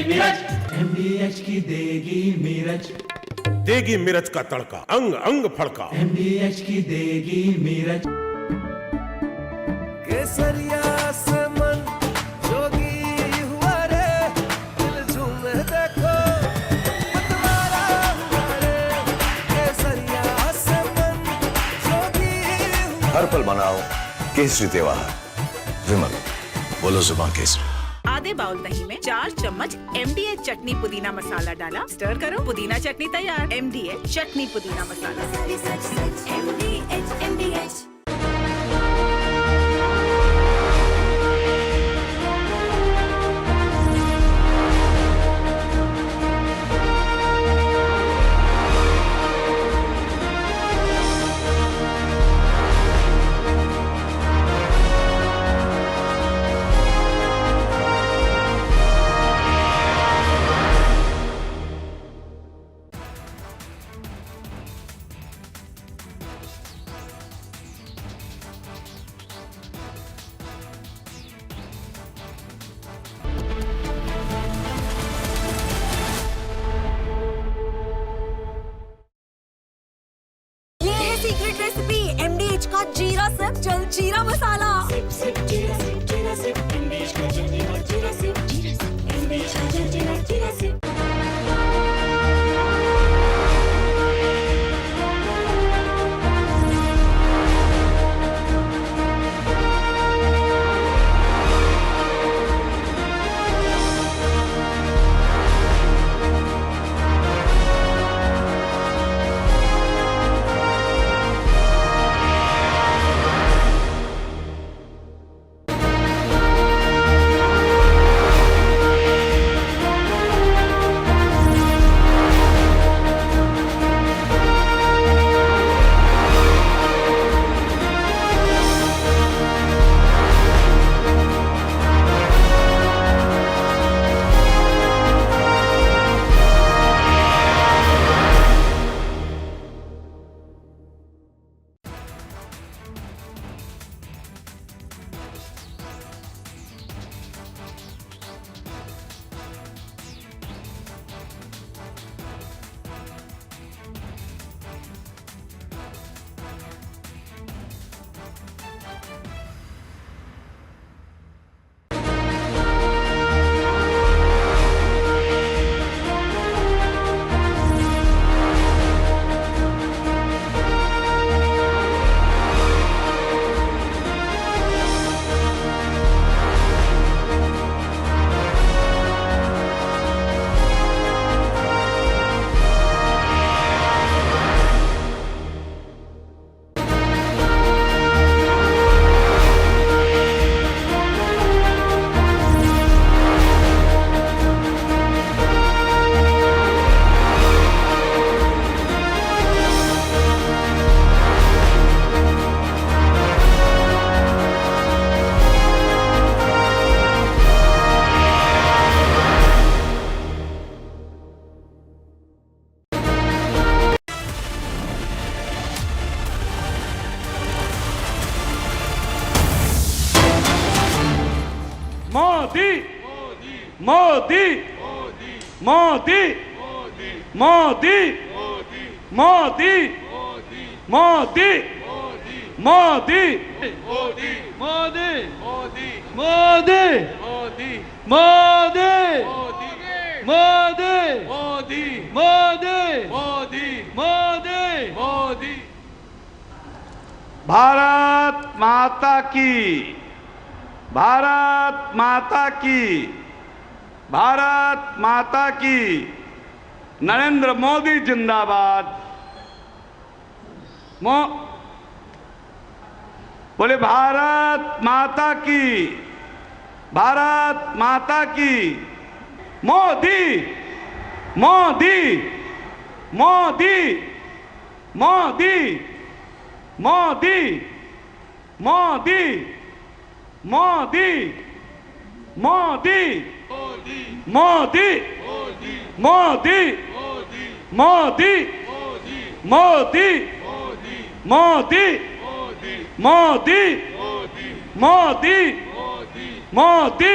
MDH की देगी मिर्च, देगी मिर्च का तड़का, अंग अंग फड़का। MDH की देगी मिर्च। केसरिया से मन जोगी हुआ रे, दिल झूमे देखो मतवारा हुआ रे। केसरिया से मन जोगी हुआ। हर पल मनाओ केसरी त्योहार। विमल, बोलो जुबान केसरी। आधे बाउल दही में 4 चम्मच MDH चटनी पुदीना मसाला डाला, स्टर करो, पुदीना चटनी तैयार। MDH चटनी पुदीना मसाला। MDH सीक्रेट रेसिपी MDH का जीरा सिर्फ जलजीरा मसाला। जीरा सिर्फ MDH का जलजीरा, जीरा सिर्फ MDH का जलजीरा, जीरा सिर्फ। मोदी मोदी मोदी मोदी मोदी मोदी मोदी मोदी मोदी मोदी मोदी मोदी मोदी मोदी मोदी मोदी मोदी मोदी। भारत माता की, भारत माता की, भारत माता की। नरेंद्र मोदी जिंदाबाद। बोले भारत माता की, भारत माता की। Modi Modi Modi Modi Modi Modi Modi Modi Modi Modi Modi Modi Modi Modi Modi Modi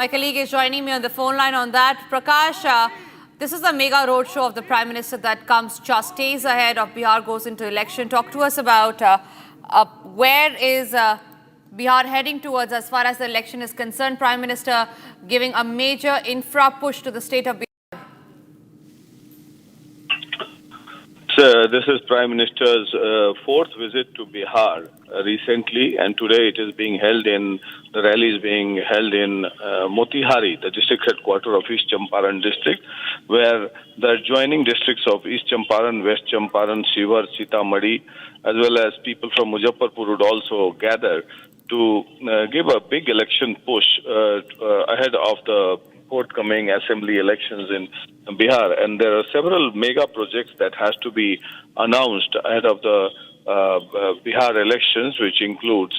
My colleague is joining me on the phone line on that. Prakash, this is a mega roadshow of the Prime Minister that comes just days ahead of Bihar goes into election. Talk to us about where is Bihar heading towards as far as the election is concerned. Prime Minister giving a major infra push to the state of Bihar. This is Prime Minister's fourth visit to Bihar recently, and today the rally is being held in Motihari, the district headquarters of East Champaran district, where the adjoining districts of East Champaran, West Champaran, Shivar, Sitamarhi, as well as people from Muzaffarpur would also gather to give a big election push ahead of the forthcoming assembly elections in Bihar. And there are several mega projects that has to be announced ahead of the Bihar elections, which includes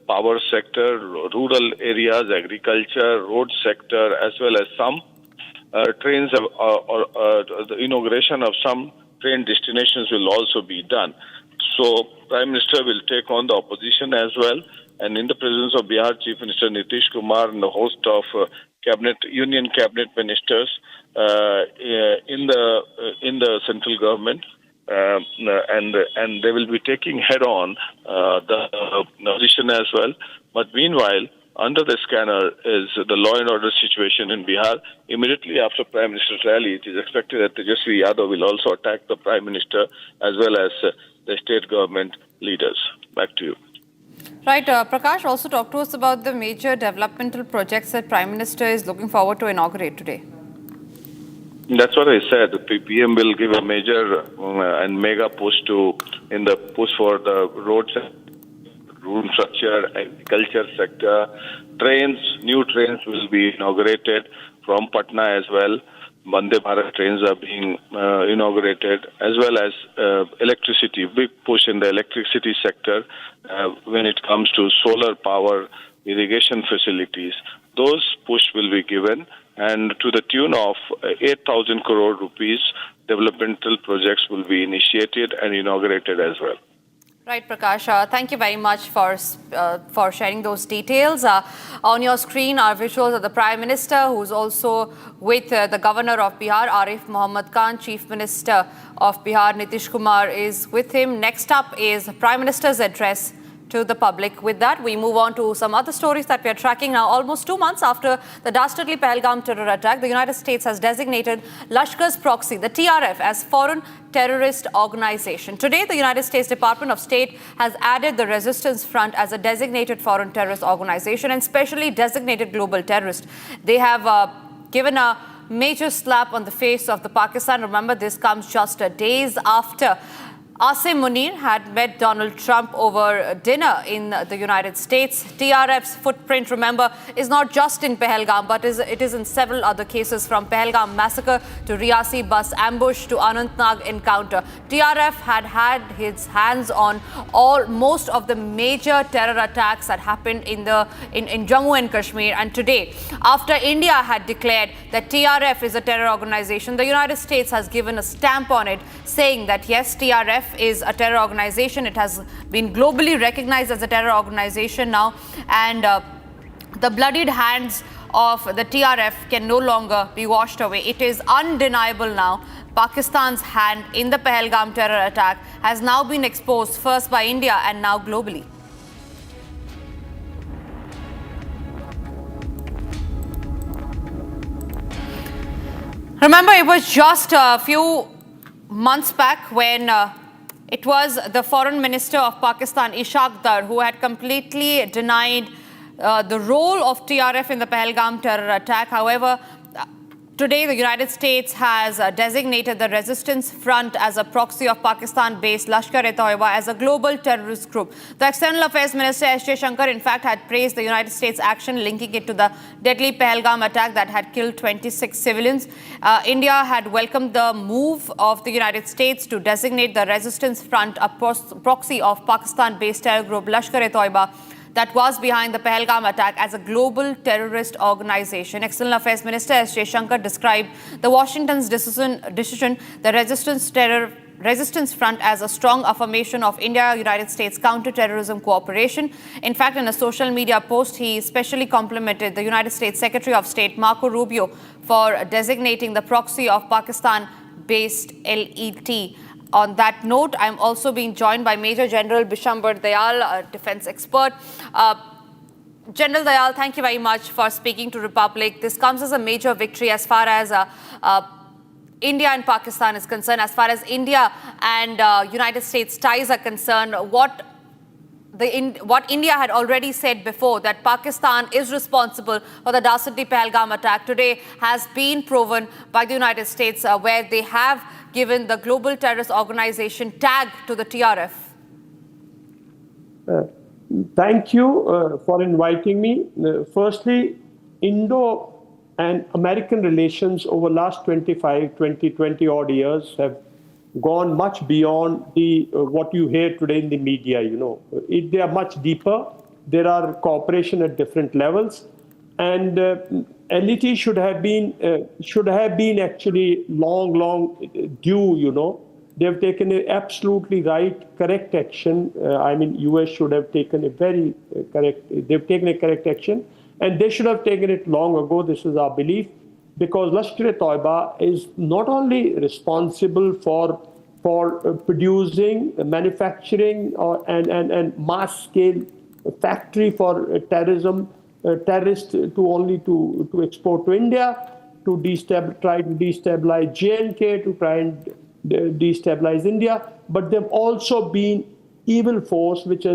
power sector, rural areas, agriculture, road sector, as well as some trains, the inauguration of some train destinations will also be done. So Prime Minister will take on the opposition as well, and in the presence of Bihar Chief Minister Nitish Kumar and the host of Union Cabinet Ministers in the central government, and they will be taking head on the opposition as well. But meanwhile, under the scanner is the law and order situation in Bihar. Immediately after Prime Minister's rally, it is expected that Tejasvi Yadav will also attack the Prime Minister as well as the state government leaders. Back to you. Right, Prakash, also talk to us about the major developmental projects that Prime Minister is looking forward to inaugurate today. That's what I said. The PM will give a major and mega push in the push for the roads, road structure, agriculture sector. New trains will be inaugurated from Patna as well. Vande Bharat trains are being inaugurated, as well as electricity, big push in the electricity sector when it comes to solar power, irrigation facilities. Those push will be given, and to the tune of 8,000 crore rupees, developmental projects will be initiated and inaugurated as well. Right, Prakash. Thank you very much for sharing those details. On your screen are visuals of the Prime Minister, who's also with the Governor of Bihar, Arif Mohammad Khan. Chief Minister of Bihar, Nitish Kumar, is with him. Next up is Prime Minister's address to the public. With that, we move on to some other stories that we are tracking now. Almost 2 months after the dastardly Pahalgam terror attack, the United States has designated Lashkar's proxy, the TRF, as foreign terrorist organization. Today, the United States Department of State has added the Resistance Front as a designated foreign terrorist organization and specially designated global terrorist. They have given a major slap on the face of the Pakistan. Remember, this comes just days after Asim Munir had met Donald Trump over dinner in the United States. TRF's footprint, remember, is not just in Pahalgam, but it is in several other cases, from Pahalgam massacre to Riyasi bus ambush to Anantnag encounter. TRF had his hands on most of the major terror attacks that happened in Jammu and Kashmir. And today, after India had declared that TRF is a terror organization, the United States has given a stamp on it, saying that yes, TRF is a terror organization. It has been globally recognized as a terror organization now, and the bloodied hands of the TRF can no longer be washed away. It is undeniable now. Pakistan's hand in the Pahalgam terror attack has now been exposed, first by India and now globally. Remember, it was just a few months back when it was the Foreign Minister of Pakistan, Ishaq Dar, who had completely denied the role of TRF in the Pahalgam terror attack. However, today the United States has designated the Resistance Front as a proxy of Pakistan-based Lashkar-e-Taiba as a global terrorist group. The External Affairs Minister S. Jaishankar, in fact, had praised the United States action, linking it to the deadly Pahalgam attack that had killed 26 civilians. India had welcomed the move of the United States to designate the Resistance Front a proxy of Pakistan-based terror group Lashkar-e-Taiba that was behind the Pahalgam attack as a global terrorist organization. External Affairs Minister S. Jaishankar described the Washington's decision, the Resistance resistance front as a strong affirmation of India-United States counter-terrorism cooperation. In fact, in a social media post, he especially complimented the United States Secretary of State Marco Rubio for designating the proxy of Pakistan-based LET. On that note, I'm also being joined by Major General Bishambar Dayal, a defense expert. General Dayal, thank you very much for speaking to Republic. This comes as a major victory as far as India and Pakistan is concerned. As far as India and United States ties are concerned, what India had already said before, that Pakistan is responsible for the dastardly Pahalgam attack, today has been proven by the United States, where they have given the global terrorist organization tag to the TRF. Thank you for inviting me. Firstly, Indo and American relations over last 20 odd years have gone much beyond what you hear today in the media. They are much deeper. There are cooperation at different levels, and LET should have been actually long due. They have taken an absolutely correct action. US should have taken they've taken a correct action, and they should have taken it long ago. This is our belief, because Lashkar-e-Toiba is not only responsible for producing, manufacturing, and mass scale factory for terrorists to export to India, to try to destabilize J&K, to try and destabilize India, but they've also been evil force which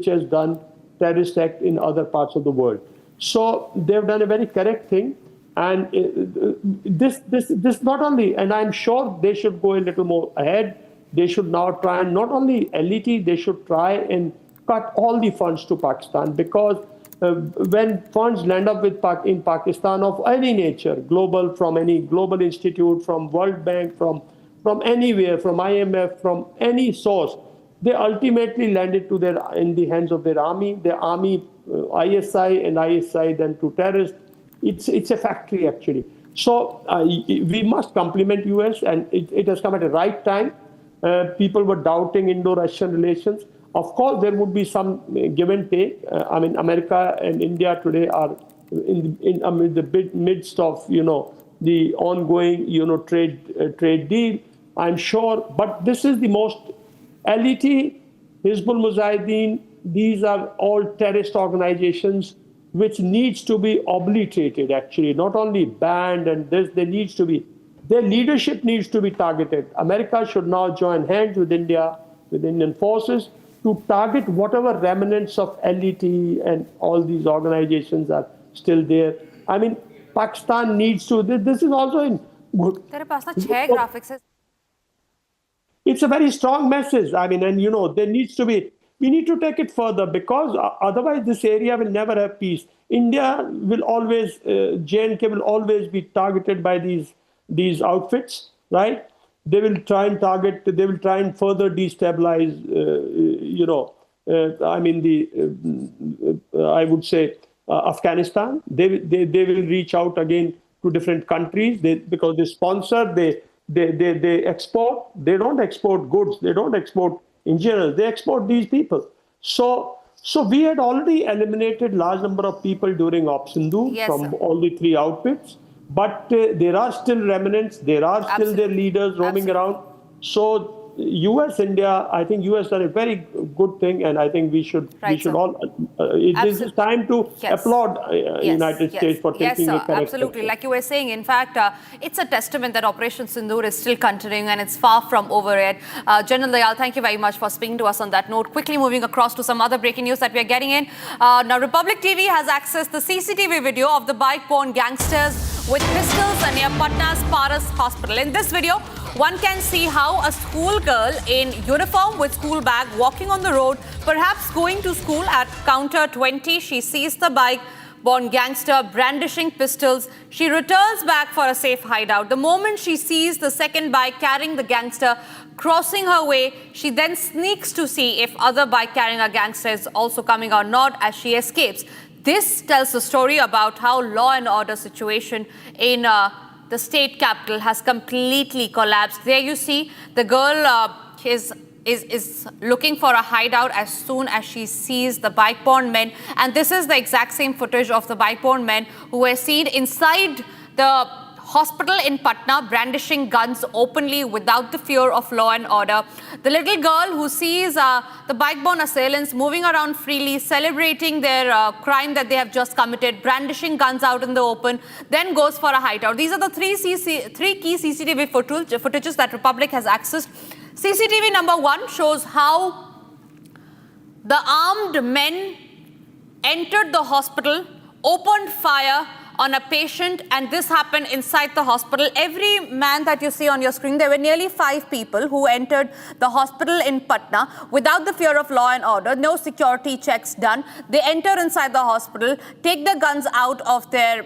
has done terrorist act in other parts of the world. So they've done a very correct thing, and this not only, and I'm sure they should go a little more ahead. They should now try and not only LET, they should try and cut all the funds to Pakistan, because when funds land up in Pakistan of any nature, global, from any global institute, from World Bank, from anywhere, from IMF, from any source, they ultimately landed in the hands of their army. The army, ISI, and ISI then to terrorists. It's a factory actually. So we must compliment US, and it has come at the right time. People were doubting Indo-Russian relations. Of course, there would be some give and take. America and India today are in the midst of the ongoing trade deal. I'm sure, but this is the most LET, Hizbul Mujahideen. These are all terrorist organizations which needs to be obliterated. Actually, not only banned, and there needs to be, their leadership needs to be targeted. America should now join hands with India, with Indian forces, to target whatever remnants of LET and all these organizations are still there. Pakistan needs to. This is also in good. It's a very strong message. There needs to be. We need to take it further, because otherwise this area will never have peace. India will always, J&K will always be targeted by these outfits, right? They will try and further destabilize, I would say, Afghanistan. They will reach out again to different countries, because they sponsor, they export. They don't export goods. They don't export in general. They export these people. So we had already eliminated large number of people during Op-Sindoor from all the three outfits. But there are still remnants. There are still their leaders roaming around. So US, India, I think US done a very good thing, and I think we should all. This is time to applaud United States for taking a correct absolutely. Step. Like you were saying, in fact, it's a testament that Operation Sindoor is still continuing, and it's far from over yet. General Dayal, thank you very much for speaking to us on that note. Quickly moving across to some other breaking news that we are getting in. Now, Republic TV has accessed the CCTV video of the bike-borne gangsters with pistols near Patna's Paras Hospital. In this video, one can see how a schoolgirl in uniform with school bag walking on the road, perhaps going to school at counter 20. She sees the bike-borne gangster brandishing pistols. She returns back for a safe hideout. The moment she sees the second bike carrying the gangster crossing her way, she then sneaks to see if other bike carrying a gangster is also coming or not as she escapes. This tells the story about how law and order situation in the state capital has completely collapsed. There you see the girl is looking for a hideout as soon as she sees the bike-borne men. And this is the exact same footage of the bike-borne men who were seen inside the hospital in Patna brandishing guns openly without the fear of law and order. The little girl who sees the bike-borne assailants moving around freely, celebrating their crime that they have just committed, brandishing guns out in the open, then goes for a hideout. These are the three key CCTV footages that Republic has accessed. CCTV number 1 shows how the armed men entered the hospital, opened fire on a patient, and this happened inside the hospital. Every man that you see on your screen, there were nearly 5 people who entered the hospital in Patna without the fear of law and order, no security checks done. They enter inside the hospital, take the guns out of their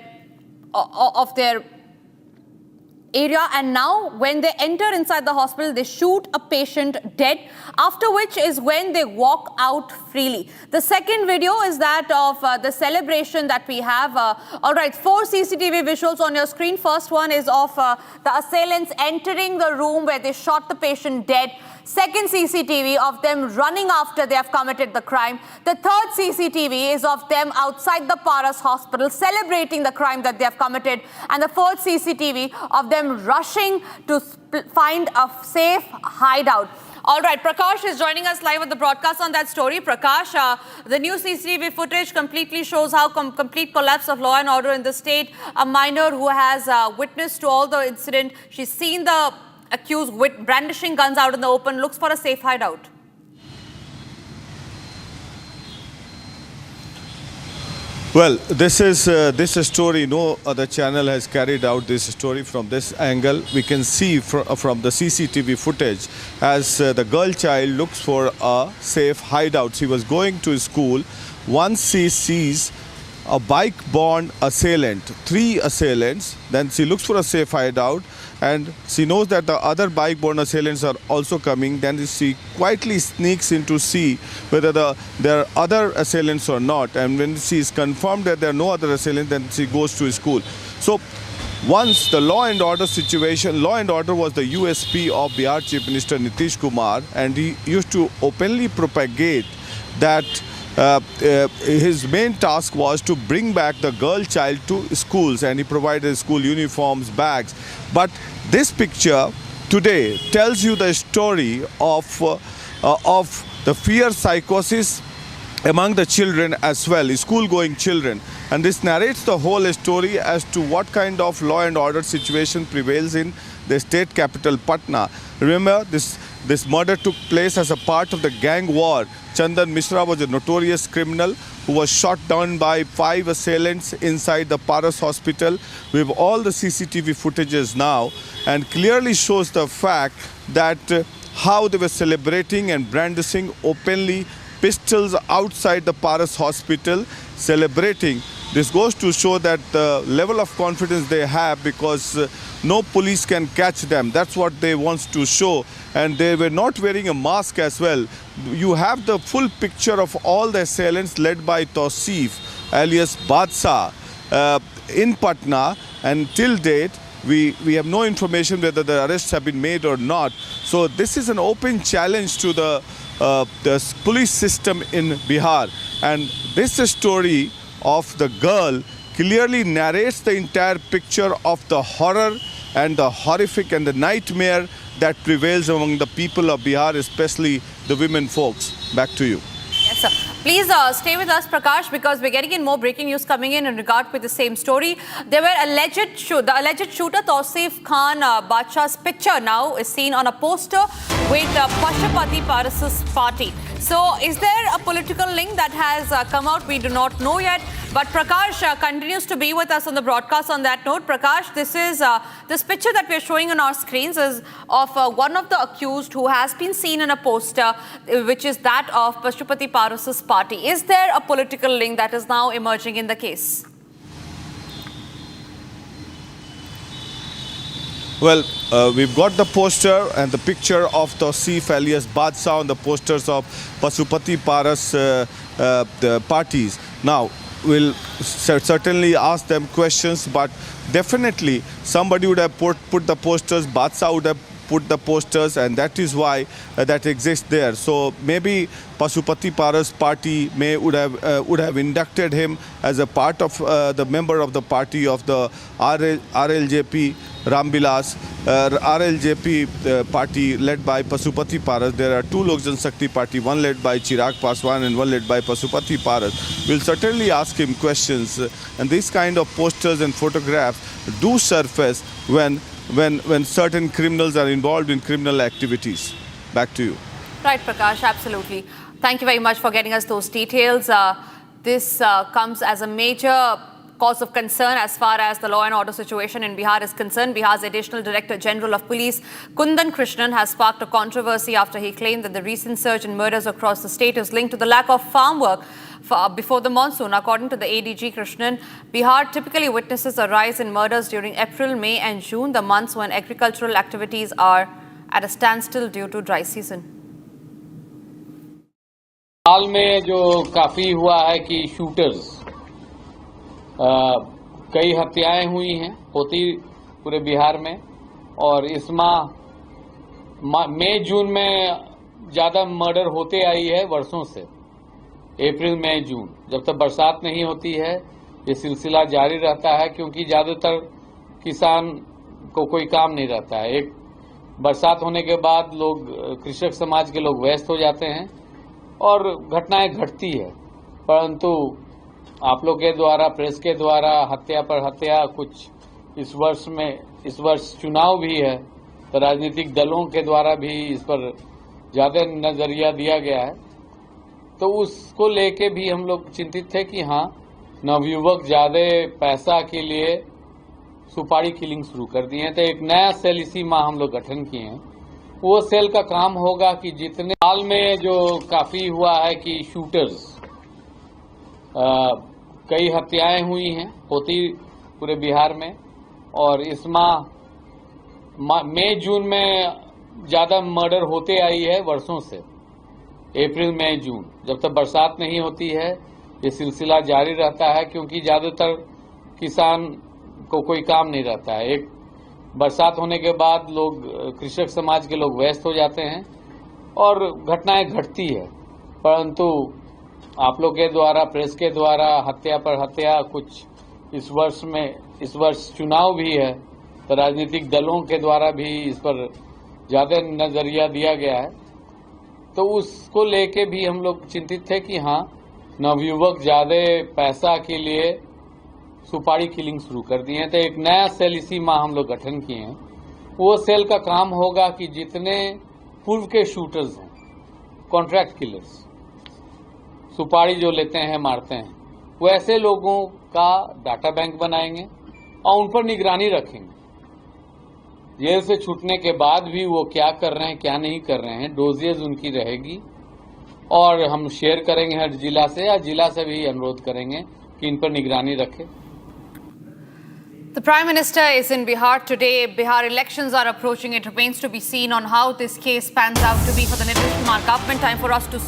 area, and now when they enter inside the hospital, they shoot a patient dead, after which is when they walk out freely. The second video is that of the celebration that we have. All right, 4 CCTV visuals on your screen. First one is of the assailants entering the room where they shot the patient dead. Second CCTV of them running after they have committed the crime. The third CCTV is of them outside the Paras hospital celebrating the crime that they have committed. And the fourth CCTV of them rushing to find a safe hideout. All right, Prakash is joining us live at the broadcast on that story. Prakash, the new CCTV footage completely shows how complete collapse of law and order in the state. A minor who has witnessed to all the incident, she's seen the accused with brandishing guns out in the open, looks for a safe hideout. Well, this is this story. No other channel has carried out this story from this angle. We can see from the CCTV footage as the girl child looks for a safe hideout. She was going to school. Once she sees a bike-borne assailant, 3 assailants, then she looks for a safe hideout, and she knows that the other bike-borne assailants are also coming. Then she quietly sneaks in to see whether there are other assailants or not. And when she is confirmed that there are no other assailants, then she goes to school. So once the law and order situation, law and order was the USP of Bihar Chief Minister Nitish Kumar, and he used to openly propagate that his main task was to bring back the girl child to schools, and he provided school uniforms, bags. But this picture today tells you the story of the fear psychosis among the children as well, school-going children. And this narrates the whole story as to what kind of law and order situation prevails in the state capital, Patna. Remember, this murder took place as a part of the gang war. Chandan Mishra was a notorious criminal who was shot down by 5 assailants inside the Paras hospital. We have all the CCTV footages now, and clearly shows the fact that how they were celebrating and brandishing openly pistols outside the Paras hospital, celebrating. This goes to show that the level of confidence they have, because no police can catch them. That's what they want to show. And they were not wearing a mask as well. You have the full picture of all the assailants led by Tausif, alias Badshah, in Patna. And till date, we have no information whether the arrests have been made or not. So this is an open challenge to the police system in Bihar. And this story of the girl clearly narrates the entire picture of the horror and the horrific and the nightmare that prevails among the people of Bihar, especially the women folks. Back to you. Yes, sir. Please stay with us, Prakash, because we're getting in more breaking news coming in regard with the same story. There were the alleged shooter, Tausif Khan Badshah's picture now is seen on a poster with Pashupati Paras's party. So is there a political link that has come out? We do not know yet. But Prakash continues to be with us on the broadcast. On that note, Prakash, this picture that we're showing on our screens is of one of the accused who has been seen in a poster, which is that of Pashupati Paras's party. Is there a political link that is now emerging in the case? Well, we've got the poster and the picture of Tausif alias Badshah on the posters of Pashupati Paras the parties. Now, will certainly ask them questions, but definitely somebody would have put the posters, Badshah would have put the posters, and that is why that exists there. So maybe Pasupati Paras party would have inducted him as a part of the member of the party of the RLJP Rambilas, RLJP party led by Pasupati Paras. There are two Lok Jan Shakti party, one led by Chirag Paswan and one led by Pasupati Paras. We'll certainly ask him questions, and these kind of posters and photographs do surface when certain criminals are involved in criminal activities. Back to you. Right, Prakash, absolutely. Thank you very much for getting us those details. This comes as a major cause of concern as far as the law and order situation in Bihar is concerned. Bihar's Additional Director General of Police, Kundan Krishnan, has sparked a controversy after he claimed that the recent surge in murders across the state is linked to the lack of farm work before the monsoon. According to the ADG Krishnan, Bihar typically witnesses a rise in murders during April, May and June, the months when agricultural activities are at a standstill due to dry season. हाल में जो काफी हुआ है कि shooters कई हत्याएं हुई हैं होती पूरे बिहार में, और इस माह मई जून में ज़्यादा मर्डर होते आई है वर्षों से। अप्रैल मई जून जब तक बरसात नहीं होती है ये सिलसिला जारी रहता है, क्योंकि ज़्यादातर किसान को कोई काम नहीं रहता है। एक बरसात होने के बाद लोग कृषक समाज के लोग व्यस्त हो जाते हैं और घटनाएं घटती है, परंतु आप लोग के द्वारा, प्रेस के द्वारा हत्या पर हत्या कुछ इस वर्ष चुनाव भी है, तो राजनीतिक दलों के द्वारा भी इस पर ज्यादा नजरिया दिया गया है, तो उसको लेके भी हम लोग चिंतित थे कि हाँ, नवयुवक ज्यादा पैसा के लिए सुपारी किलिंग शुरू कर दिए हैं। तो एक नया सेल इसी माह हम लोग गठन किए हैं। वो सेल का काम होगा कि जितने हाल में जो काफी हुआ है कि शूटर्स कई हत्याएं हुई हैं होती पूरे बिहार में, और इस माह मई जून में ज्यादा मर्डर होते आई है वर्षों से। अप्रैल मई जून जब तक बरसात नहीं होती है ये सिलसिला जारी रहता है, क्योंकि ज्यादातर किसान को कोई काम नहीं रहता है। एक बरसात होने के बाद लोग कृषक समाज के लोग व्यस्त हो जाते हैं और घटनाएं घटती है, परंतु आप लोग के द्वारा, प्रेस के द्वारा हत्या पर हत्या कुछ इस वर्ष चुनाव भी है, तो राजनीतिक दलों के द्वारा भी इस पर ज्यादा नजरिया दिया गया है, तो उसको लेके भी हम लोग चिंतित थे कि हाँ, नवयुवक ज्यादा पैसा के लिए सुपारी किलिंग शुरू कर दिए हैं। तो एक नया सेल इसी माह हम लोग गठन किए हैं। वो सेल का काम होगा कि जितने पूर्व के शूटर्स हैं, कॉन्ट्रैक्ट किलर्स, सुपारी जो लेते हैं, मारते हैं, वैसे लोगों का डाटा बैंक बनाएंगे और उन पर निगरानी रखेंगे। जेल से छूटने के बाद भी वो क्या कर रहे हैं, क्या नहीं कर रहे हैं, डोजेज उनकी रहेगी, और हम शेयर करेंगे हर जिला से, या जिला से भी अनुरोध करेंगे कि इन पर निगरानी रखें। The Prime Minister is in Bihar today. Bihar elections are approaching. It remains to be seen on how this case pans out to be for the Nitish Kumar government. Time for us to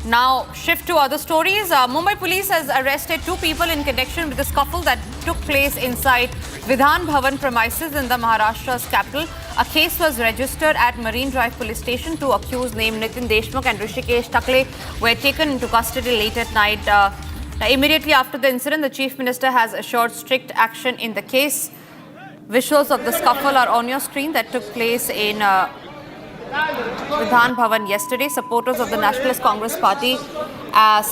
now shift to other stories. Mumbai police has arrested two people in connection with the scuffle that took place inside Vidhan Bhavan premises in the Maharashtra's capital. A case was registered at Marine Drive police station. Two accused named Nitin Deshmukh and Rishikesh Takle were taken into custody late at night. Immediately after the incident, the Chief Minister has assured strict action in the case. Visuals of the scuffle are on your screen that took place in Vidhan Bhavan yesterday. Supporters of the Nationalist Congress Party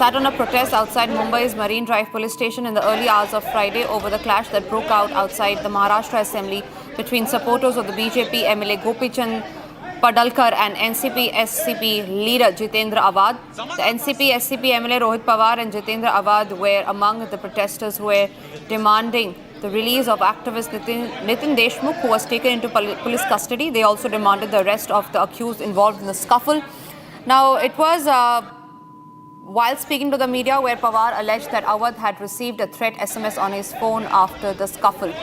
sat on a protest outside Mumbai's Marine Drive police station in the early hours of Friday over the clash that broke out outside the Maharashtra Assembly between supporters of the BJP MLA Gopichand Padalkar and NCP-SCP leader Jitendra Awad. The NCP-SCP MLA Rohit Pawar and Jitendra Awad were among the protesters who were demanding the release of activist Nitin Deshmukh, who was taken into police custody. They also demanded the arrest of the accused involved in the scuffle. Now, it was while speaking to the media where Pawar alleged that Awad had received a threat SMS on his phone after the scuffle.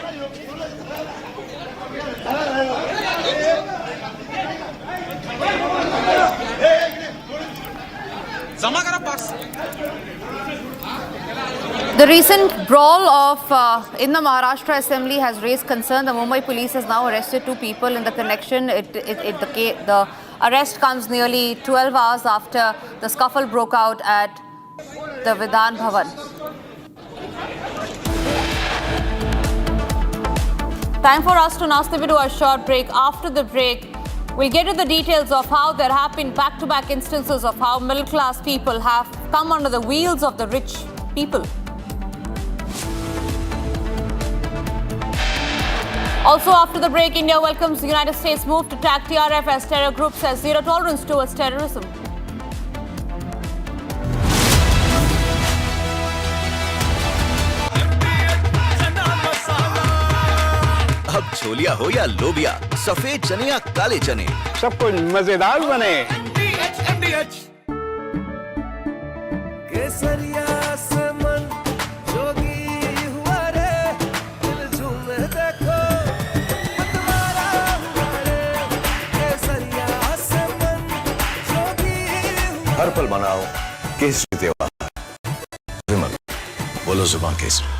The recent brawl in the Maharashtra Assembly has raised concern. The Mumbai police has now arrested 2 people in the connection. The arrest comes nearly 12 hours after the scuffle broke out at the Vidhan Bhavan. Time for us to now step into a short break. After the break, we'll get to the details of how there have been back-to-back instances of how middle-class people have come under the wheels of the rich people. Also, after the break, India welcomes the United States' move to tag TRF as terror group says zero tolerance towards terrorism. अब छोलिया हो या लोबिया, सफेद चने या काले चने, सब कुछ मजेदार बने। केसरिया से मन जोगी हुआ रे, दिल झूमे देखो मतवारा हुआ रे। केसरिया से मन जोगी हुआ। हर पल मनाओ केसरी त्योहार। विमल, बोलो जुबान Kesari.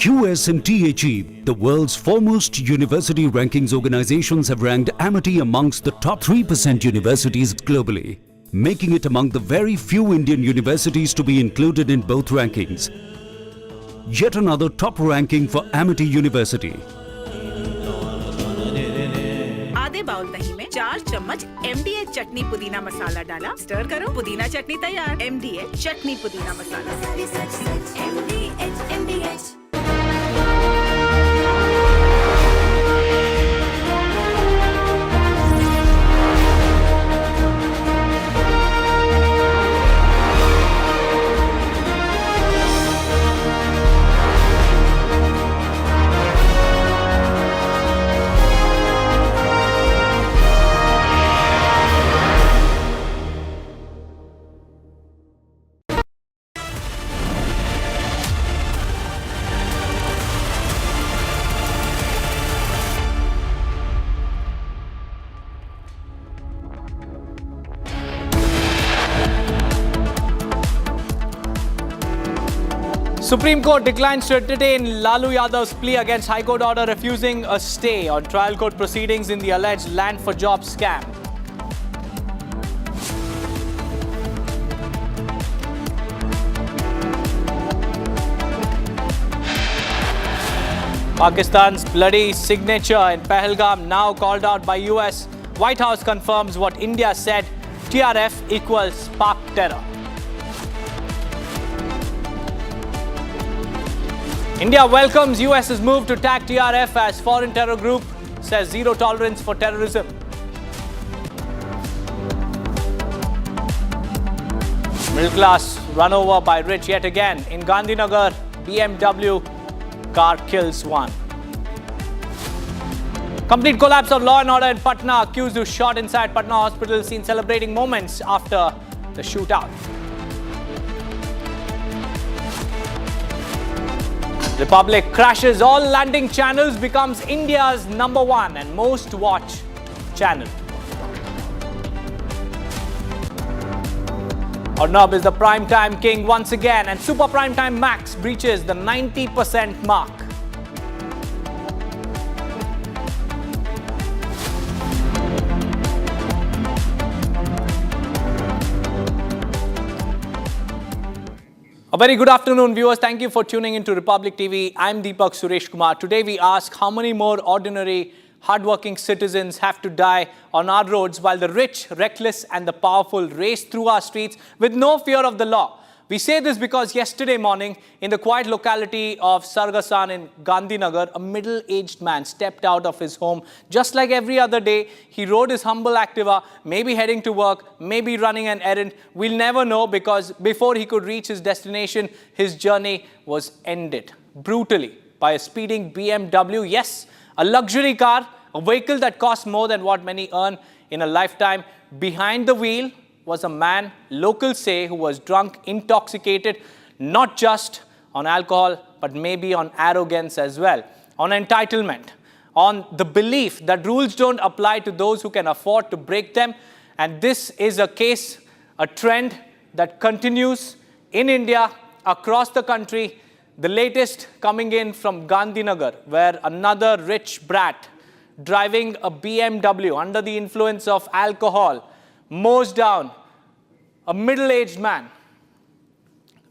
QSMTHE, the world's foremost university rankings organizations, have ranked Amity amongst the top 3% universities globally, making it among the very few Indian universities to be included in both rankings. Yet another top ranking for Amity University. आधे bowl दही में 4 चम्मच MDH चटनी पुदीना मसाला डाला, stir करो, पुदीना चटनी तैयार। MDH चटनी पुदीना मसाला। MDH। Supreme Court declines to entertain Lalu Yadav's plea against High Court order refusing a stay on trial court proceedings in the alleged Land for Jobs scam. Pakistan's bloody signature in Pahalgam now called out by US. White House confirms what India said, TRF equals Pak terror. India welcomes US's move to tag TRF as foreign terror group, says zero tolerance for terrorism. Middle class run over by rich yet again. In Gandhinagar, BMW car kills one. Complete collapse of law and order in Patna. Accused who shot inside Patna hospital seen celebrating moments after the shootout. Republic crashes all landing channels, becomes India's #1 and most watched channel. Arnab is the primetime king once again, and Super Primetime Max breaches the 90% mark. A very good afternoon, viewers. Thank you for tuning into Republic TV. I'm Deepak Suresh Kumar. Today we ask how many more ordinary, hardworking citizens have to die on our roads while the rich, reckless and the powerful race through our streets with no fear of the law. We say this because yesterday morning, in the quiet locality of Sargasan in Gandhinagar, a middle-aged man stepped out of his home. Just like every other day, he rode his humble Activa, maybe heading to work, maybe running an errand. We'll never know, because before he could reach his destination, his journey was ended brutally by a speeding BMW. Yes, a luxury car, a vehicle that costs more than what many earn in a lifetime. Behind the wheel was a man, locals say, who was drunk, intoxicated, not just on alcohol, but maybe on arrogance as well, on entitlement, on the belief that rules don't apply to those who can afford to break them. And this is a case, a trend that continues in India, across the country. The latest coming in from Gandhinagar, where another rich brat driving a BMW under the influence of alcohol mows down a middle-aged man.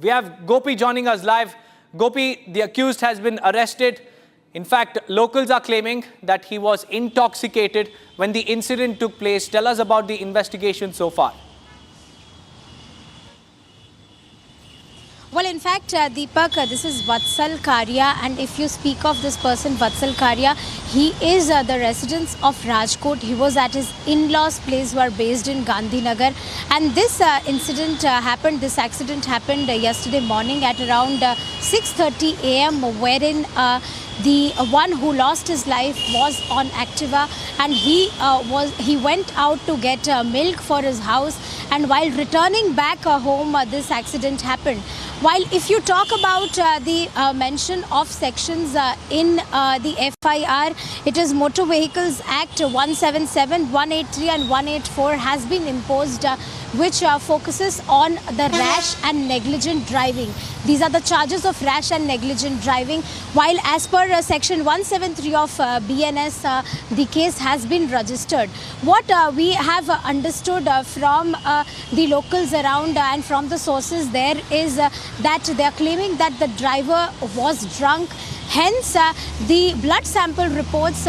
We have Gopi joining us live. Gopi, the accused has been arrested. In fact, locals are claiming that he was intoxicated when the incident took place. Tell us about the investigation so far. Well, in fact, Deepak, this is Vatsal Karya, and if you speak of this person, Vatsal Karya, he is the resident of Rajkot. He was at his in-laws' place who are based in Gandhinagar, and this accident happened yesterday morning at around 6:30 a.m. wherein the one who lost his life was on Activa, and he went out to get milk for his house, and while returning back home, this accident happened. While if you talk about the mention of sections in the FIR, it is Motor Vehicles Act 177, 183 and 184 has been imposed, which focuses on the rash and negligent driving. These are the charges of rash and negligent driving, while as per section 173 of BNS, the case has been registered. What we have understood from the locals around and from the sources there is that they are claiming that the driver was drunk. Hence, the blood sample reports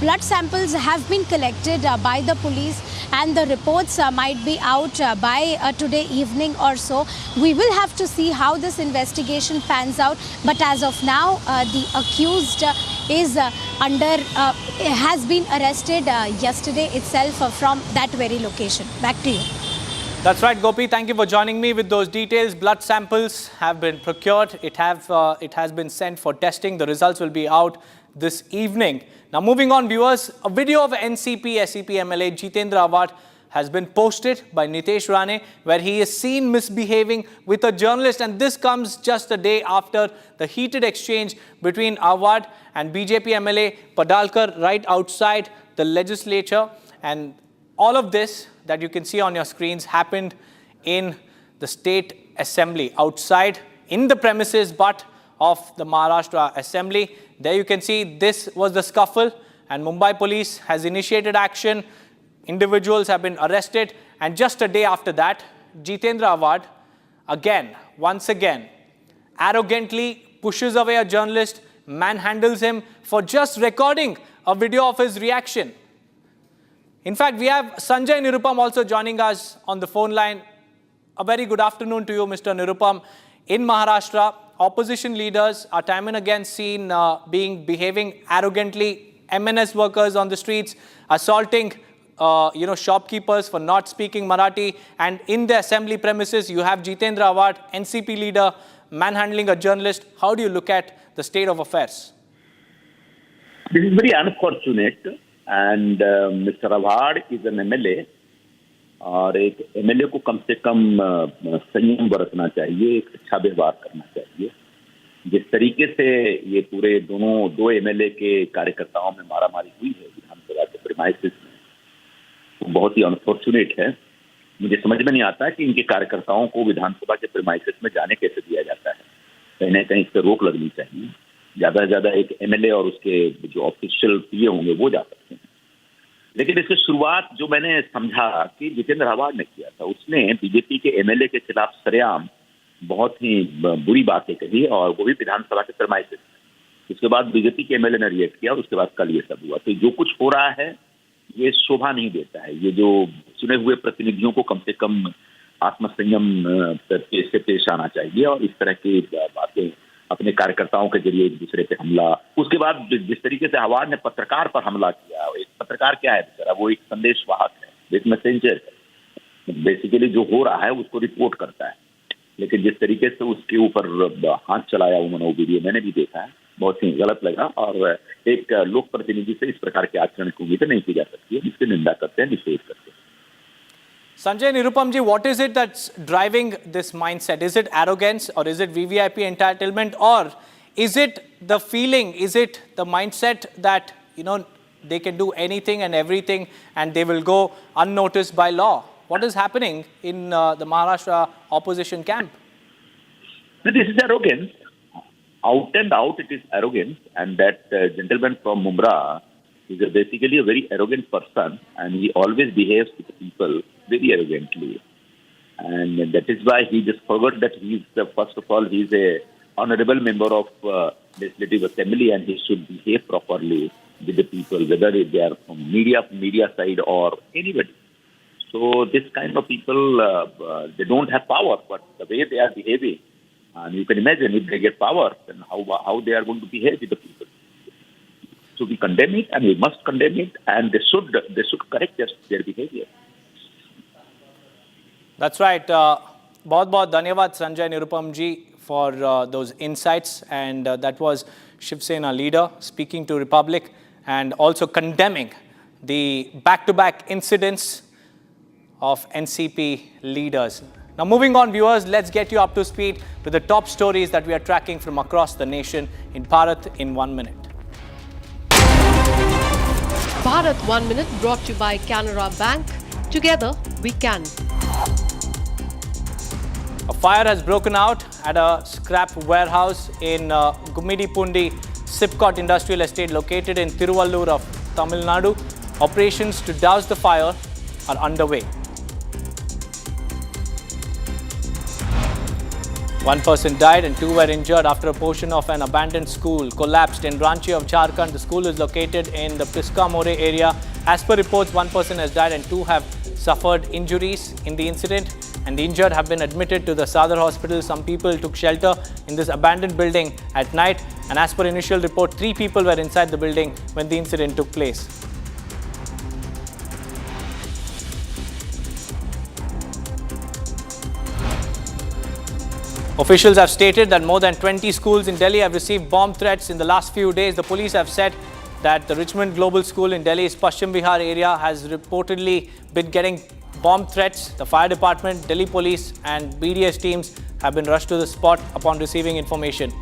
blood samples have been collected by the police, and the reports might be out by today evening or so. We will have to see how this investigation pans out. But as of now, the accused is has been arrested yesterday itself from that very location. Back to you. That's right, Gopi. Thank you for joining me with those details. Blood samples have been procured. It has been sent for testing. The results will be out this evening. Now, moving on, viewers, a video of NCP SEP MLA Jitendra Awad has been posted by Nitesh Rane, where he is seen misbehaving with a journalist. And this comes just a day after the heated exchange between Awad and BJP MLA Padalkar right outside the legislature. And all of this that you can see on your screens happened in the State Assembly, outside in the premises but of the Maharashtra Assembly. There you can see this was the scuffle, and Mumbai police has initiated action. Individuals have been arrested, and just a day after that, Jitendra Awad once again, arrogantly pushes away a journalist, manhandles him for just recording a video of his reaction. In fact, we have Sanjay Nirupam also joining us on the phone line. A very good afternoon to you, Mr. Nirupam. In Maharashtra, opposition leaders are time and again seen behaving arrogantly. MNS workers on the streets, assaulting shopkeepers for not speaking Marathi. And in the assembly premises, you have Jitendra Awad, NCP leader, manhandling a journalist. How do you look at the state of affairs? This is very unfortunate. And Mr. Awad is an MLA, और एक MLA को कम से कम संयम बरतना चाहिए, एक अच्छा व्यवहार करना चाहिए. जिस तरीके से ये पूरे दो MLA के कार्यकर्ताओं में मारामारी हुई है विधानसभा के प्रीमाइसेस में, वो बहुत ही अनफॉर्चुनेट है. मुझे समझ में नहीं आता कि इनके कार्यकर्ताओं को विधानसभा के प्रीमाइसेस में जाने कैसे दिया जाता है. कहीं ना कहीं इस पर रोक लगनी चाहिए. ज्यादा से ज्यादा एक MLA और उसके जो ऑफिशियल PA होंगे वो जा सकते हैं. लेकिन इसकी शुरुआत जो मैंने समझा कि जितेंद्र अवाड ने किया था, उसने बीजेपी के MLA के खिलाफ सरेआम बहुत ही बुरी बातें कही, और वो भी विधानसभा के फरमाइश. उसके बाद बीजेपी के MLA ने रिएक्ट किया, और उसके बाद कल ये सब हुआ. तो जो कुछ हो रहा है ये शोभा नहीं देता है. ये जो चुने हुए प्रतिनिधियों को कम से कम आत्मसंयम से पेश आना चाहिए और इस तरह की बातें अपने कार्यकर्ताओं के जरिए एक दूसरे पे हमला, उसके बाद जिस तरीके से अवार्ड ने पत्रकार पर हमला किया, एक पत्रकार क्या है बेचारा, वो एक संदेश वाहक है, एक मैसेंजर है, बेसिकली जो हो रहा है उसको रिपोर्ट करता है, लेकिन जिस तरीके से उसके ऊपर हाथ चलाया उन्होंने, वो वीडियो मैंने भी देखा है, बहुत ही गलत लगा और एक लोक प्रतिनिधि से इस प्रकार के आचरण की उम्मीद नहीं की जा सकती है, जिसकी निंदा करते हैं, निषेध करते हैं। Sanjay Nirupam ji, what is it that's driving this mindset? Is it arrogance or is it VVIP entitlement or is it the feeling, is it the mindset that, you know, they can do anything and everything and they will go unnoticed by law? What is happening in the Maharashtra opposition camp? This is arrogance. Out and out it is arrogance, and that gentleman from Mumra is basically a very arrogant person, and he always behaves with people very arrogantly. And that is why he just forgot that he is, first of all, he is a honorable member of Legislative Assembly, and he should behave properly with the people, whether they are from media side or anybody. So this kind of people, they don't have power, but the way they are behaving, and you can imagine if they get power, then how they are going to behave with the people. So we condemn it, and we must condemn it, and they should correct their behavior. That's right. बहुत धन्यवाद Sanjay Nirupam ji for those insights, and that was Shiv Sena leader speaking to Republic and also condemning the back-to-back incidents of NCP leaders. Now moving on, viewers, let's get you up to speed with the top stories that we are tracking from across the nation in Bharat in 1 minute. Bharat 1 Minute brought to you by Canara Bank. Together we can. A fire has broken out at a scrap warehouse in Gumidipundi Sipcot Industrial Estate located in Tiruvallur of Tamil Nadu. Operations to douse the fire are underway. One person died and 2 were injured after a portion of an abandoned school collapsed in Ranchi of Jharkhand. The school is located in the Piska More area. As per reports, 1 person has died and 2 have suffered injuries in the incident, and the injured have been admitted to the Sadar hospital. Some people took shelter in this abandoned building at night, and as per initial report, 3 people were inside the building when the incident took place. Officials have stated that more than 20 schools in Delhi have received bomb threats in the last few days. The police have said that the Richmond Global School in Delhi's Paschim Bihar area has reportedly been getting bomb threats. The fire department, Delhi police and BDS teams have been rushed to the spot upon receiving information.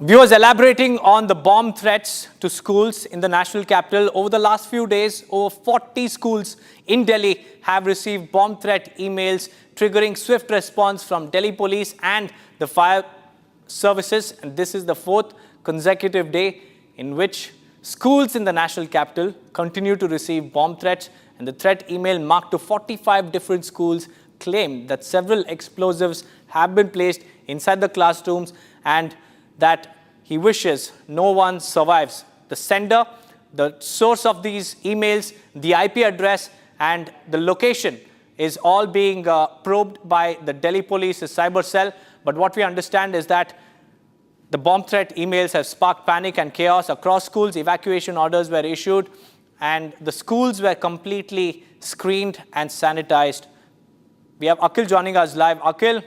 Viewers, elaborating on the bomb threats to schools in the national capital, over the last few days, over 40 schools in Delhi have received bomb threat emails, triggering swift response from Delhi police and the fire services. And this is the 4th consecutive day in which schools in the national capital continue to receive bomb threats. And the threat email marked to 45 different schools claimed that several explosives have been placed inside the classrooms and that he wishes no one survives. The sender, the source of these emails, the IP address and the location is all being probed by the Delhi Police's cyber cell. But what we understand is that the bomb threat emails have sparked panic and chaos across schools. Evacuation orders were issued and the schools were completely screened and sanitized. We have Akhil joining us live. Akhil,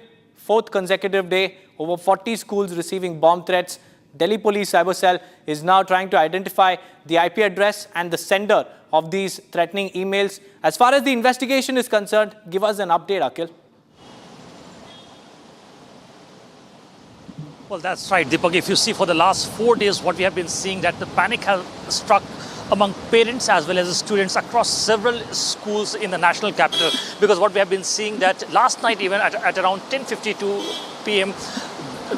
4th consecutive day, over 40 schools receiving bomb threats. Delhi Police Cyber Cell is now trying to identify the IP address and the sender of these threatening emails. As far as the investigation is concerned, give us an update, Akhil. Well, that's right, Deepak. If you see for the last 4 days, what we have been seeing that the panic has struck among parents as well as students across several schools in the national capital. Because what we have been seeing that last night, even at around 10:52 p.m.,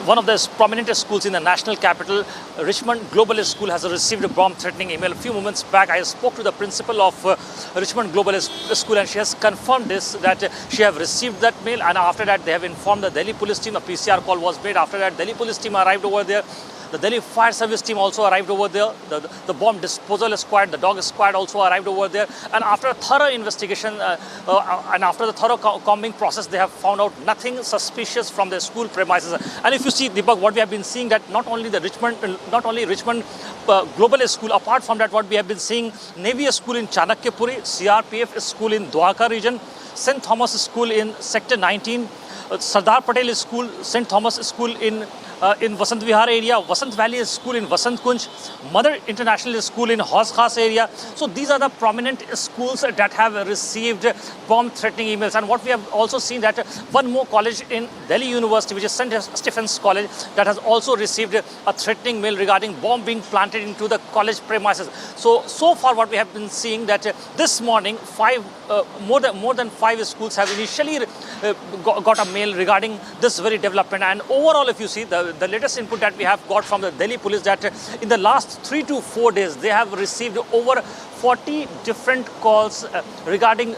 one of the prominent schools in the national capital, Richmond Global School, has received a bomb-threatening email. A few moments back, I spoke to the principal of Richmond Global School, and she has confirmed this, that she have received that mail, and after that, they have informed the Delhi police team. A PCR call was made. After that, Delhi police team arrived over there. The Delhi Fire Service team also arrived over there. The bomb disposal squad, the dog squad also arrived over there. And after a thorough investigation and after the thorough combing process, they have found out nothing suspicious from the school premises. And if you see, Deepak, what we have been seeing, that not only Richmond Global School, apart from that, what we have been seeing, Navy School in Chanakyapuri, CRPF School in Dwarka region, St. Thomas School in Sector 19, Sardar Patel School, St. Thomas School in Vasant Vihar area, Vasant Valley School in Vasant Kunj, Mother International School in Haus Khas area. So these are the prominent schools that have received bomb-threatening emails. And what we have also seen, that one more college in Delhi University, which is St. Stephen's College, that has also received a threatening mail regarding bomb being planted into the college premises. So far what we have been seeing, that this morning more than 5 schools have initially got a mail regarding this very development. And overall, if you see the latest input that we have got from the Delhi police, that in the last 3 to 4 days, they have received over 40 different calls regarding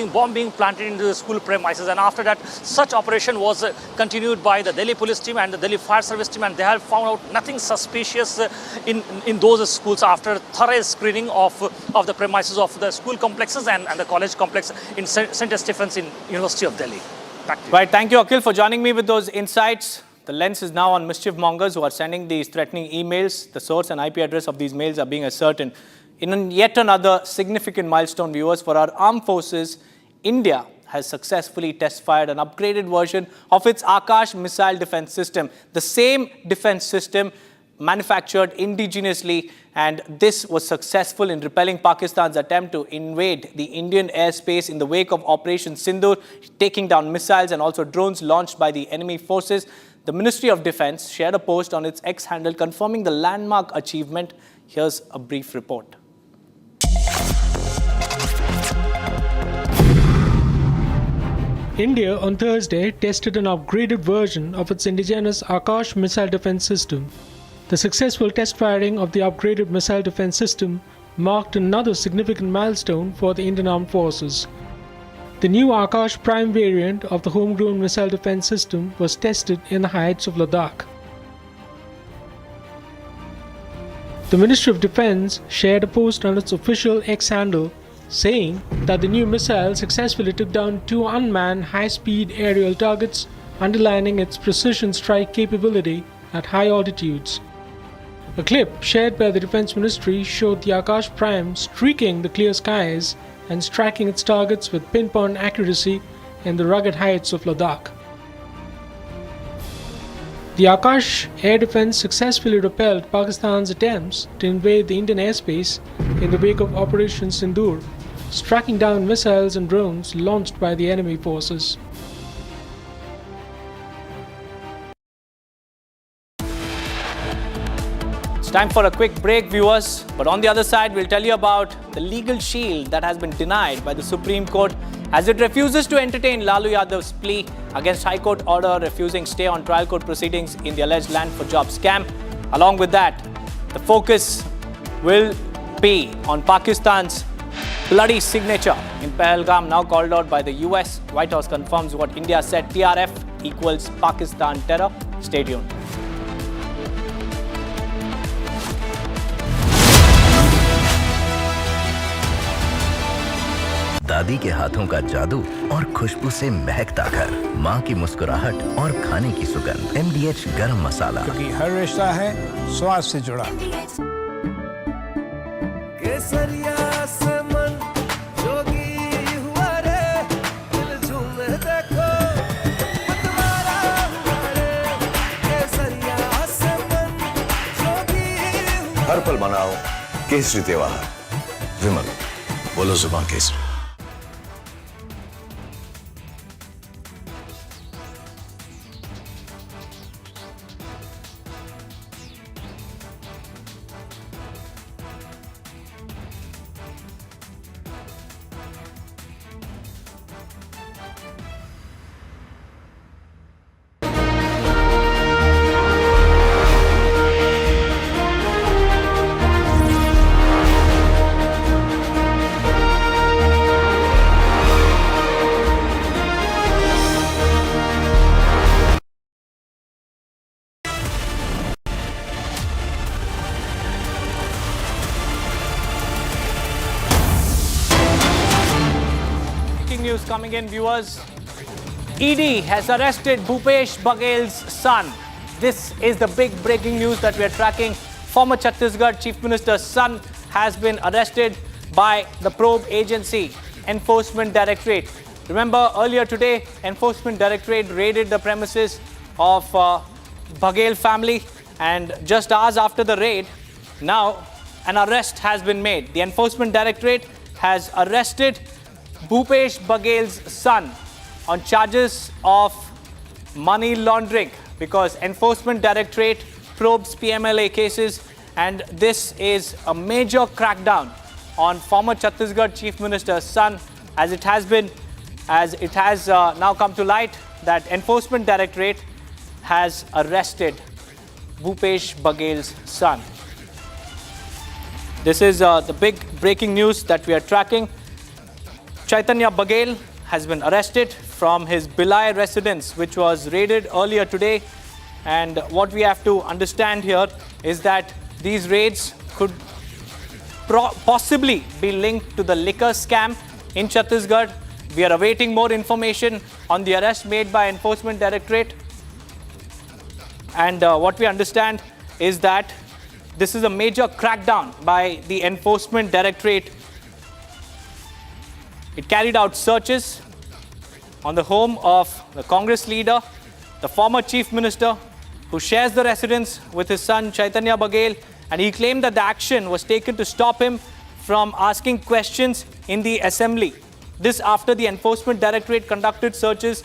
bomb being planted into the school premises. And after that, such operation was continued by the Delhi police team and the Delhi Fire Service team, and they have found out nothing suspicious in those schools after thorough screening of the premises of the school complexes and the college complex in St. Stephen's in University of Delhi. Back to you. Right, thank you, Akhil, for joining me with those insights. The lens is now on mischief mongers who are sending these threatening emails. The source and IP address of these mails are being ascertained. In yet another significant milestone, viewers, for our armed forces, India has successfully test-fired an upgraded version of its Akash missile defense system. The same defense system manufactured indigenously, and this was successful in repelling Pakistan's attempt to invade the Indian airspace in the wake of Operation Sindoor, taking down missiles and also drones launched by the enemy forces. The Ministry of Defense shared a post on its X handle confirming the landmark achievement. Here's a brief report. India on Thursday tested an upgraded version of its indigenous Akash missile defense system. The successful test firing of the upgraded missile defense system marked another significant milestone for the Indian Armed Forces. The new Akash Prime variant of the homegrown missile defense system was tested in the heights of Ladakh. The Ministry of Defense shared a post on its official X handle saying that the new missile successfully took down 2 unmanned high-speed aerial targets, underlining its precision strike capability at high altitudes. A clip shared by the Defense Ministry showed the Akash Prime streaking the clear skies and striking its targets with pinpoint accuracy in the rugged heights of Ladakh. The Akash air defense successfully repelled Pakistan's attempts to invade the Indian airspace in the wake of Operation Sindoor, striking down missiles and drones launched by the enemy forces. It's time for a quick break, viewers. But on the other side, we'll tell you about the legal shield that has been denied by the Supreme Court as it refuses to entertain Lalu Yadav's plea against High Court order refusing stay on trial court proceedings in the alleged land for job scam. Along with that, the focus will be on Pakistan's bloody signature in Pahalgam, now called out by the US. White House confirms what India said: TRF equals Pakistan terror. Stay tuned. दादी के हाथों का जादू और खुशबू से महकता घर, माँ की मुस्कुराहट और खाने की सुगंध। MDH गरम मसाला, क्योंकि हर रिश्ता है स्वाद से जुड़ा। केसरिया से मन जोगी हुआ रे, दिल झूमे देखो मतवारा हुआ रे। केसरिया से मन जोगी हुआ। हर पल मनाओ केसरी त्योहार। विमल, बोलो जुबान Kesari. breaking news coming in, viewers. ED has arrested Bhupesh Baghel's son. This is the big breaking news that we are tracking. Former Chhattisgarh Chief Minister's son has been arrested by the probe agency, Enforcement Directorate. Remember, earlier today, Enforcement Directorate raided the premises of Baghel family, and just hours after the raid, now an arrest has been made. The Enforcement Directorate has arrested Bhupesh Baghel's son on charges of money laundering, because Enforcement Directorate probes PMLA cases, and this is a major crackdown on former Chhattisgarh Chief Minister's son, as it has now come to light that Enforcement Directorate has arrested Bhupesh Baghel's son. This is the big breaking news that we are tracking. Chaitanya Baghel has been arrested from his Bhilai residence, which was raided earlier today. And what we have to understand here is that these raids could possibly be linked to the liquor scam in Chhattisgarh. We are awaiting more information on the arrest made by Enforcement Directorate. And what we understand is that this is a major crackdown by the Enforcement Directorate. It carried out searches on the home of the Congress leader, the former Chief Minister, who shares the residence with his son Chaitanya Baghel, and he claimed that the action was taken to stop him from asking questions in the assembly. This after the Enforcement Directorate conducted searches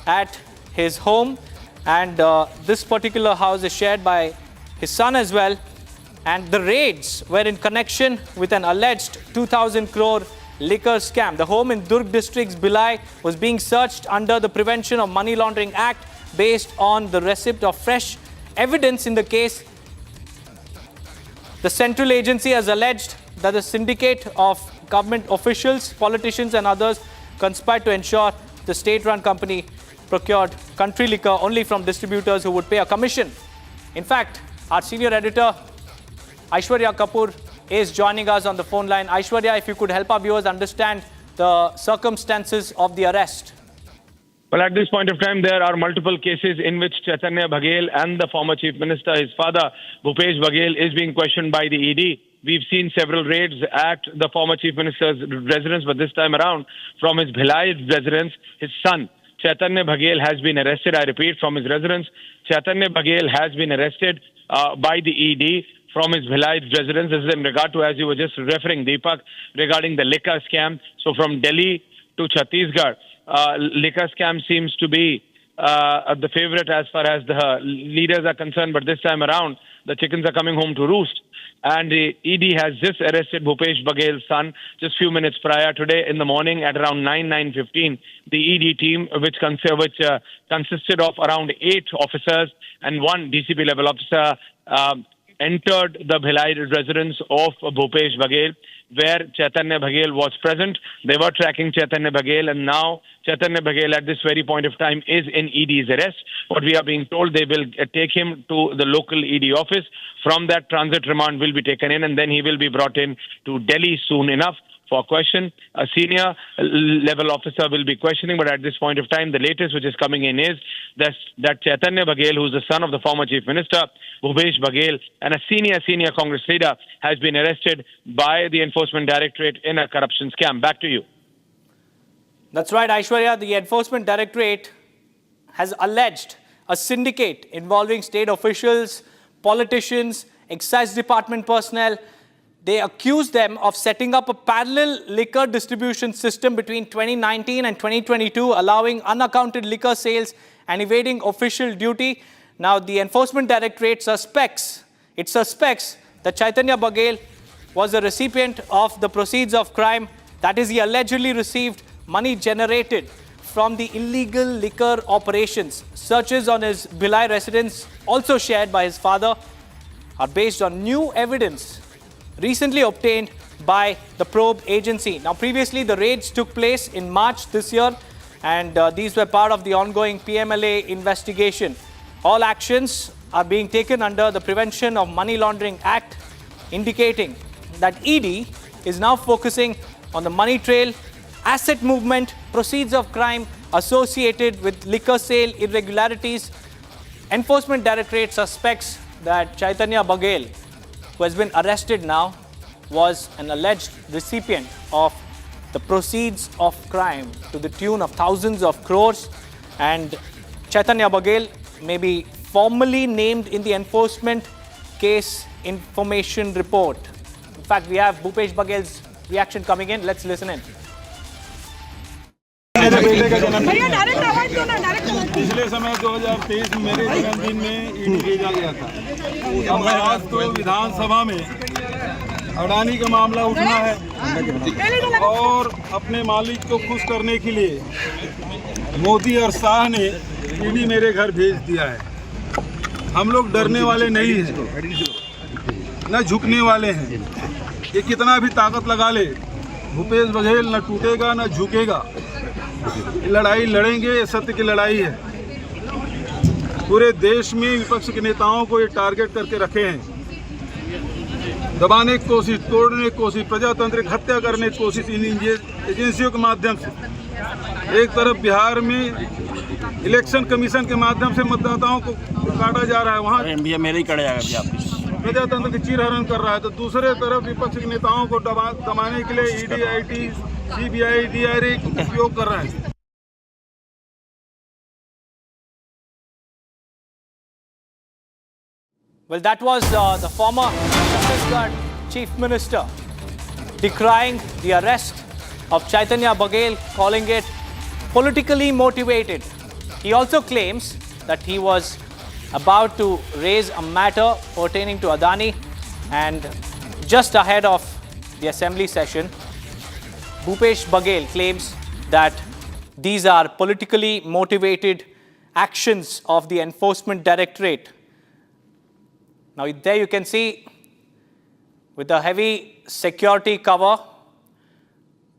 at his home, and this particular house is shared by his son as well. And the raids were in connection with an alleged 2,000 crore liquor scam. The home in Durg district's Bhilai was being searched under the Prevention of Money Laundering Act based on the receipt of fresh evidence in the case. The central agency has alleged that the syndicate of government officials, politicians and others conspired to ensure the state-run company procured country liquor only from distributors who would pay a commission. In fact, our senior editor Aishwarya Kapoor is joining us on the phone line. Aishwarya, if you could help our viewers understand the circumstances of the arrest. Well, at this point of time, there are multiple cases in which Chaitanya Baghel and the former Chief Minister, his father, Bhupesh Baghel, is being questioned by the ED. We've seen several raids at the former Chief Minister's residence, but this time around, from his Bhilai residence, his son, Chaitanya Baghel, has been arrested. I repeat, from his residence, Chaitanya Baghel has been arrested by the ED from his Bhilai residence. This is in regard to, as you were just referring, Deepak, regarding the liquor scam. So from Delhi to Chhattisgarh, liquor scam seems to be the favorite as far as the leaders are concerned. But this time around, the chickens are coming home to roost. And the ED has just arrested Bhupesh Baghel's son just few minutes prior. Today in the morning at around 9:15, the ED team, which consisted of around 8 officers and 1 DCP level officer, entered the Bhilai residence of Bhupesh Baghel, where Chaitanya Baghel was present. They were tracking Chaitanya Baghel, and now Chaitanya Baghel at this very point of time is in ED's arrest. What we are being told, they will take him to the local ED office. From that, transit remand will be taken in, and then he will be brought in to Delhi soon enough for question. A senior level officer will be questioning, but at this point of time, the latest which is coming in is that Chaitanya Baghel, who's the son of the former Chief Minister, Bhupesh Baghel, and a senior Congress leader, has been arrested by the Enforcement Directorate in a corruption scam. Back to you. That's right, Aishwarya. The Enforcement Directorate has alleged a syndicate involving state officials, politicians, excise department personnel. They accuse them of setting up a parallel liquor distribution system between 2019 and 2022, allowing unaccounted liquor sales and evading official duty. Now, the Enforcement Directorate suspects that Chaitanya Baghel was a recipient of the proceeds of crime. That is, he allegedly received money generated from the illegal liquor operations. Searches on his Bhilai residence, also shared by his father, are based on new evidence recently obtained by the probe agency. Now, previously, the raids took place in March this year, and these were part of the ongoing PMLA investigation. All actions are being taken under the Prevention of Money Laundering Act, indicating that ED is now focusing on the money trail asset movement, proceeds of crime associated with liquor sale irregularities. Enforcement Directorate suspects that Chaitanya Baghel, who has been arrested now, was an alleged recipient of the proceeds of crime to the tune of thousands of crores. And Chaitanya Baghel may be formally named in the enforcement case information report. In fact, we have Bhupesh Baghel's reaction coming in. Let's listen in. पिछले समय 2023 में मेरे जन्मदिन में ED भेजा गया था। अब आज तो विधानसभा में अडानी का मामला उठना है और अपने मालिक को खुश करने के लिए मोदी और शाह ने ईडी मेरे घर भेज दिया है। हम लोग डरने वाले नहीं हैं, न झुकने वाले हैं। ये कितना भी ताकत लगा ले, भूपेश बघेल न टूटेगा न झुकेगा। लड़ाई लड़ेंगे, सत्य की लड़ाई है। पूरे देश में विपक्ष के नेताओं को ये टारगेट करके रखे हैं, दबाने की कोशिश, तोड़ने की कोशिश, प्रजातंत्र की हत्या करने की कोशिश इन एजेंसियों के माध्यम से। एक तरफ बिहार में इलेक्शन कमीशन के माध्यम से मतदाताओं को काटा जा रहा है, वहाँ मेरे ही कड़ा जाएगा प्रजातंत्र की चीरहरण कर रहा है, तो दूसरे तरफ विपक्ष के नेताओं को दबाने के लिए ईडी, आईटी, सीबीआई, डीआरए उपयोग कर रहे हैं। Well, that was the former Chhattisgarh Chief Minister decrying the arrest of Chaitanya Baghel, calling it politically motivated. He also claims that he was about to raise a matter pertaining to Adani, and just ahead of the assembly session, Bhupesh Baghel claims that these are politically motivated actions of the Enforcement Directorate. Now there you can see, with a heavy security cover,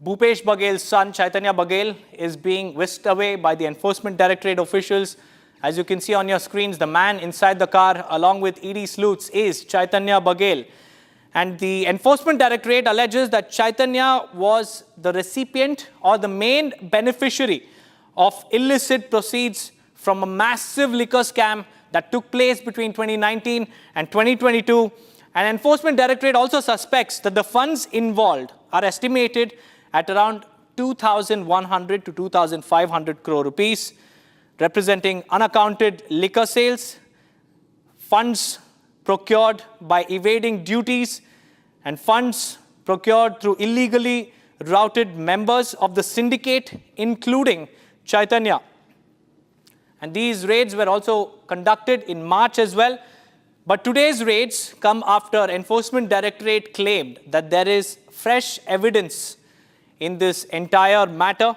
Bhupesh Baghel's son Chaitanya Baghel is being whisked away by the Enforcement Directorate officials. As you can see on your screens, the man inside the car along with ED sleuths is Chaitanya Baghel. And the Enforcement Directorate alleges that Chaitanya was the recipient or the main beneficiary of illicit proceeds from a massive liquor scam that took place between 2019 and 2022. And Enforcement Directorate also suspects that the funds involved are estimated at around 2,100 to 2,500 crore rupees, representing unaccounted liquor sales, funds procured by evading duties, and funds procured through illegally routed members of the syndicate, including Chaitanya. And these raids were also conducted in March as well. But today's raids come after Enforcement Directorate claimed that there is fresh evidence in this entire matter.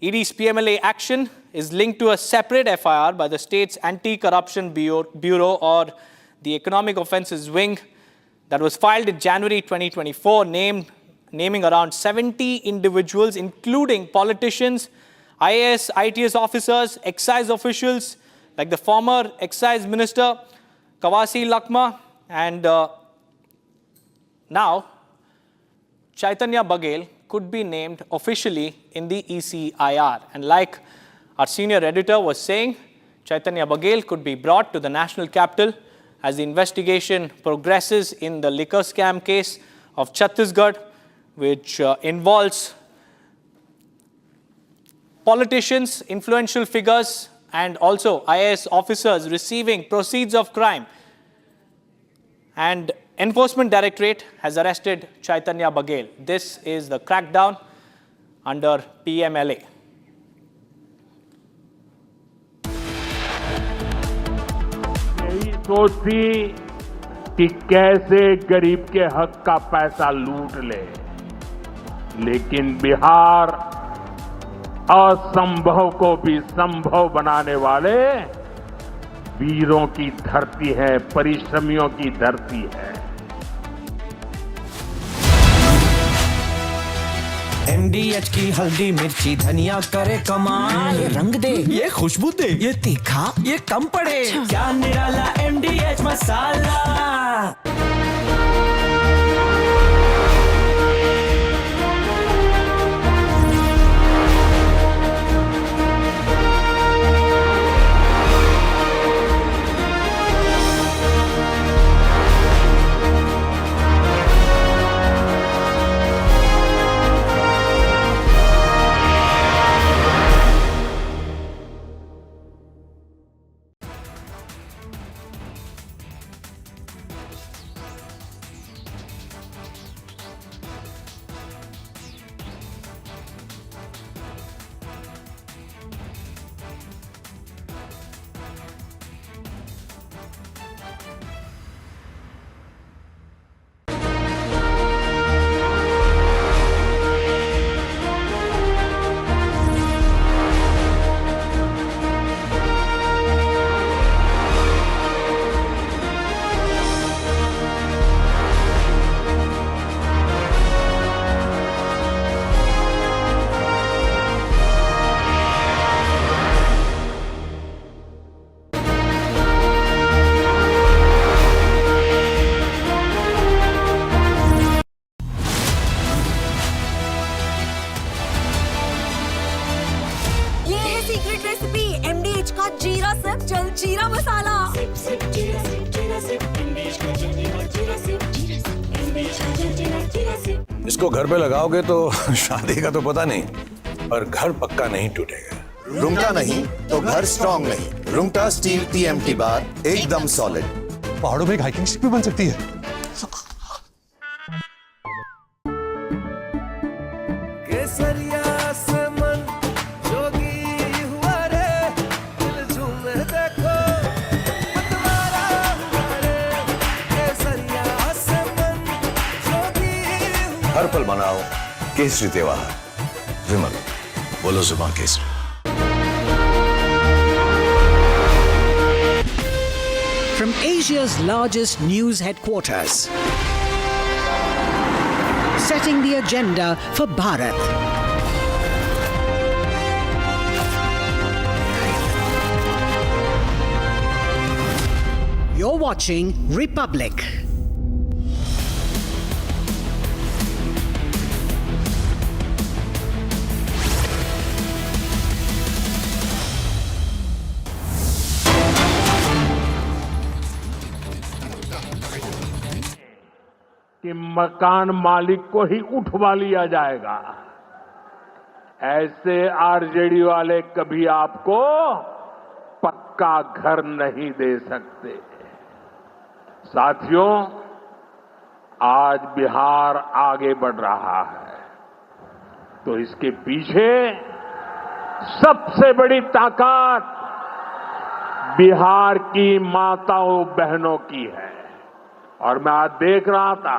ED's PMLA action is linked to a separate FIR by the state's Anti-Corruption Bureau, or the Economic Offences Wing, that was filed in January 2024, naming around 70 individuals, including politicians, IAS, ITS officers, excise officials, like the former excise minister, Kawasi Lakma, and now Chaitanya Baghel could be named officially in the ECIR. And like our senior editor was saying, Chaitanya Baghel could be brought to the national capital as the investigation progresses in the liquor scam case of Chhattisgarh, which involves politicians, influential figures, and also IAS officers receiving proceeds of crime. And Enforcement Directorate has arrested Chaitanya Baghel. This is the crackdown under PMLA. यही सोच थी कि कैसे गरीब के हक का पैसा लूट ले, लेकिन बिहार असंभव को भी संभव बनाने वाले वीरों की धरती है, परिश्रमियों की धरती है। MDH की हल्दी मिर्ची धनिया करे कमाल, ये रंग दे, ये खुशबू दे, ये तीखा, ये कम पड़े, क्या निराला MDH मसाला। इसको घर पे लगाओगे तो शादी का तो पता नहीं, पर घर पक्का नहीं टूटेगा। रुंगटा नहीं तो घर स्ट्रॉन्ग नहीं। रुंगटा स्टील TMT बार एकदम सॉलिड। पहाड़ों में एक हाइकिंग स्टिक भी बन सकती है। केसरिया से मन जोगी हुआ रे, दिल झूमे देखो मतवारा हुआ रे। केसरिया से मन जोगी हुआ। हर पल मनाओ केसरी त्योहार। विमल, बोलो जुबान Kesari. From Asia's largest news headquarters, setting the agenda for Bharat. You're watching Republic. कि मकान मालिक को ही उठवा लिया जाएगा। ऐसे आरजेडी वाले कभी आपको पक्का घर नहीं दे सकते। साथियों, आज बिहार आगे बढ़ रहा है तो इसके पीछे सबसे बड़ी ताकत बिहार की माताओं बहनों की है। और मैं आज देख रहा था,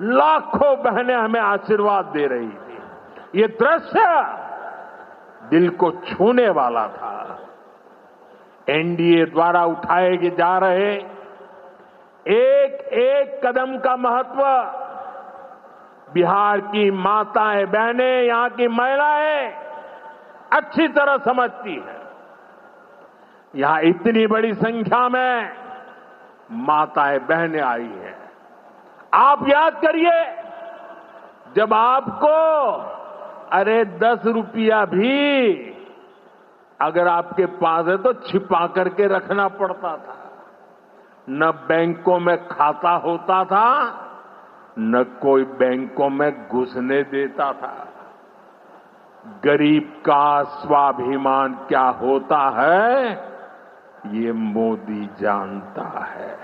लाखों बहनें हमें आशीर्वाद दे रही थी। ये दृश्य दिल को छूने वाला था। एनडीए द्वारा उठाए जा रहे एक एक कदम का महत्व बिहार की माताएं बहनें, यहां की महिलाएं अच्छी तरह समझती हैं। यहां इतनी बड़ी संख्या में माताएं बहनें आई हैं। आप याद करिए, जब आपको 10 रुपया भी अगर आपके पास है तो छिपा करके रखना पड़ता था। न बैंकों में खाता होता था, न कोई बैंकों में घुसने देता था। गरीब का स्वाभिमान क्या होता है, ये मोदी जानता है।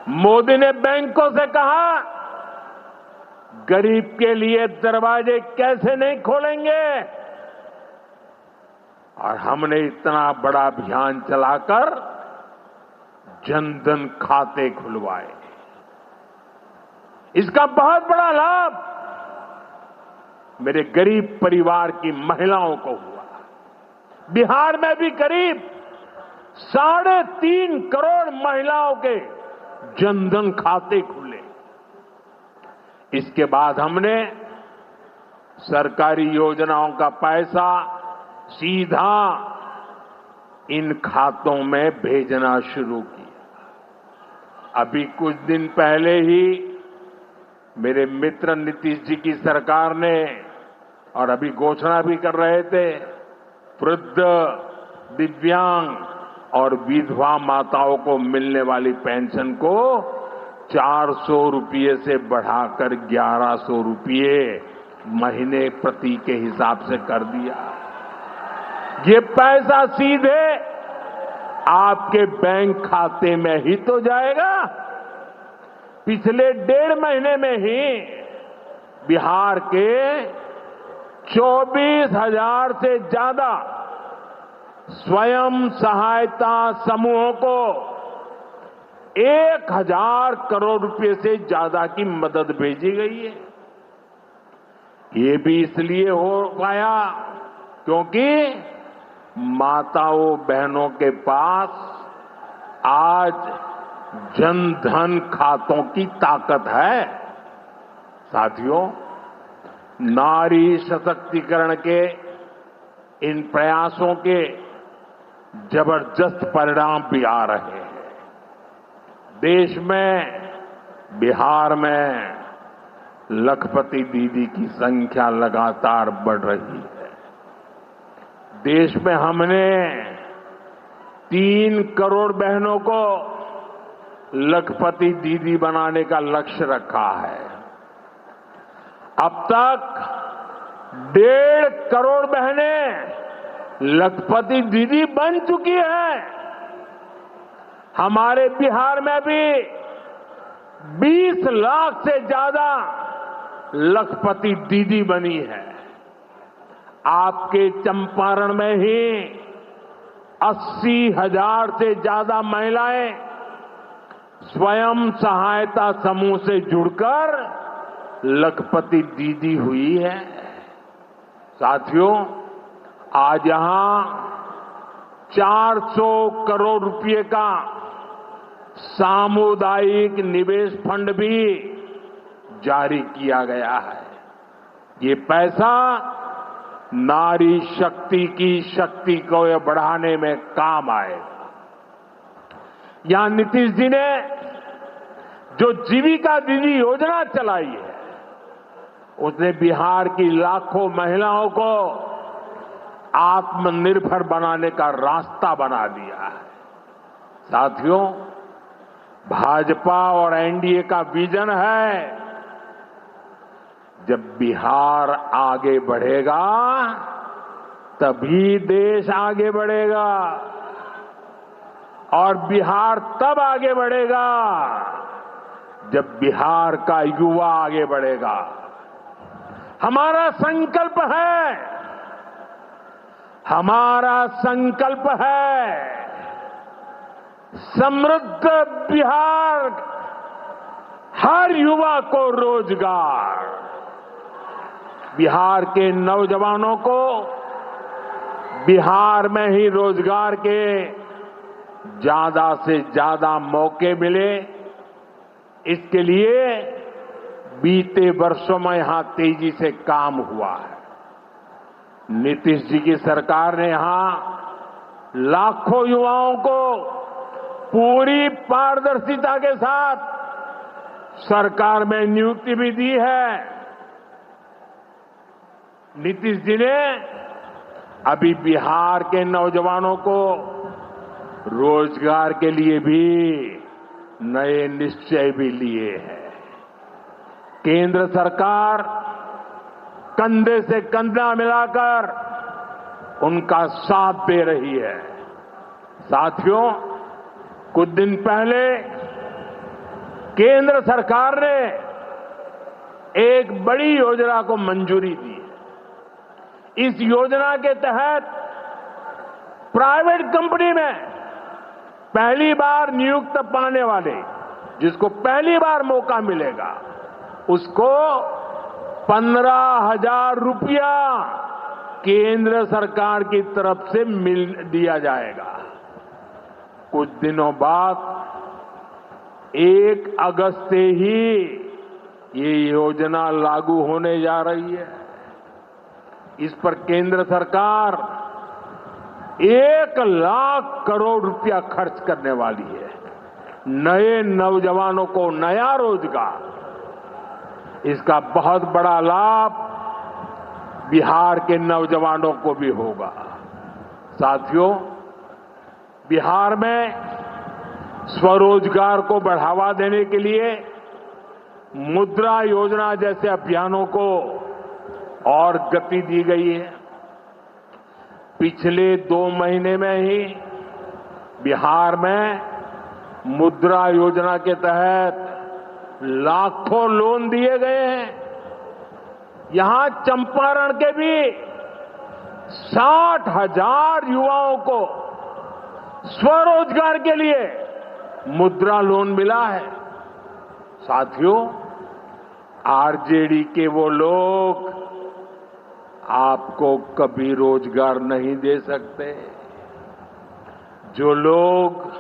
मोदी ने बैंकों से कहा, गरीब के लिए दरवाजे कैसे नहीं खोलेंगे, और हमने इतना बड़ा अभियान चलाकर जनधन खाते खुलवाए। इसका बहुत बड़ा लाभ मेरे गरीब परिवार की महिलाओं को हुआ। बिहार में भी करीब 3.5 करोड़ महिलाओं के जनधन खाते खुले। इसके बाद हमने सरकारी योजनाओं का पैसा सीधा इन खातों में भेजना शुरू किया। अभी कुछ दिन पहले ही मेरे मित्र नीतीश जी की सरकार ने, और अभी घोषणा भी कर रहे थे, वृद्ध, दिव्यांग और विधवा माताओं को मिलने वाली पेंशन को 400 रुपये से बढ़ाकर 1100 रुपये महीने प्रति के हिसाब से कर दिया। ये पैसा सीधे आपके बैंक खाते में ही तो जाएगा। पिछले 1.5 महीने में ही बिहार के 24,000 से ज्यादा स्वयं सहायता समूहों को 1,000 करोड़ रुपए से ज्यादा की मदद भेजी गई है। ये भी इसलिए हो पाया क्योंकि माताओं बहनों के पास आज जनधन खातों की ताकत है। साथियों, नारी सशक्तिकरण के इन प्रयासों के जबरदस्त परिणाम भी आ रहे हैं। देश में, बिहार में लखपति दीदी की संख्या लगातार बढ़ रही है। देश में हमने 3 करोड़ बहनों को लखपति दीदी बनाने का लक्ष्य रखा है। अब तक 1.5 करोड़ बहनें लखपति दीदी बन चुकी हैं। हमारे बिहार में भी 20 लाख से ज्यादा लखपति दीदी बनी है। आपके चंपारण में ही 80,000 से ज्यादा महिलाएं स्वयं सहायता समूह से जुड़कर लखपति दीदी हुई है। साथियों, आज यहां 400 करोड़ रुपए का सामुदायिक निवेश फंड भी जारी किया गया है। ये पैसा नारी शक्ति की शक्ति को बढ़ाने में काम आएगा। यहां नीतीश जी ने जो जीविका दीदी योजना चलाई है, उसने बिहार की लाखों महिलाओं को आत्मनिर्भर बनाने का रास्ता बना दिया है। साथियों, भाजपा और एनडीए का विजन है, जब बिहार आगे बढ़ेगा तभी देश आगे बढ़ेगा, और बिहार तब आगे बढ़ेगा जब बिहार का युवा आगे बढ़ेगा। हमारा संकल्प है समृद्ध बिहार, हर युवा को रोजगार। बिहार के नौजवानों को बिहार में ही रोजगार के ज्यादा से ज्यादा मौके मिले, इसके लिए बीते वर्षों में यहां तेजी से काम हुआ है। नीतीश जी की सरकार ने यहां लाखों युवाओं को पूरी पारदर्शिता के साथ सरकार में नियुक्ति भी दी है। नीतीश जी ने अभी बिहार के नौजवानों को रोजगार के लिए भी नए निश्चय भी लिए हैं। केंद्र सरकार कंधे से कंधा मिलाकर उनका साथ दे रही है। साथियों, कुछ दिन पहले केंद्र सरकार ने एक बड़ी योजना को मंजूरी दी। इस योजना के तहत प्राइवेट कंपनी में पहली बार नियुक्त पाने वाले, जिसको पहली बार मौका मिलेगा, उसको 15,000 रुपया केंद्र सरकार की तरफ से दिया जाएगा। कुछ दिनों बाद 1 अगस्त से ही ये योजना लागू होने जा रही है। इस पर केंद्र सरकार 1 लाख करोड़ रुपया खर्च करने वाली है। नए नौजवानों को नया रोजगार, इसका बहुत बड़ा लाभ बिहार के नौजवानों को भी होगा। साथियों, बिहार में स्वरोजगार को बढ़ावा देने के लिए मुद्रा योजना जैसे अभियानों को और गति दी गई है। पिछले 2 महीने में ही बिहार में मुद्रा योजना के तहत लाखों लोन दिए गए हैं। यहां चंपारण के भी 60,000 युवाओं को स्वरोजगार के लिए मुद्रा लोन मिला है। साथियों, आरजेडी के वो लोग आपको कभी रोजगार नहीं दे सकते। जो लोग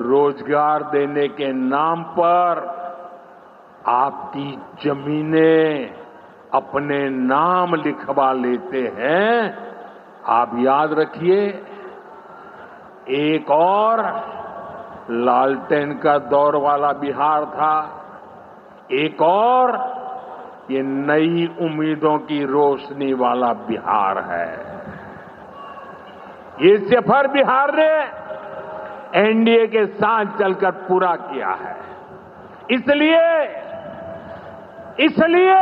रोजगार देने के नाम पर आपकी जमीनें अपने नाम लिखवा लेते हैं, आप याद रखिए, एक और लालटेन का दौर वाला बिहार था, एक और ये नई उम्मीदों की रोशनी वाला बिहार है। ये सफर बिहार ने एनडीए के साथ चलकर पूरा किया है। इसलिए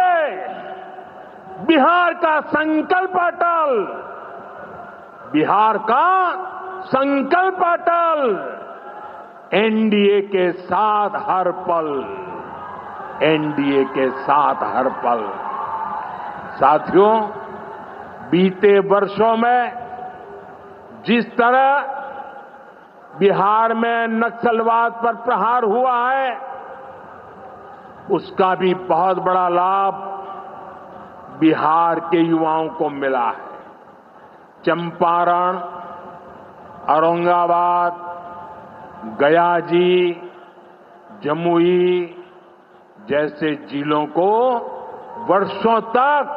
बिहार का संकल्प अटल, बिहार का संकल्प अटल, एनडीए के साथ हर पल, एनडीए के साथ हर पल। साथियों, बीते वर्षों में जिस तरह बिहार में नक्सलवाद पर प्रहार हुआ है, उसका भी बहुत बड़ा लाभ बिहार के युवाओं को मिला है। चंपारण, औरंगाबाद, गया जी, जमुई जैसे जिलों को वर्षों तक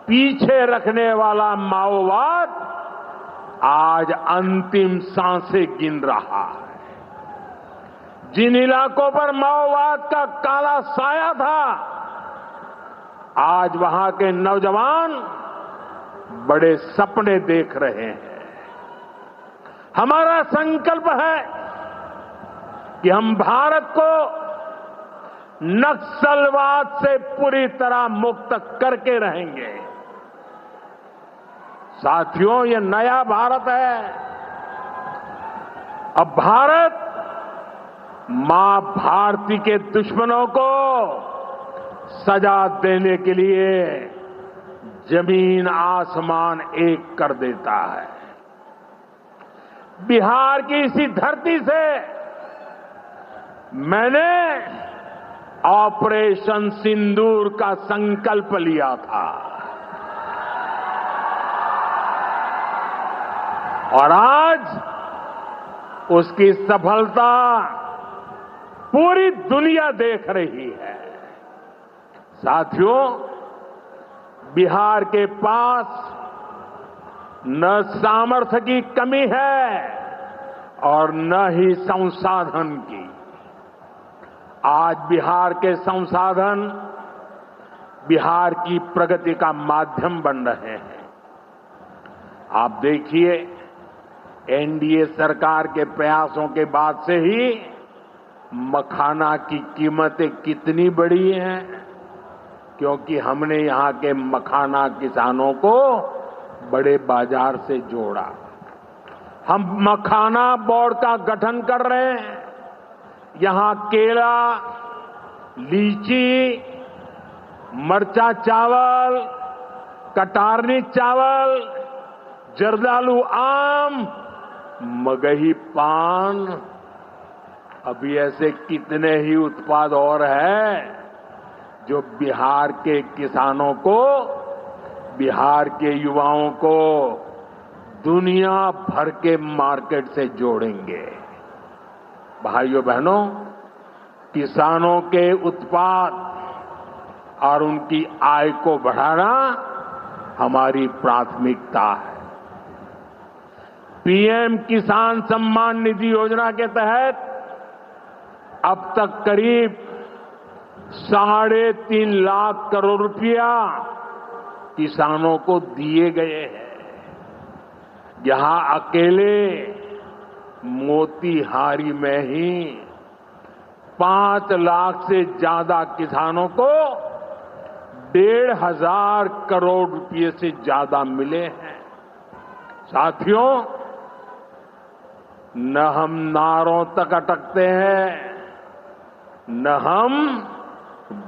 पीछे रखने वाला माओवाद आज अंतिम सांसें गिन रहा है। जिन इलाकों पर माओवाद का काला साया था, आज वहां के नौजवान बड़े सपने देख रहे हैं। हमारा संकल्प है कि हम भारत को नक्सलवाद से पूरी तरह मुक्त करके रहेंगे। साथियों, ये नया भारत है। अब भारत मां भारती के दुश्मनों को सजा देने के लिए जमीन आसमान एक कर देता है। बिहार की इसी धरती से मैंने ऑपरेशन सिंदूर का संकल्प लिया था और आज उसकी सफलता पूरी दुनिया देख रही है। साथियों, बिहार के पास न सामर्थ्य की कमी है और न ही संसाधन की। आज बिहार के संसाधन बिहार की प्रगति का माध्यम बन रहे हैं। आप देखिए, एनडीए सरकार के प्रयासों के बाद से ही मखाना की कीमतें कितनी बढ़ी हैं, क्योंकि हमने यहाँ के मखाना किसानों को बड़े बाजार से जोड़ा। हम मखाना बोर्ड का गठन कर रहे हैं। यहाँ केला, लीची, मरचा चावल, कटारनी चावल, जर्दालू आम, मगही पान, अभी ऐसे कितने ही उत्पाद और हैं जो बिहार के किसानों को, बिहार के युवाओं को दुनिया भर के मार्केट से जोड़ेंगे। भाइयों बहनों, किसानों के उत्पाद और उनकी आय को बढ़ाना हमारी प्राथमिकता है। पीएम किसान सम्मान निधि योजना के तहत अब तक करीब 3.5 लाख करोड़ रुपया किसानों को दिए गए हैं। यहां अकेले मोतीहारी में ही 5 लाख से ज्यादा किसानों को 1,500 करोड़ रुपए से ज्यादा मिले हैं। साथियों, न हम नारों तक अटकते हैं, न हम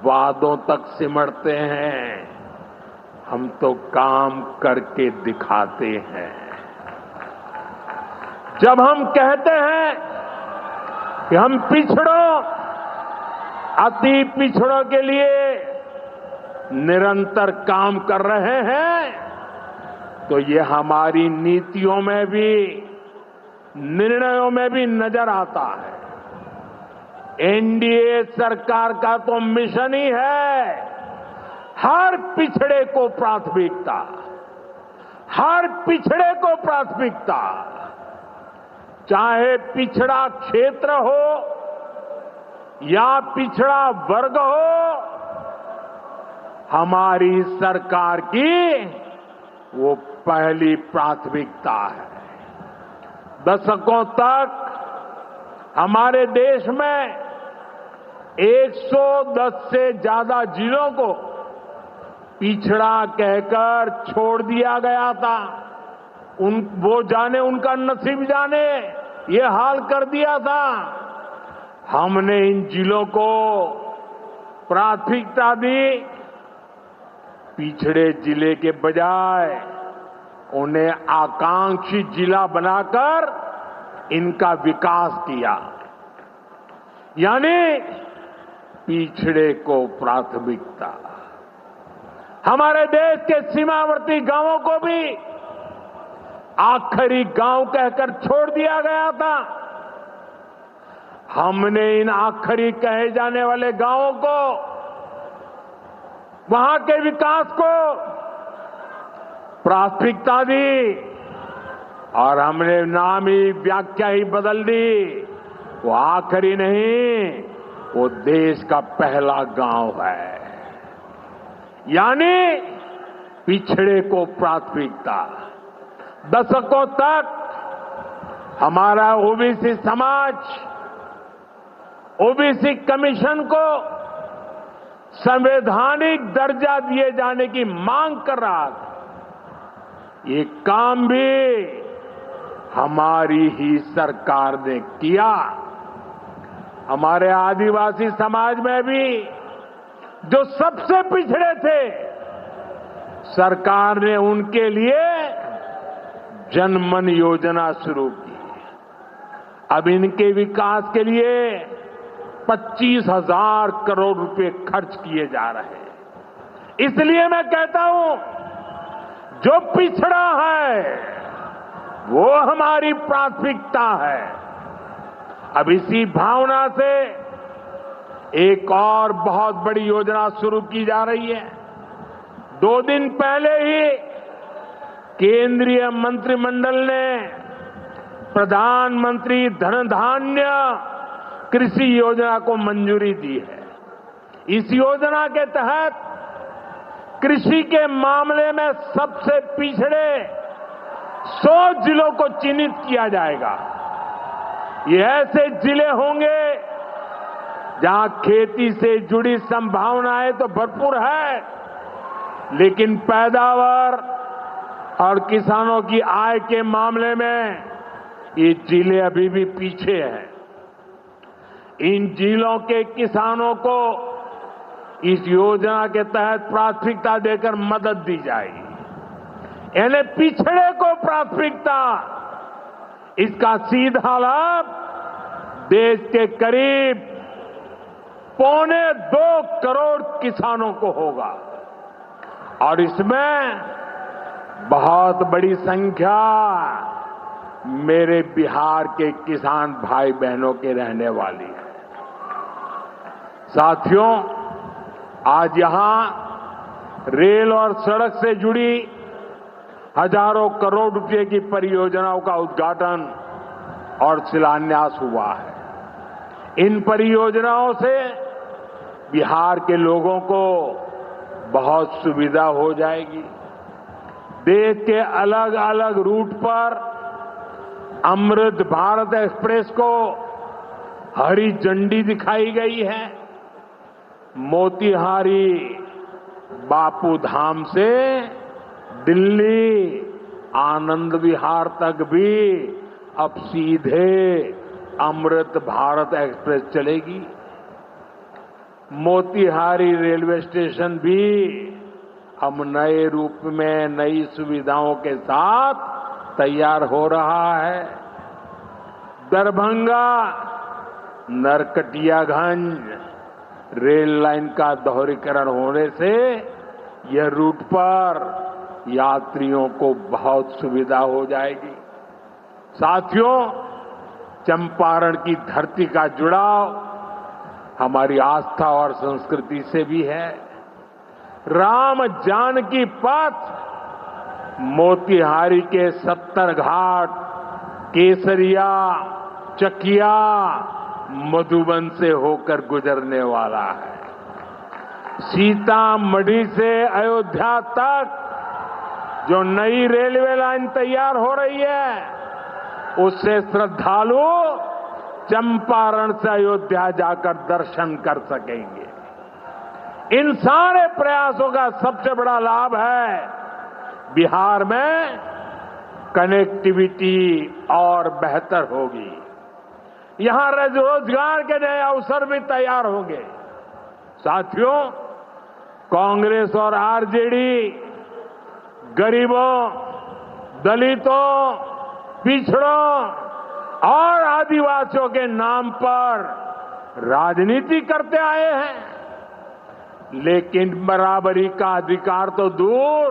वादों तक सिमटते हैं, हम तो काम करके दिखाते हैं। जब हम कहते हैं कि हम पिछड़ों, अति पिछड़ों के लिए निरंतर काम कर रहे हैं, तो ये हमारी नीतियों में भी, निर्णयों में भी नजर आता है। एनडीए सरकार का तो मिशन ही है हर पिछड़े को प्राथमिकता, हर पिछड़े को प्राथमिकता, चाहे पिछड़ा क्षेत्र हो या पिछड़ा वर्ग हो, हमारी सरकार की वो पहली प्राथमिकता है। दशकों तक हमारे देश में 110 से ज्यादा जिलों को पिछड़ा कहकर छोड़ दिया गया था। वो जाने, उनका नसीब जाने, ये हाल कर दिया था। हमने इन जिलों को प्राथमिकता दी, पिछड़े जिले के बजाय उन्हें आकांक्षी जिला बनाकर इनका विकास किया, यानी पिछड़े को प्राथमिकता। हमारे देश के सीमावर्ती गांवों को भी आखिरी गांव कहकर छोड़ दिया गया था। हमने इन आखिरी कहे जाने वाले गांवों को, वहां के विकास को प्राथमिकता दी और हमने नाम ही, व्याख्या ही बदल दी। वो आखिरी नहीं, वो देश का पहला गांव है, यानी पिछड़े को प्राथमिकता। दशकों तक हमारा ओबीसी समाज ओबीसी कमीशन को संवैधानिक दर्जा दिए जाने की मांग कर रहा था। ये काम भी हमारी ही सरकार ने किया। हमारे आदिवासी समाज में भी जो सबसे पिछड़े थे, सरकार ने उनके लिए जनमन योजना शुरू की। अब इनके विकास के लिए 25,000 करोड़ रुपए खर्च किए जा रहे हैं। इसलिए मैं कहता हूं, जो पिछड़ा है वो हमारी प्राथमिकता है। अब इसी भावना से एक और बहुत बड़ी योजना शुरू की जा रही है। 2 दिन पहले ही केंद्रीय मंत्रिमंडल ने प्रधानमंत्री धन धान्य कृषि योजना को मंजूरी दी है। इस योजना के तहत कृषि के मामले में सबसे पिछड़े 100 जिलों को चिन्हित किया जाएगा। ये ऐसे जिले होंगे जहां खेती से जुड़ी संभावनाएं तो भरपूर है, लेकिन पैदावार और किसानों की आय के मामले में ये जिले अभी भी पीछे हैं। इन जिलों के किसानों को इस योजना के तहत प्राथमिकता देकर मदद दी जाएगी। यानी पिछड़े को प्राथमिकता, इसका सीधा लाभ देश के करीब 2.25 करोड़ किसानों को होगा और इसमें बहुत बड़ी संख्या मेरे बिहार के किसान भाई बहनों के रहने वाली है। साथियों, आज यहां रेल और सड़क से जुड़ी हजारों करोड़ रुपए की परियोजनाओं का उद्घाटन और शिलान्यास हुआ है। इन परियोजनाओं से बिहार के लोगों को बहुत सुविधा हो जाएगी। देश के अलग अलग रूट पर अमृत भारत एक्सप्रेस को हरी झंडी दिखाई गई है। मोतिहारी बापू धाम से दिल्ली आनंद विहार तक भी अब सीधे अमृत भारत एक्सप्रेस चलेगी। मोतिहारी रेलवे स्टेशन भी अब नए रूप में नई सुविधाओं के साथ तैयार हो रहा है। दरभंगा नरकटियागंज रेल लाइन का दोहरीकरण होने से यह रूट पर यात्रियों को बहुत सुविधा हो जाएगी। साथियों, चंपारण की धरती का जुड़ाव हमारी आस्था और संस्कृति से भी है। राम जानकी पथ मोतिहारी के 70 घाट, केसरिया, चकिया, मधुबन से होकर गुजरने वाला है। सीतामढ़ी से अयोध्या तक जो नई रेलवे लाइन तैयार हो रही है, उससे श्रद्धालु चंपारण से अयोध्या जाकर दर्शन कर सकेंगे। इन सारे प्रयासों का सबसे बड़ा लाभ है बिहार में कनेक्टिविटी और बेहतर होगी। यहां रोजगार के नए अवसर भी तैयार होंगे। साथियों, कांग्रेस और आरजेडी गरीबों, दलितों, पिछड़ों और आदिवासियों के नाम पर राजनीति करते आए हैं, लेकिन बराबरी का अधिकार तो दूर,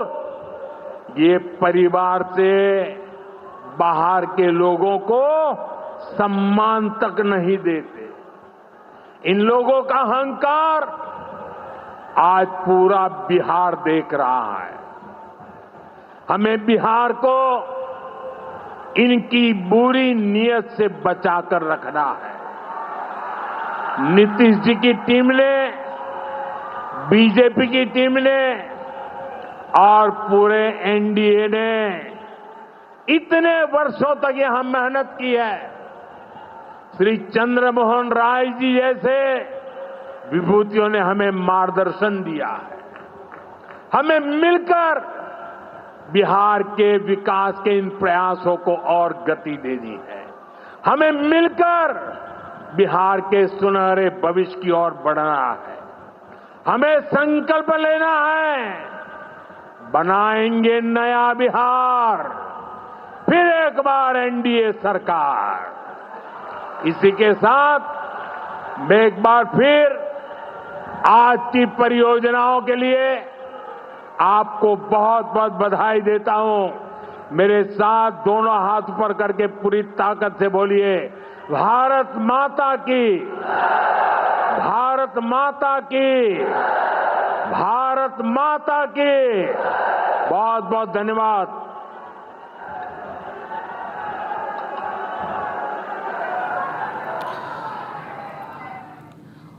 ये परिवार से बाहर के लोगों को सम्मान तक नहीं देते। इन लोगों का अहंकार आज पूरा बिहार देख रहा है। हमें बिहार को इनकी बुरी नीयत से बचाकर रखना है। नीतीश जी की टीम ने, बीजेपी की टीम ने और पूरे एनडीए ने इतने वर्षों तक यहां मेहनत की है। श्री चंद्रमोहन राय जी जैसे विभूतियों ने हमें मार्गदर्शन दिया है। हमें मिलकर बिहार के विकास के इन प्रयासों को और गति देनी है। हमें मिलकर बिहार के सुनहरे भविष्य की ओर बढ़ना है। हमें संकल्प लेना है, बनाएंगे नया बिहार, फिर एक बार एनडीए सरकार। इसी के साथ मैं एक बार फिर आज की परियोजनाओं के लिए आपको बहुत बहुत बधाई देता हूं। मेरे साथ दोनों हाथ ऊपर करके पूरी ताकत से बोलिए, भारत माता की, भारत माता की, भारत माता की। बहुत बहुत धन्यवाद।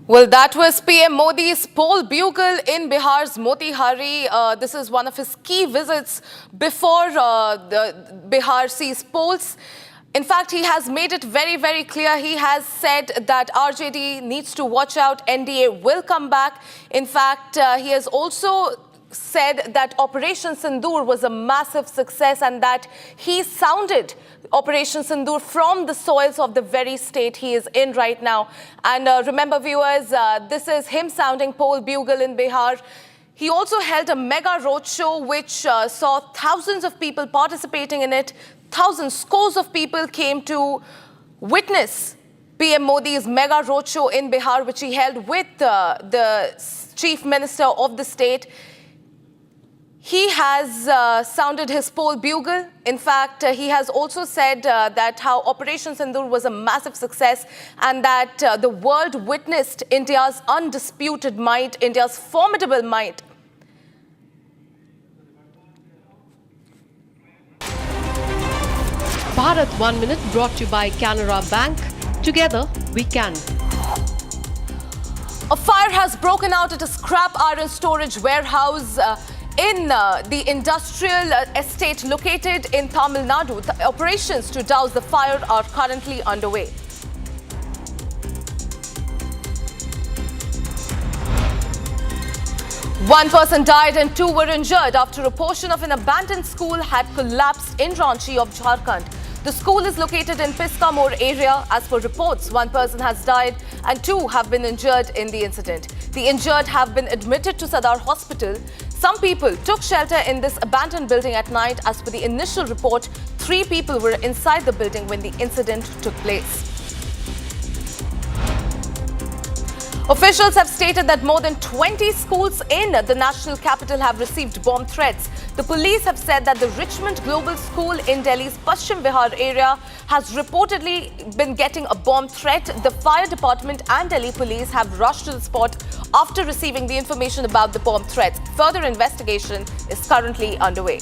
Well, that was PM Modi's poll bugle in Bihar's Motihari. This is one of his key visits before Bihar sees polls. In fact, he has made it very, very clear. He has said that RJD needs to watch out. NDA will come back. In fact, he has also said that Operation Sindoor was a massive success and that he sounded Operation Sindoor from the soils of the very state he is in right now. And remember, viewers, this is him sounding poll bugle in Bihar. He also held a mega roadshow which saw thousands of people participating in it. Thousands, scores of people came to witness PM Modi's mega roadshow in Bihar, which he held with the Chief Minister of the state. He has sounded his poll bugle. In fact, he has also said that how Operation Sindoor was a massive success and that the world witnessed India's undisputed might, India's formidable might. Bharat 1 Minute brought to you by Canara Bank. Together we can. A fire has broken out at a scrap iron storage warehouse in the industrial estate located in Tamil Nadu. The operations to douse the fire are currently underway. One person died and two were injured after a portion of an abandoned school had collapsed in Ranchi of Jharkhand. The school is located in Piskamore area. As per reports, one person has died and two have been injured in the incident. The injured have been admitted to Sadar Hospital. Some people took shelter in this abandoned building at night. As per the initial report, 3 people were inside the building when the incident took place. Officials have stated that more than 20 schools in the national capital have received bomb threats. The police have said that the Richmond Global School in Delhi's Paschim Vihar area has reportedly been getting a bomb threat. The fire department and Delhi police have rushed to the spot after receiving the information about the bomb threats. Further investigation is currently underway.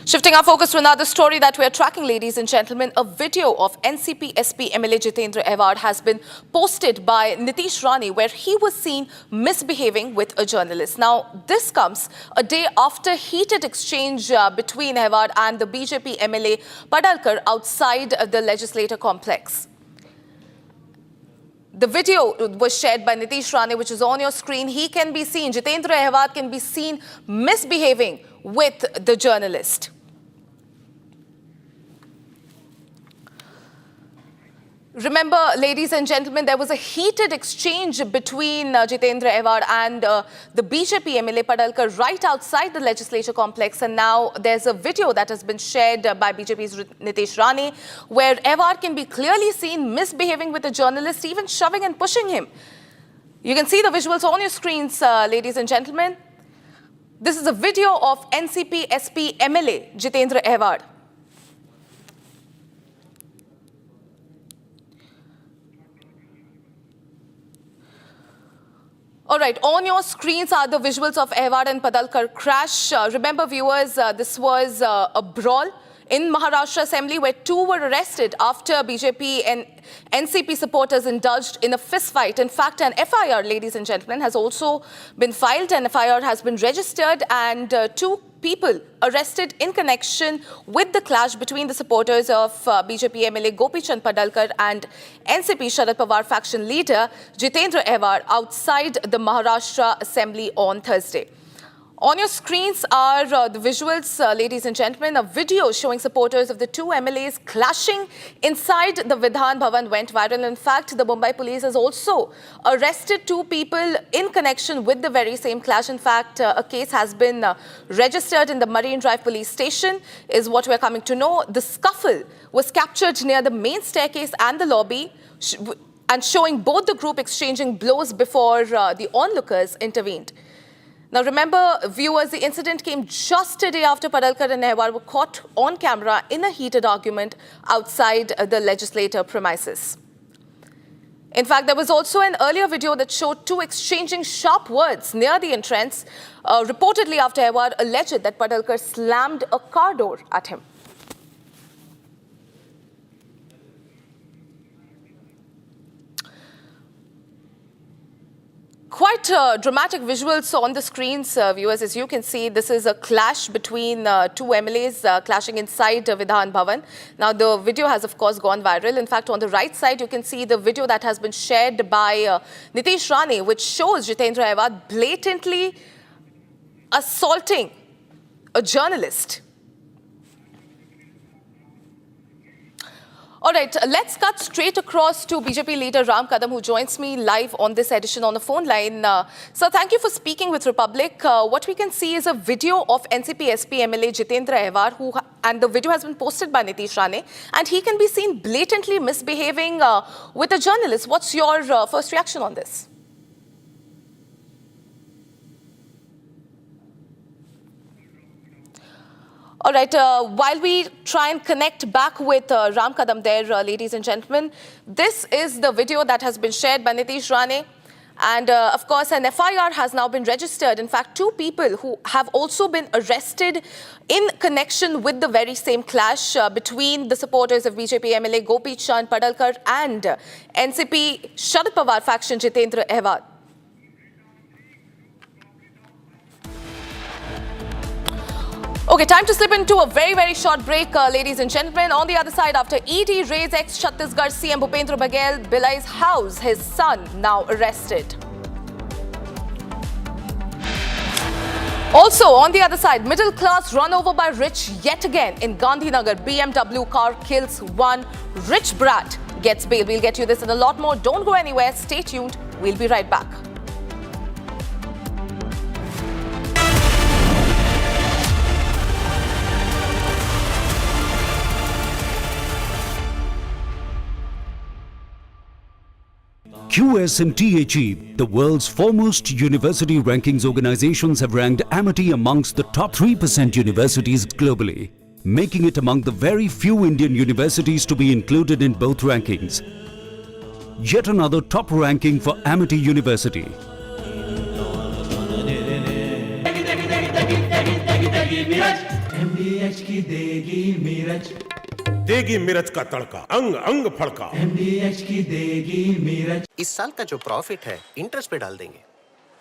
Shifting our focus to another story that we are tracking, ladies and gentlemen, a video of NCP SP MLA Jitendra Awad has been posted by Nitish Rane where he was seen misbehaving with a journalist. Now, this comes a day after heated exchange between Awad and the BJP MLA Padalkar outside the legislature complex. The video was shared by Nitish Rane, which is on your screen. He can be seen, Jitendra Awad can be seen misbehaving with the journalist. Remember, ladies and gentlemen, there was a heated exchange between Jitendra Awad and the BJP MLA Padalkar right outside the legislature complex. And now there's a video that has been shared by BJP's Nitish Rane where Awad can be clearly seen misbehaving with a journalist, even shoving and pushing him. You can see the visuals on your screens, ladies and gentlemen. This is a video of NCP SP MLA Jitendra Awad. All right, on your screens are the visuals of Awad and Padalkar crash. Remember, viewers, this was a brawl in Maharashtra Assembly where two were arrested after BJP and NCP supporters indulged in a fist fight. In fact, an FIR, ladies and gentlemen, has also been filed. An FIR has been registered and two people arrested in connection with the clash between the supporters of BJP MLA Gopi Chand Padalkar and NCP Sharad Pawar faction leader Jitendra Awad outside the Maharashtra Assembly on Thursday. On your screens are the visuals, ladies and gentlemen. A video showing supporters of the two MLAs clashing inside the Vidhan Bhavan went viral. In fact, the Mumbai police has also arrested two people in connection with the very same clash. In fact, a case has been registered in the Marine Drive police station, is what we're coming to know. The scuffle was captured near the main staircase and the lobby, and showing both the group exchanging blows before the onlookers intervened. Now remember, viewers, the incident came just a day after Padalkar and Awad were caught on camera in a heated argument outside the legislature premises. In fact, there was also an earlier video that showed two exchanging sharp words near the entrance, reportedly after Awad alleged that Padalkar slammed a car door at him. Quite dramatic visuals on the screens, viewers. As you can see, this is a clash between two MLAs clashing inside Vidhan Bhavan. Now, the video has, of course, gone viral. In fact, on the right side, you can see the video that has been shared by Nitish Rane, which shows Jitendra Awad blatantly assaulting a journalist. All right, let's cut straight across to BJP leader Ram Kadam, who joins me live on this edition on the phone line. Sir, thank you for speaking with Republic. What we can see is a video of NCP SP MLA Jitendra Awad, and the video has been posted by Nitish Rane, and he can be seen blatantly misbehaving with a journalist. What's your first reaction on this? All right, while we try and connect back with Ram Kadam there, ladies and gentlemen, this is the video that has been shared by Nitish Rane. And of course, an FIR has now been registered. In fact, two people who have also been arrested in connection with the very same clash between the supporters of BJP MLA Gopi Chand Padalkar and NCP Sharad Pawar faction Jitendra Awad. Okay, time to slip into a very, very short break, ladies and gentlemen. On the other side, after ED raids ex-Chhattisgarh CM Bhupendra Baghel Bilai's house, his son now arrested. Also, on the other side, middle class run over by rich yet again in Gandhinagar. BMW car kills one rich brat, gets bail. We'll get you this and a lot more. Don't go anywhere. Stay tuned. We'll be right back. QS and THE, the world's foremost university rankings organizations, have ranked Amity amongst the top 3% universities globally, making it among the very few Indian universities to be included in both rankings. Yet another top ranking for Amity University. MDH की देगी मिर्च, देगी मिर्च का तड़का, अंग अंग फड़का। MDH की देगी मिर्च। इस साल का जो प्रॉफिट है इंटरेस्ट पे डाल देंगे,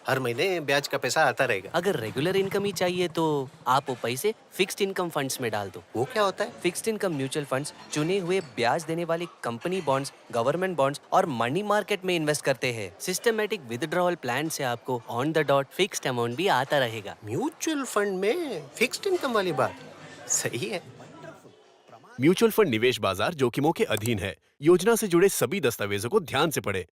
हर महीने ब्याज का पैसा आता रहेगा। अगर रेगुलर इनकम ही चाहिए तो आप वो पैसे फिक्स्ड इनकम फंड्स में डाल दो। वो क्या होता है? फिक्स्ड इनकम म्यूचुअल फंड्स चुने हुए ब्याज देने वाली कंपनी बॉन्ड्स, गवर्नमेंट बॉन्ड्स और मनी मार्केट में इन्वेस्ट करते हैं। सिस्टमैटिक विथड्रॉल प्लान से आपको on the dot fixed amount भी आता रहेगा। म्यूचुअल फंड में फिक्स्ड इनकम वाली बात सही है। म्यूचुअल फंड निवेश बाजार जोखिमों के अधीन है। योजना से जुड़े सभी दस्तावेजों को ध्यान से पढ़ें।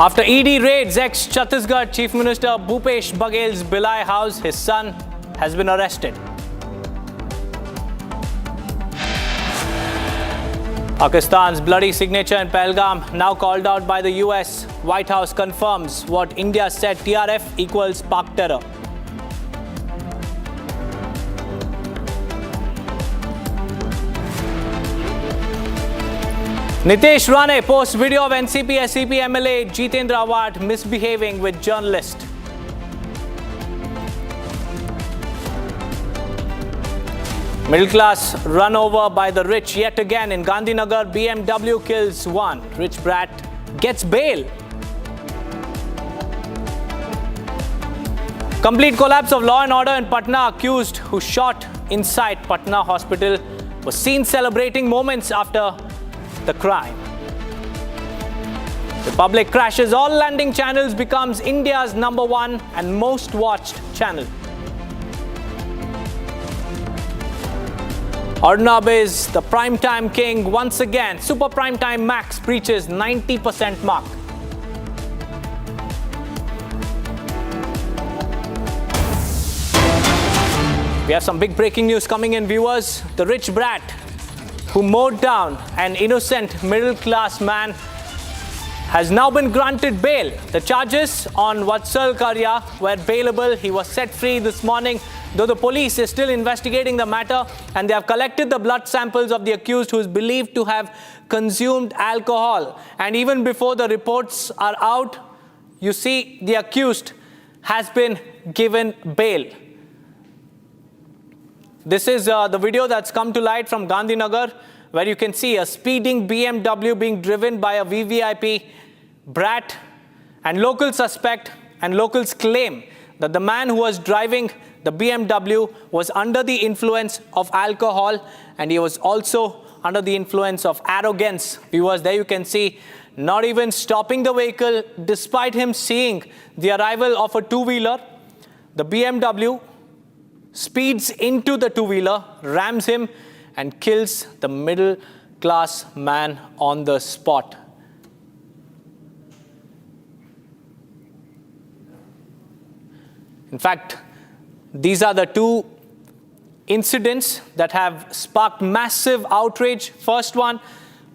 After ED raids ex-Chhattisgarh Chief Minister Bhupesh Baghel's Bhilai house, his son has been arrested. Pakistan's bloody signature in Pahalgam now called out by the US. White House confirms what India said TRF equals Pak terror. Nitesh Rane posts video of NCP SCP MLA Jitendra Awad misbehaving with journalist. Middle class run over by the rich yet again in Gandhinagar. BMW kills one. Rich brat gets bail. Complete collapse of law and order in Patna. Accused who shot inside Patna hospital was seen celebrating moments after the crime. The public crashes all landing channels, becomes India's #1 and most watched channel. Arnab is the primetime king once again. Super Primetime Max breaches 90% mark. We have some big breaking news coming in, viewers. The rich brat who mowed down an innocent middle-class man has now been granted bail. The charges on Vatsal Karya were bailable. He was set free this morning, though the police is still investigating the matter and they have collected the blood samples of the accused, who is believed to have consumed alcohol. And even before the reports are out, you see the accused has been given bail. This is the video that's come to light from Gandhinagar, where you can see a speeding BMW being driven by a VVIP brat, and locals suspect and locals claim that the man who was driving the BMW was under the influence of alcohol, and he was also under the influence of arrogance. Viewers, there you can see, not even stopping the vehicle despite him seeing the arrival of a two-wheeler. The BMW speeds into the two-wheeler, rams him, and kills the middle-class man on the spot. In fact, these are the two incidents that have sparked massive outrage. First one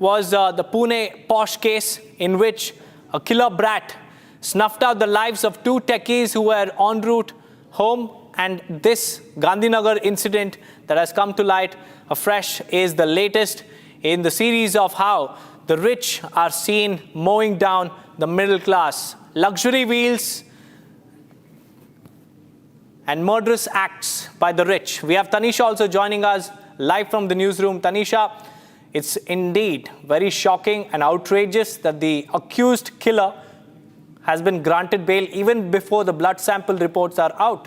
was the Pune posh case, in which a killer brat snuffed out the lives of two techies who were en route home. And this Gandhinagar incident that has come to light afresh is the latest in the series of how the rich are seen mowing down the middle class. Luxury wheels and murderous acts by the rich. We have Tanisha also joining us live from the newsroom. Tanisha, it's indeed very shocking and outrageous that the accused killer has been granted bail even before the blood sample reports are out.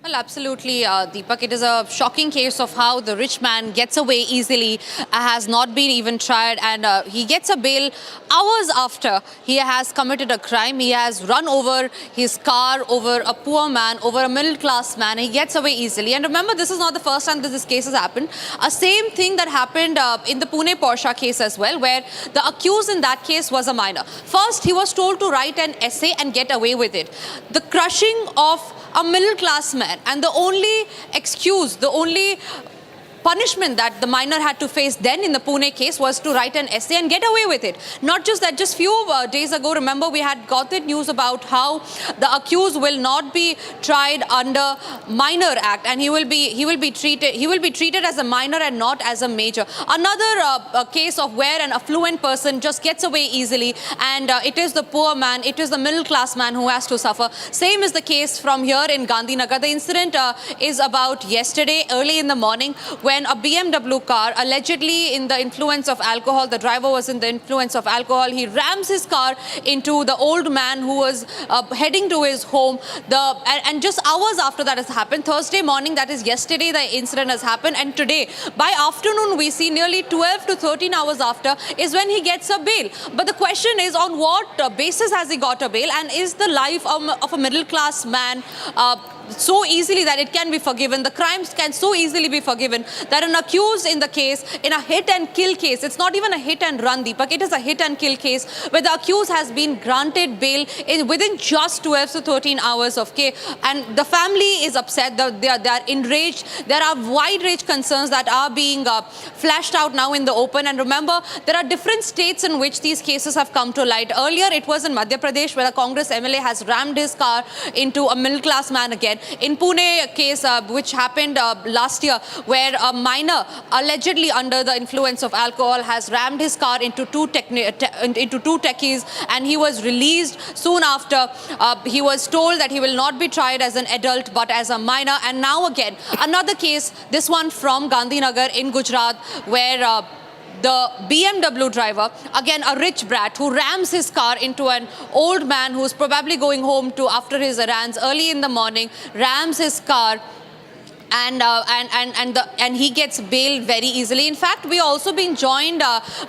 Well, absolutely, Deepak. It is a shocking case of how the rich man gets away easily, has not been even tried, and he gets a bail hours after he has committed a crime. He has run over his car, over a poor man, over a middle-class man. He gets away easily. And remember, this is not the first time that this case has happened. A same thing that happened in the Pune Porsche case as well, where the accused in that case was a minor. First, he was told to write an essay and get away with it. The crushing of a middle-class man, and the only excuse, the only punishment that the minor had to face then in the Pune case was to write an essay and get away with it. Not just that, just few days ago, remember, we had got the news about how the accused will not be tried under Minor Act, and he will be treated as a minor and not as a major. Another case of where an affluent person just gets away easily, and it is the poor man, it is the middle class man who has to suffer. Same is the case from here in Gandhinagar. The incident is about yesterday early in the morning when a BMW car, allegedly in the influence of alcohol, the driver was in the influence of alcohol, he rams his car into the old man who was heading to his home. And just hours after that has happened, Thursday morning, that is yesterday, the incident has happened, and today by afternoon we see nearly 12 to 13 hours after is when he gets a bail. But the question is, on what basis has he got a bail, and is the life of a middle class man so easily that it can be forgiven? The crimes can so easily be forgiven that an accused in the case, in a hit and kill case, it's not even a hit and run, Deepak, it is a hit and kill case where the accused has been granted bail within just 12 to 13 hours of case, and the family is upset, they are enraged. There are wide range concerns that are being flashed out now in the open. And remember, there are different states in which these cases have come to light. Earlier it was in Madhya Pradesh, where a Congress MLA has rammed his car into a middle class man again. In Pune case, which happened last year, where a minor allegedly under the influence of alcohol has rammed his car into two techies, and he was released soon after. He was told that he will not be tried as an adult but as a minor. And now again another case, this one from Gandhinagar in Gujarat, where the BMW driver, again a rich brat, who rams his car into an old man who's probably going home after his errands early in the morning, rams his car, and he gets bailed very easily. In fact, we are also being joined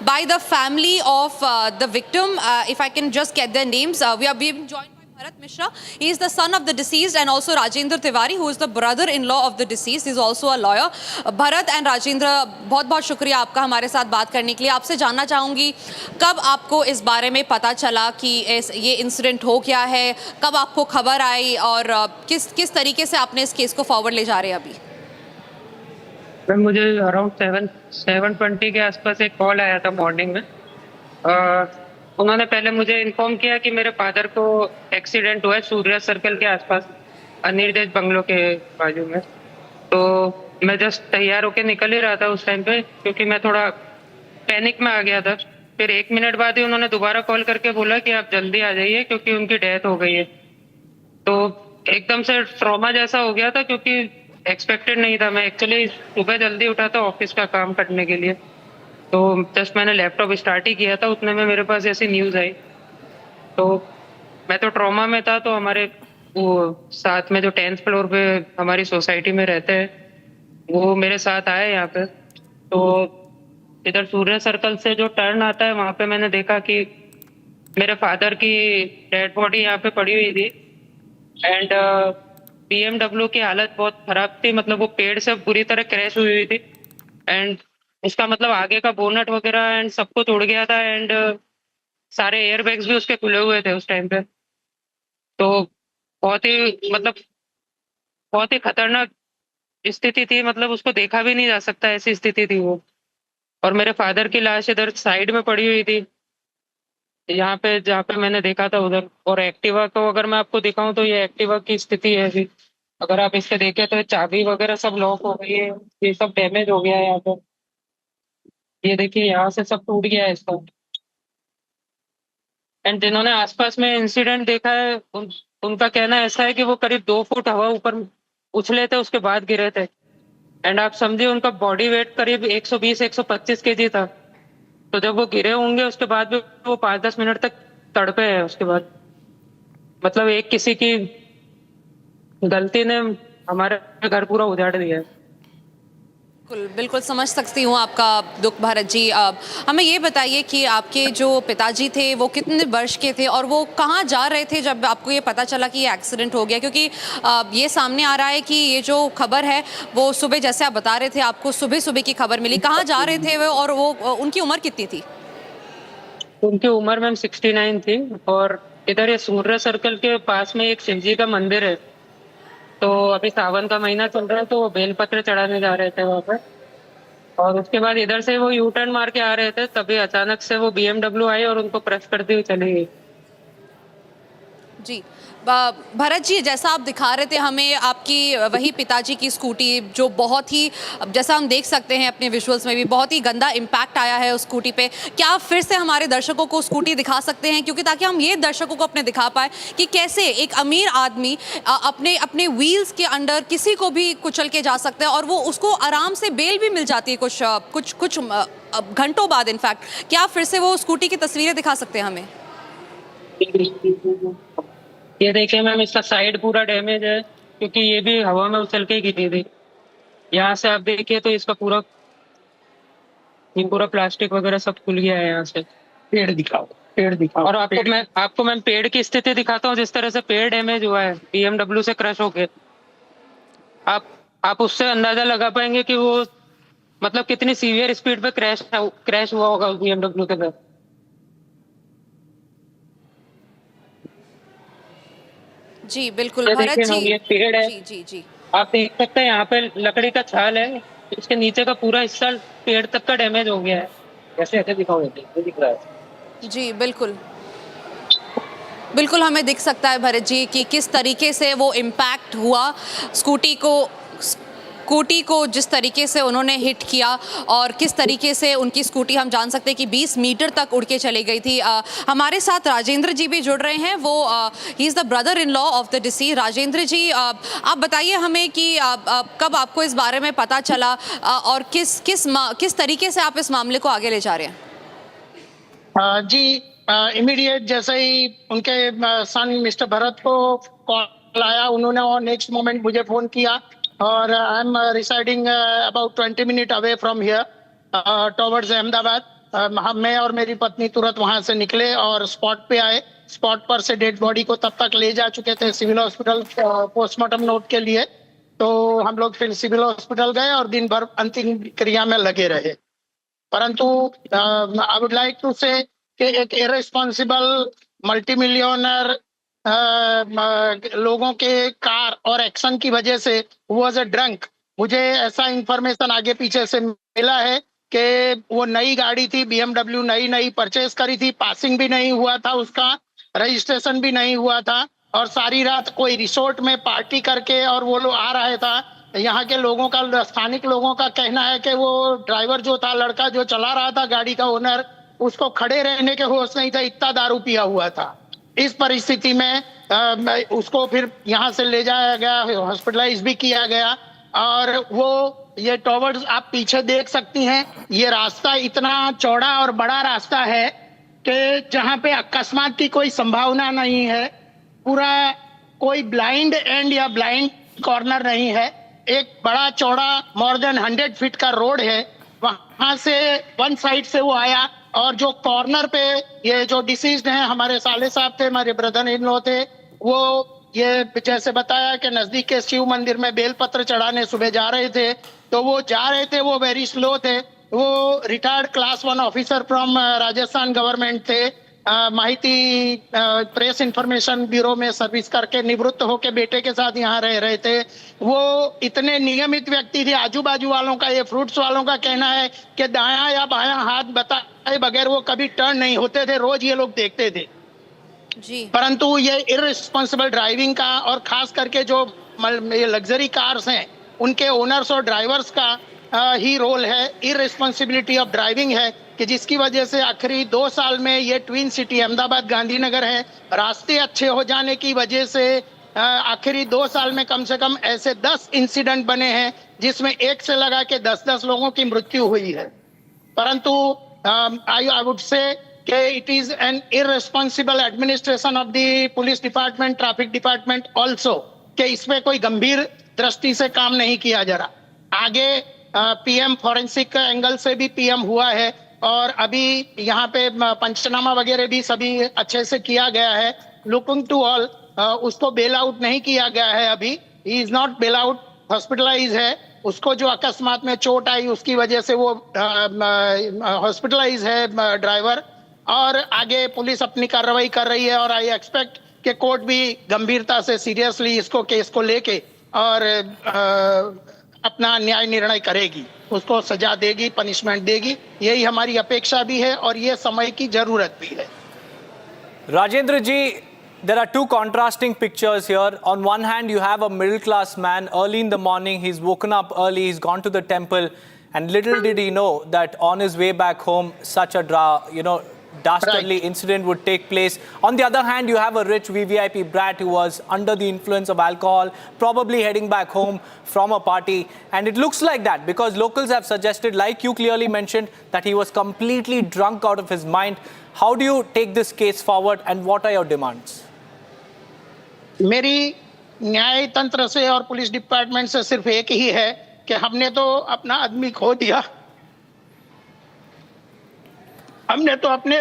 by the family of the victim. If I can just get their names, we are being joined by Bharat Mishra. He is the son of the deceased, and also Rajendra Tiwari, who is the brother-in-law of the deceased. He is also a lawyer. Bharat and Rajendra, बहुत-बहुत शुक्रिया आपका हमारे साथ बात करने के लिए. आपसे जानना चाहूँगी, कब आपको इस बारे में पता चला कि ये इंसिडेंट हो क्या है, कब आपको खबर आई, और किस तरीके से आपने इस केस को फॉरवर्ड ले जा रहे हैं अभी? मैम, मुझे अराउंड 7:20 के आसपास एक कॉल आया था मॉर्निंग में. उन्होंने पहले मुझे इन्फॉर्म किया कि मेरे फादर को एक्सीडेंट हुआ है सूर्या सर्कल के आसपास, अनिर्देश बंगलो के बाजू में. तो मैं जस्ट तैयार होके निकल ही रहा था उस टाइम पे, क्योंकि मैं थोड़ा पैनिक में आ गया था. फिर 1 मिनट बाद ही उन्होंने दोबारा कॉल करके बोला कि आप जल्दी आ जाइए क्योंकि उनकी डेथ हो गई है. तो एकदम से ट्रॉमा जैसा हो गया था, क्योंकि एक्सपेक्टेड नहीं था. मैं एक्चुअली सुबह जल्दी उठा था ऑफिस का काम करने के लिए, तो जस्ट मैंने लैपटॉप स्टार्ट ही किया था, उतने में मेरे पास ऐसी न्यूज़ आई. तो मैं तो ट्रॉमा में था. तो हमारे वो साथ में जो 10th फ्लोर पे हमारी सोसाइटी में रहते हैं, वो मेरे साथ आए यहाँ पे. तो इधर सूर्य सर्कल से जो टर्न आता है, वहाँ पे मैंने देखा कि मेरे फादर की डेड बॉडी यहाँ पे पड़ी हुई थी, एंड BMW की हालत बहुत खराब थी. मतलब वो पेड़ से बुरी तरह क्रैश हुई हुई थी, एंड उसका मतलब आगे का बोनट वगैरह एंड सब कुछ उड़ गया था, एंड सारे एयर बैग्स भी उसके खुले हुए थे उस टाइम पे. तो बहुत ही खतरनाक स्थिति थी. मतलब उसको देखा भी नहीं जा सकता, ऐसी स्थिति थी वो. और मेरे फादर की लाश इधर साइड में पड़ी हुई थी, यहाँ पे जहाँ पे मैंने देखा था उधर. और एक्टिवा को अगर मैं आपको दिखाऊं तो ये एक्टिवा की स्थिति है अभी. अगर आप इससे देखें तो चाबी वगैरह सब लॉक हो गई है, ये सब डैमेज हो गया है यहाँ पे. ये देखिए यहाँ से सब टूट गया है इसका. एंड जिन्होंने आसपास में इंसिडेंट देखा है, उनका कहना ऐसा है कि वो करीब 2 फुट हवा ऊपर उछले थे, उसके बाद गिरे थे. एंड आप समझिए उनका बॉडी वेट करीब 120-125 kg था. तो जब वो गिरे होंगे उसके बाद भी वो 5-10 मिनट तक तड़पे हैं उसके बाद. मतलब एक किसी की गलती ने हमारे घर पूरा उजाड़ दिया है. बिल्कुल समझ सकती हूँ आपका दुख भारत जी. हमें ये बताइए कि आपके जो पिताजी थे वो कितने वर्ष के थे, और वो कहाँ जा रहे थे जब आपको ये पता चला कि ये एक्सीडेंट हो गया? क्योंकि ये सामने आ रहा है कि ये जो खबर है वो सुबह, जैसे आप बता रहे थे, आपको सुबह की खबर मिली. कहाँ जा रहे थे वो, और वो उनकी उम्र कितनी थी? उनकी उम्र मैम 69 थी. और इधर ये सूर्य सर्कल के पास में एक शिव जी का मंदिर है. तो अभी सावन का महीना चल रहा है, तो वो बेलपत्र चढ़ाने जा रहे थे वहाँ पर. और उसके बाद इधर से वो यू टर्न मार के आ रहे थे, तभी अचानक से वो BMW आई और उनको क्रश करते हुए चली गई। जी भरत जी, जैसा आप दिखा रहे थे हमें आपकी वही पिताजी की स्कूटी, जो बहुत ही, जैसा हम देख सकते हैं अपने विजुअल्स में भी, बहुत ही गंदा इम्पैक्ट आया है उस स्कूटी पे। क्या आप फिर से हमारे दर्शकों को स्कूटी दिखा सकते हैं, क्योंकि ताकि हम ये दर्शकों को अपने दिखा पाए कि कैसे एक अमीर आदमी अपने अपने व्हील्स के अंडर किसी को भी कुचल के जा सकता है और वो उसको आराम से बेल भी मिल जाती है कुछ घंटों बाद। इनफैक्ट क्या आप फिर से वो स्कूटी की तस्वीरें दिखा सकते हैं हमें? ये देखिए मैम, इसका साइड पूरा डैमेज है, क्योंकि ये भी हवा में उछल के गिरी थी। यहाँ से आप देखिए तो इसका पूरा प्लास्टिक वगैरह सब खुल गया है। यहाँ से पेड़ दिखाओ। और आपको मैं पेड़ की स्थिति दिखाता हूँ। जिस तरह से पेड़ डैमेज हुआ है BMW से क्रश होके, आप उससे अंदाजा लगा पाएंगे कि वो मतलब कितनी सीवियर स्पीड पे क्रैश हुआ होगा उस BMW के साथ। जी बिल्कुल भरत जी, ये पेड़ है, जी आप देख सकते हैं यहाँ पे लकड़ी का छाल है, इसके नीचे का पूरा हिस्सा पेड़ तक का डैमेज हो गया है। ऐसे दिखाओ, ये दिख रहा है। जी बिल्कुल हमें दिख सकता है भरत जी कि किस तरीके से वो इम्पैक्ट हुआ स्कूटी को जिस तरीके से उन्होंने हिट किया और किस तरीके से उनकी स्कूटी, हम जान सकते हैं कि 20 मीटर तक उड़ के चली गई थी। हमारे साथ राजेंद्र जी भी जुड़ रहे हैं, वो ही is the brother in law of the deceased. Rajendra ji, आप बताइए हमें कि कब आपको इस बारे में पता चला और किस तरीके से आप इस मामले को आगे ले जा रहे हैं? जी इमीडिएट जैसे ही उनके सन मिस्टर भरत को कॉल आया, उन्होंने नेक्स्ट मोमेंट मुझे फोन किया और I am residing about 20 minute away from here towards Ahmedabad. मैं और मेरी पत्नी तुरंत वहां से निकले और स्पॉट पे आए। स्पॉट पर से डेड बॉडी को तब तक ले जा चुके थे सिविल हॉस्पिटल पोस्टमार्टम नोट के लिए। तो हम लोग फिर सिविल हॉस्पिटल गए और दिन भर अंतिम क्रिया में लगे रहे। परंतु आई वुड लाइक टू से कि एक इररिस्पॉन्सिबल मल्टी मिलियनर लोगों के कार और एक्शन की वजह से वाज अ ड्रंक। मुझे ऐसा इंफॉर्मेशन आगे पीछे से मिला है कि वो नई गाड़ी थी, BMW नई परचेज करी थी, पासिंग भी नहीं हुआ था, उसका रजिस्ट्रेशन भी नहीं हुआ था और सारी रात कोई रिसोर्ट में पार्टी करके और वो लोग आ रहा था। यहाँ के लोगों का, स्थानिक लोगों का कहना है कि वो ड्राइवर जो था, लड़का जो चला रहा था गाड़ी का ओनर, उसको खड़े रहने के होश नहीं था, इतना दारू पिया हुआ था। इस परिस्थिति में उसको फिर यहाँ से ले जाया गया, हॉस्पिटलाइज भी किया गया और वो ये टॉवर्ड्स आप पीछे देख सकती हैं, ये रास्ता इतना चौड़ा और बड़ा रास्ता है कि जहाँ पे अकस्मात की कोई संभावना नहीं है। पूरा कोई ब्लाइंड एंड या ब्लाइंड कॉर्नर नहीं है, एक बड़ा चौड़ा मोर देन 100 फीट का रोड है। वहां से वन साइड से वो आया और जो कॉर्नर पे ये जो डिसीज्ड हैं, हमारे साले साहब थे, हमारे ब्रदर इन लॉ थे, वो ये जैसे बताया कि नजदीक के शिव मंदिर में बेलपत्र चढ़ाने सुबह जा रहे थे। तो वो जा रहे थे, वो वेरी स्लो थे। वो retired class 1 officer from Rajasthan government थे, माहिती प्रेस इंफॉर्मेशन ब्यूरो में सर्विस करके निवृत्त होके बेटे के साथ यहाँ रह रहे थे। वो इतने नियमित व्यक्ति थे। आजू बाजू वालों का, ये फ्रूट्स वालों का कहना है कि दायां या बायां हाथ बताए बगैर वो कभी टर्न नहीं होते थे, रोज ये लोग देखते थे जी। परंतु ये इररिस्पॉन्सिबल ड्राइविंग का और खास करके जो ये लग्जरी कार्स हैं उनके ओनर्स और ड्राइवर्स का ही रोल है, इररिस्पॉन्सिबिलिटी ऑफ ड्राइविंग है कि जिसकी वजह से आखिरी 2 साल में ये ट्विन सिटी अहमदाबाद गांधीनगर है, रास्ते अच्छे हो जाने की वजह से आखिरी 2 साल में कम से कम ऐसे 10 इंसिडेंट बने हैं जिसमें एक से लगा के 10-10 लोगों की मृत्यु हुई है। परंतु आई वुड से कि it is an irresponsible administration of the police department, traffic department also, कि इसमें कोई गंभीर दृष्टि से काम नहीं किया जा रहा। आगे PM फॉरेंसिक एंगल से भी PM हुआ है और अभी यहाँ पे पंचनामा वगैरह भी सभी अच्छे से किया गया है। लुकिंग टू ऑल, उसको बेल आउट नहीं किया गया है अभी, he is not bail out, hospitalise है। उसको जो अकस्मात में चोट आई उसकी वजह से वो हॉस्पिटलाइज है ड्राइवर, और आगे पुलिस अपनी कार्रवाई कर रही है और आई एक्सपेक्ट कि कोर्ट भी गंभीरता से सीरियसली इसको केस को लेके और अपना न्याय निर्णय करेगी, उसको सजा देगी, पनिशमेंट देगी। यही हमारी अपेक्षा भी है और ये समय की जरूरत भी है। Rajendra ji, there are two contrasting pictures here. On one hand, you have a middle-class man. Early in the morning, he's woken up early, he's gone to the temple, and little did he know that on his way back home, such a dastardly incident would take place. On the other hand, you have a rich VVIP brat who was under the influence of alcohol, probably heading back home from a party. And it looks like that because locals have suggested, like you clearly mentioned, that he was completely drunk out of his mind. How do you take this case forward and what are your demands? मेरी न्याय तंत्र से और police department से सिर्फ एक ही है कि हमने तो अपना आदमी खो दिया, हमने तो अपने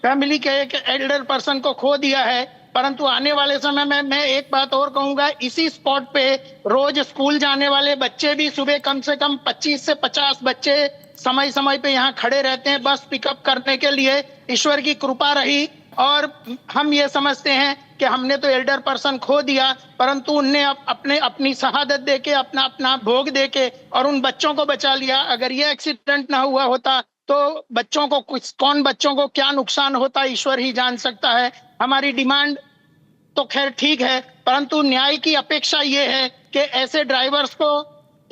फैमिली के एक एल्डर पर्सन को खो दिया है। परंतु आने वाले समय में मैं एक बात और कहूंगा, इसी स्पॉट पे रोज स्कूल जाने वाले बच्चे भी सुबह कम से कम 25 से 50 बच्चे समय समय पे यहाँ खड़े रहते हैं बस पिकअप करने के लिए। ईश्वर की कृपा रही और हम ये समझते हैं कि हमने तो एल्डर पर्सन खो दिया, परंतु उनने अपनी शहादत देके अपना भोग देके और उन बच्चों को बचा लिया। अगर ये एक्सीडेंट ना हुआ होता तो बच्चों को क्या नुकसान होता ईश्वर ही जान सकता है। हमारी डिमांड तो खैर ठीक है, परंतु न्याय की अपेक्षा ये है कि ऐसे ड्राइवर्स को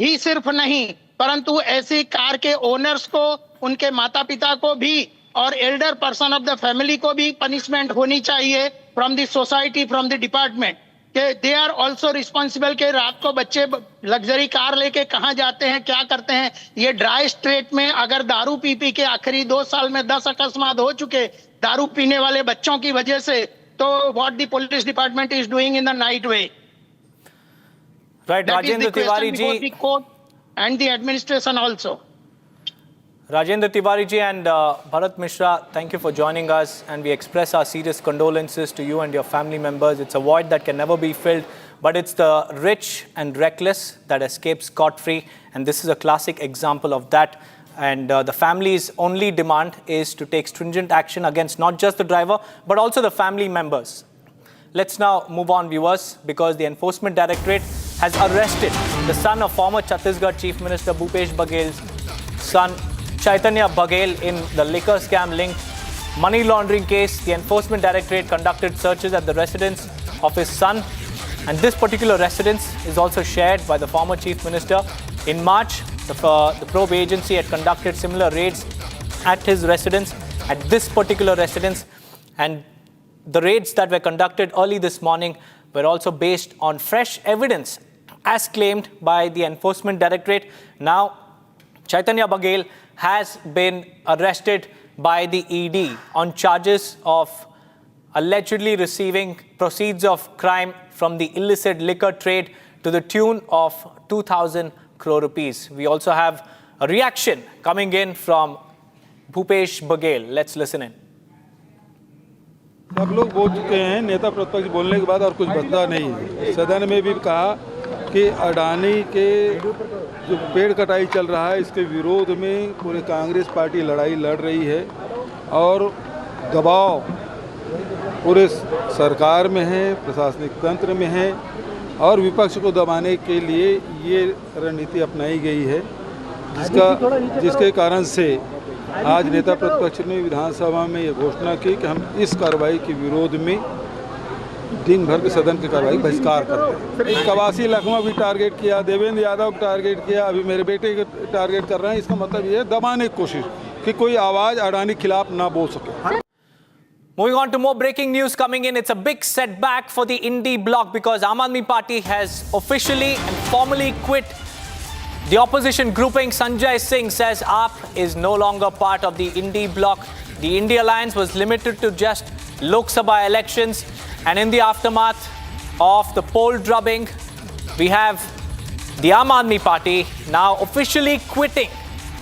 ही सिर्फ नहीं परंतु ऐसी कार के ओनर्स को, उनके माता पिता को भी और Elder person of the family को भी पनिशमेंट होनी चाहिए from the society, from the department, कि दे आर ऑल्सो रिस्पॉन्सिबल के रात को बच्चे लग्जरी कार लेके कहाँ जाते हैं, क्या करते हैं। ये ड्राई स्ट्रेट में अगर दारू पी के आखिरी 2 साल में 10 अकस्मात हो चुके दारू पीने वाले बच्चों की वजह से, तो what the police department is doing in the night way. Right, Rajendra Tiwari ji. And the administration also. Rajendra Tiwari ji and Bharat Mishra, thank you for joining us, and we express our serious condolences to you and your family members. It's a void that can never be filled, but it's the rich and reckless that escape scot-free, and this is a classic example of that. And the family's only demand is to take stringent action against not just the driver, but also the family members. Let's now move on, viewers, because the Enforcement Directorate has arrested the son of former Chhattisgarh Chief Minister Bhupesh Baghel's son, Chaitanya Baghel, in the liquor scam linked money laundering case. The Enforcement Directorate conducted searches at the residence of his son, and this particular residence is also shared by the former Chief Minister. In March, the probe agency had conducted similar raids at his residence, at this particular residence, and the raids that were conducted early this morning were also based on fresh evidence, as claimed by the Enforcement Directorate. Now, Chaitanya Baghel has been arrested by the ED on charges of allegedly receiving proceeds of crime from the illicit liquor trade to the tune of 2,000 crore rupees. We also have a reaction coming in from Bhupesh Baghel. Let's listen in. सब लोग बोल चुके हैं, नेता प्रतिपक्ष बोलने के बाद और कुछ बचता नहीं है। सदन में भी कहा कि अडानी के जो पेड़ कटाई चल रहा है इसके विरोध में पूरे कांग्रेस पार्टी लड़ाई लड़ रही है और दबाव पूरे सरकार में है, प्रशासनिक तंत्र में है और विपक्ष को दबाने के लिए ये रणनीति अपनाई गई है, जिसके कारण से आज नेता प्रतिपक्ष ने विधानसभा में ये घोषणा की कि हम इस कार्रवाई के विरोध में दिन भर के सदन की कार्रवाई बहिष्कार करते हैं। 81 लखमा भी टारगेट किया, देवेंद्र यादव को टारगेट किया, अभी मेरे बेटे को टारगेट कर रहे हैं। इसका मतलब ये है दबाने की कोशिश कि कोई आवाज़ अडानी के खिलाफ ना बोल सके। Moving on to more breaking news coming in. It's a big setback for the Indie bloc because Aam Aadmi Party has officially and formally quit. The opposition grouping Sanjay Singh says AAP is no longer part of the Indie bloc. The Indie alliance was limited to just Lok Sabha elections, and in the aftermath of the poll drubbing, we have the Aam Aadmi Party now officially quitting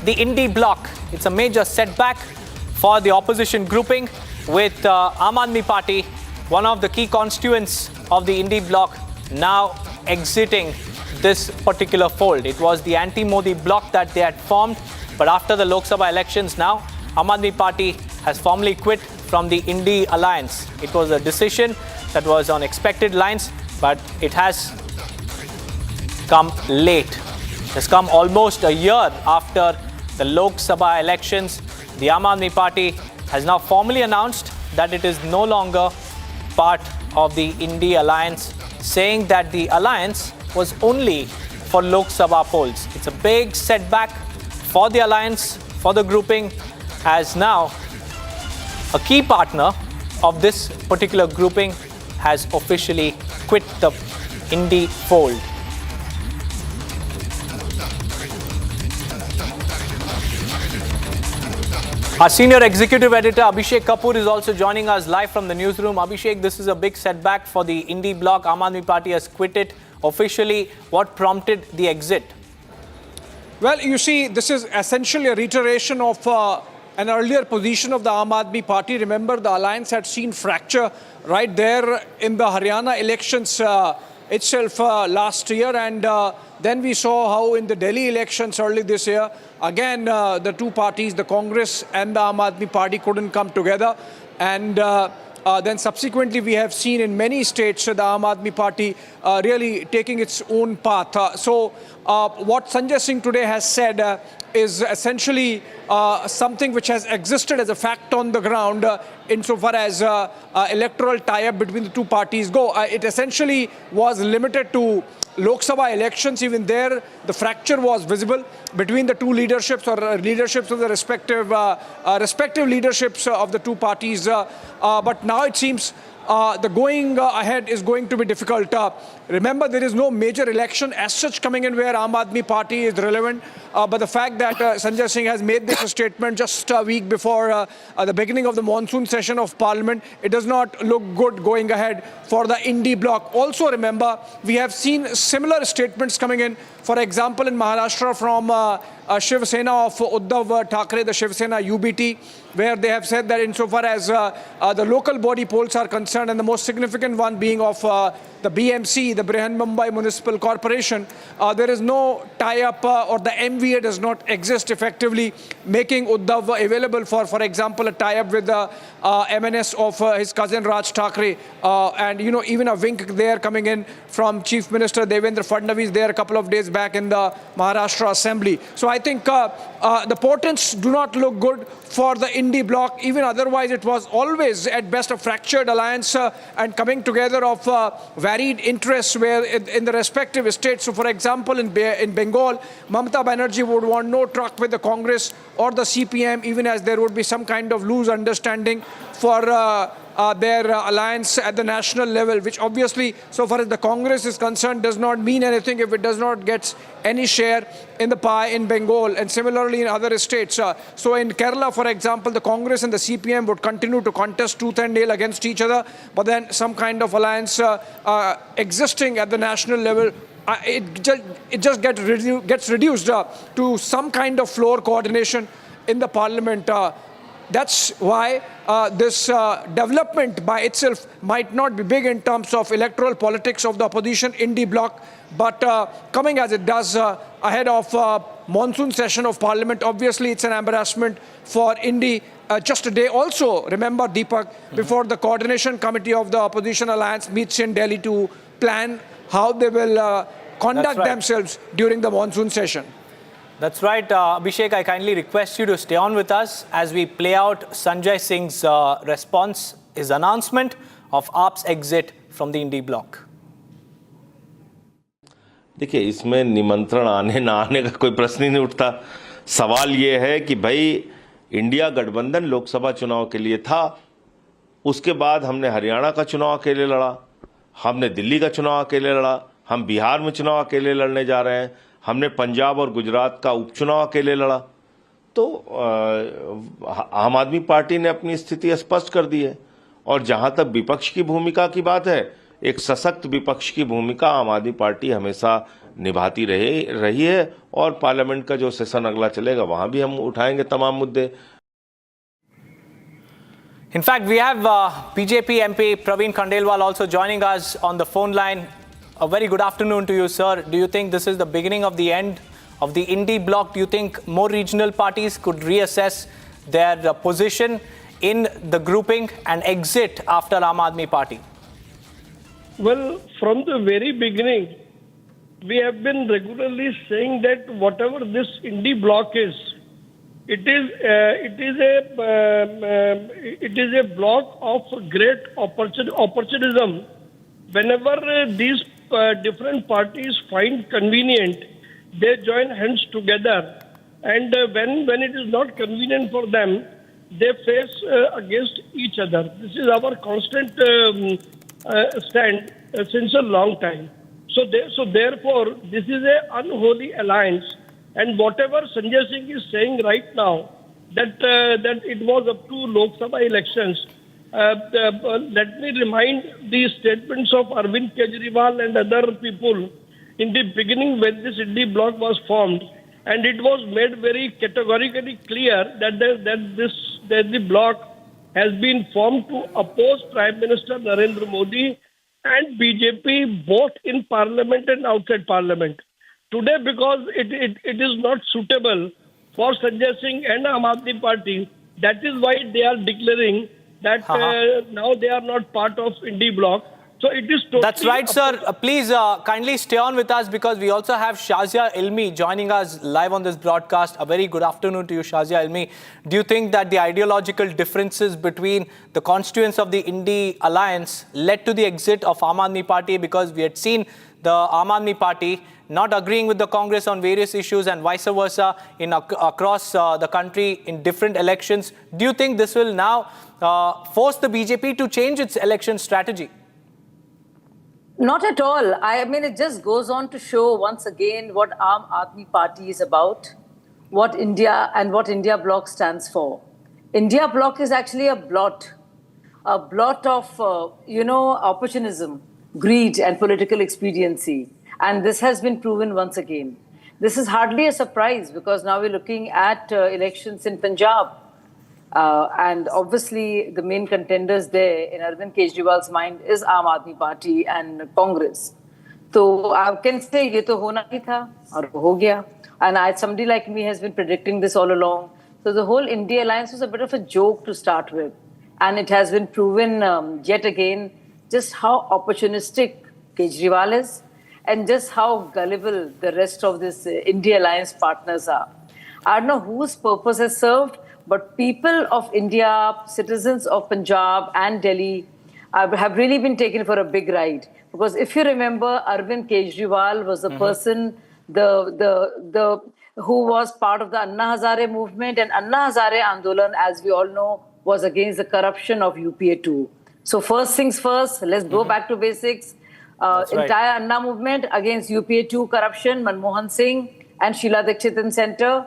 the Indie bloc. It's a major setback for the opposition grouping, with Aam Aadmi Party, one of the key constituents of the Indie bloc, now exiting this particular fold. It was the anti-Modi bloc that they had formed, but after the Lok Sabha elections now, Aam Aadmi Party has formally quit from the Indie alliance. It was a decision that was on expected lines, but it has come late. has come almost a year after the Lok Sabha elections. The Aam Aadmi Party has now formally announced that it is no longer part of the Indy alliance, saying that the alliance was only for Lok Sabha polls. It's a big setback for the alliance, for the grouping, as now a key partner of this particular grouping has officially quit the Indy fold. Our senior executive editor Abhishek Kapoor is also joining us live from the newsroom. Abhishek, this is a big setback for the Indy bloc. Aam Aadmi Party has quit it officially. What prompted the exit? Well, you see, this is essentially a reiteration of an earlier position of the Aam Aadmi Party. Remember, the alliance had seen fracture right there in the Haryana elections itself last year, and then we saw how in the Delhi elections early this year, again, the two parties, the Congress and the Aam Aadmi Party, couldn't come together. And then subsequently, we have seen in many states the Aam Aadmi Party really taking its own path. So what Sanjay Singh today has said is essentially something which has existed as a fact on the ground insofar as electoral tie-up between the two parties go. It essentially was limited to Lok Sabha elections. Even there, the fracture was visible between the two leaderships or leaderships of the respective leaderships of the two parties. But now it seems the going ahead is going to be difficult. Remember, there is no major election as such coming in where Aam Aadmi Party is relevant. But the fact that Sanjay Singh has made this statement just a week before the beginning of the monsoon session of Parliament, it does not look good going ahead for the Indy bloc. Also remember, we have seen similar statements coming in, for example, in Maharashtra from Shiv Sena of Uddhav Thackeray, the Shiv Sena UBT, where they have said that insofar as the local body polls are concerned, and the most significant one being of the BMC, the Brihan Mumbai Municipal Corporation, there is no tie-up or the MVA does not exist effectively, making Uddhav available for example, a tie-up with the MNS of his cousin Raj Thackeray. And, you know, even a wink there coming in from Chief Minister Devendra Fadnavis there a couple of days back in the Maharashtra Assembly. So I think the portents do not look good for the Indy bloc. Even otherwise, it was always at best a fractured alliance and coming together of varied interests where in the respective states. So for example, in Bengal, Mamata Banerjee would want no truck with the Congress or the CPM, even as there would be some kind of loose understanding for their alliance at the national level, which obviously, so far as the Congress is concerned, does not mean anything if it does not get any share in the pie in Bengal, and similarly in other states. So in Kerala, for example, the Congress and the CPM would continue to contest tooth and nail against each other, but then some kind of alliance existing at the national level, it just gets reduced to some kind of floor coordination in the parliament. That's why this development by itself might not be big in terms of electoral politics of the opposition Indy bloc, but coming as it does ahead of monsoon session of Parliament, obviously it's an embarrassment for Indy. Just a day also, remember Deepak, before the coordination committee of the opposition alliance meets in Delhi to plan how they will conduct themselves during the monsoon session. That's right. Abhishek, I kindly request you to stay on with us as we play out Sanjay Singh's response, his announcement of AAP's exit from the Indy bloc. देखिए, इसमें निमंत्रण आने ना आने का कोई प्रश्न ही नहीं उठता। सवाल ये है कि भाई इंडिया गठबंधन लोकसभा चुनाव के लिए था, उसके बाद हमने हरियाणा का चुनाव अकेले लड़ा, हमने दिल्ली का चुनाव अकेले लड़ा, हम बिहार में चुनाव अकेले लड़ने जा रहे हैं, हमने पंजाब और गुजरात का उपचुनाव अकेले लड़ा। तो आम आदमी पार्टी ने अपनी स्थिति स्पष्ट कर दी है, और जहां तक विपक्ष की भूमिका की बात है, एक सशक्त विपक्ष की भूमिका आम आदमी पार्टी हमेशा निभाती रही है, और पार्लियामेंट का जो सेशन अगला चलेगा वहां भी हम उठाएंगे तमाम मुद्दे। In fact, we have BJP MP Praveen Khandelwal also joining us on the phone line. A very good afternoon to you, sir. Do you think this is the beginning of the end of the Indy bloc? Do you think more regional parties could reassess their position in the grouping and exit after Aam Aadmi Party? Well, from the very beginning, we have been regularly saying that whatever this indie bloc is, it is a bloc of great opportunism. Whenever these different parties find convenient, they join hands together, and when it is not convenient for them, they face against each other. This is our constant stand since a long time. So therefore, this is an unholy alliance. And whatever Sanjay Singh is saying right now, that it was up to Lok Sabha elections, let me remind the statements of Arvind Kejriwal and other people in the beginning when this indie bloc was formed, and it was made very categorically clear that the bloc has been formed to oppose Prime Minister Narendra Modi and BJP both in Parliament and outside Parliament. Today, because it is not suitable for Sanjay Singh and Aam Aadmi Party, that is why they are declaring that now they are not part of indie bloc. So it is totally... That's right, sir. Please kindly stay on with us because we also have Shazia Ilmi joining us live on this broadcast. A very good afternoon to you, Shazia Ilmi. Do you think that the ideological differences between the constituents of the Indie Alliance led to the exit of Aam Aadmi Party? Because we had seen the Aam Aadmi Party not agreeing with the Congress on various issues and vice versa across the country in different elections. Do you think this will now force the BJP to change its election strategy? Not at all. I mean, it just goes on to show once again what Aam Aadmi Party is about, what India Bloc stands for. India Bloc is actually a blot of, opportunism, greed and political expediency. And this has been proven once again. This is hardly a surprise because now we're looking at elections in Punjab. And obviously, the main contenders there in Arvind Kejriwal's mind is Aam Aadmi Party and Congress. So I can say, ye to hona hi tha, aur ho gaya. And somebody like me has been predicting this all along. So the whole India Alliance was a bit of a joke to start with. And it has been proven yet again just how opportunistic Kejriwal is and just how gullible the rest of this India Alliance partners are. I don't know whose purpose has served, but people of India, citizens of Punjab and Delhi have really been taken for a big ride. Because if you remember, Arvind Kejriwal was the person who was part of the Anna Hazare movement, and Anna Hazare Andolan, as we all know, was against the corruption of UPA 2. So first things first, let's go back to basics. Entire Anna movement against UPA 2 corruption, Manmohan Singh and Sheila Dikshit Center.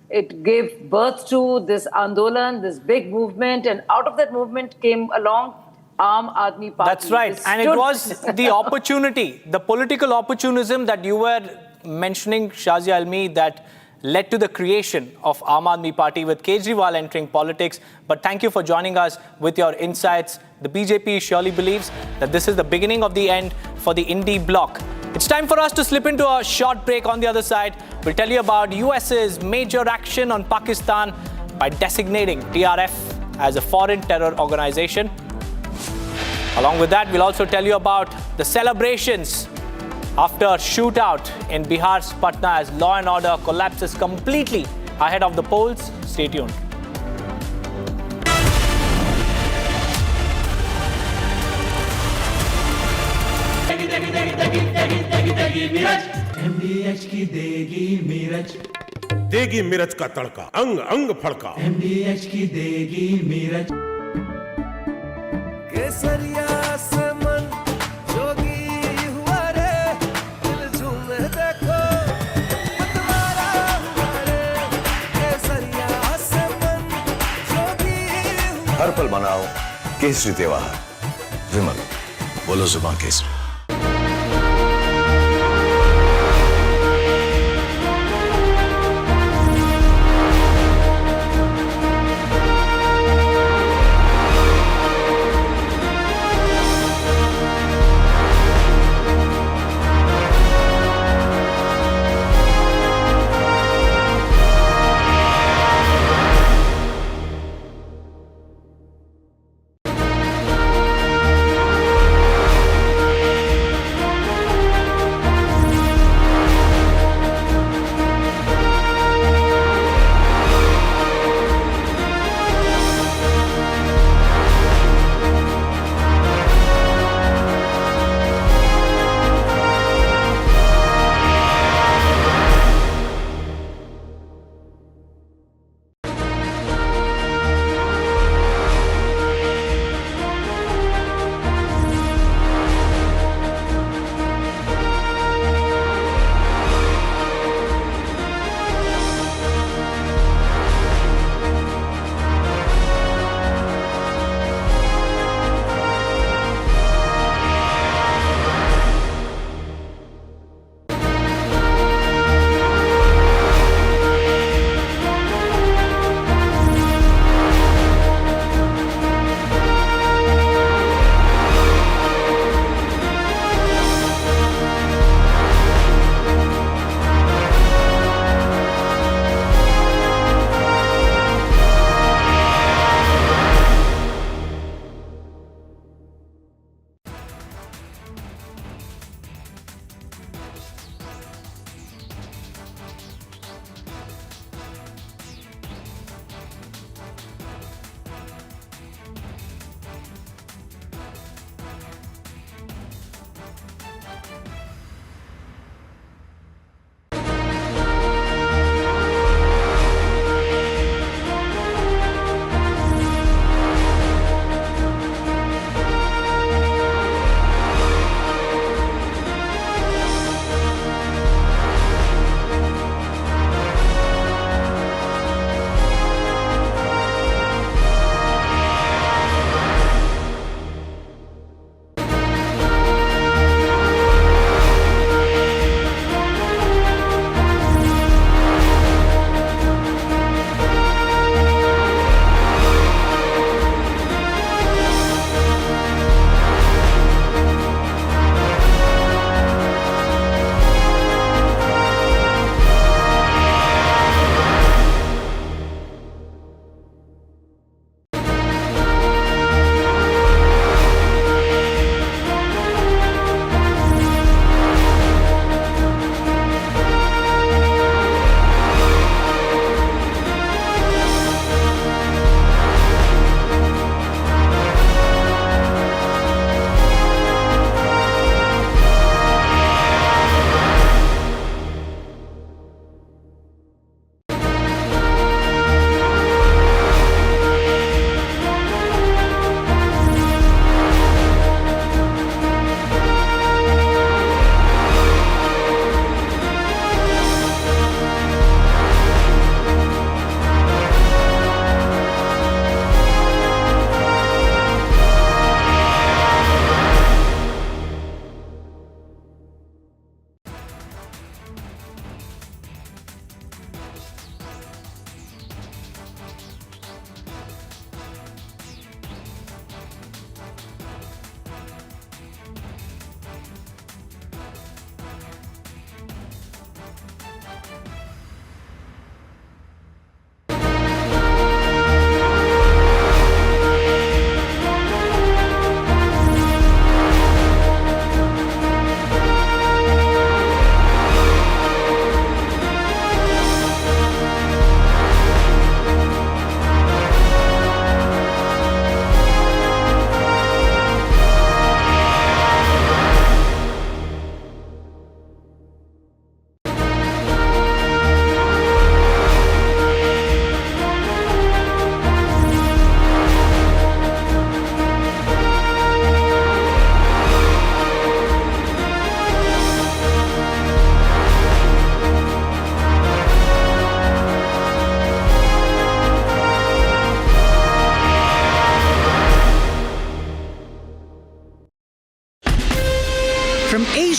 It gave birth to this Andolan, this big movement, and out of that movement came along Aam Aadmi Party. That's right. And it was the opportunity, the political opportunism that you were mentioning, Shazia Almi, that led to the creation of Aam Aadmi Party with Kejriwal entering politics. But thank you for joining us with your insights. The BJP surely believes that this is the beginning of the end for the Indie bloc. It's time for us to slip into a short break. On the other side, we'll tell you about US's major action on Pakistan by designating TRF as a foreign terror organization. Along with that, we'll also tell you about the celebrations after a shootout in Bihar's Patna as law and order collapses completely ahead of the polls. Stay tuned. MDH की देगी मिर्च, देगी मिर्च का तड़का, अंग अंग फड़का। MDH की देगी मिर्च। केसरिया से मन जोगी हुआ रे, दिल झूमे देखो मतवारा हुआ रे। केसरिया से मन जोगी हुआ। हर पल मनाओ केसरी त्योहार। विमल, बोलो जुबान Kesari.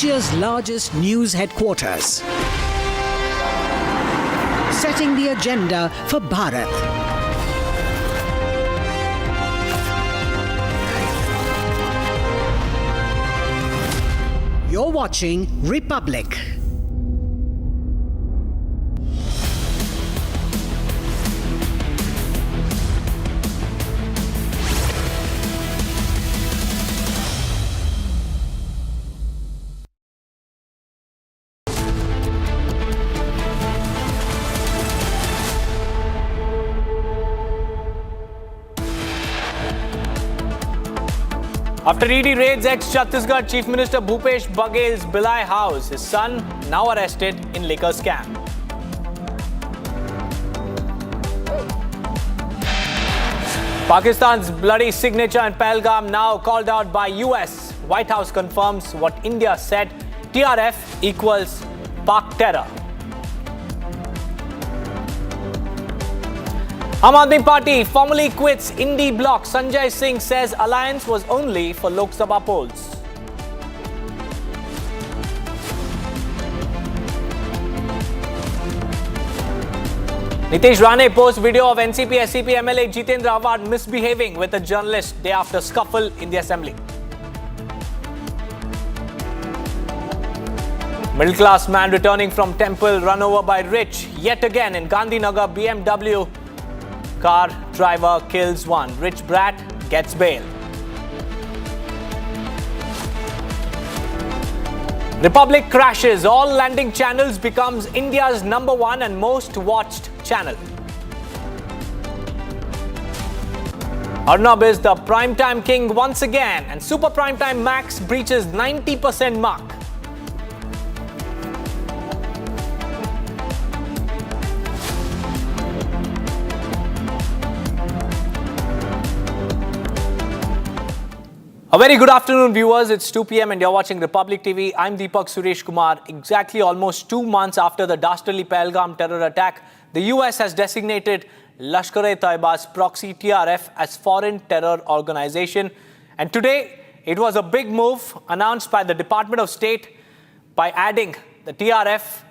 Asia's largest news headquarters, setting the agenda for Bharat. You're watching Republic. After ED raids ex-Chhattisgarh Chief Minister Bhupesh Baghel's Bhilai house, his son now arrested in liquor scam. Pakistan's bloody signature in Pahalgam now called out by US. White House confirms what India said, TRF equals Pak terror. Aam Aadmi Party formally quits Indie bloc. Sanjay Singh says alliance was only for Lok Sabha polls. Nitish Rane posts video of NCP-SCP MLA Jitendra Awad misbehaving with a journalist day after scuffle in the assembly. Middle-class man returning from temple run over by rich yet again in Gandhinagar. BMW car driver kills one. Rich brat gets bail. Republic crashes. All landing channels becomes India's #1 and most watched channel. Arnab is the primetime king once again, and Super Primetime Max breaches 90% mark. A very good afternoon, viewers. It's 2 p.m. and you're watching Republic TV. I'm Deepak Suresh Kumar. Exactly almost 2 months after the dastardly Pahalgam terror attack, the US has designated Lashkar-e-Taiba's proxy TRF as foreign terror organization. And today, it was a big move announced by the Department of State by adding the TRF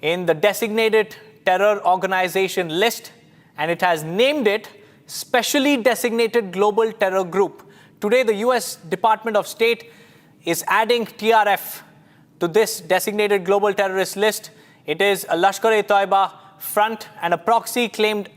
in the designated terror organization list, and it has named it Specially Designated Global Terror Group. Today, the US Department of State is adding TRF to this designated global terrorist list. It is a Lashkar-e-Taiba front and a proxy claimed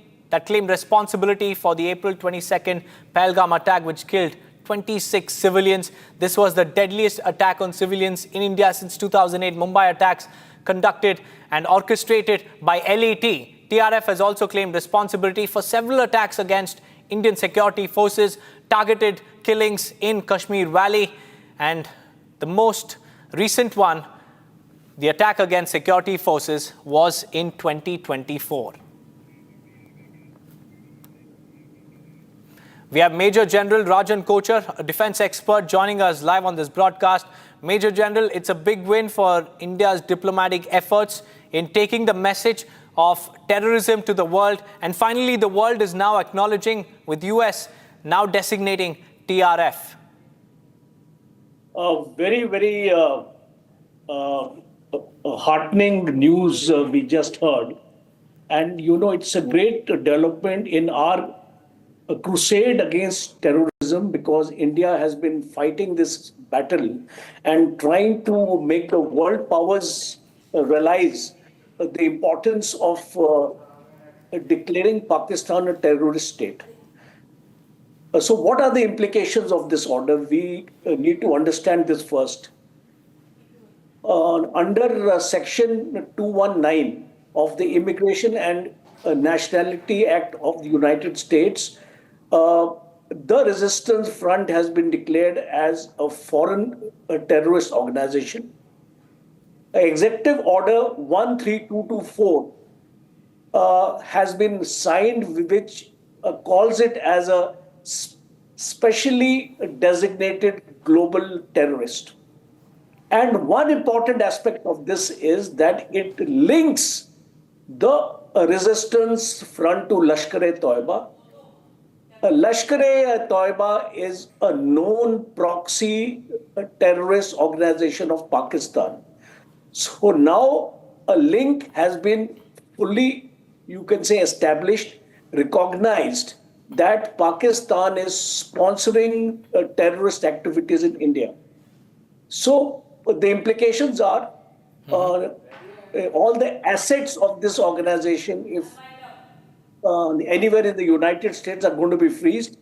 responsibility for the April 22nd Pahalgam attack, which killed 26 civilians. This was the deadliest attack on civilians in India since 2008. Mumbai attacks conducted and orchestrated by LET. TRF has also claimed responsibility for several attacks against Indian security forces, targeted killings in Kashmir Valley, and the most recent one, the attack against security forces, was in 2024. We have Major General Rajan Kochar, a defense expert, joining us live on this broadcast. Major General, it's a big win for India's diplomatic efforts in taking the message of terrorism to the world. And finally, the world is now acknowledging, with US now designating TRF. Very heartening news we just heard. And, it's a great development in our crusade against terrorism, because India has been fighting this battle and trying to make the world powers realize the importance of declaring Pakistan a terrorist state. So what are the implications of this order? We need to understand this first. Under Section 219 of the Immigration and Nationality Act of the United States, the Resistance Front has been declared as a foreign terrorist organization. Executive Order 13224 has been signed, which calls it as a specially designated global terrorist. And one important aspect of this is that it links the Resistance Front to Lashkar-e-Taiba Lashkar-e-Taiba is a known proxy terrorist organization of Pakistan. So now a link has been fully, you can say, established, recognized that Pakistan is sponsoring terrorist activities in India. So the implications are all the assets of this organization, if anywhere in the United States, are going to be freezed.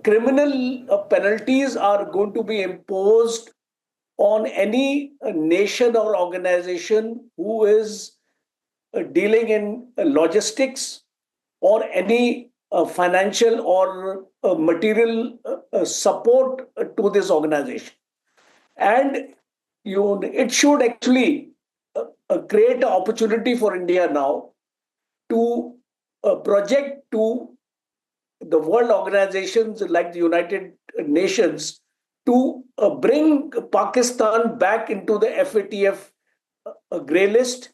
Criminal penalties are going to be imposed on any nation or organization who is dealing in logistics or any financial or material support to this organization. And it should actually create an opportunity for India now to project to the world organizations like the United Nations to bring Pakistan back into the FATF grey list,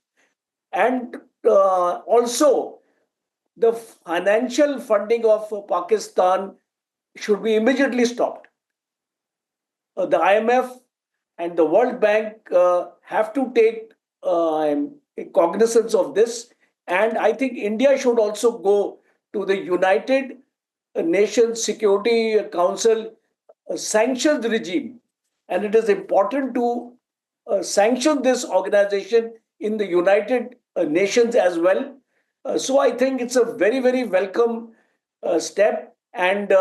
and also the financial funding of Pakistan should be immediately stopped. The IMF and the World Bank have to take cognizance of this, and I think India should also go to the United Nations Security Council sanctions regime, and it is important to sanction this organization in the United Nations as well. So I think it's a very, very welcome step, and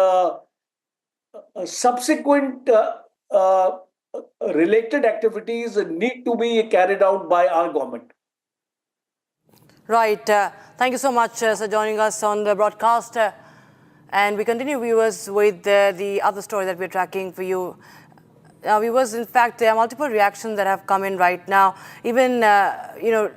subsequent related activities need to be carried out by our government. Right. Thank you so much for joining us on the broadcast. And we continue, viewers, with the other story that we're tracking for you. Viewers, in fact, there are multiple reactions that have come in right now. Even,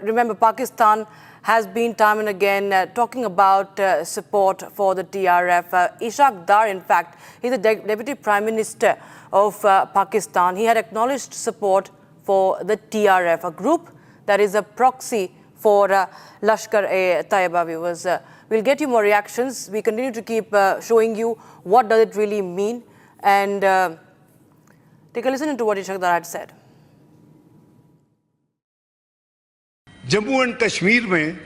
remember, Pakistan has been time and again talking about support for the TRF. Ishaq Dar, in fact, he's the Deputy Prime Minister of Pakistan. He had acknowledged support for the TRF, a group that is a proxy for Lashkar-e-Taiba, viewers. We'll get you more reactions. We continue to keep showing you what does it really mean. And take a listen into what Ishaq Dar had said. Jammu and Kashmir में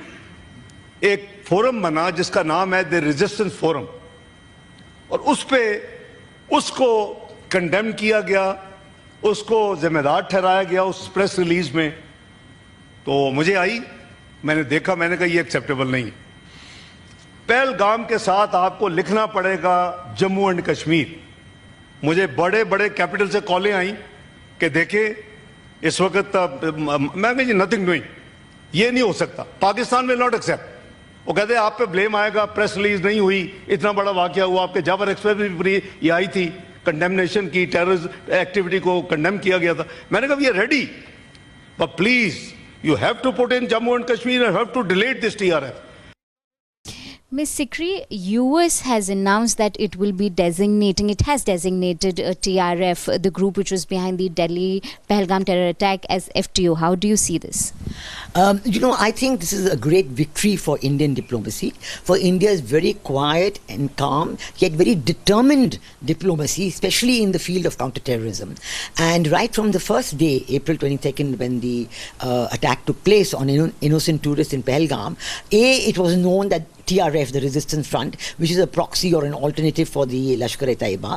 एक forum बना जिसका नाम है the resistance forum, और उस पे उसको कंडेम किया गया, उसको जिम्मेदार ठहराया गया उस प्रेस रिलीज में। तो मुझे आई, मैंने देखा, मैंने कहा ये एक्सेप्टेबल नहीं। पहलगाम के साथ आपको लिखना पड़ेगा जम्मू एंड कश्मीर। मुझे बड़े बड़े कैपिटल से कॉलें आई कि देखें इस वक्त मैं कहा जी नथिंग डूइंग, ये नहीं हो सकता, पाकिस्तान विल नॉट एक्सेप्ट। वो कहते हैं आप पे ब्लेम आएगा, प्रेस रिलीज नहीं हुई, इतना बड़ा वाकया हुआ, आपके जाबर एक्सप्रेस भी ये आई थी, कंडेमनेशन की, टेररिस्ट एक्टिविटी को कंडेम किया गया था। मैंने कहा we are ready, but please you have to put in Jammu and Kashmir and have to delete this TRF. Ms. Sikri, US has announced that it will be designating, it has designated TRF, the group which was behind the Delhi Pahalgam terror attack, as FTO. How do you see this? I think this is a great victory for Indian diplomacy. For India's very quiet and calm, yet very determined diplomacy, especially in the field of counterterrorism. And right from the first day, April 22nd, when the attack took place on innocent tourists in Pahalgam, it was known that TRF, the Resistance Front, which is a proxy or an alternative for the Lashkar-e-Taiba,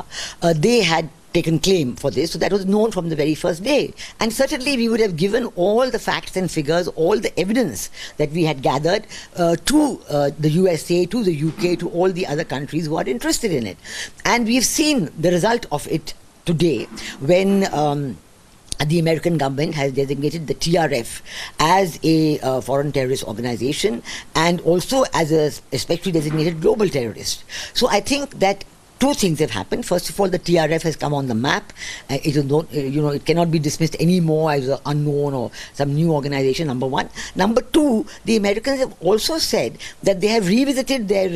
they had taken claim for this. So that was known from the very first day. And certainly we would have given all the facts and figures, all the evidence that we had gathered to the USA, to the UK, to all the other countries who are interested in it. And we've seen the result of it today when the American government has designated the TRF as a foreign terrorist organization and also as a especially designated global terrorist. So I think that two things have happened. First of all, the TRF has come on the map. It is not, it cannot be dismissed anymore as an unknown or some new organization, number one. Number two, the Americans have also said that they have revisited their,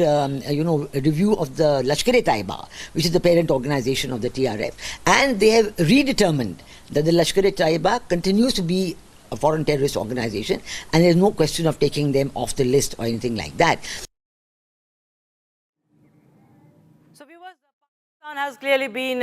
review of the Lashkar-e-Taiba, which is the parent organization of the TRF, and they have redetermined that the Lashkar-e-Taiba continues to be a foreign terrorist organization, and there's no question of taking them off the list or anything like that. Has clearly been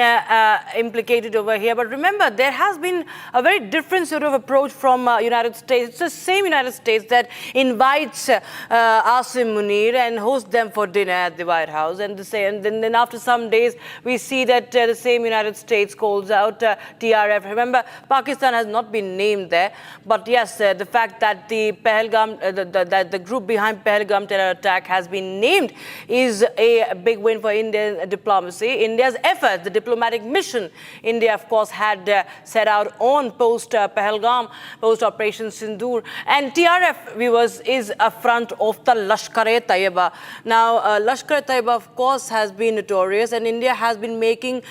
implicated over here, but remember there has been a very different sort of approach from United States. It's the same United States that invites Asim Munir and hosts them for dinner at the White House, and then after some days we see that the same United States calls out TRF. Remember, Pakistan has not been named there, but yes, the fact that the Pahalgam, that the group behind Pahalgam terror attack has been named is a big win for Indian diplomacy. India's efforts, the diplomatic mission India, of course, had set out on post-Pahalgam, post-Operation Sindoor. And TRF, viewers, is a front of the Lashkar-e-Taiba. Now, Lashkar-e-Taiba, of course, has been notorious, and India has been making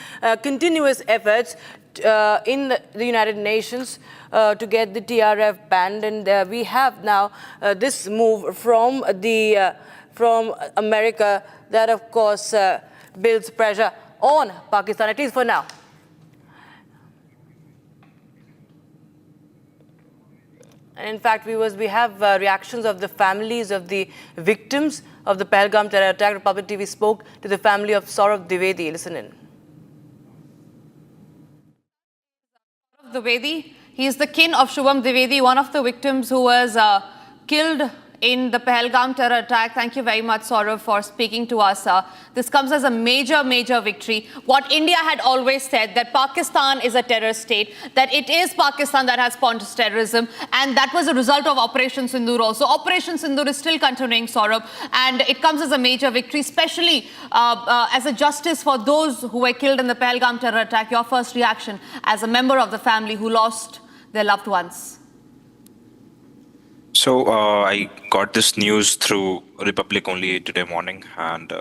continuous efforts in the United Nations to get the TRF banned. And we have now this move from America that, of course, builds pressure on Pakistan, at least for now. And in fact, viewers, we have reactions of the families of the victims of the Pahalgam terror attack. Republic TV spoke to the family of Saurav Dwivedi. Listen in. Dwivedi, he is the kin of Shubham Dwivedi, one of the victims who was killed in the Pahalgam terror attack. Thank you very much, Saurav, for speaking to us. This comes as a major, major victory. What India had always said, that Pakistan is a terror state, that it is Pakistan that has sponsored terrorism, and that was a result of Operation Sindoor also. Operation Sindoor is still continuing, Saurav, and it comes as a major victory, especially as a justice for those who were killed in the Pahalgam terror attack. Your first reaction as a member of the family who lost their loved ones? So I got this news through Republic only today morning, and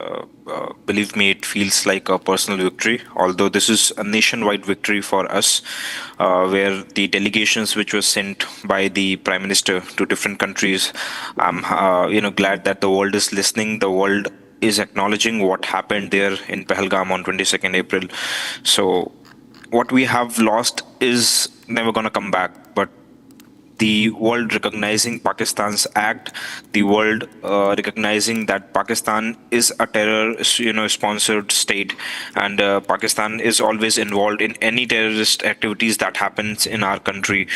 believe me, it feels like a personal victory, although this is a nationwide victory for us, where the delegations which were sent by the Prime Minister to different countries, I'm glad that the world is listening, the world is acknowledging what happened there in Pahalgam on 22nd April. So what we have lost is never going to come back, but the world recognizing Pakistan's act, the world recognizing that Pakistan is a terror, sponsored state, and Pakistan is always involved in any terrorist activities that happens in our country.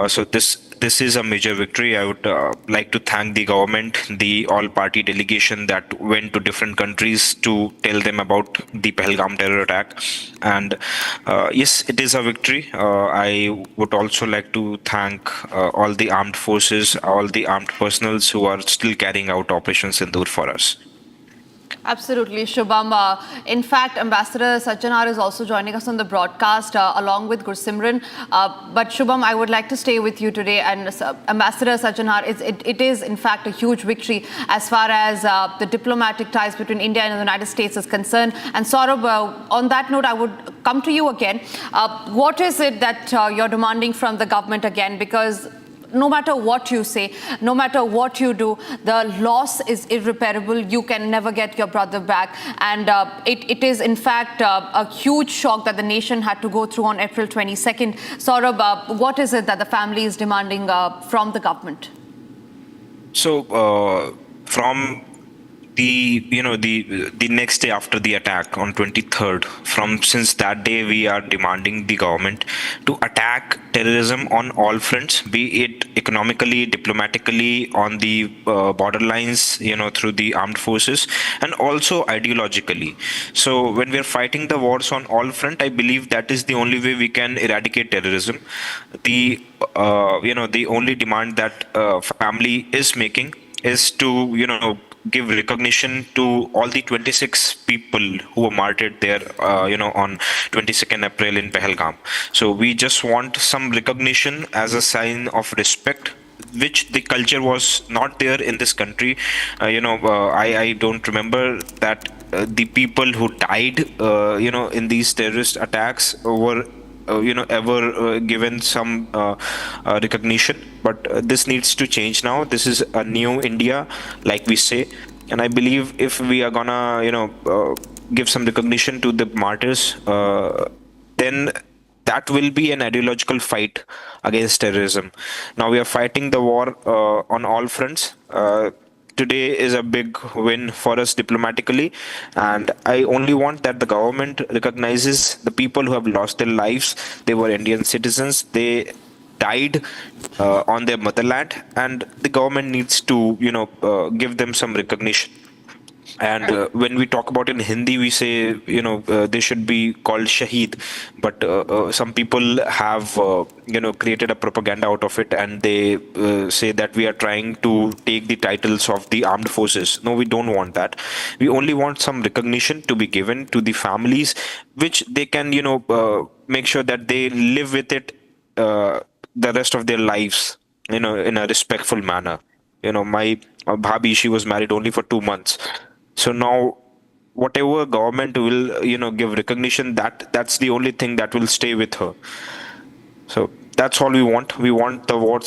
So this is a major victory. I would like to thank the government, the all-party delegation that went to different countries to tell them about the Pahalgam terror attack. And yes, it is a victory. I would also like to thank all the armed forces, all the armed personals who are still carrying out Operation Sindoor for us. Absolutely, Shubham. In fact, Ambassador Sajjanar is also joining us on the broadcast along with Gursimran. But Shubham, I would like to stay with you today. And Ambassador Sajjanar, it is in fact a huge victory as far as the diplomatic ties between India and the United States is concerned. And Saurabh, on that note, I would come to you again. What is it that you're demanding from the government again? Because no matter what you say, no matter what you do, the loss is irreparable. You can never get your brother back. And it is, in fact, a huge shock that the nation had to go through on April 22nd. Saurabh, what is it that the family is demanding from the government? So, from the next day after the attack on 23rd, since that day we are demanding the government to attack terrorism on all fronts, be it economically, diplomatically, on the borderlines, through the armed forces, and also ideologically. So when we are fighting the wars on all fronts, I believe that is the only way we can eradicate terrorism. The only demand that family is making is to give recognition to all the 26 people who were martyred there, on 22nd April in Pahalgam. So we just want some recognition as a sign of respect, which the culture was not there in this country. I don't remember that the people who died, in these terrorist attacks were ever given some recognition. But this needs to change now. This is a new India, like we say. And I believe if we are gonna, give some recognition to the martyrs, then that will be an ideological fight against terrorism. Now we are fighting the war on all fronts. today is a big win for us diplomatically, and I only want that the government recognizes the people who have lost their lives. They were Indian citizens. They died on their motherland, and the government needs to, give them some recognition. And when we talk about in Hindi, we say, they should be called Shaheed. But some people have, created a propaganda out of it, and they say that we are trying to take the titles of the armed forces. No, we don't want that. We only want some recognition to be given to the families, which they can, make sure that they live with it the rest of their lives, in a respectful manner. My Bhabhi, she was married only for 2 months. So now, whatever government will, give recognition, that's the only thing that will stay with her. So that's all we want. We want the war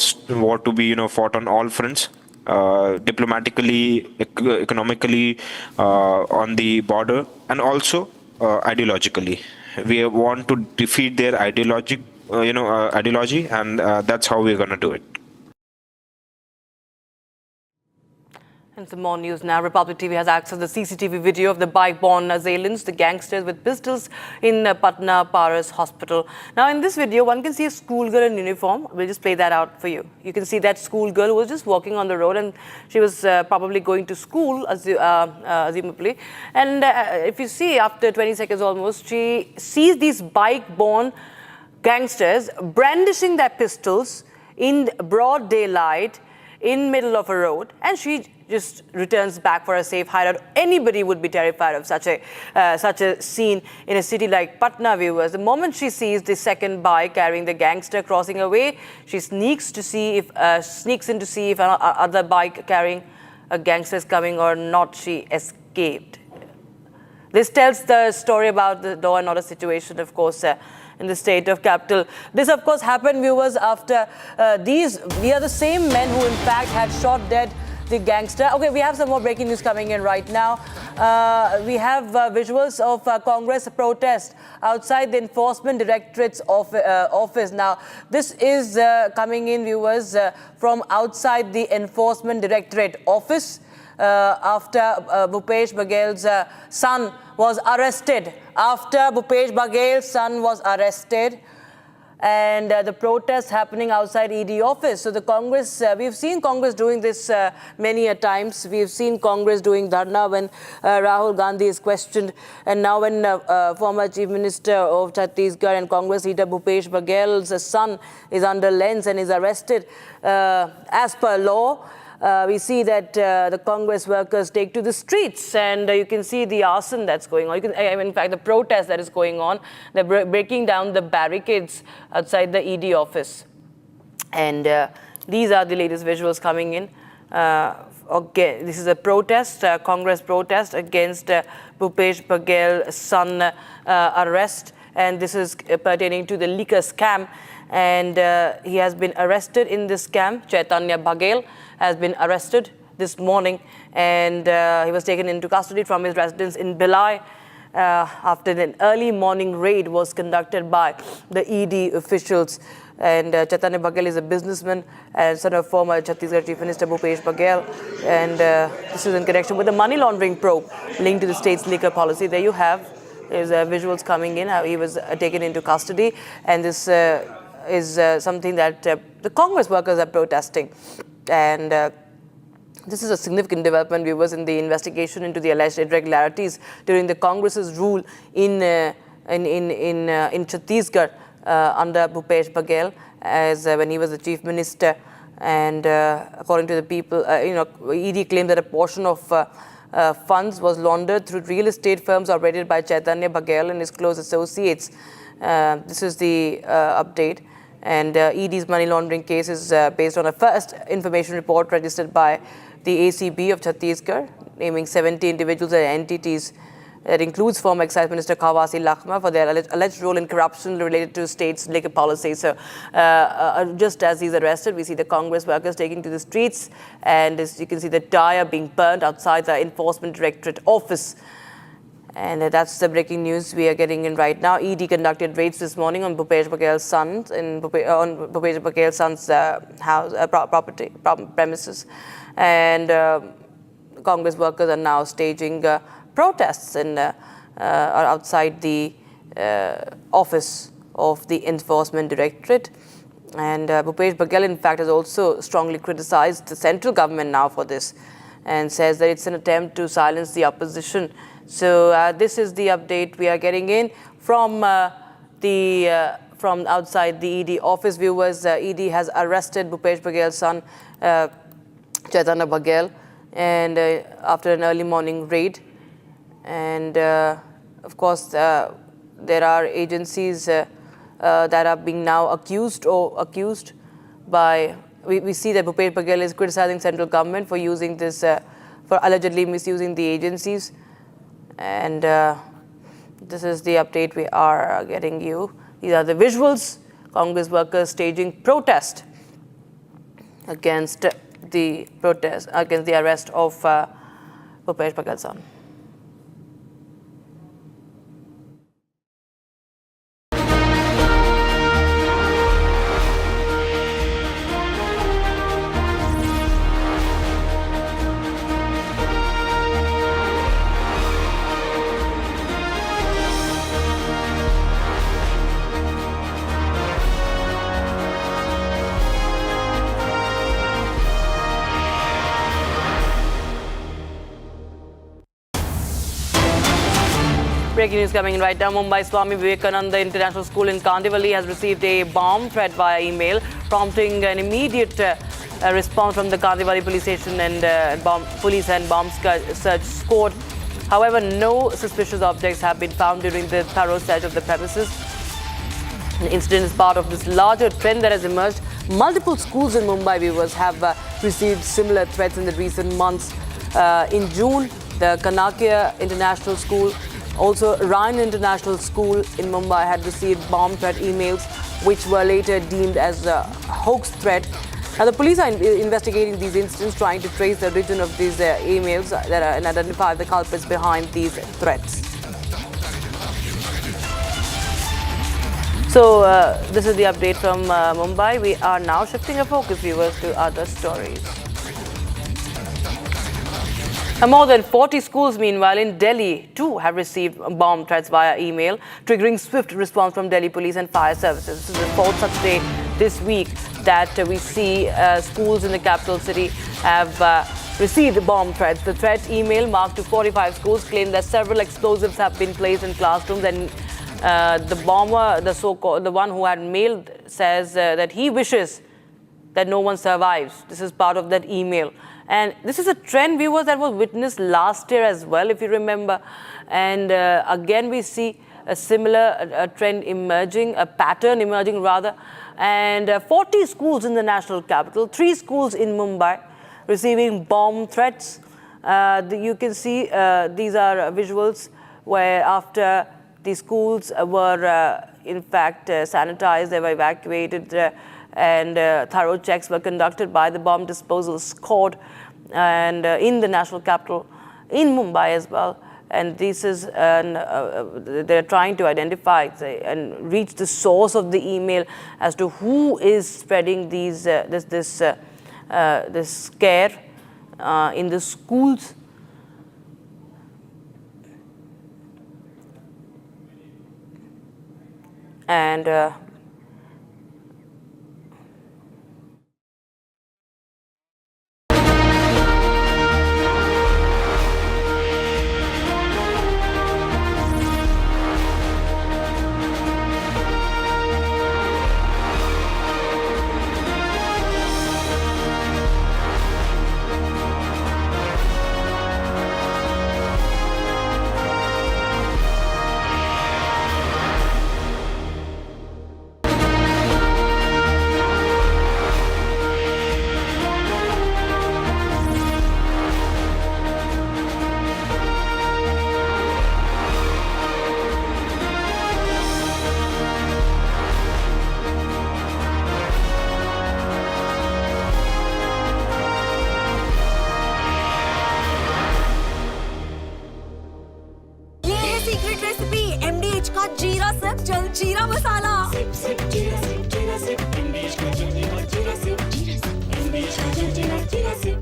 to be, fought on all fronts, diplomatically, economically, on the border, and also ideologically. We want to defeat their ideology, and that's how we're going to do it. And some more news now. Republic TV has accessed the CCTV video of the bike-borne assailants, the gangsters with pistols in Patna Paras Hospital. Now, in this video, one can see a schoolgirl in uniform. We'll just play that out for you. You can see that schoolgirl was just walking on the road, and she was probably going to school, presumably. And if you see, after 20 seconds almost, she sees these bike-borne gangsters brandishing their pistols in broad daylight, in middle of a road, and she just returns back for a safe hideout. Anybody would be terrified of such a scene in a city like Patna, viewers. The moment she sees the second bike carrying the gangster crossing her way, she sneaks in to see if other bike carrying a gangster is coming or not. She escaped. This tells the story about the law and order situation, of course, in the state of capital. This, of course, happened, viewers, after we are the same men who, in fact, had shot dead the gangster. Okay, we have some more breaking news coming in right now. We have visuals of Congress protest outside the Enforcement Directorate's office. Now, this is coming in, viewers, from outside the Enforcement Directorate office after Bhupesh Bagel's son was arrested. And the protest happening outside ED office. So the Congress, we've seen Congress doing this many a times. We've seen Congress doing dharna when Rahul Gandhi is questioned. And now when former Chief Minister of Chhattisgarh and Congress leader Bhupesh Bagel's son is under lens and is arrested as per law, we see that the Congress workers take to the streets, and you can see the arson that's going on. In fact, the protest that is going on. They're breaking down the barricades outside the ED office. And these are the latest visuals coming in. Okay, this is a protest, Congress protest against Bhupesh Bagel's son arrest. And this is pertaining to the liquor scam. And he has been arrested in this scam. Chaitanya Bagel has been arrested this morning, and he was taken into custody from his residence in Bhilai after an early morning raid was conducted by the ED officials. And Chaitanya Bagel is a businessman and son of former Chhattisgarh Chief Minister Bhupesh Bagel. And this is in connection with the money laundering probe linked to the state's liquor policy. There you have his visuals coming in, how he was taken into custody. And this is something that the Congress workers are protesting. And this is a significant development, viewers, in the investigation into the alleged irregularities during the Congress's rule in Chhattisgarh under Bhupesh Bagel, as when he was the chief minister. And according to the people, ED claimed that a portion of funds was laundered through real estate firms operated by Chaitanya Bagel and his close associates. This is the update. And ED's money laundering case is based on a first information report registered by the ACB of Chhattisgarh, naming 70 individuals and entities. That includes former Excise Minister Khawasi Lakhma for their alleged role in corruption related to state's liquor policy. So just as he's arrested, we see the Congress workers taking to the streets, and as you can see the tire being burned outside the Enforcement Directorate office. And that's the breaking news we are getting in right now. ED conducted raids this morning on Bhupesh Bagel's son's house, property, premises. And Congress workers are now staging protests or outside the office of the Enforcement Directorate. And Bhupesh Baghel, in fact, has also strongly criticized the central government now for this and says that it's an attempt to silence the opposition. So this is the update we are getting in from from outside the ED office. Viewers, ED has arrested Bhupesh Baghel's son, Chaitanya Baghel, and after an early morning raid. And of course, there are agencies that are being now accused by. We see that Bhupesh Baghel is criticizing central government for using this, for allegedly misusing the agencies. And this is the update we are getting you. These are the visuals. Congress workers staging protest against the arrest of Bhupesh Baghel's son. Breaking news coming in right now. Mumbai Swami Vivekananda International School in Kandivali has received a bomb threat via email, prompting an immediate response from the Kandivali police station and police and bomb search squad. However, no suspicious objects have been found during the thorough search of the premises. The incident is part of this larger trend that has emerged. Multiple schools in Mumbai, viewers, have received similar threats in the recent months. In June, the Kanakya International School, also Ryan International School in Mumbai, had received bomb threat emails, which were later deemed as a hoax threat. Now, the police are investigating these incidents, trying to trace the origin of these emails and identify the culprits behind these threats. So, this is the update from Mumbai. We are now shifting our focus, viewers, to other stories. More than 40 schools, meanwhile, in Delhi, too, have received bomb threats via email, triggering swift response from Delhi police and fire services. This is the fourth such day this week that we see schools in the capital city have received bomb threats. The threat email marked to 45 schools claimed that several explosives have been placed in classrooms, and the bomber, the one who had mailed, says that he wishes that no one survives. This is part of that email. And this is a trend, viewers, that was witnessed last year as well, if you remember. And again, we see a similar trend emerging, a pattern emerging rather. And 40 schools in the national capital, 3 schools in Mumbai receiving bomb threats. You can see these are visuals where after the schools were in fact sanitized, they were evacuated, and thorough checks were conducted by the bomb disposal squad and in the national capital, in Mumbai as well. And this is, they're trying to identify and reach the source of the email as to who is spreading these this scare in the schools. And जीरा मसाला SIP SIP जीरा SIP इंडिश का जल्दी और जीरा SIP इंडिश का जल्दी और जीरा SIP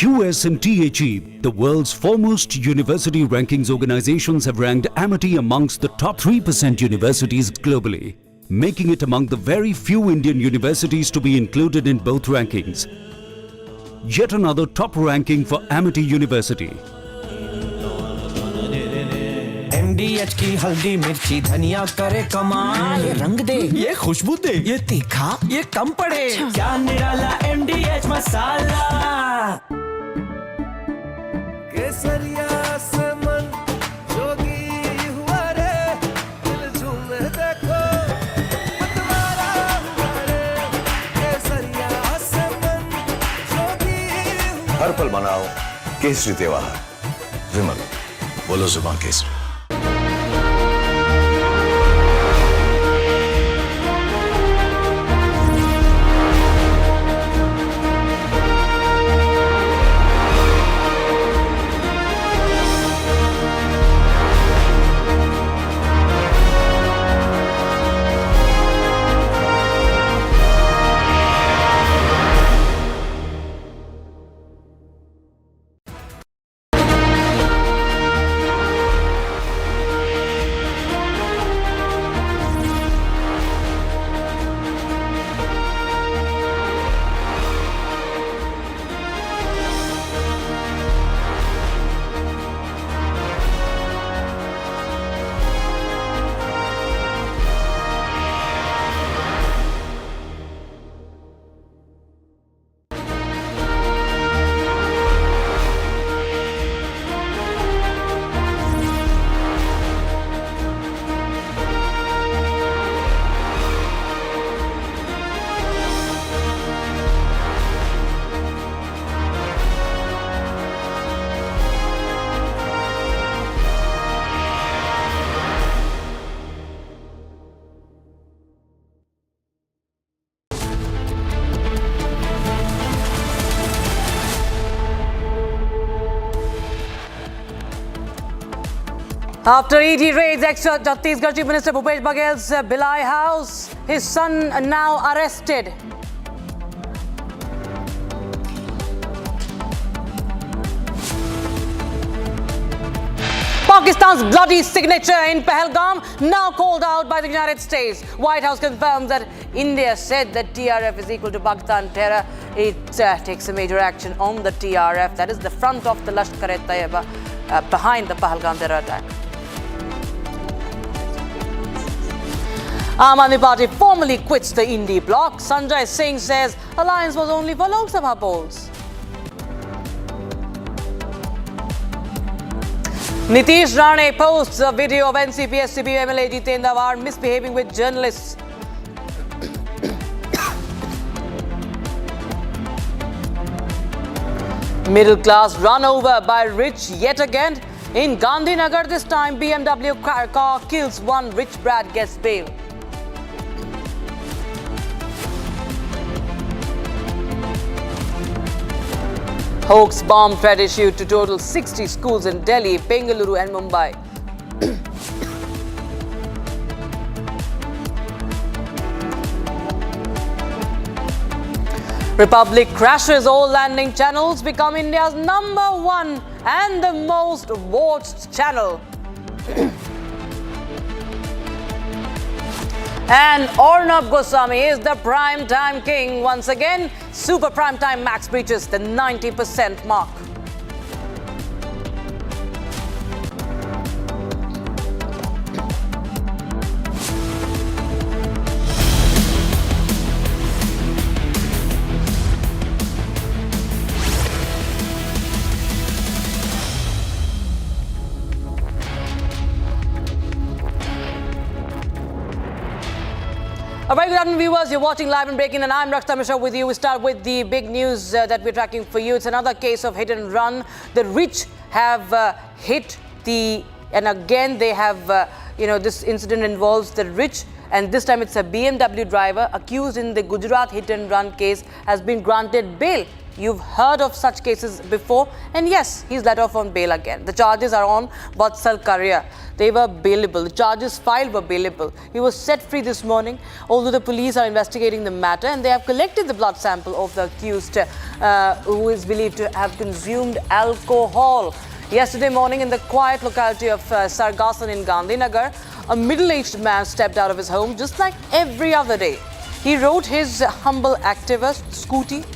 QS and THE, the world's foremost university rankings organizations, have ranked Amity amongst the top 3% universities globally, making it among the very few Indian universities to be included in both rankings. Yet another top ranking for Amity University. MDH की हल्दी मिर्ची धनिया करे कमाल, ये रंग दे, ये खुशबू दे, ये तीखा, ये कम पड़े, क्या निराला MDH मसाला। केसरिया से मन जोगी हुआ रे, दिल झूमे देखो मतवारा हुआ रे। केसरिया से मन जोगी हुआ। हर पल मनाओ केसरी त्योहार। विमल, बोलो जुबान Kesari. After ED raids Chhattisgarh Chief Minister Bhupesh Bagel's Bhilai house, his son now arrested. Pakistan's bloody signature in Pahalgam now called out by the United States. White House confirms that India said that TRF is equal to Pakistan terror. It takes a major action on the TRF, that is the front of the Lashkar-e-Taiba, behind the Pahalgam terror attack. Aam Aadmi Party formally quits the Indie bloc. Sanjay Singh says alliance was only for Lok Sabha polls. Nitish Rane posts a video of NCP SCP MLA Jitendra Awad misbehaving with journalists. Middle class run over by rich yet again. In Gandhinagar this time, BMW car kills one rich brat, gets bail. Hoax bomb threat issued to total 60 schools in Delhi, Bengaluru and Mumbai. Republic crashes all landing channels, become India's #1 and the most watched channel. And Arnab Goswami is the primetime king once again. Super Primetime Max reaches the 90% mark. A very good afternoon, viewers. You're watching Live and Breaking, and I'm Rakshita Mishra with you. We start with the big news that we're tracking for you. It's another case of hit and run. The rich have hit and again they have, this incident involves the rich, and this time it's a BMW driver accused in the Gujarat hit and run case has been granted bail You've heard of such cases before, and yes, he's let off on bail again. The charges are on Vatsal Karya. They were bailable. The charges filed were bailable. He was set free this morning, although the police are investigating the matter and they have collected the blood sample of the accused who is believed to have consumed alcohol. Yesterday morning in the quiet locality of Sargasan in Gandhinagar, a middle-aged man stepped out of his home just like every other day. He rode his humble Activa scooty,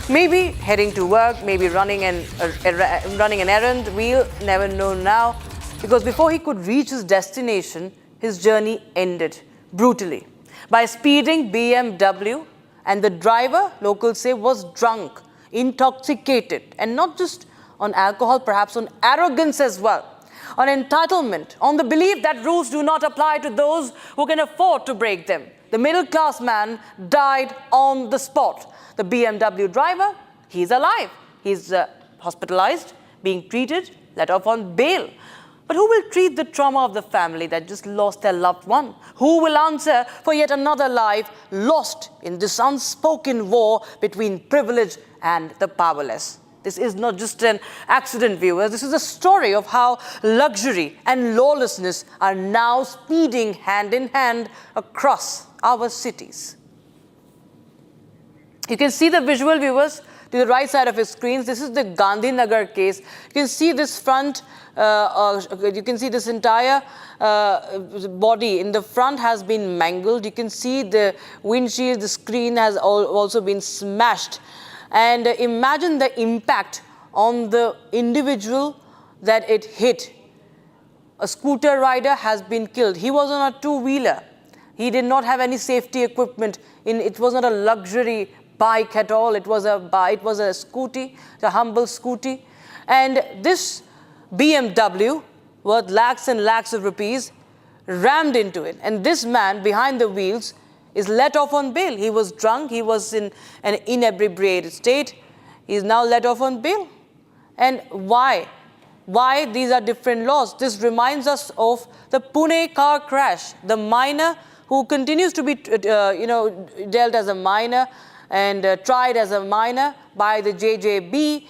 maybe heading to work, maybe running an errand. We'll never know now, because before he could reach his destination, his journey ended brutally by a speeding BMW, and the driver, locals say, was drunk, intoxicated, and not just on alcohol, perhaps on arrogance as well, on entitlement, on the belief that rules do not apply to those who can afford to break them. The middle-class man died on the spot. The BMW driver, he's alive. He's hospitalized, being treated, let off on bail. But who will treat the trauma of the family that just lost their loved one? Who will answer for yet another life lost in this unspoken war between privilege and the powerless? This is not just an accident, viewers. This is a story of how luxury and lawlessness are now speeding hand in hand across our cities. You can see the visual, viewers, to the right side of your screens. This is the Gandhinagar case. You can see this front, you can see this entire body in the front has been mangled. You can see the windshield, the screen has also been smashed. And imagine the impact on the individual that it hit. A scooter rider has been killed. He was on a two-wheeler. He did not have any safety equipment. It was not a luxury bike at all. It was a scooty, a humble scooty. And this BMW, worth lakhs and lakhs of rupees, rammed into it. And this man behind the wheels is let off on bail. He was drunk. He was in an inebriated state. He is now let off on bail. And why? Why these are different laws? This reminds us of the Pune car crash. The minor who continues to be, dealt as a minor and tried as a minor by the JJB,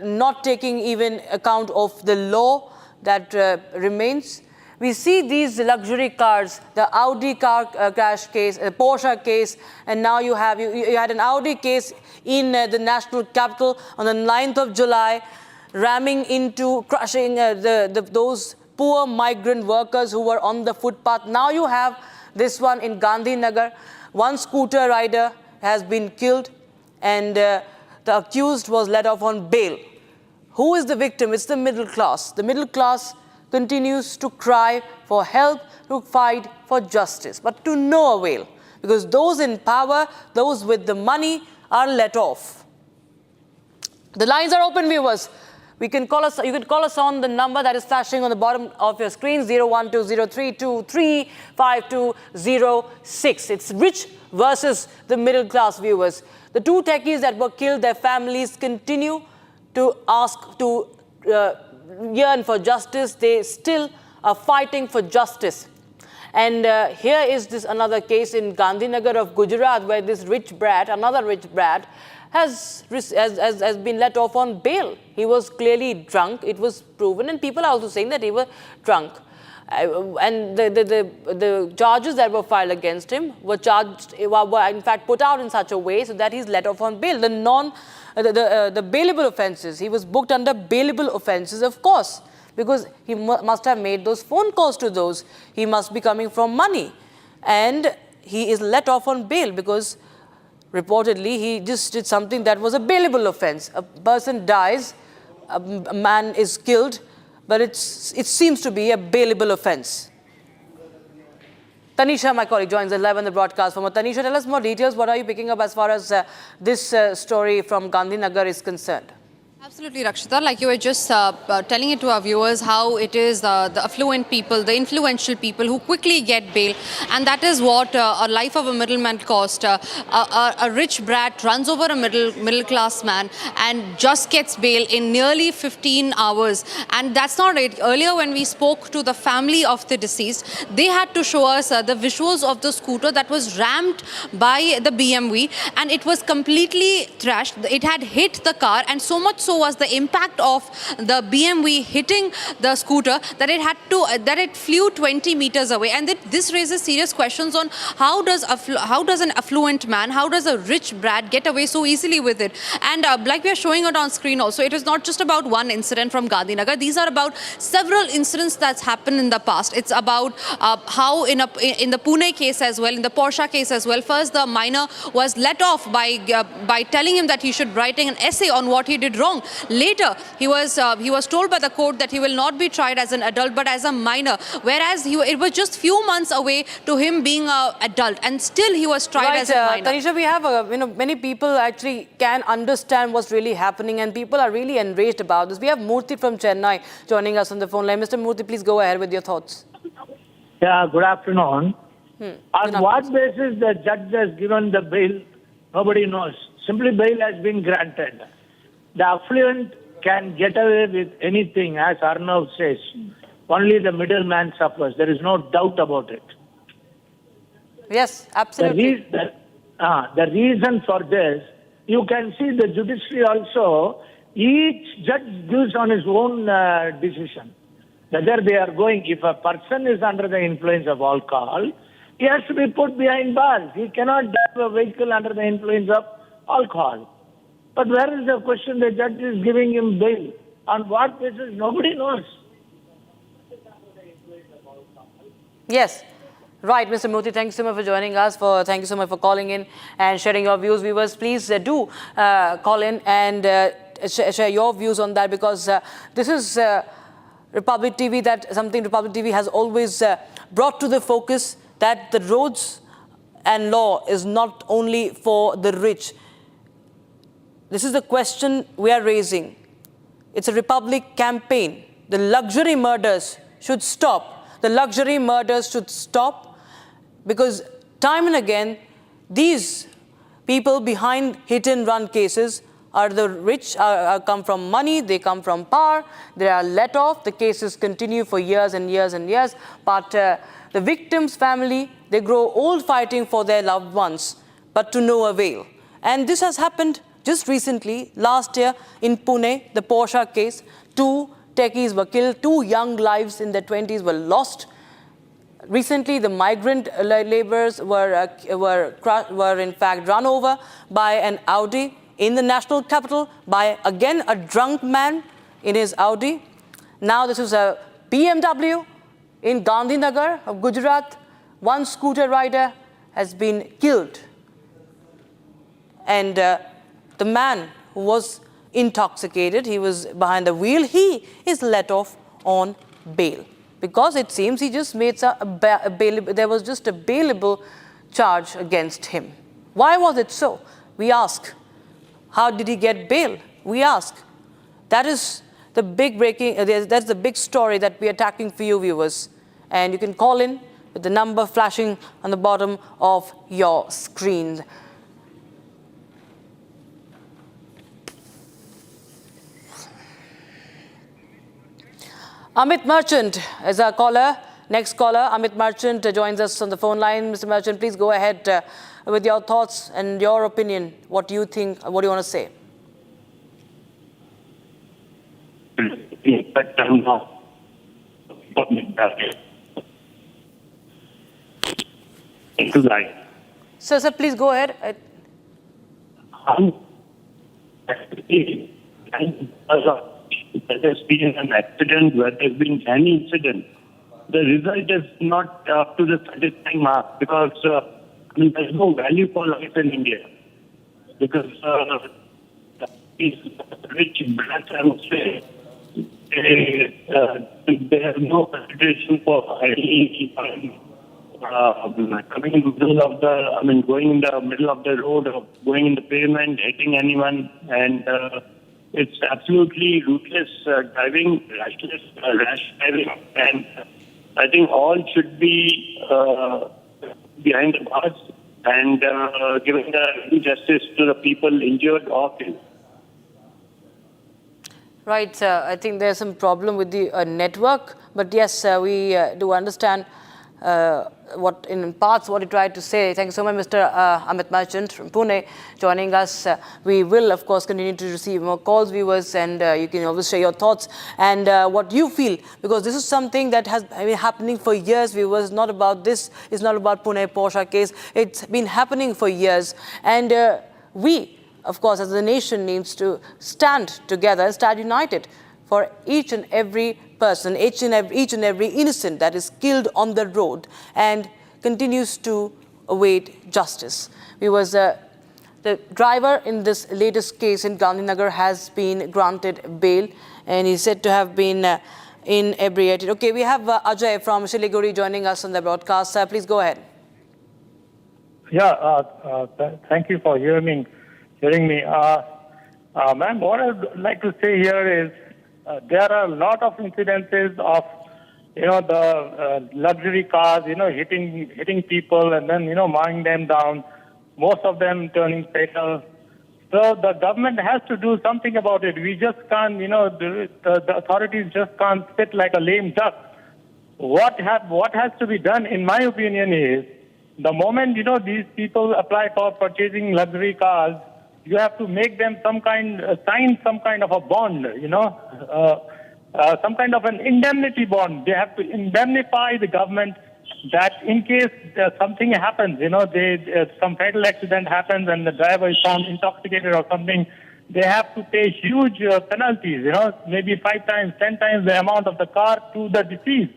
not taking even account of the law that remains. We see these luxury cars, the Audi car crash case, the Porsche case, and now you had an Audi case in the national capital on the 9th of July, ramming into, crushing those poor migrant workers who were on the footpath. Now you have this one in Gandhinagar. One scooter rider has been killed, and the accused was let off on bail. Who is the victim? It's the middle class. The middle class continues to cry for help, to fight for justice, but to no avail, because those in power, those with the money, are let off. The lines are open, viewers. You can call us on the number that is flashing on the bottom of your screen, 01203235206. It's rich versus the middle class, viewers. The two techies that were killed, their families continue to yearn for justice. They still are fighting for justice. And here is this another case in Gandhinagar of Gujarat, where this rich brat, another rich brat, has been let off on bail. He was clearly drunk. It was proven, and people are also saying that he was drunk. And the charges that were filed against him were in fact put out in such a way so that he's let off on bail. The bailable offences, he was booked under bailable offences, of course, because he must have made those phone calls to those. He must be coming from money. And he is let off on bail because reportedly he just did something that was a bailable offence. A person dies, a man is killed, but it seems to be a bailable offence. Tanisha, my colleague, joins us live on the broadcast. Tanisha, tell us more details. What are you picking up as far as this story from Gandhinagar is concerned? Absolutely, Rakshita. Like you were just telling it to our viewers, how it is the affluent people, the influential people who quickly get bail. And that is what a life of a middleman cost. A rich brat runs over a middle class man and just gets bail in nearly 15 hours. And that's not it. Earlier when we spoke to the family of the deceased, they had to show us the visuals of the scooter that was rammed by the BMW. And it was completely trashed. It had hit the car, and so much so was the impact of the BMW hitting the scooter that it flew 20 meters away. And this raises serious questions on how does an affluent man, how does a rich brat get away so easily with it? And like we are showing it on screen also, it is not just about one incident from Gandhinagar. These are about several incidents that's happened in the past. It's about how in the Pune case as well, in the Porsche case as well, first the minor was let off by telling him that he should write an essay on what he did wrong. Later, he was told by the court that he will not be tried as an adult but as a minor, whereas it was just few months away to him being an adult, and still he was tried as a minor. Tanisha, we have many people actually can understand what's really happening, and people are really enraged about this. We have Murthy from Chennai joining us on the phone line. Mr. Murthy, please go ahead with your thoughts. Yeah, good afternoon. On what basis the judge has given the bail, nobody knows. Simply bail has been granted. The affluent can get away with anything, as Arnav says. Only the middleman suffers. There is no doubt about it. Yes, absolutely. The reason for this, you can see the judiciary also, each judge gives on his own decision. Whether they are going, if a person is under the influence of alcohol, he has to be put behind bars. He cannot drive a vehicle under the influence of alcohol. But where is the question? The judge is giving him bail. On what basis? Nobody knows. Yes. Right, Mr. Murthy, thank you so much for joining us. Thank you so much for calling in and sharing your views. Viewers, please do call in and share your views on that, because this is Republic TV, something Republic TV has always brought to the focus, that the roads and law is not only for the rich. This is the question we are raising. It's a Republic campaign. The luxury murders should stop. The luxury murders should stop, because time and again, these people behind hit-and-run cases are the rich, come from money, they come from power, they are let off, the cases continue for years and years and years, but the victim's family, they grow old fighting for their loved ones, but to no avail. And this has happened just recently, last year in Pune, the Porsche case, 2 techies were killed, 2 young lives in their 20s were lost. Recently, the migrant laborers were in fact run over by an Audi in the national capital by, again, a drunk man in his Audi. Now this is a BMW in Gandhinagar of Gujarat. 1 scooter rider has been killed. And the man who was intoxicated, he was behind the wheel, he is let off on bail, because it seems he just made there was just a bailable charge against him. Why was it so? We ask. How did he get bail? We ask. That is the big that's the big story that we are tracking for you, viewers. And you can call in with the number flashing on the bottom of your screen. Amit Merchant is our caller. Next caller, Amit Merchant, joins us on the phone line. Mr. Merchant, please go ahead with your thoughts and your opinion. What do you think? What do you want to say? Sir, please go ahead. There has been an accident, where there has been any incident, the result is not up to the satisfying mark, because there is no value for life in India. Because these rich brats, I would say, they have no consideration for any coming in the middle of going in the middle of the road, or going in the pavement, hitting anyone, and It's absolutely ruthless driving, rash driving, and I think all should be behind the bars and giving the justice to the people injured or killed. Right, I think there's some problem with the network, but yes, we do understand what in parts what you tried to say. Thank you so much, Mr. Amit Merchant from Pune, joining us. We will, of course, continue to receive more calls, viewers, and you can always share your thoughts and what you feel, because this is something that has been happening for years, viewers. Not about this, it's not about Pune Porsche case. It's been happening for years, and we, of course, as a nation, needs to stand together, stand united for each and every person, each and every innocent that is killed on the road and continues to await justice. Because the driver in this latest case in Gandhinagar has been granted bail, and he's said to have been inebriated. Okay, we have Ajay from Siliguri joining us on the broadcast. Please go ahead. Yeah, thank you for hearing me. Ma'am, what I'd like to say here is there are a lot of incidences of, the luxury cars, hitting people and then, mowing them down, most of them turning fatal. So the government has to do something about it. We just can't, the authorities just can't sit like a lame duck. What has to be done, in my opinion, is the moment, these people apply for purchasing luxury cars, you have to make them sign some kind of a bond, some kind of an indemnity bond. They have to indemnify the government that in case something happens, some fatal accident happens and the driver is found intoxicated or something, they have to pay huge penalties, maybe 5 times, 10 times the amount of the car to the deceased.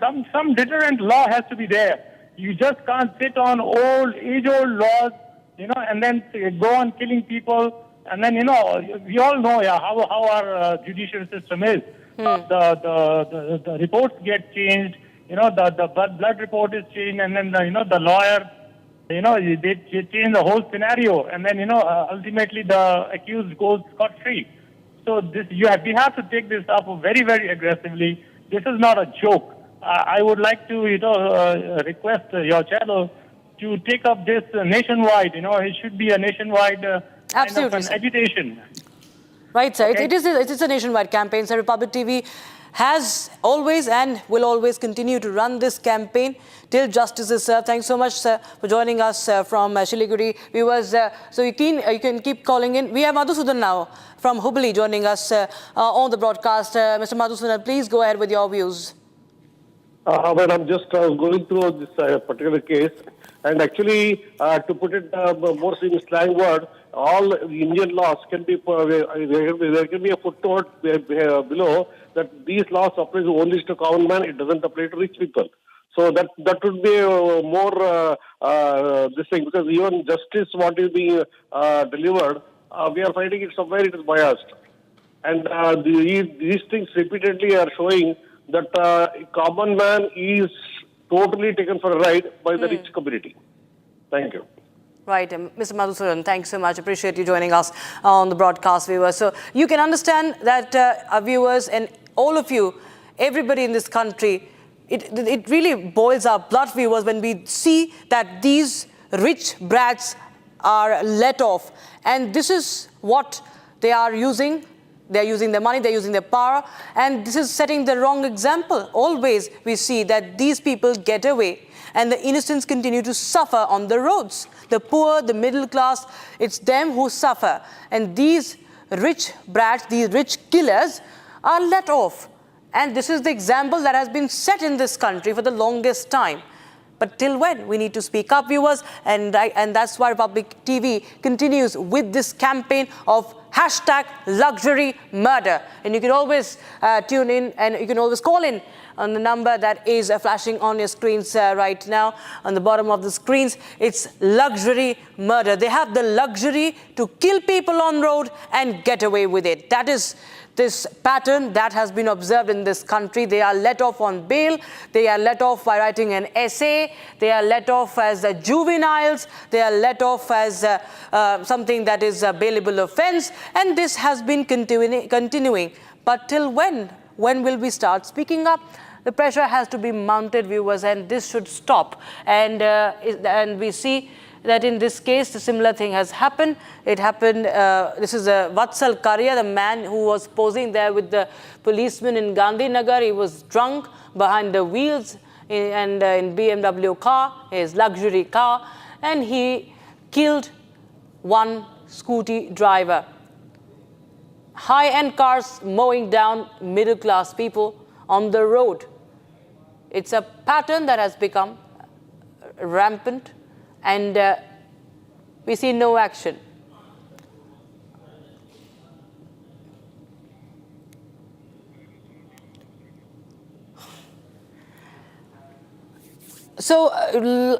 Some deterrent law has to be there. You just can't sit on age-old laws, and then go on killing people. And then, we all know how our judicial system is. The reports get changed, the blood report is changed, and then, the lawyer, they change the whole scenario. And then, ultimately the accused goes scot-free. So we have to take this up very, very aggressively. This is not a joke. I would like to, request your channel to take up this nationwide. It should be a nationwide kind of an agitation. Right, sir. Okay. It is a nationwide campaign. So Republic TV has always and will always continue to run this campaign till justice is served. Thanks so much, sir, for joining us from Siliguri. Viewers, so you can keep calling in. We have Madhusudan now from Hubli joining us on the broadcast. Mr. Madhusudan, please go ahead with your views. Well, I'm just going through this particular case. And actually, to put it more in slang word, all Indian laws can be, there can be a footnote below that these laws apply only to common man, it doesn't apply to rich people. So that would be more this thing, because even justice, what is being delivered, we are finding it somewhere it is biased. And these things repeatedly are showing that common man is totally taken for a ride by the rich community. Thank you. Right, Mr. Madhusudan, thanks so much. Appreciate you joining us on the broadcast, viewers. So you can understand that our viewers and all of you, everybody in this country, it really boils our blood, viewers, when we see that these rich brats are let off. And this is what they are using. They're using their money, they're using their power, and this is setting the wrong example. Always we see that these people get away and the innocents continue to suffer on the roads. The poor, the middle class, it's them who suffer. And these rich brats, these rich killers are let off. And this is the example that has been set in this country for the longest time. But till when? We need to speak up, viewers, and that's why Republic TV continues with this campaign of #LuxuryMurder. And you can always tune in and you can always call in on the number that is flashing on your screens right now. On the bottom of the screens, it's luxury murder. They have the luxury to kill people on road and get away with it. That is this pattern that has been observed in this country. They are let off on bail, they are let off by writing an essay, they are let off as juveniles, they are let off as something that is a bailable offense, and this has been continuing. But till when? When will we start speaking up? The pressure has to be mounted, viewers, and this should stop. And we see that in this case, a similar thing has happened. It happened, this is Vatsal Karya, the man who was posing there with the policeman in Gandhinagar. He was drunk behind the wheels and in BMW car, his luxury car, and he killed one scooty driver. High-end cars mowing down middle-class people on the road. It's a pattern that has become rampant, and we see no action. So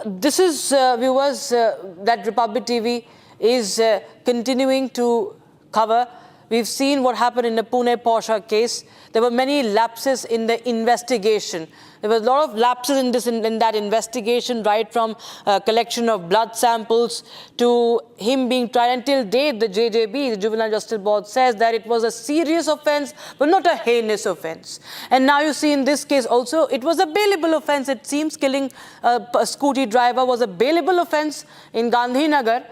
this is, viewers, that Republic TV is continuing to cover. We've seen what happened in the Pune Porsche case. There were many lapses in the investigation. There was a lot of lapses in that investigation, right from collection of blood samples to him being tried. Until date, the JJB, the Juvenile Justice Board, says that it was a serious offense, but not a heinous offense. And now you see in this case also, it was a bailable offense. It seems killing a scooty driver was a bailable offense in Gandhinagar,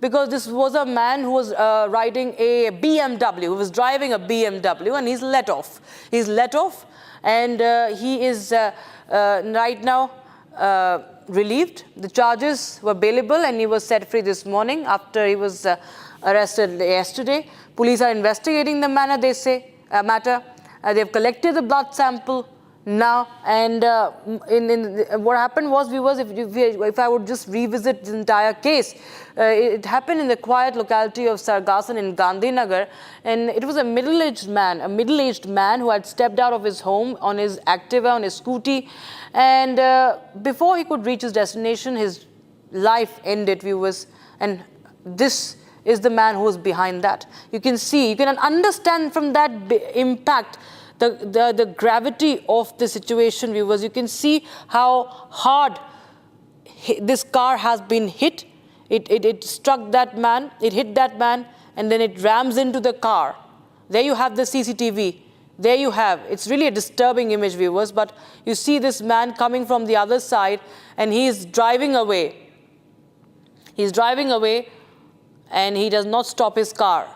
because this was a man who was riding a BMW, who was driving a BMW, and he's let off. He's let off, and he is right now relieved. The charges were bailable, and he was set free this morning after he was arrested yesterday. Police are investigating the matter, they say, matter. They've collected the blood sample now, and what happened was, viewers, if I would just revisit the entire case, it happened in the quiet locality of Sargasan in Gandhinagar, and it was a middle-aged man who had stepped out of his home on his Activa, on his scooty, and before he could reach his destination, his life ended, viewers, and this is the man who was behind that. You can see, you can understand from that impact the gravity of the situation, viewers. You can see how hard this car has been hit. It struck that man, it hit that man, and then it rams into the car. There you have the CCTV. There you have. It's really a disturbing image, viewers, but you see this man coming from the other side, and he's driving away. He's driving away, and he does not stop his car.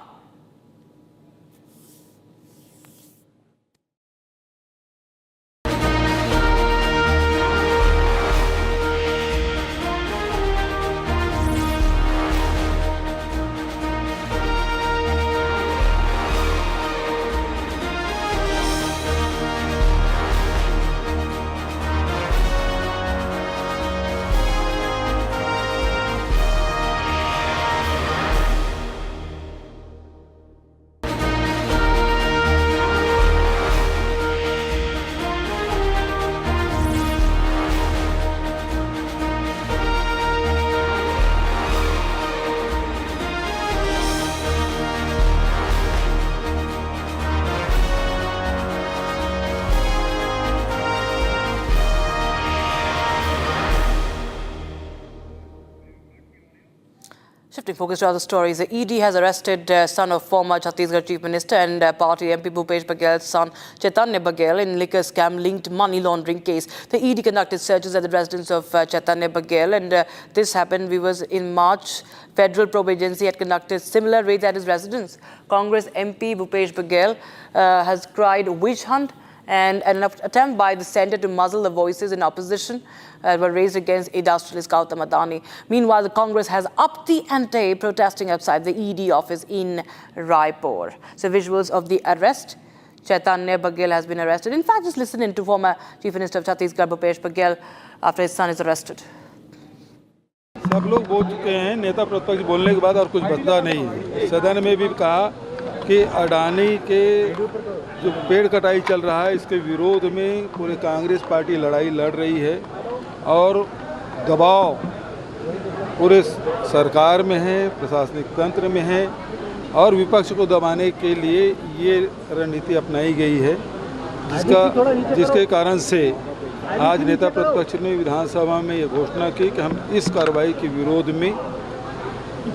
Shifting focus to other stories, the ED has arrested son of former Chhattisgarh Chief Minister and party MP Bhupesh Bagel's son Chaitanya Bagel in liquor scam linked money laundering case. The ED conducted searches at the residence of Chaitanya Bagel, and this happened, viewers, in March. Federal Probe Agency had conducted similar raids at his residence. Congress MP Bhupesh Bagel has cried witch hunt, and an attempt by the centre to muzzle the voices in opposition were raised against industrialist Gautam Adani. Meanwhile, the Congress has upped the ante, protesting outside the ED office in Raipur. So visuals of the arrest. Chaitanya Bagel has been arrested. In fact, just listen in to former Chief Minister of Chhattisgarh Bhupesh Bagel after his son is arrested. सब लोग बोल चुके हैं, नेता प्रतिपक्ष बोलने के बाद और कुछ बदला नहीं है। सदन में भी कहा कि अडानी के जो पेड़ कटाई चल रहा है, इसके विरोध में पूरे कांग्रेस पार्टी लड़ाई लड़ रही है और दबाव पूरे सरकार में है, प्रशासनिक तंत्र में है और विपक्ष को दबाने के लिए ये रणनीति अपनाई गई है, जिसके कारण से आज नेता प्रतिपक्ष ने विधानसभा में ये घोषणा की कि हम इस कार्रवाई के विरोध में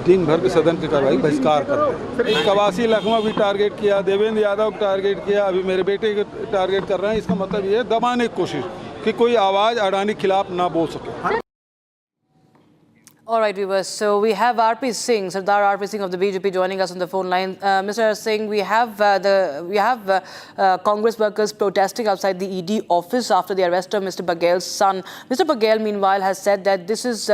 दिन भर के सदन की कार्रवाई बहिष्कार करते हैं। कवासी लखमा भी टारगेट किया, देवेंद्र यादव को टारगेट किया, अभी मेरे बेटे को टारगेट कर रहे हैं। इसका मतलब ये है दबाने की कोशिश कि कोई आवाज़ अडानी के खिलाफ ना बोल सके। All right, viewers. So we have RP Singh, Sardar RP Singh of the BJP, joining us on the phone line. Mr. Singh, we have Congress workers protesting outside the ED office after the arrest of Mr. Baghel's son. Mr. Baghel, meanwhile, has said that this is,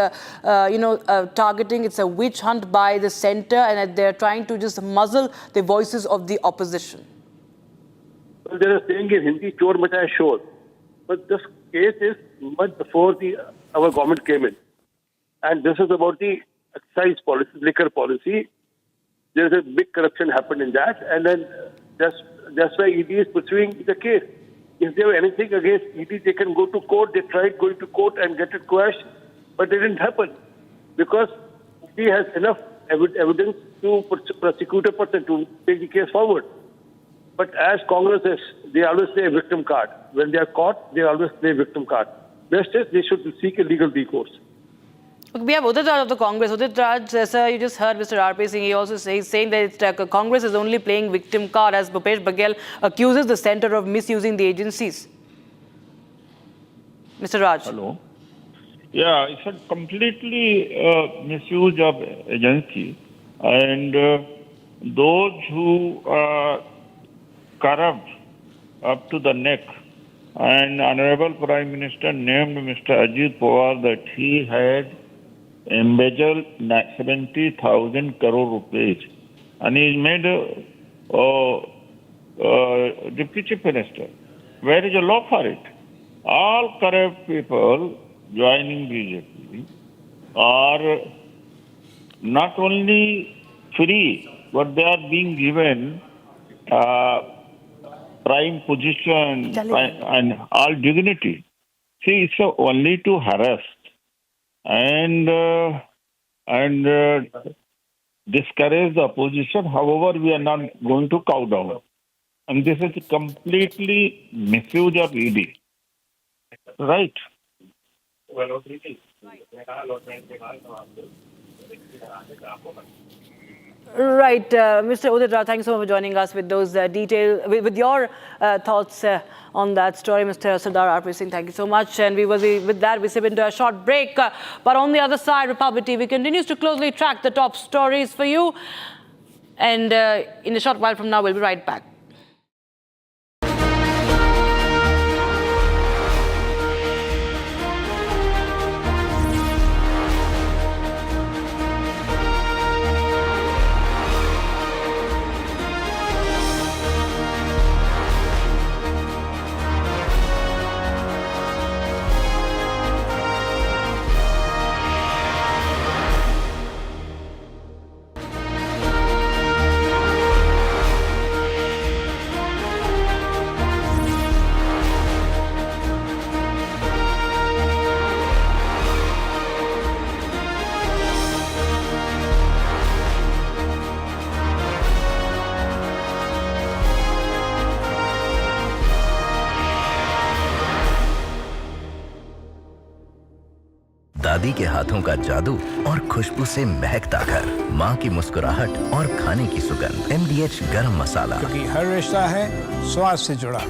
targeting. It's a witch hunt by the centre, and that they're trying to just muzzle the voices of the opposition. Well, they are saying in Hindi, "Chor machaya shor," but this case is much before our government came in. And this is about the excise policy, liquor policy. There is a big corruption happened in that, and then that's why ED is pursuing the case. If they have anything against ED, they can go to court. They tried going to court and get it quashed, but it didn't happen because ED has enough evidence to prosecute a person to take the case forward. But as Congress is, they always play a victim card. When they are caught, they always play a victim card. Best is they should seek a legal recourse. We have Udit Raj of the Congress. Udit Raj, sir, you just heard Mr. RP Singh. He also saying that Congress is only playing victim card as Bhupesh Baghel accuses the centre of misusing the agencies. Mr. Raj. Hello. Yeah, it's a completely misuse of agency, and those who are corrupt up to the neck. And Honorable Prime Minister named Mr. Ajit Pawar that he had embezzled 70,000 crore rupees, and he is made Deputy Chief Minister. Where is the law for it? All corrupt people joining BJP are not only free, but they are being given prime position and all dignity. See, it's only to harass and discourage the opposition. However, we are not going to cow down. And this is completely misuse of ED. Right? Right, Mr. Udit Raj, thanks so much for joining us with those details, with your thoughts on that story. Mr. Sardar RP Singh, thank you so much. And with that, we slip into a short break. But on the other side, Republic TV continues to closely track the top stories for you. And in a short while from now, we'll be right back. दादी के हाथों का जादू और खुशबू से महकता घर, माँ की मुस्कुराहट और खाने की सुगंध। MDH गरम मसाला, क्योंकि हर रिश्ता है स्वाद से जुड़ा।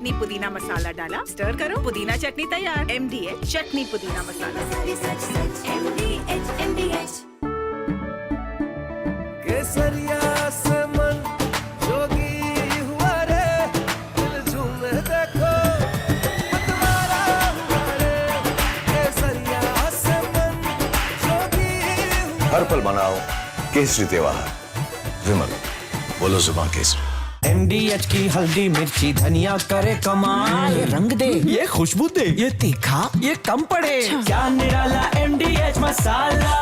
चटनी पुदीना मसाला डाला, स्टर करो, पुदीना चटनी तैयार। MDH चटनी पुदीना मसाला। केसरिया से मन जोगी हुआ रे, दिल झूमे देखो मतवारा हुआ रे। केसरिया से मन जोगी हुआ। हर पल मनाओ केसरी त्योहार। विमल, बोलो जुबान केसरी। MDH की हल्दी मिर्ची धनिया करे कमाल, ये रंग दे, ये खुशबू दे, ये तीखा, ये कम पड़े, क्या निराला MDH masala.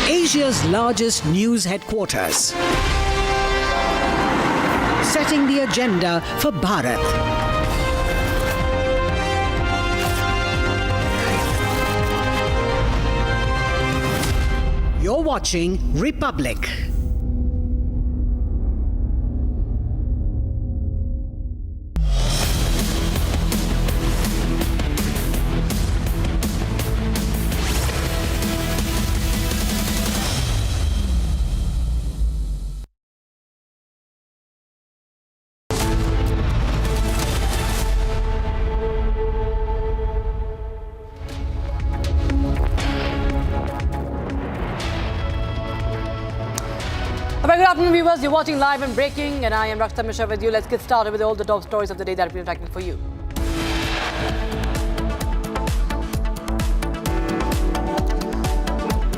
Asia's largest news headquarters, setting the agenda for Bharat. You're watching Republic. Good afternoon, viewers. You're watching Live and Breaking, and I am Rakshita Mishra with you. Let's get started with all the top stories of the day that we're tracking for you.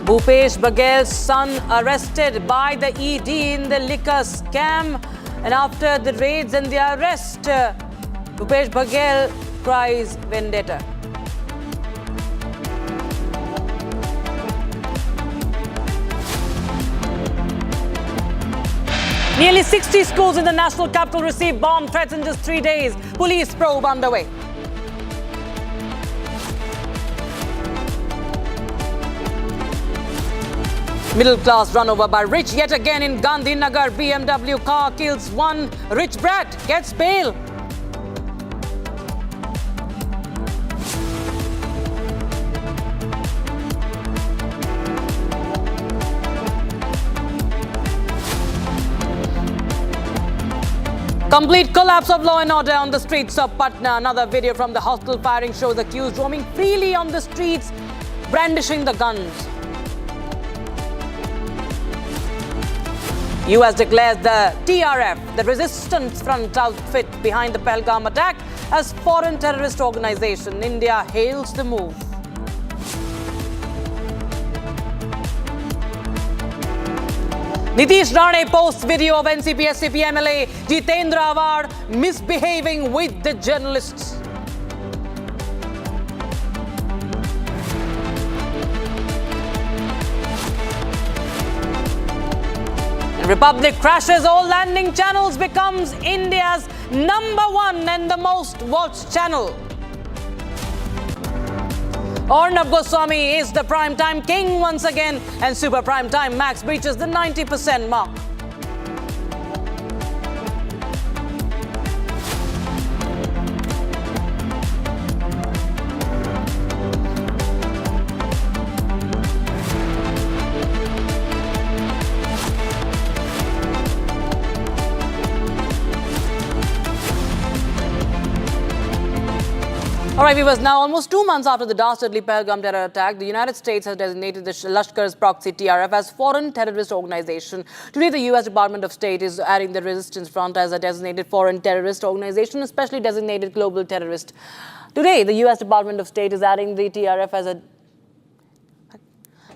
Bhupesh Baghel's son arrested by the ED in the liquor scam, and after the raids and the arrest, Bhupesh Baghel cries vendetta. Nearly 60 schools in the national capital received bomb threats in just 3 days. Police probe underway. Middle class run over by rich yet again in Gandhinagar. BMW car kills one rich brat, gets bail. Complete collapse of law and order on the streets of Patna. Another video from the hostile firing shows accused roaming freely on the streets, brandishing the guns. US declares the TRF, the resistance front outfit behind the Pahalgam attack, as foreign terrorist organization. India hails the move. Nitish Rane posts video of NCP SCP MLA Jitendra Awad misbehaving with the journalists. Republic crashes all landing channels, becomes India's #1 and the most watched channel. Arnab Goswami is the primetime king once again, and Super Primetime Max reaches the 90% mark. All right, viewers, now almost 2 months after the dastardly Pahalgam terror attack, the United States has designated the Lashkar's proxy TRF as foreign terrorist organization. Today, the US Department of State is adding the Resistance Front as a designated foreign terrorist organization, especially designated global terrorist. Today, the US Department of State is adding the TRF as a...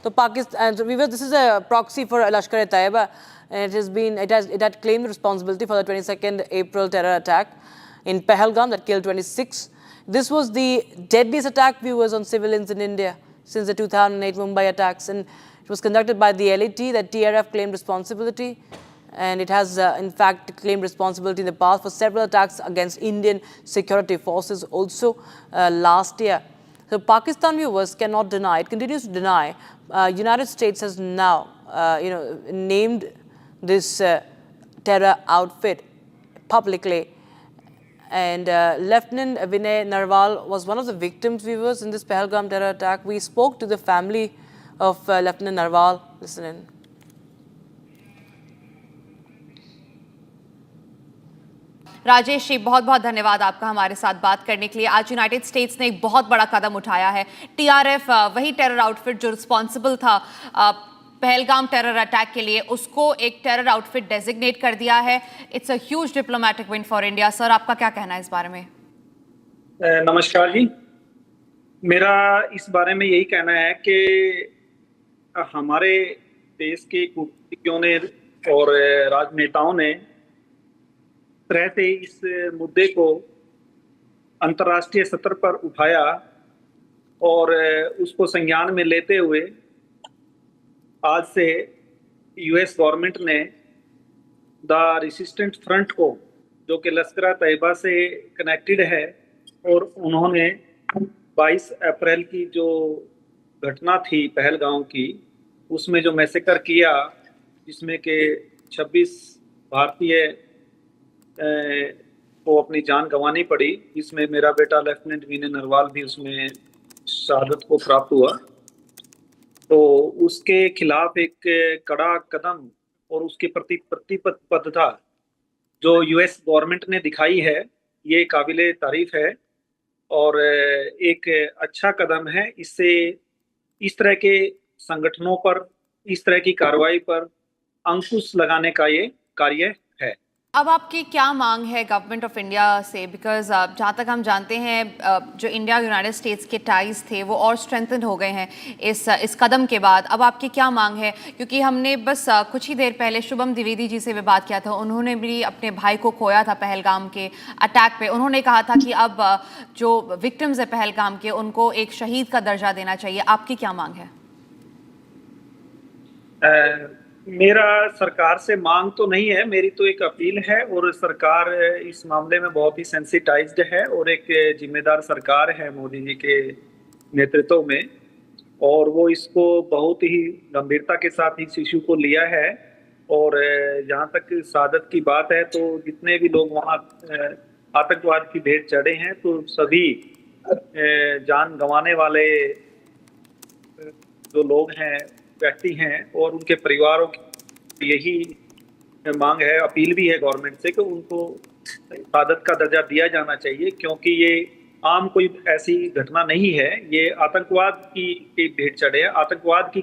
So Pakistan, and viewers, this is a proxy for Lashkar-e-Taiba, and it had claimed responsibility for the 22nd April terror attack in Pahalgam that killed 26. This was the deadliest attack, viewers, on civilians in India since the 2008 Mumbai attacks, and it was conducted by the LAT. That TRF claimed responsibility, and it has in fact claimed responsibility in the past for several attacks against Indian security forces also last year. So Pakistan, viewers, cannot deny, it continues to deny. United States has now named this terror outfit publicly. And Lieutenant Vinay Narwal was one of the victims, viewers, in this Pahalgam terror attack. We spoke to the family of Lieutenant Narwal. Listen in. Rajesh ji, बहुत बहुत धन्यवाद आपका हमारे साथ बात करने के लिए। आज यूनाइटेड स्टेट्स ने एक बहुत बड़ा कदम उठाया है। टीआरएफ, वही टेरर आउटफिट जो रिस्पॉन्सिबल था पहलगाम टेरर अटैक के लिए, उसको एक टेरर आउटफिट डेजिग्नेट कर दिया है। It's a huge diplomatic win for India. Sir, आपका क्या कहना है इस बारे में? नमस्कार जी, मेरा इस बारे में यही कहना है कि हमारे देश के कूटनीतिज्ञों ने और राजनेताओं ने तरह से इस मुद्दे को अंतर्राष्ट्रीय स्तर पर उठाया और उसको संज्ञान में लेते हुए आज से यूएस गवर्नमेंट ने द रेसिस्टेंट फ्रंट को, जो कि लश्कर-ए-तैयबा से कनेक्टेड है, और उन्होंने 22 अप्रैल की जो घटना थी पहलगांव की, उसमें जो मैसेकर किया, जिसमें कि 26 भारतीय को अपनी जान गंवानी पड़ी, जिसमें मेरा बेटा लेफ्टिनेंट विनय नरवाल भी उसमें शहादत को प्राप्त हुआ, तो उसके खिलाफ एक कड़ा कदम और उसके प्रति प्रतिबद्धता जो यूएस गवर्नमेंट ने दिखाई है, ये काबिले तारीफ है और एक अच्छा कदम है। इससे इस तरह के संगठनों पर, इस तरह की कार्रवाई पर अंकुश लगाने का ये कार्य है। अब आपकी क्या मांग है गवर्नमेंट ऑफ इंडिया से? बिकॉज जहाँ तक हम जानते हैं जो इंडिया यूनाइटेड स्टेट्स के टाइज थे वो और स्ट्रेंथन हो गए हैं इस कदम के बाद। अब आपकी क्या मांग है? क्योंकि हमने बस कुछ ही देर पहले शुभम द्विवेदी जी से भी बात किया था, उन्होंने भी अपने भाई को खोया था पहलगाम के अटैक पे। उन्होंने कहा था कि अब जो विक्टिम्स है पहलगाम के, उनको एक शहीद का दर्जा देना चाहिए। आपकी क्या मांग है? मेरा सरकार से मांग तो नहीं है, मेरी तो एक अपील है, और सरकार इस मामले में बहुत ही सेंसिटाइज्ड है और एक जिम्मेदार सरकार है मोदी जी के नेतृत्व में, और वो इसको बहुत ही गंभीरता के साथ इस इशू को लिया है। और जहाँ तक शहादत की बात है, तो जितने भी लोग वहाँ आतंकवाद की भेंट चढ़े हैं, तो सभी जान गंवाने वाले जो लोग हैं, व्यक्ति हैं, और उनके परिवारों की यही मांग है, अपील भी है गवर्नमेंट से कि उनको शहादत का दर्जा दिया जाना चाहिए, क्योंकि ये आम कोई ऐसी घटना नहीं है, ये आतंकवाद की भेंट चढ़े हैं। आतंकवाद की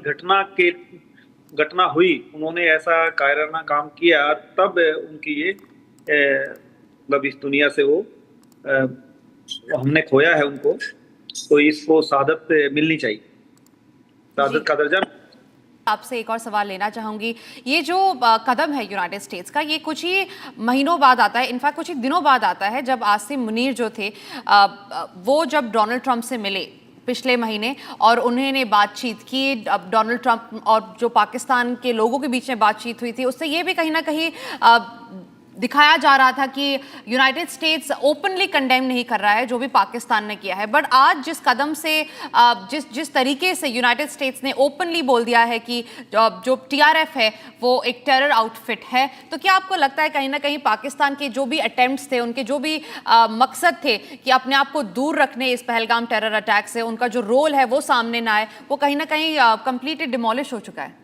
घटना हुई, उन्होंने ऐसा कायराना काम किया, तब उनकी ये मतलब इस दुनिया से वो हमने खोया है उनको, तो इसको शहादत मिलनी चाहिए, शहादत का दर्जा। आपसे एक और सवाल लेना चाहूंगी। ये जो कदम है यूनाइटेड स्टेट्स का, ये कुछ ही महीनों बाद आता है, इनफैक्ट कुछ ही दिनों बाद आता है, जब आसिम मुनीर जो थे वो जब डोनाल्ड ट्रंप से मिले पिछले महीने और उन्होंने बातचीत की। अब डोनाल्ड ट्रंप और जो पाकिस्तान के लोगों के बीच में बातचीत हुई थी, उससे ये भी कहीं ना कहीं दिखाया जा रहा था कि यूनाइटेड स्टेट्स ओपनली कंडेम नहीं कर रहा है जो भी पाकिस्तान ने किया है। बट आज जिस कदम से जिस तरीके से यूनाइटेड स्टेट्स ने ओपनली बोल दिया है कि जो टीआरएफ है वो एक टेरर आउटफिट है, तो क्या आपको लगता है कहीं ना कहीं पाकिस्तान के जो भी अटेम्प्ट्स थे, उनके जो भी मकसद थे कि अपने आप को दूर रखने इस पहलगाम टेरर अटैक से, उनका जो रोल है वो सामने ना आए, वो कहीं ना कहीं कंप्लीटली डिमोलिश हो चुका है?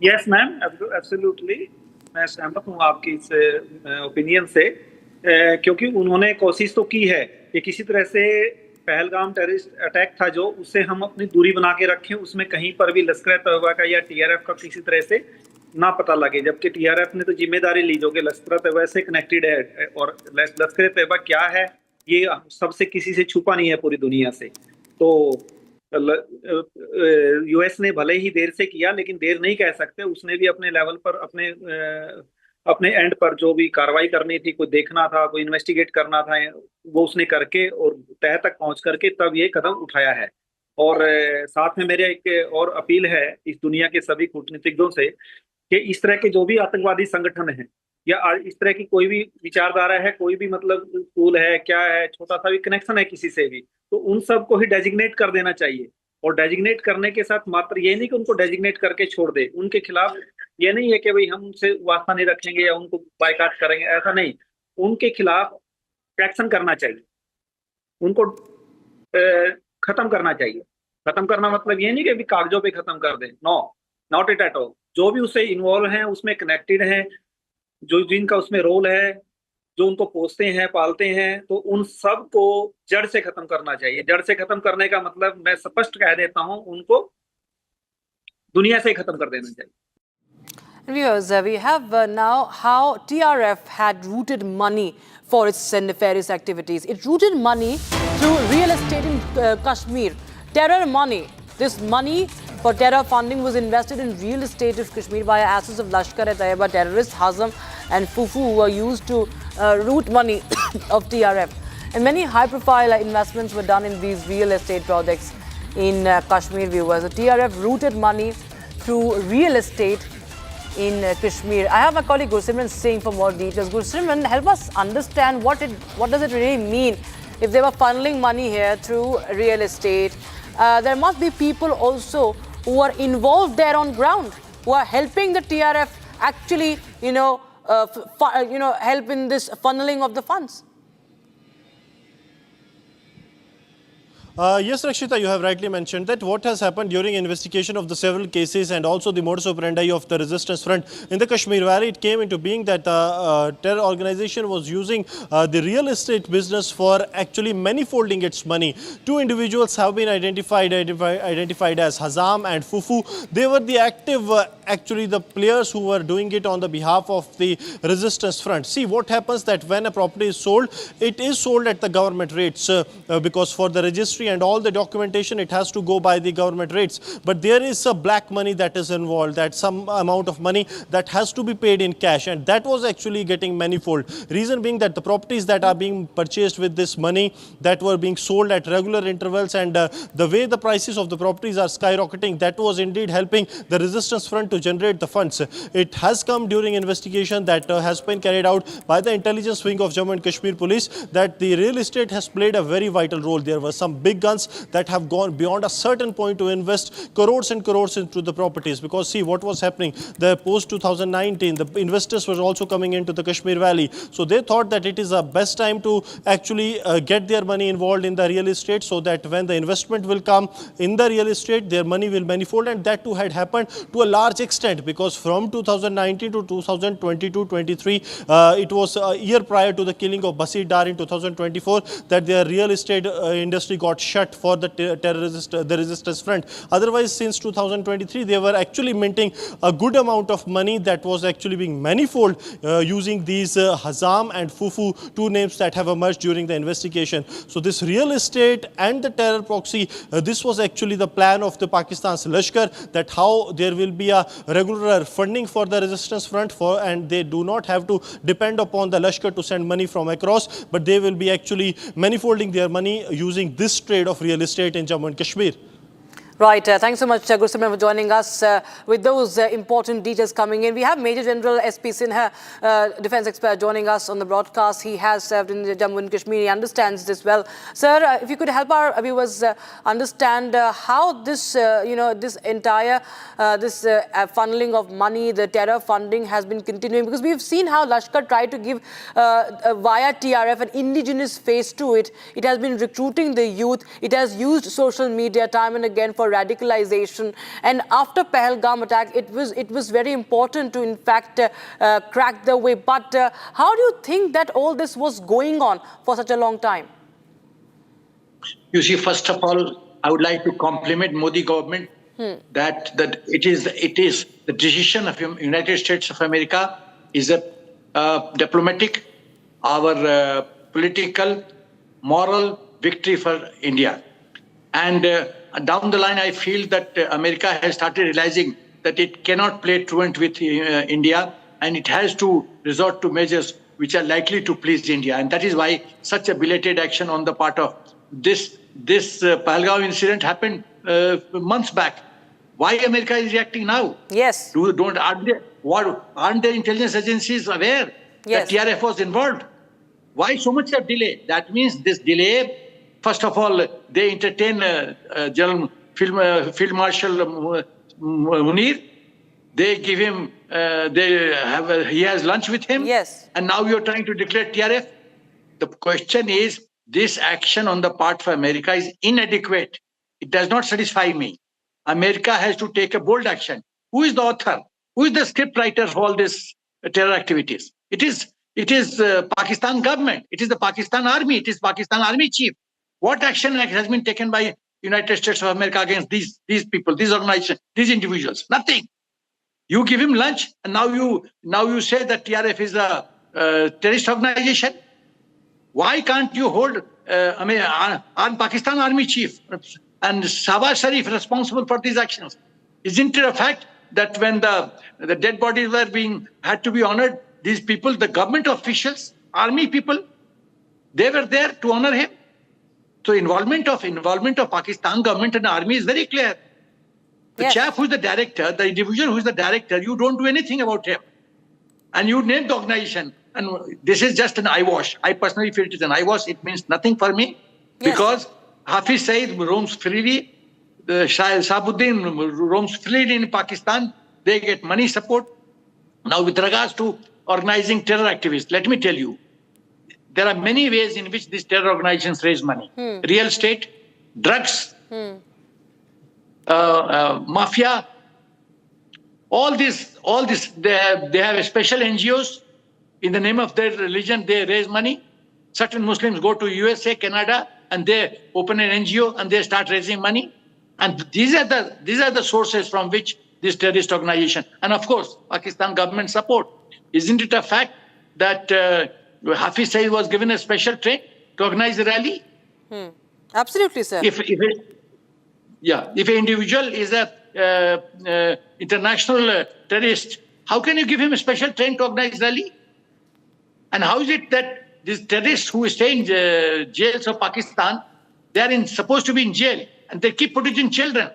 यस मैम, एब्सोल्युटली मैं सहमत हूँ आपकी इस ओपिनियन से, क्योंकि उन्होंने कोशिश तो की है कि किसी तरह से पहलगाम टेररिस्ट अटैक था जो, उससे हम अपनी दूरी बना के रखें, उसमें कहीं पर भी लश्कर-ए-तैयबा का या टीआरएफ का किसी तरह से ना पता लगे, जबकि टीआरएफ ने तो जिम्मेदारी ली जो कि लश्कर-ए-तैयबा से कनेक्टेड है, और लश्कर-ए-तैयबा क्या है ये सबसे किसी से छुपा नहीं है पूरी दुनिया से। तो यूएस ने भले ही देर से किया, लेकिन देर नहीं कह सकते, उसने भी अपने लेवल पर अपने एंड पर जो भी कार्रवाई करनी थी, कोई देखना था, कोई इन्वेस्टिगेट करना था, वो उसने करके और तह तक पहुंच करके तब ये कदम उठाया है। और साथ में मेरे एक और अपील है इस दुनिया के सभी कूटनीतिज्ञों से कि इस तरह के जो भी आतंकवादी संगठन हैं या इस तरह की कोई भी विचारधारा है, कोई भी मतलब स्कूल है, क्या है, छोटा सा भी कनेक्शन है किसी से भी, तो उन सब को ही डेजिग्नेट कर देना चाहिए। और डेजिग्नेट करने के साथ मात्र ये नहीं कि उनको डेजिग्नेट करके छोड़ दे, उनके खिलाफ ये नहीं है कि भाई हम उनसे वास्ता नहीं रखेंगे या उनको बायकॉट करेंगे, ऐसा नहीं, उनके खिलाफ एक्शन करना चाहिए, उनको खत्म करना चाहिए। खत्म करना मतलब ये नहीं कि अभी कागजों पे खत्म कर दें, no, not it at all. जो भी उससे इन्वॉल्व हैं, उसमें कनेक्टेड हैं, जो जिनका उसमें रोल है, जो उनको पोसते हैं, पालते हैं, तो उन सब को जड़ से खत्म करना चाहिए। जड़ से खत्म करने का मतलब मैं स्पष्ट कह देता हूं, उनको दुनिया से खत्म कर देना चाहिए। Viewers, we have now how TRF had routed money for its nefarious activities. It routed money through real estate in Kashmir. Terror money. This money for terror funding was invested in real estate of Kashmir via assets of Lashkar-e-Taiba terrorists, Hazm and Fufu, who were used to root money of TRF. And many high-profile investments were done in these real estate projects in Kashmir, viewers. The TRF routed money through real estate in Kashmir. I have my colleague Gursimran Singh for more details. Gursimran, help us understand what does it really mean if they were funneling money here through real estate. There must be people also who are involved there on ground, who are helping the TRF actually, help in this funneling of the funds. Yes, Rakshita, you have rightly mentioned that what has happened during investigation of the several cases and also the modus operandi of the resistance front in the Kashmir Valley, it came into being that terror organization was using the real estate business for actually manifolding its money. Two individuals have been identified as Hazam and Fufu. They were the active, actually the players who were doing it on the behalf of the resistance front. See, what happens that when a property is sold, it is sold at the government rates because for the registry and all the documentation, it has to go by the government rates. But there is a black money that is involved, that some amount of money that has to be paid in cash, and that was actually getting manifold. Reason being that the properties that are being purchased with this money that were being sold at regular intervals, and the way the prices of the properties are skyrocketing, that was indeed helping the resistance front to generate the funds. It has come during investigation that has been carried out by the intelligence wing of Jammu and Kashmir Police that the real estate has played a very vital role. There were some big guns that have gone beyond a certain point to invest crores and crores into the properties, because see what was happening, the post 2019, the investors were also coming into the Kashmir Valley, so they thought that it is the best time to actually get their money involved in the real estate, so that when the investment will come in the real estate, their money will manifold. And that too had happened to a large extent, because from 2019 to 2022-23, it was a year prior to the killing of Basir Dar in 2024 that their real estate industry got shut for the resistance front. Otherwise, since 2023, they were actually minting a good amount of money that was actually being manifold using these Hazam and Fufu, two names that have emerged during the investigation. So this real estate and the terror proxy, this was actually the plan of the Pakistan's Lashkar, that how there will be a regular funding for the resistance front and they do not have to depend upon the Lashkar to send money from across, but they will be actually manifolding their money using this trade of real estate in Jammu and Kashmir. Right. Thanks so much, Gursimran, for joining us with those important details coming in. We have Major General S.P. Sinha, defense expert, joining us on the broadcast. He has served in Jammu and Kashmir. He understands this well. Sir, if you could help our viewers understand how this, this entire funneling of money, the terror funding has been continuing, because we've seen how Lashkar tried to give via TRF an indigenous face to it. It has been recruiting the youth. It has used social media time and again for radicalization, and after Pahalgam attack, it was very important to in fact crack the way. But how do you think that all this was going on for such a long time? You see, first of all, I would like to compliment Modi government that it is the decision of United States of America is a diplomatic, our political, moral victory for India. And down the line, I feel that America has started realizing that it cannot play truant with India, and it has to resort to measures which are likely to please India. And that is why such a belated action on the part of this Pahalgaon incident happened months back. Why America is reacting now? Yes. Aren't the intelligence agencies aware that TRF was involved? Why so much of delay? That means this delay, first of all, they entertain General Field Marshal Munir. They give him, he has lunch with him. Yes. And now you're trying to declare TRF. The question is, this action on the part of America is inadequate. It does not satisfy me. America has to take a bold action. Who is the author? Who is the script writer for all these terror activities? It is Pakistan government. It is the Pakistan army. It is Pakistan army chief. What action has been taken by United States of America against these people, these organizations, these individuals? Nothing. You give him lunch, and now you say that TRF is a terrorist organization. Why can't you hold Pakistan army chief and Shahbaz Sharif responsible for these actions? Isn't it a fact that when the dead bodies had to be honored, these people, the government officials, army people, they were there to honor him? So involvement of Pakistan government and army is very clear. The chap who is the director, the individual who is the director, you don't do anything about him. And you name the organization. And this is just an eyewash. I personally feel it is an eyewash. It means nothing for me. Because Hafiz Saeed roams freely. Shahabuddin roams freely in Pakistan. They get money support. Now with regards to organizing terror activities, let me tell you, there are many ways in which these terror organizations raise money. Real estate, drugs, mafia, all this, they have special NGOs. In the name of their religion, they raise money. Certain Muslims go to USA, Canada, and they open an NGO and they start raising money. And these are the sources from which this terrorist organization, and of course, Pakistan government support. Isn't it a fact that Hafiz Saeed was given a special train to organize the rally? Absolutely, sir. If an individual is a international terrorist, how can you give him a special train to organize rally? And how is it that these terrorists who stay in jails of Pakistan, they are supposed to be in jail and they keep producing children?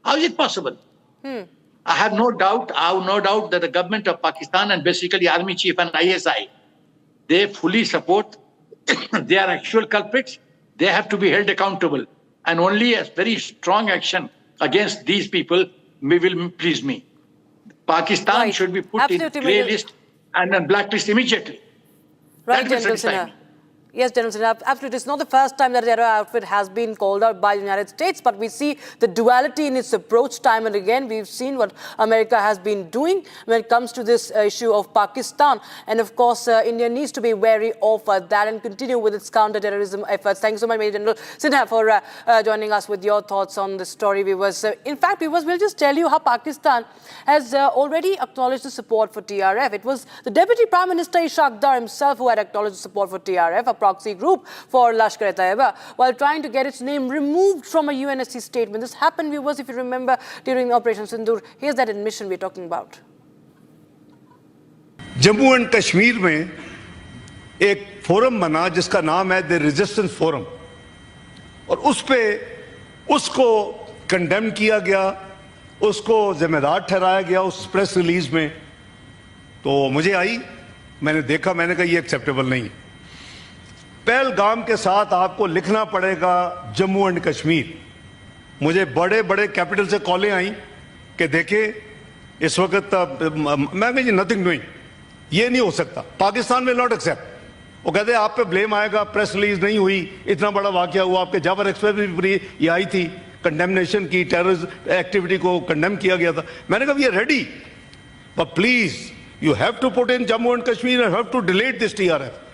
How is it possible? I have no doubt that the government of Pakistan and basically Army Chief and ISI, they fully support, they are actual culprits, they have to be held accountable. And only a very strong action against these people will please me. Pakistan should be put in grey list and on blacklist immediately. Right, General Sinha. Yes, General Sinha, absolutely. It's not the first time that the terror outfit has been called out by the United States, but we see the duality in its approach time and again. We've seen what America has been doing when it comes to this issue of Pakistan. And of course, India needs to be wary of that and continue with its counter-terrorism efforts. Thank you so much, Major General Sinha, for joining us with your thoughts on this story. In fact, we'll just tell you how Pakistan has already acknowledged the support for TRF. It was the Deputy Prime Minister Ishaq Dar himself who had acknowledged the support for TRF, a proxy group for Lashkar-e-Taiba, while trying to get its name removed from a UNSC statement. This happened, viewers, if you remember, during Operation Sindoor. Here's that admission we're talking about. Jammu and Kashmir में एक forum बना जिसका नाम है the resistance forum, और उस पे उसको कंडेम किया गया, उसको जिम्मेदार ठहराया गया उस प्रेस रिलीज में। तो मुझे आई, मैंने देखा, मैंने कहा ये एक्सेप्टेबल नहीं है। पहलगाम के साथ आपको लिखना पड़ेगा जम्मू एंड कश्मीर। मुझे बड़े बड़े कैपिटल से कॉलें आई कि देखें इस वक्त मैं कहा नथिंग डूइंग, ये नहीं हो सकता, पाकिस्तान विल नॉट एक्सेप्ट। वो कहते आप पे ब्लेम आएगा, प्रेस रिलीज नहीं हुई, इतना बड़ा वाकया हुआ, आपके जाबर एक्सप्रेस भी ये आई थी, कंडेमनेशन की, टेररिस्ट एक्टिविटी को कंडेम किया गया था। मैंने कहा we are ready, but please you have to put in Jammu and Kashmir and have to delete this TRF।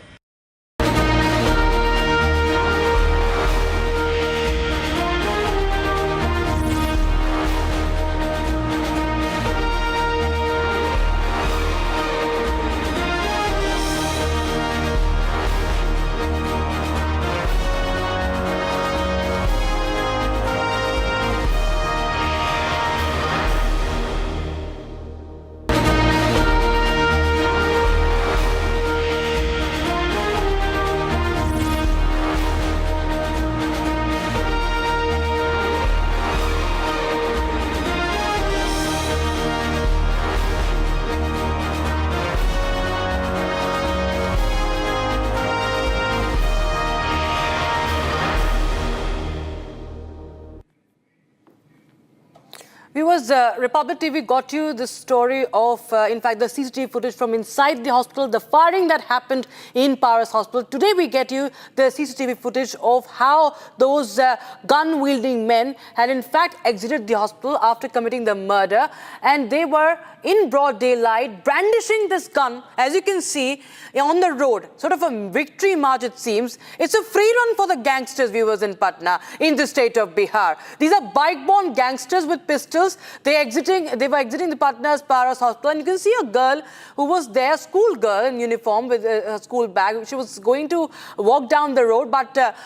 because Republic TV got you the story of, in fact, the CCTV footage from inside the hospital, the firing that happened in Paras Hospital. Today we get you the CCTV footage of how those gun-wielding men had in fact exited the hospital after committing the murder, and they were in broad daylight brandishing this gun, as you can see, on the road. Sort of a victory march, it seems. It's a free run for the gangsters, viewers, in Patna, in the state of Bihar. These are bike-borne gangsters with pistols. They were exiting the Patna's Paras Hospital, and you can see a girl who was there, school girl in uniform with a school bag. She was going to walk down the road, but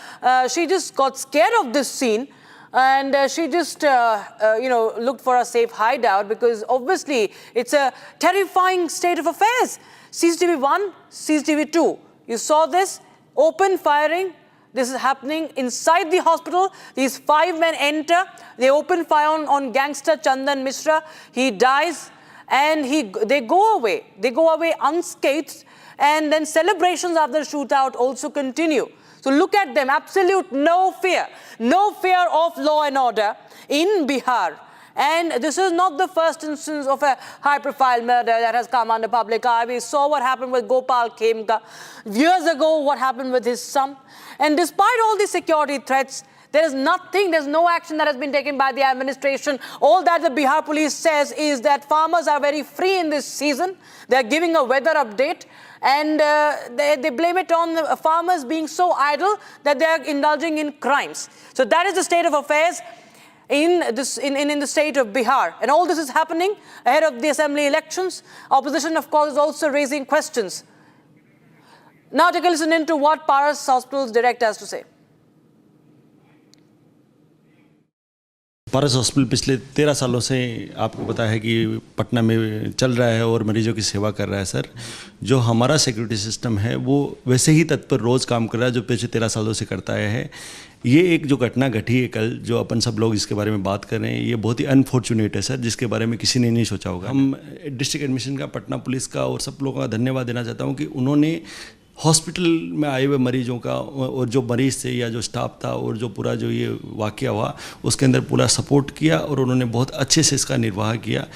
she just got scared of this scene. And she just, looked for a safe hideout, because obviously it's a terrifying state of affairs. CCTV 1, CCTV 2. You saw this, open firing. This is happening inside the hospital. These 5 men enter. They open fire on gangster Chandan Mishra. He dies, and they go away. They go away unscathed, and then celebrations after the shootout also continue. So look at them, absolute no fear of law and order in Bihar. And this is not the first instance of a high-profile murder that has come under public eye. We saw what happened with Gopal Khemka. Years ago, what happened with his son. And despite all the security threats, there's no action that has been taken by the administration. All that the Bihar police says is that farmers are very free in this season. They're giving a weather update, and they blame it on farmers being so idle that they're indulging in crimes. So that is the state of affairs in the state of Bihar. And all this is happening ahead of the assembly elections. Opposition, of course, is also raising questions. Now take a listen into what Paras Hospital's director has to say. Paras hospital पिछले 13 सालों से आपको पता है कि पटना में चल रहा है और मरीजों की सेवा कर रहा है। सर, जो हमारा सिक्योरिटी सिस्टम है वो वैसे ही तत्पर रोज़ काम कर रहा है जो पिछले 13 सालों से करता है। ये एक जो घटना घटी है कल, जो अपन सब लोग इसके बारे में बात कर रहे हैं, ये बहुत ही अनफॉर्चुनेट है सर, जिसके बारे में किसी ने नहीं सोचा होगा। हम डिस्ट्रिक्ट एडमिशन का, पटना पुलिस का और सब लोगों का धन्यवाद देना चाहता हूँ कि उन्होंने हॉस्पिटल में आए हुए मरीजों का और जो मरीज़ थे या जो स्टाफ था और जो पूरा जो ये वाक़या हुआ उसके अंदर पूरा सपोर्ट किया और उन्होंने बहुत अच्छे से इसका निर्वाह किया।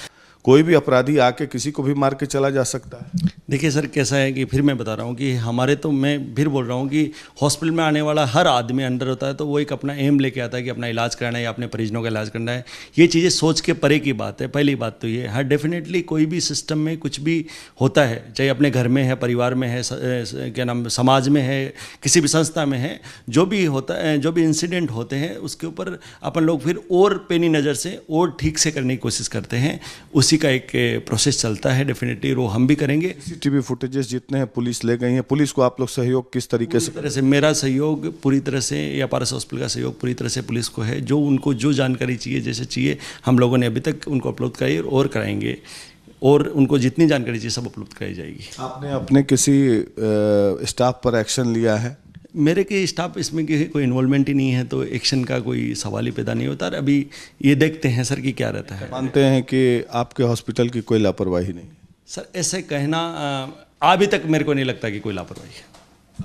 कोई भी अपराधी आके किसी को भी मार के चला जा सकता है। देखिए सर, कैसा है कि फिर मैं बता रहा हूँ कि हमारे, तो मैं फिर बोल रहा हूँ कि हॉस्पिटल में आने वाला हर आदमी अंडर होता है तो वो एक अपना एम लेके आता है कि अपना इलाज कराना है या अपने परिजनों का इलाज करना है। ये चीज़ें सोच के परे की बात है। पहली बात तो ये है, डेफिनेटली कोई भी सिस्टम में कुछ भी होता है, चाहे अपने घर में है, परिवार में है, क्या नाम, समाज में है, किसी भी संस्था में है, जो भी होता है, जो भी इंसिडेंट होते हैं उसके ऊपर अपन लोग फिर और पेनी नज़र से और ठीक से करने की कोशिश करते हैं। उसी का एक प्रोसेस चलता है, डेफिनेटली वो हम भी करेंगे। सीसीटीवी फुटेजेस जितने हैं पुलिस ले गई है, पुलिस को आप लोग सहयोग किस तरीके से? मेरा सहयोग पूरी तरह से, या पारस हॉस्पिटल का सहयोग पूरी तरह से पुलिस को है। जो उनको जो जानकारी चाहिए, जैसे चाहिए, हम लोगों ने अभी तक उनको अपलोड कराई और कराएंगे, और उनको जितनी जानकारी चाहिए सब उपलब्ध कराई जाएगी। आपने अपने किसी स्टाफ पर एक्शन लिया है? मेरे के स्टाफ इसमें कोई इन्वॉल्वमेंट ही नहीं है तो एक्शन का कोई सवाल ही पैदा नहीं होता। अभी ये देखते हैं सर कि क्या रहता है। मानते हैं कि आपके हॉस्पिटल की कोई लापरवाही नहीं? सर, ऐसे कहना अभी तक मेरे को नहीं लगता कि कोई लापरवाही है।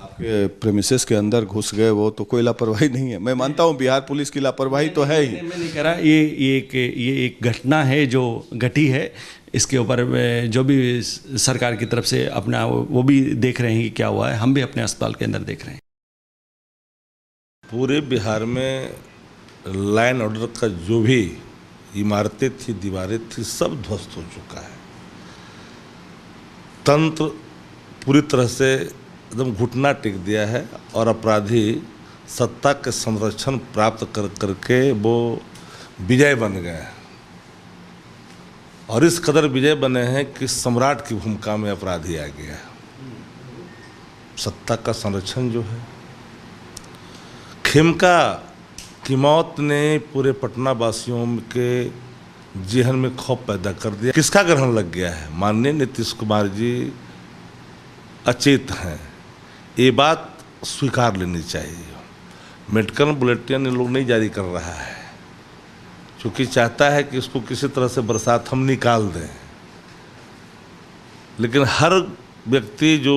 आपके प्रेमिसेस के अंदर घुस गए वो तो कोई लापरवाही नहीं है। मैं मानता हूँ बिहार पुलिस की लापरवाही तो है ही। मैं नहीं कह रहा, ये एक घटना है जो घटी है। इसके ऊपर जो भी सरकार की तरफ से अपना वो भी देख रहे हैं कि क्या हुआ है, हम भी अपने अस्पताल के अंदर देख रहे हैं। पूरे बिहार में लाइन ऑर्डर का जो भी इमारतें थी, दीवारें थी, सब ध्वस्त हो चुका है। तंत्र पूरी तरह से एकदम घुटना टेक दिया है और अपराधी सत्ता के संरक्षण प्राप्त करके वो विजय बन गए हैं, और इस कदर विजय बने हैं कि सम्राट की भूमिका में अपराधी आ गया है। सत्ता का संरक्षण जो है, खेमका की मौत ने पूरे पटना वासियों के जेहन में खौफ पैदा कर दिया। किसका ग्रहण लग गया है? माननीय नीतीश कुमार जी अचेत हैं, ये बात स्वीकार लेनी चाहिए। मेडिकल बुलेटिन लोग नहीं जारी कर रहा है क्योंकि चाहता है कि इसको किसी तरह से बरसात हम निकाल दें, लेकिन हर व्यक्ति जो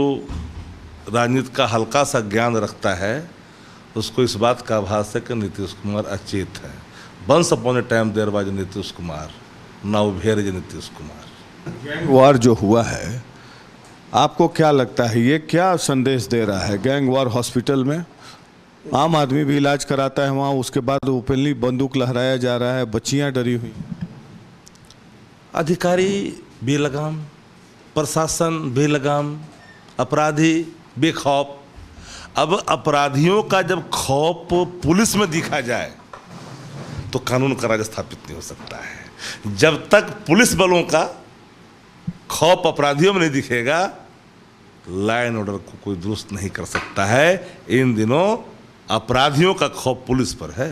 राजनीति का हल्का सा ज्ञान रखता है उसको इस बात का आभास है कि नीतीश कुमार अचेत है। Once upon a time there was Nitish Kumar, ना उभेर जी नीतीश कुमार। गैंग वार जो हुआ है, आपको क्या लगता है ये क्या संदेश दे रहा है? गैंग वार हॉस्पिटल में आम आदमी भी इलाज कराता है वहाँ, उसके बाद ओपनली बंदूक लहराया जा रहा है, बच्चियाँ डरी हुई, अधिकारी बेलगाम, प्रशासन बेलगाम, अपराधी बेखौफ। अब अपराधियों का जब खौफ पुलिस में दिखा जाए तो कानून का राज स्थापित नहीं हो सकता है। जब तक पुलिस बलों का खौफ अपराधियों में नहीं दिखेगा, लॉ एंड ऑर्डर को कोई दुरुस्त नहीं कर सकता है। इन दिनों अपराधियों का खौफ पुलिस पर है।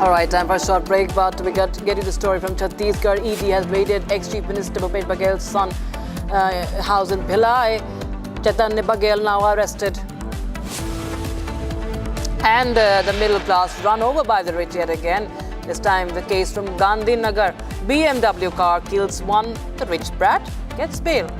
All right, time for a short break, but we get you the story from Chhattisgarh. ED has raided ex-Chief Minister Bhupesh Bagel's son house in Bhilai. Chaitanya Bagel now arrested. And the middle class run over by the rich yet again. This time the case from Gandhinagar. BMW car kills one, the rich brat gets bail.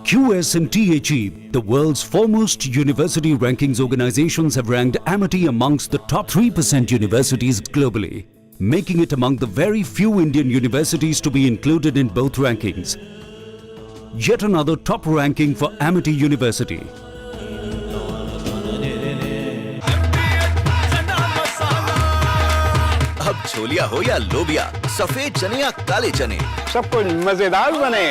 QS and THE, the world's foremost university rankings organizations, have ranked Amity amongst the top 3% universities globally, making it among the very few Indian universities to be included in both rankings. Yet another top ranking for Amity University. अब छोलिया हो या लोबिया, सफेद चने या काले चने, सब कुछ मजेदार बने।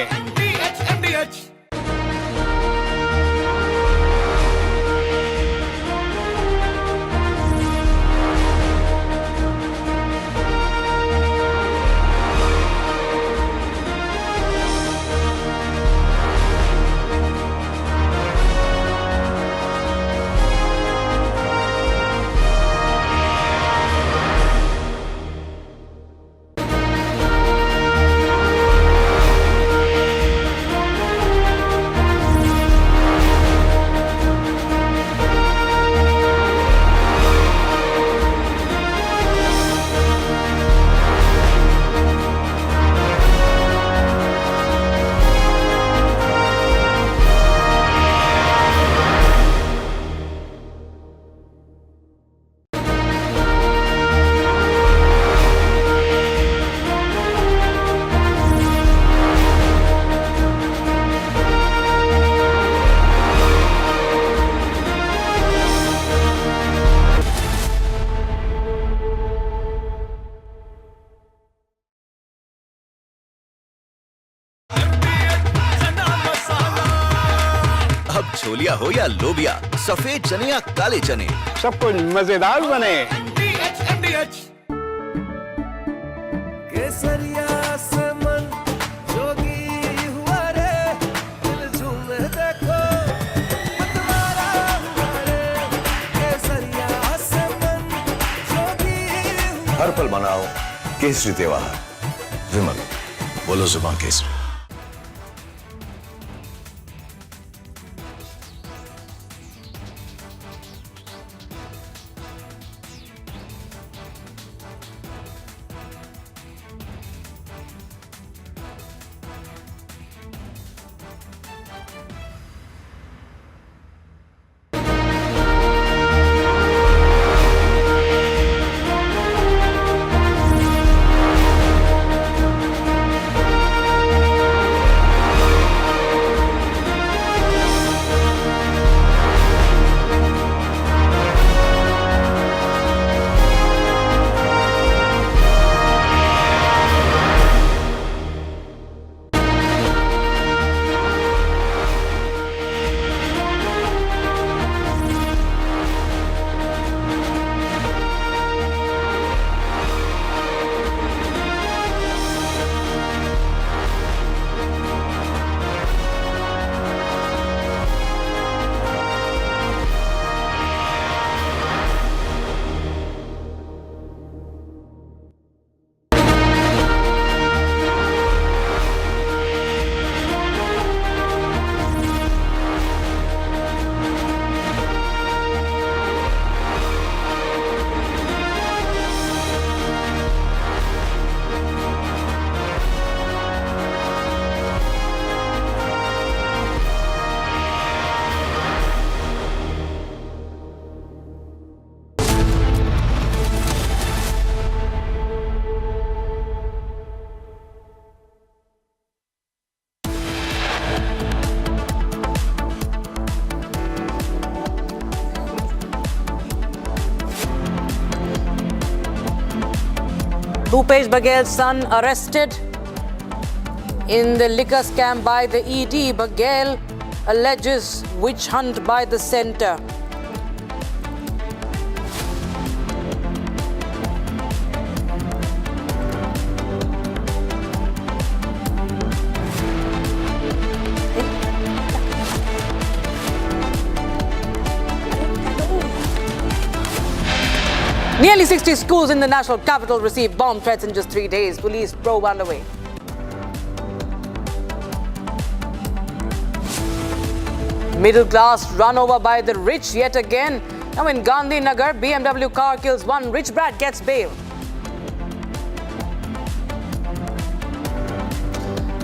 अब छोलिया हो या लोबिया, सफेद चने या काले चने, सब कुछ मजेदार बने। केसरिया से मन जोगी हुआ रे, दिल झूमे देखो मतवारा हुआ रे। केसरिया से मन जोगी हुआ। हर पल मनाओ केसरी त्योहार। विमल, बोलो जुबान Kesari. Bhupesh Bagel's son arrested in the liquor scam by the ED. Bagel alleges witch hunt by the centre. Nearly 60 schools in the national capital received bomb threats in just 3 days. Police probe underway. Middle class run over by the rich yet again. Now in Gandhinagar, BMW car kills one rich brat, gets bail.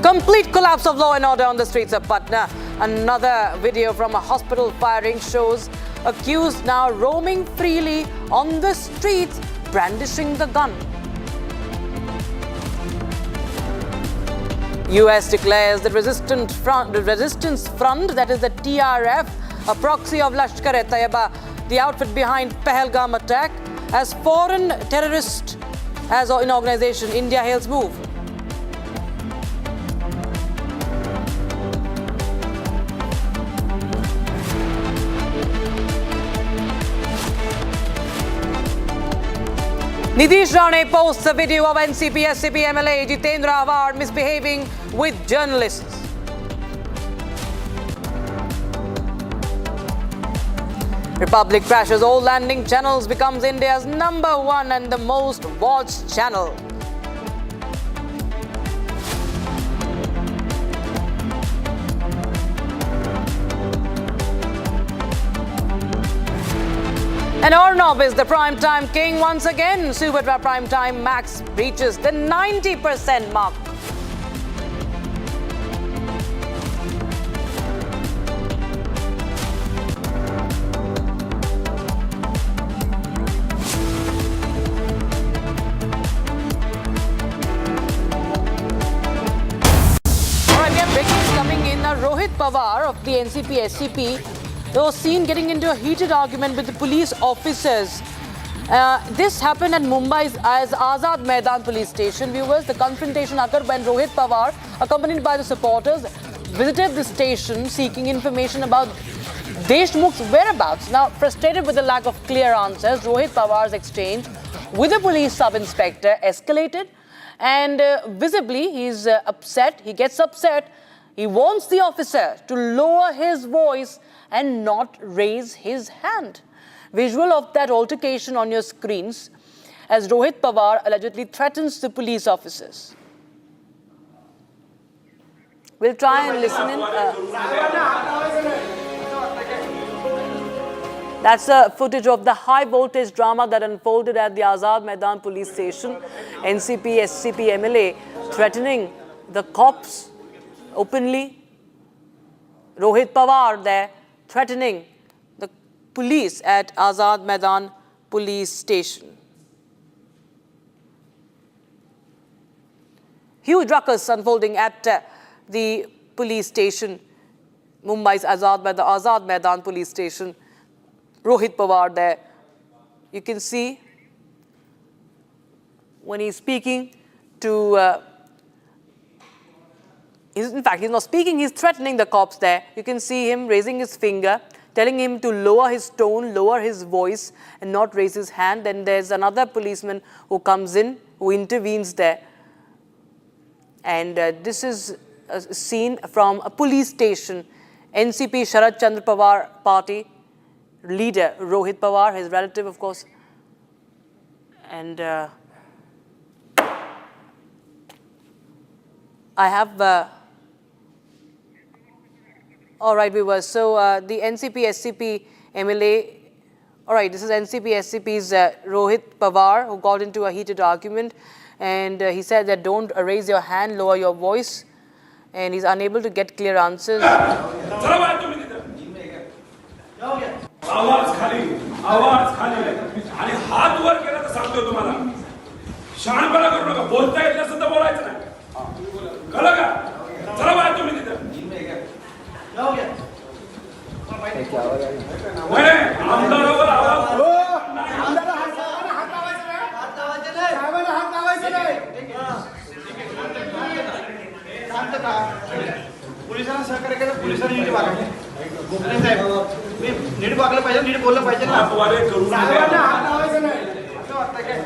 Complete collapse of law and order on the streets of Patna. Another video from a hospital firing shows accused now roaming freely on the streets, brandishing the gun. US declares the resistance front, that is the TRF, a proxy of Lashkar-e-Taiba, the outfit behind Pahalgam attack, as foreign terrorist as an organization. India hails move. Nitish Rane posts a video of NCP SCP MLA Jitendra Awar misbehaving with journalists. Republic crashes all landing channels, becomes India's #1 and the most watched channel. And Arnab is the primetime king once again. Subhatra Primetime Max reaches the 90% mark. Alright, we have breaking news coming in. Rohit Pawar of the NCP-SCP was seen getting into a heated argument with the police officers. This happened at Mumbai's Azad Maidan police station. Viewers, the confrontation occurred when Rohit Pawar, accompanied by the supporters, visited the station seeking information about Deshmukh's whereabouts. Now, frustrated with the lack of clear answers, Rohit Pawar's exchange with the police sub-inspector escalated, and visibly he's upset. He gets upset. He wants the officer to lower his voice and not raise his hand. Visual of that altercation on your screens as Rohit Pawar allegedly threatens the police officers. We'll try and listen in. That's a footage of the high voltage drama that unfolded at the Azad Maidan police station. NCP, SCP, MLA threatening the cops openly. Rohit Pawar there threatening the police at Azad Maidan police station. Huge ruckus unfolding at the police station, Mumbai's Azad Maidan police station. Rohit Pawar there. You can see when he's speaking to in fact, he's not speaking, he's threatening the cops there. You can see him raising his finger, telling him to lower his tone, lower his voice, and not raise his hand. Then there's another policeman who comes in, who intervenes there. And this is a scene from a police station. NCP Sharad Chandra Pawar party leader, Rohit Pawar, his relative, of course. And I have... all right, viewers. So the NCP SCP MLA, all right, this is NCP SCP's Rohit Pawar, who got into a heated argument, and he said that don't raise your hand, lower your voice, and he's unable to get clear answers. पोलिसांना सहकार्य केलं पोलिसांनी NEET वागले गोपने साहेब मी NEET वागलं पाहिजे NEET बोललं पाहिजे ना साहेबांना हात लावायचा नाही असं वाटतं काय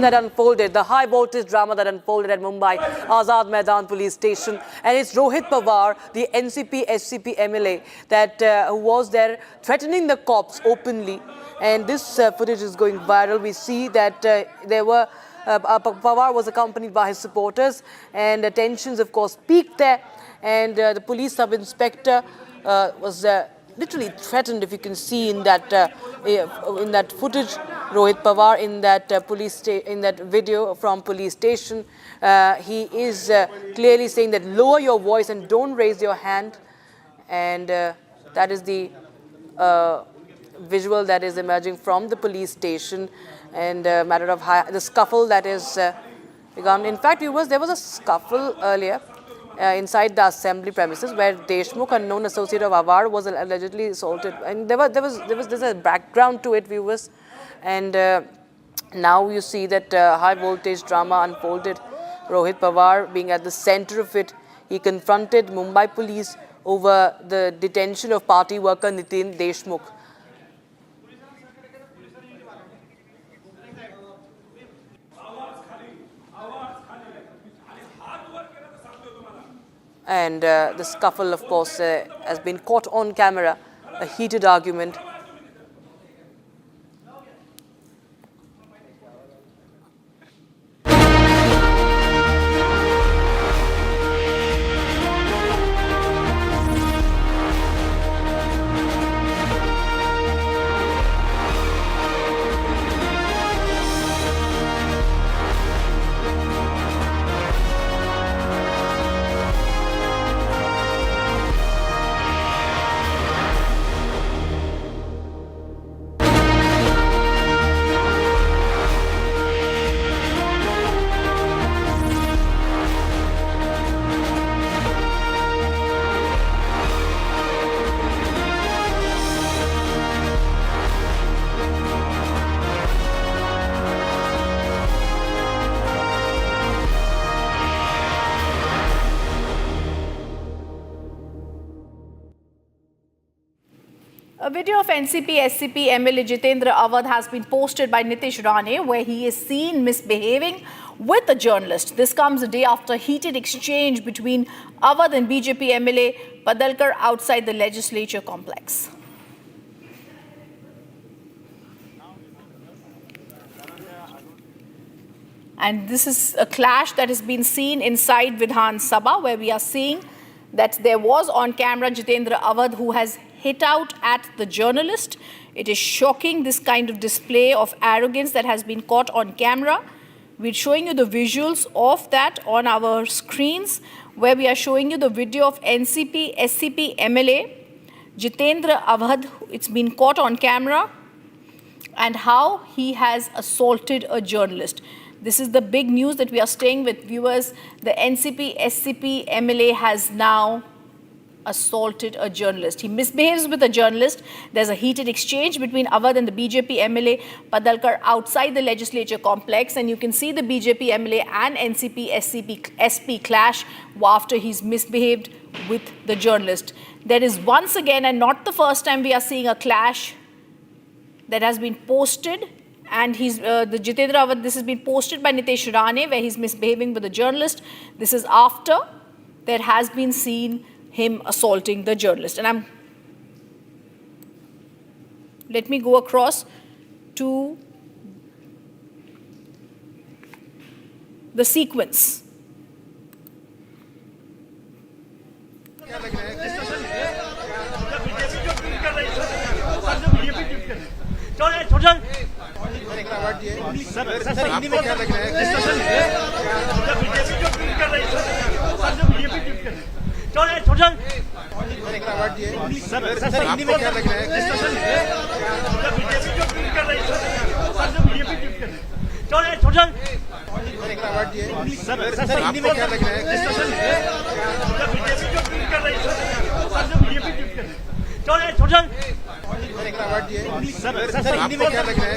That unfolded, the high voltage drama that unfolded at Mumbai Azad Maidan police station, and it's Rohit Pawar, the NCP SCP MLA, that who was there threatening the cops openly, and this footage is going viral. We see that there were Pawar was accompanied by his supporters, and tensions of course peaked there, and the police sub-inspector was literally threatened, if you can see in that footage. Rohit Pawar in that in that video from police station, he is clearly saying that lower your voice and don't raise your hand, and that is the visual that is emerging from the police station, and matter of the scuffle that is begun. In fact, there was a scuffle earlier inside the assembly premises where Deshmukh, a known associate of Awar, was allegedly assaulted, and there's a background to it, viewers. And now you see that high voltage drama unfolded. Rohit Pawar being at the center of it, he confronted Mumbai police over the detention of party worker Nitin Deshmukh. And the scuffle, of course, has been caught on camera, a heated argument. A video of NCP SCP MLA Jitendra Awadh has been posted by Nitish Rane, where he is seen misbehaving with a journalist. This comes a day after heated exchange between Awadh and BJP MLA Padalkar outside the legislature complex. And this is a clash that has been seen inside Vidhan Sabha, where we are seeing that there was on camera Jitendra Awadh who has hit out at the journalist. It is shocking, this kind of display of arrogance that has been caught on camera. We're showing you the visuals of that on our screens, where we are showing you the video of NCP SCP MLA Jitendra Awadh. It's been caught on camera, and how he has assaulted a journalist. This is the big news that we are staying with, viewers. The NCP SCP MLA has now assaulted a journalist. He misbehaves with a journalist. There's a heated exchange between Awadh and the BJP MLA Padalkar outside the legislature complex, and you can see the BJP MLA and NCP SP clash after he's misbehaved with the journalist. There is once again, and not the first time, we are seeing a clash that has been posted, and the Jitendra Awadh, this has been posted by Nitish Rane, where he's misbehaving with a journalist. This is after there has been seen him assaulting the journalist. And let me go across to the sequence. Hindi में क्या लग रहा है? Sir Hindi में क्या लग रहा है?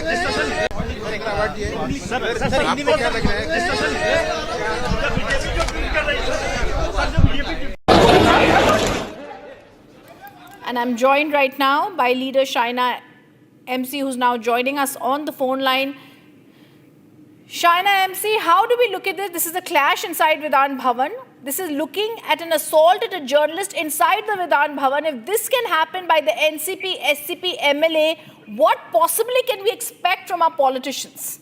सर हिंदी में क्या लग रहा है? And I'm joined right now by leader Shaina MC, who's now joining us on the phone line. Shaina MC, how do we look at this? This is a clash inside Vidhan Bhavan. This is looking at an assault at a journalist inside the Vidhan Bhavan. If this can happen by the NCP, SCP, MLA, what possibly can we expect from our politicians?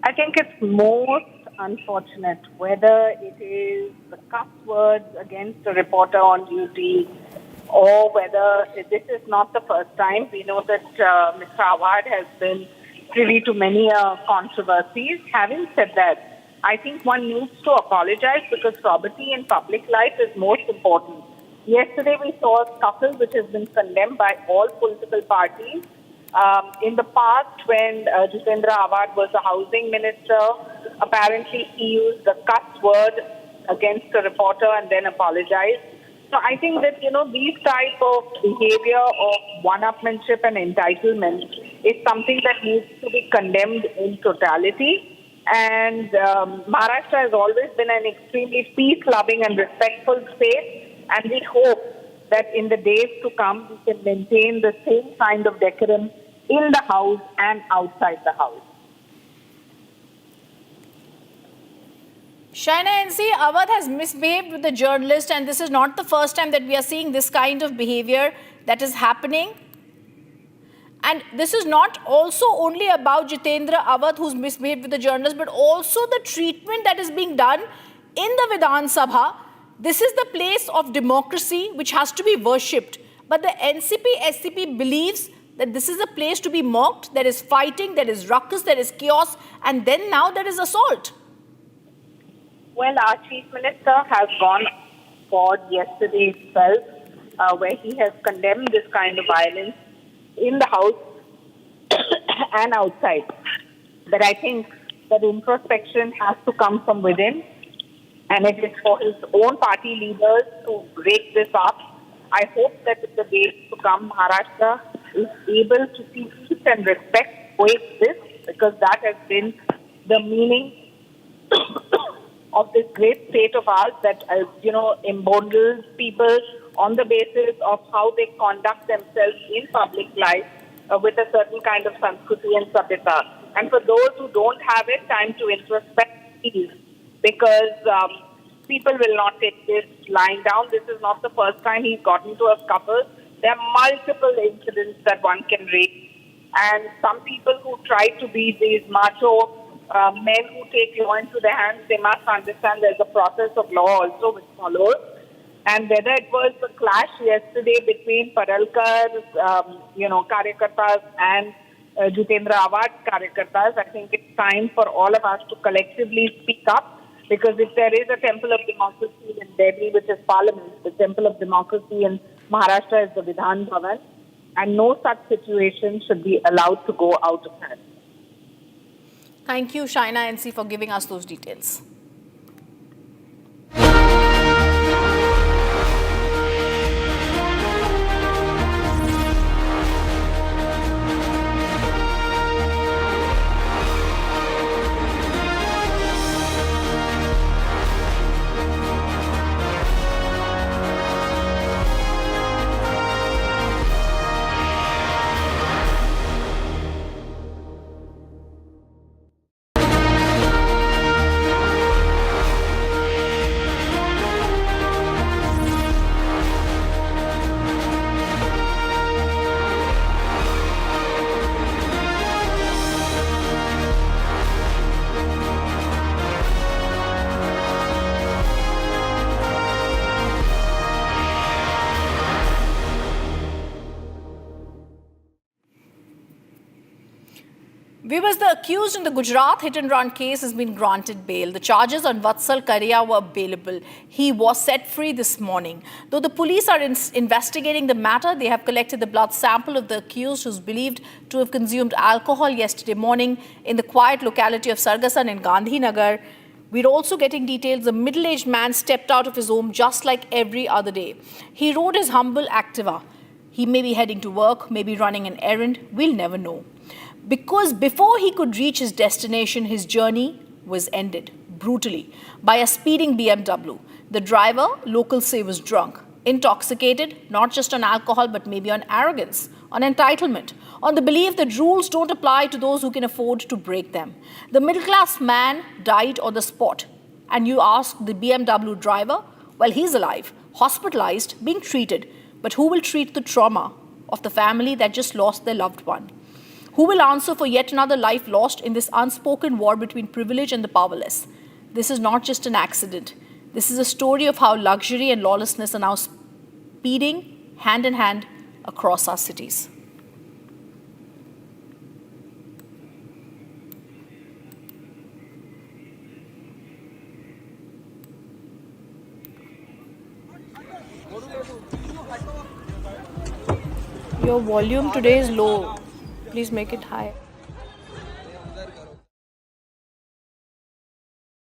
I think it's most unfortunate, whether it is the cuss words against a reporter on duty, or whether this is not the first time. We know that Mr. Awad has been privy to many controversies. Having said that, I think one needs to apologize because probity in public life is most important. Yesterday we saw a scuffle which has been condemned by all political parties. In the past, when Jitendra Awad was the housing minister, apparently he used the cuss word against a reporter and then apologized. So I think that, these type of behavior of one-upmanship and entitlement is something that needs to be condemned in totality. And Maharashtra has always been an extremely peace-loving and respectful state, and we hope that in the days to come we can maintain the same kind of decorum in the house and outside the house. Shaina NC, Awadh has misbehaved with the journalist, and this is not the first time that we are seeing this kind of behavior that is happening. And this is not also only about Jitendra Awadh who's misbehaved with the journalist, but also the treatment that is being done in the Vidhan Sabha. This is the place of democracy which has to be worshipped. But the NCP, SCP believes that this is a place to be mocked. There is fighting, there is ruckus, there is chaos, and then now there is assault. Well, our Chief Minister has gone forward yesterday itself, where he has condemned this kind of violence in the house and outside. But I think that introspection has to come from within, and it is for his own party leaders to break this up. I hope that in the days to come, Maharashtra is able to see peace and respect coexist, because that has been the meaning of this great state of ours that, emboldens people on the basis of how they conduct themselves in public life with a certain kind of sanskriti and sabhyata. And for those who don't have it, time to introspect, please, because people will not take this lying down. This is not the first time he's gotten into a scuffle. There are multiple incidents that one can raise. And some people who try to be these macho men who take law into their hands, they must understand there's a process of law also which follows. And whether it was the clash yesterday between Paralkar's, Karyakartas and Jitendra Awad's Karyakartas, I think it's time for all of us to collectively speak up, because if there is a temple of democracy in Delhi, which is Parliament, the temple of democracy in Maharashtra is the Vidhan Bhavan, and no such situation should be allowed to go out of hand. Thank you, Shaina NC, for giving us those details. Viewers, the accused in the Gujarat hit-and-run case has been granted bail. The charges on Vatsal Karia were bailable. He was set free this morning. Though the police are investigating the matter, they have collected the blood sample of the accused, who's believed to have consumed alcohol yesterday morning in the quiet locality of Sargasan in Gandhinagar. We're also getting details. A middle-aged man stepped out of his home just like every other day. He rode his humble Activa. He may be heading to work, maybe running an errand. We'll never know. Because before he could reach his destination, his journey was ended brutally by a speeding BMW. The driver, locals say, was drunk, intoxicated, not just on alcohol, but maybe on arrogance, on entitlement, on the belief that rules don't apply to those who can afford to break them. The middle-class man died on the spot. And you ask the BMW driver, well, he's alive, hospitalized, being treated. But who will treat the trauma of the family that just lost their loved one? Who will answer for yet another life lost in this unspoken war between privilege and the powerless? This is not just an accident. This is a story of how luxury and lawlessness are now speeding hand in hand across our cities. Your volume today is low. Please make it high.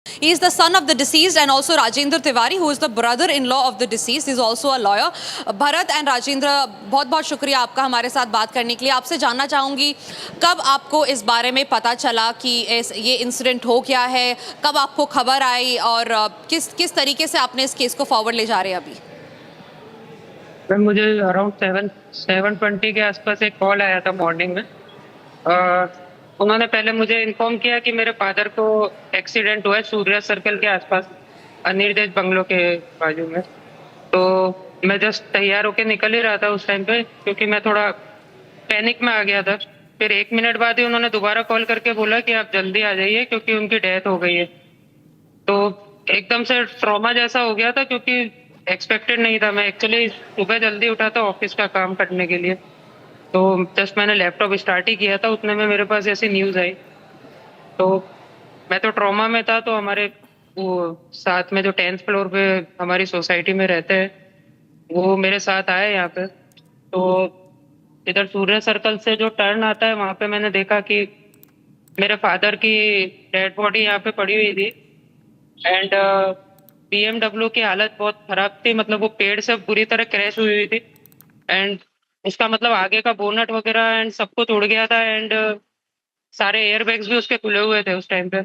He is the son of the deceased and also Rajendra Tiwari, who is the brother-in-law of the deceased. He is also a lawyer. Bharat and Rajendra, बहुत-बहुत शुक्रिया आपका हमारे साथ बात करने के लिए. आपसे जानना चाहूँगी, कब आपको इस बारे में पता चला कि ये इंसिडेंट हो क्या है, कब आपको खबर आई और किस तरीके से आपने इस केस को फॉरवर्ड ले जा रहे हैं अभी? मैम, मुझे अराउंड 7:20 के आसपास एक कॉल आया था मॉर्निंग में. उन्होंने पहले मुझे इन्फॉर्म किया कि मेरे फादर को एक्सीडेंट हुआ है सूर्या सर्कल के आसपास, अनिर्देश बंगलो के बाजू में. तो मैं जस्ट तैयार होकर निकल ही रहा था उस टाइम पे, क्योंकि मैं थोड़ा पैनिक में आ गया था. फिर 1 मिनट बाद ही उन्होंने दोबारा कॉल करके बोला कि आप जल्दी आ जाइए क्योंकि उनकी डेथ हो गई है. तो एकदम से ट्रॉमा जैसा हो गया था, क्योंकि एक्सपेक्टेड नहीं था. मैं एक्चुअली सुबह जल्दी उठा था ऑफिस का काम करने के लिए, तो जस्ट मैंने लैपटॉप स्टार्ट ही किया था, उतने में मेरे पास ऐसी न्यूज़ आई. तो मैं तो ट्रॉमा में था. तो हमारे वो साथ में जो 10th फ्लोर पे हमारी सोसाइटी में रहते हैं, वो मेरे साथ आए यहाँ पे. तो इधर सूर्य सर्कल से जो टर्न आता है, वहाँ पे मैंने देखा कि मेरे फादर की डेड बॉडी यहाँ पे पड़ी हुई थी. एंड BMW की हालत बहुत खराब थी, मतलब वो पेड़ से बुरी तरह क्रैश हुई थी. एंड उसका मतलब आगे का बोनट वगैरह एंड सब कुछ उड़ गया था. एंड सारे एयरबैग्स भी उसके खुले हुए थे उस टाइम पे.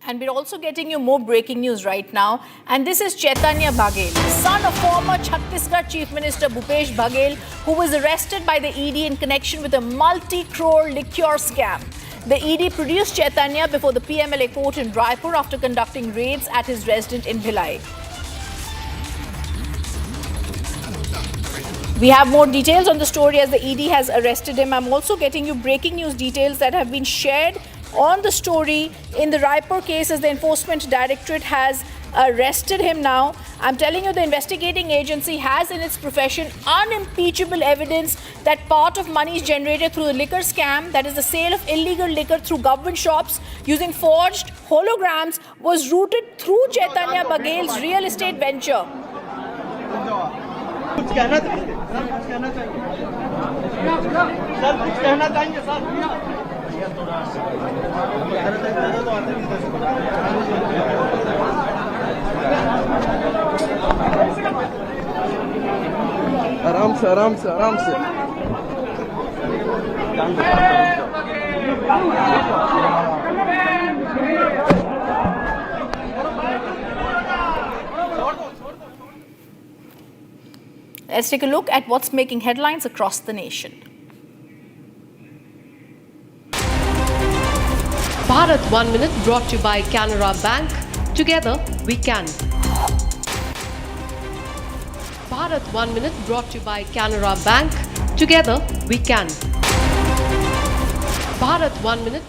And we're also getting you more breaking news right now. And this is Chaitanya Baghel, son of former Chhattisgarh Chief Minister Bhupesh Baghel, who was arrested by the ED in connection with a multi-crore liquor scam. The ED produced Chaitanya before the PMLA court in Raipur after conducting raids at his residence in Bhilai. We have more details on the story as the ED has arrested him. I'm also getting you breaking news details that have been shared on the story in the Raipur case as the Enforcement Directorate has arrested him now. I'm telling you, the investigating agency has in its possession unimpeachable evidence that part of monies generated through the liquor scam, that is the sale of illegal liquor through government shops using forged holograms, was routed through Chaitanya Baghel's real estate venture. कुछ कहना चाहिए sir, कुछ कहना चाहेंगे sir. आराम से आराम से आराम से. Let's take a look at what's making headlines across the nation. Bharat 1 Minute brought to you by Canara Bank. Together we can. Bharat 1 Minute brought to you by Canara Bank. Together we can. Bharat 1 Minute.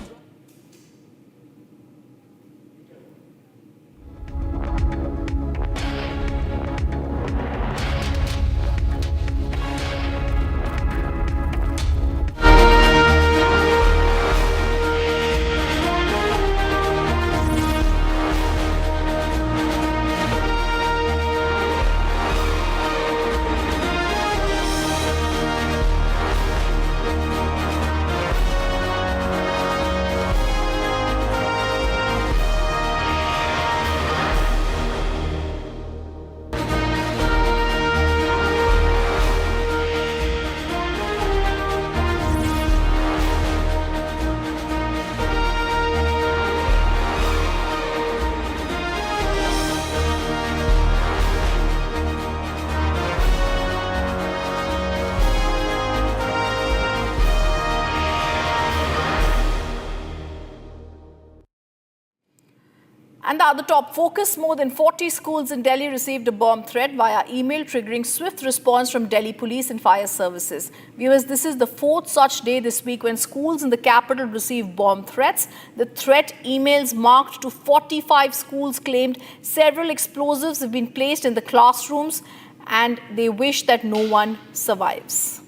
And the other top focus, more than 40 schools in Delhi received a bomb threat via email, triggering swift response from Delhi police and fire services. Viewers, this is the fourth such day this week when schools in the capital received bomb threats. The threat emails marked to 45 schools claimed several explosives have been placed in the classrooms and they wish that no one survives.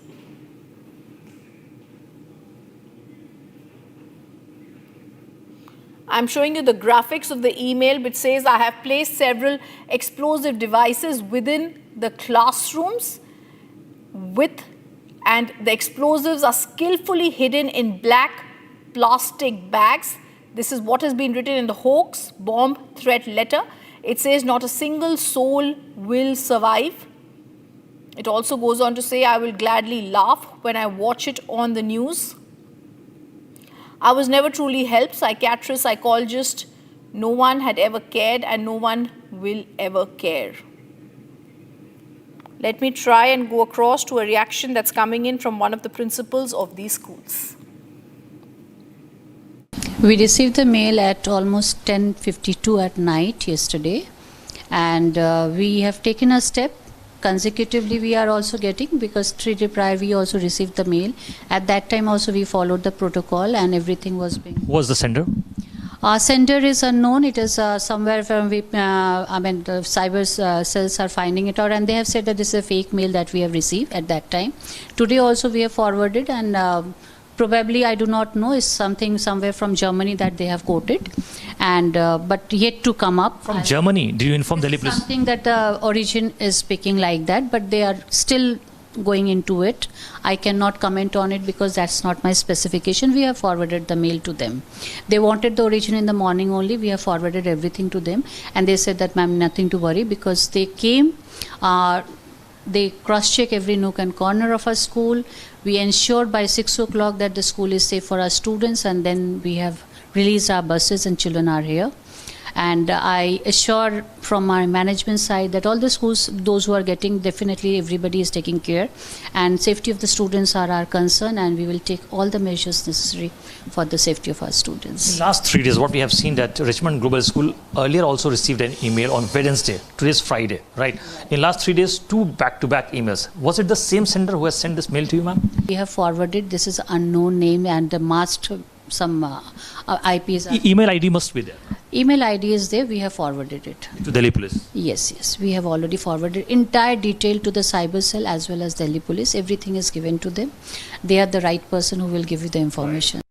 I'm showing you the graphics of the email which says I have placed several explosive devices within the classrooms and the explosives are skillfully hidden in black plastic bags. This is what has been written in the hoax bomb threat letter. It says not a single soul will survive. It also goes on to say I will gladly laugh when I watch it on the news. I was never truly helped, psychiatrist, psychologist. No one had ever cared and no one will ever care. Let me try and go across to a reaction that's coming in from one of the principals of these schools. We received the mail at almost 10:52 at night yesterday, and we have taken a step. Consecutively, we are also getting, because 3 days prior we also received the mail. At that time also we followed the protocol and everything was being... Who was the sender? Sender is unknown. It is somewhere from, the cyber cells are finding it out, and they have said that this is a fake mail that we have received at that time. Today also we have forwarded, and probably, I do not know, is something somewhere from Germany that they have quoted, and but yet to come up. From Germany? Did you inform Delhi police? Something that the origin is speaking like that, but they are still going into it. I cannot comment on it because that's not my specification. We have forwarded the mail to them. They wanted the origin in the morning only. We have forwarded everything to them, and they said that, ma'am, nothing to worry, because they came, they cross-check every nook and corner of our school. We ensured by 6 o'clock that the school is safe for our students, and then we have released our buses and children are here. And I assure from our management side that all the schools, those who are getting, definitely everybody is taking care, and safety of the students are our concern, and we will take all the measures necessary for the safety of our students. In the last 3 days, what we have seen that Richmond Global School earlier also received an email on Wednesday. Today is Friday, right? In last 3 days, 2 back-to-back emails. Was it the same sender who has sent this mail to you, ma'am? We have forwarded. This is unknown name, and the masked some IPs. Email ID must be there. Email ID is there. We have forwarded it to Delhi police. Yes. We have already forwarded entire detail to the cyber cell as well as Delhi police. Everything is given to them. They are the right person who will give you the information.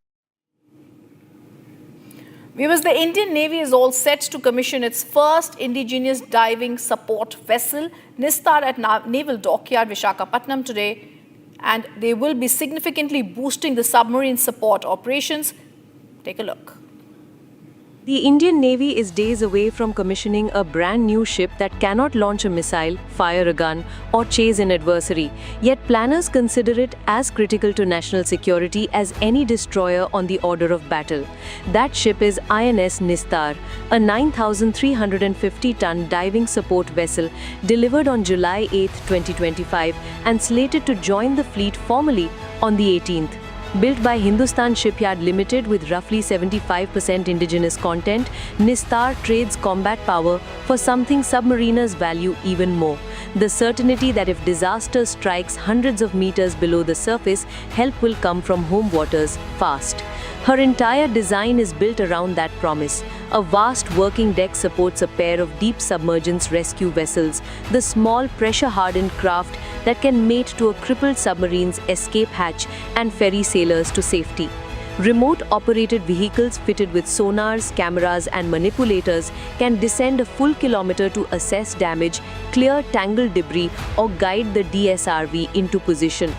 Viewers, the Indian Navy is all set to commission its first indigenous diving support vessel, Nistar, at Naval Dockyard, Visakhapatnam today. And they will be significantly boosting the submarine support operations. Take a look. The Indian Navy is days away from commissioning a brand new ship that cannot launch a missile, fire a gun, or chase an adversary. Yet planners consider it as critical to national security as any destroyer on the order of battle. That ship is INS Nistar, a 9,350-ton diving support vessel delivered on July 8, 2025 and slated to join the fleet formally on the 18th. Built by Hindustan Shipyard Limited with roughly 75% indigenous content, Nistar trades combat power for something submariners value even more: the certainty that if disaster strikes hundreds of meters below the surface, help will come from home waters fast. Her entire design is built around that promise. A vast working deck supports a pair of deep submergence rescue vessels, the small pressure-hardened craft that can mate to a crippled submarine's escape hatch and ferry sailors to safety. Remote-operated vehicles fitted with sonars, cameras and manipulators can descend a full kilometer to assess damage, clear tangled debris or guide the DSRV into position.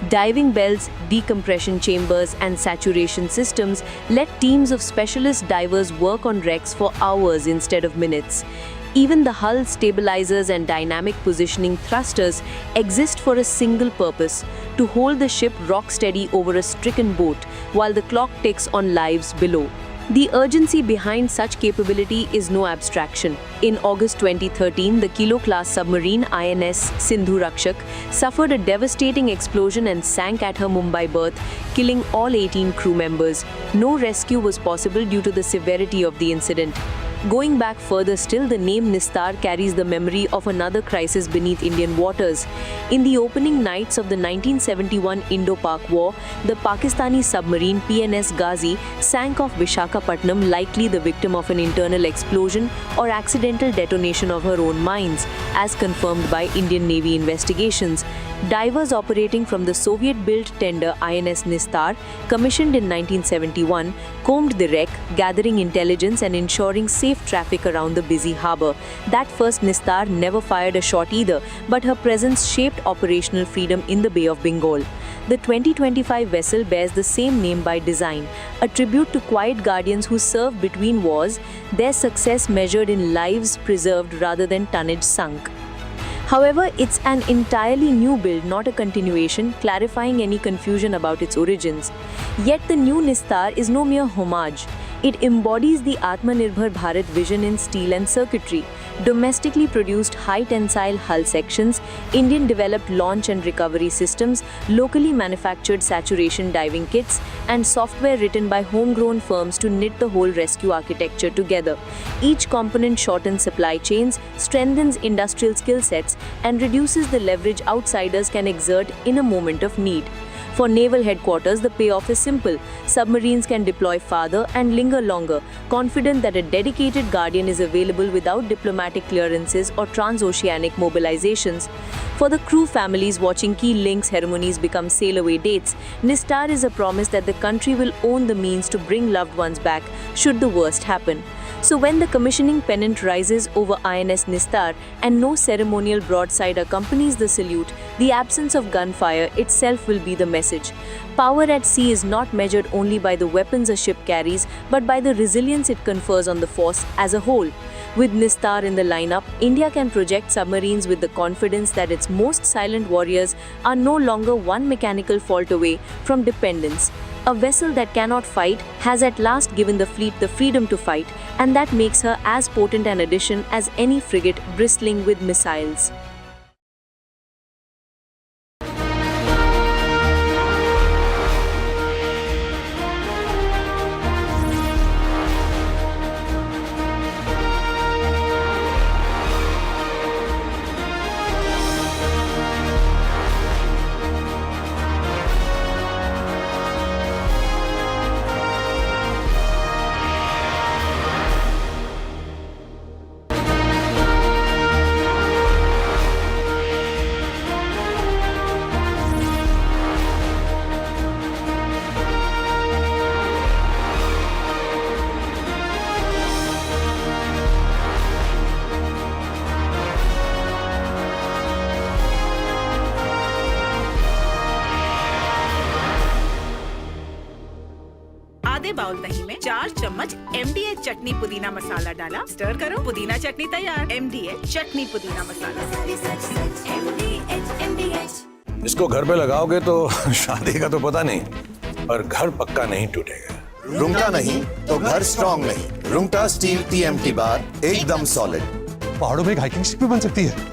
Diving belts, decompression chambers and saturation systems let teams of specialist divers work on wrecks for hours instead of minutes. Even the hull stabilizers and dynamic positioning thrusters exist for a single purpose: to hold the ship rock steady over a stricken boat while the clock ticks on lives below. The urgency behind such capability is no abstraction. In August 2013, the Kilo-class submarine INS Sindhu Rakshak suffered a devastating explosion and sank at her Mumbai berth, killing all 18 crew members. No rescue was possible due to the severity of the incident. Going back further still, the name Nistar carries the memory of another crisis beneath Indian waters. In the opening nights of the 1971 Indo-Pak War, the Pakistani submarine PNS Ghazi sank off Visakhapatnam, likely the victim of an internal explosion or accidental detonation of her own mines, as confirmed by Indian Navy investigations. Divers operating from the Soviet-built tender INS Nistar, commissioned in 1971, combed the wreck, gathering intelligence and ensuring safe traffic around the busy harbour. That first Nistar never fired a shot either, but her presence shaped operational freedom in the Bay of Bengal. The 2025 vessel bears the same name by design, a tribute to quiet guardians who served between wars, their success measured in lives preserved rather than tonnage sunk. However, it's an entirely new build, not a continuation, clarifying any confusion about its origins. Yet the new Nistar is no mere homage. It embodies the Atmanirbhar Bharat vision in steel and circuitry, domestically produced high-tensile hull sections, Indian-developed launch and recovery systems, locally manufactured saturation diving kits, and software written by homegrown firms to knit the whole rescue architecture together. Each component shortens supply chains, strengthens industrial skill sets, and reduces the leverage outsiders can exert in a moment of need. For naval headquarters, the payoff is simple. Submarines can deploy farther and linger longer, confident that a dedicated guardian is available without diplomatic clearances or transoceanic mobilizations. For the crew families watching key link ceremonies become sail-away dates, Nistar is a promise that the country will own the means to bring loved ones back should the worst happen. So when the commissioning pennant rises over INS Nistar and no ceremonial broadside accompanies the salute, the absence of gunfire itself will be the message. Power at sea is not measured only by the weapons a ship carries, but by the resilience it confers on the force as a whole. With Nistar in the lineup, India can project submarines with the confidence that its most silent warriors are no longer one mechanical fault away from dependence. A vessel that cannot fight has at last given the fleet the freedom to fight, and that makes her as potent an addition as any frigate bristling with missiles. आधे bowl दही में 4 चम्मच MDH चटनी पुदीना मसाला डाला, stir करो, पुदीना चटनी तैयार। MDH चटनी पुदीना मसाला। इसको घर पे लगाओगे तो शादी का तो पता नहीं, पर घर पक्का नहीं टूटेगा। रुंगटा नहीं तो घर स्ट्रॉन्ग नहीं। रुंगटा स्टील TMT बार एकदम सॉलिड। पहाड़ों में एक हाइकिंग स्टिक भी बन सकती है।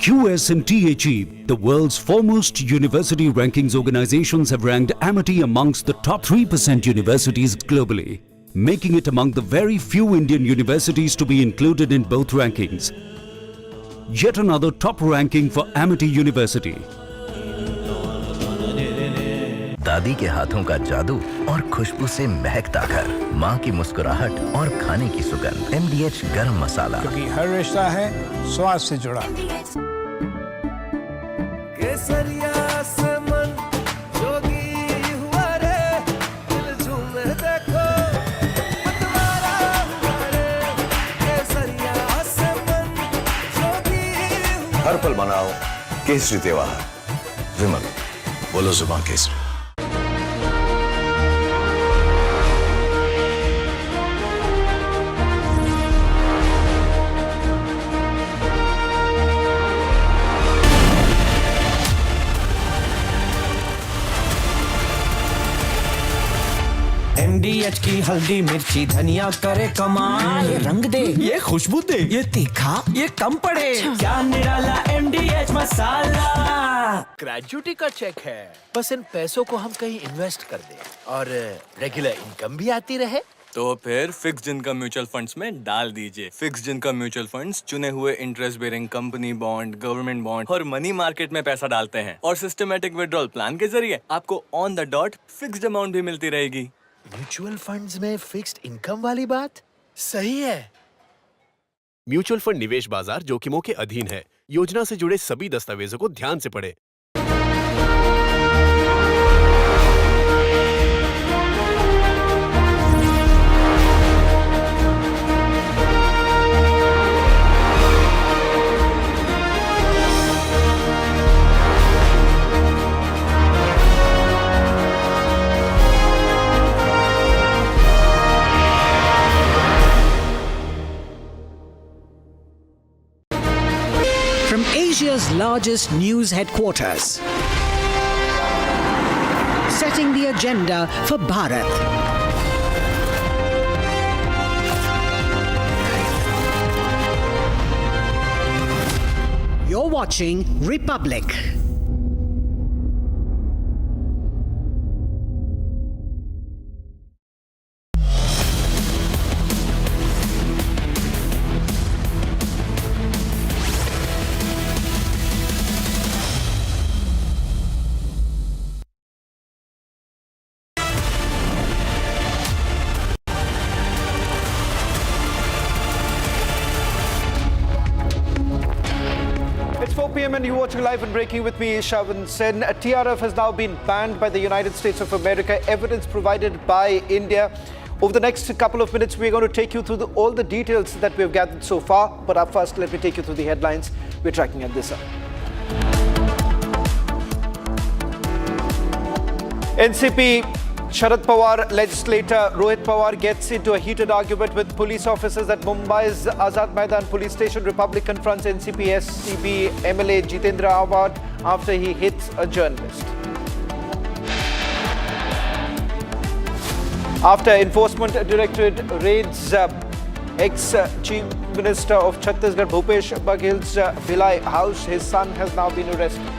QS&THE, the world's foremost university rankings organizations, have ranked Amity amongst the top 3% universities globally, making it among the very few Indian universities to be included in both rankings. Yet another top ranking for Amity University. दादी के हाथों का जादू और खुशबू से महकता घर, माँ की मुस्कुराहट और खाने की सुगंध। MDH गरम मसाला, क्योंकि हर रिश्ता है स्वाद से जुड़ा। केसरिया से मन जोगी हुआ रे, दिल झूमे देखो मतवारा हुआ रे। केसरिया से मन जोगी हुआ। हर पल मनाओ केसरी त्योहार। विमल, बोलो जुबान केसरी। MDH की हल्दी मिर्ची धनिया करे कमाल, ये रंग दे, ये खुशबू दे, ये तीखा, ये कम पड़े, क्या निराला MDH मसाला। ग्रेजुटी का चेक है, बस इन पैसों को हम कहीं इन्वेस्ट कर दें और रेगुलर इनकम भी आती रहे। तो फिर फिक्स्ड इनकम म्यूचुअल फंड्स में डाल दीजिए। फिक्स्ड इनकम म्यूचुअल फंड्स चुने हुए interest bearing company bond, government bond और मनी मार्केट में पैसा डालते हैं और सिस्टमैटिक विड्रॉल प्लान के जरिए आपको on the dot fixed amount भी मिलती रहेगी। म्यूचुअल फंड्स में फिक्स्ड इनकम वाली बात सही है। म्यूचुअल फंड निवेश बाजार जोखिमों के अधीन है। योजना से जुड़े सभी दस्तावेजों को ध्यान से पढ़ें। From Asia's largest news headquarters, setting the agenda for Bharat. You're watching Republic. It's 4 p.m. and you're watching live and breaking with me, Shavan Sen. TRF has now been banned by the United States of America. Evidence provided by India. Over the next couple of minutes, we're going to take you through all the details that we've gathered so far. But up first, let me take you through the headlines we're tracking at this hour. NCP Sharad Pawar legislator Rohit Pawar gets into a heated argument with police officers at Mumbai's Azad Maidan police station. Republic confronts NCP SCB MLA Jitendra Awad after he hits a journalist. After Enforcement Directorate raids ex-Chief Minister of Chhattisgarh Bhupesh Baghel's Bhilai house, his son has now been arrested.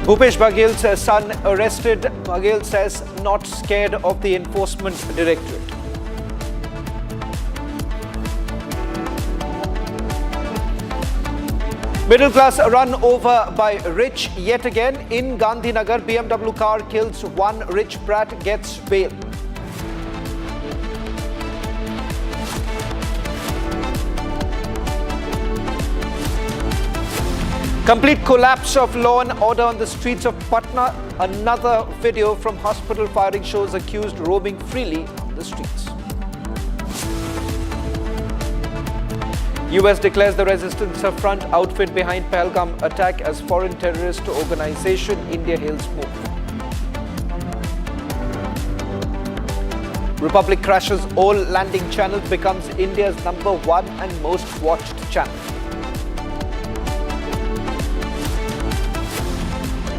Bhupesh Baghel's son arrested. Baghel says not scared of the Enforcement Directorate. Middle class run over by rich yet again. In Gandhinagar, BMW car kills one rich brat, gets bail. Complete collapse of law and order on the streets of Patna. Another video from hospital firing shows accused roaming freely on the streets. US declares the Resistance Front outfit behind Pahalgam attack as foreign terrorist organization. India hails move. Republic crashes all landing channels, becomes India's #1 and most watched channel.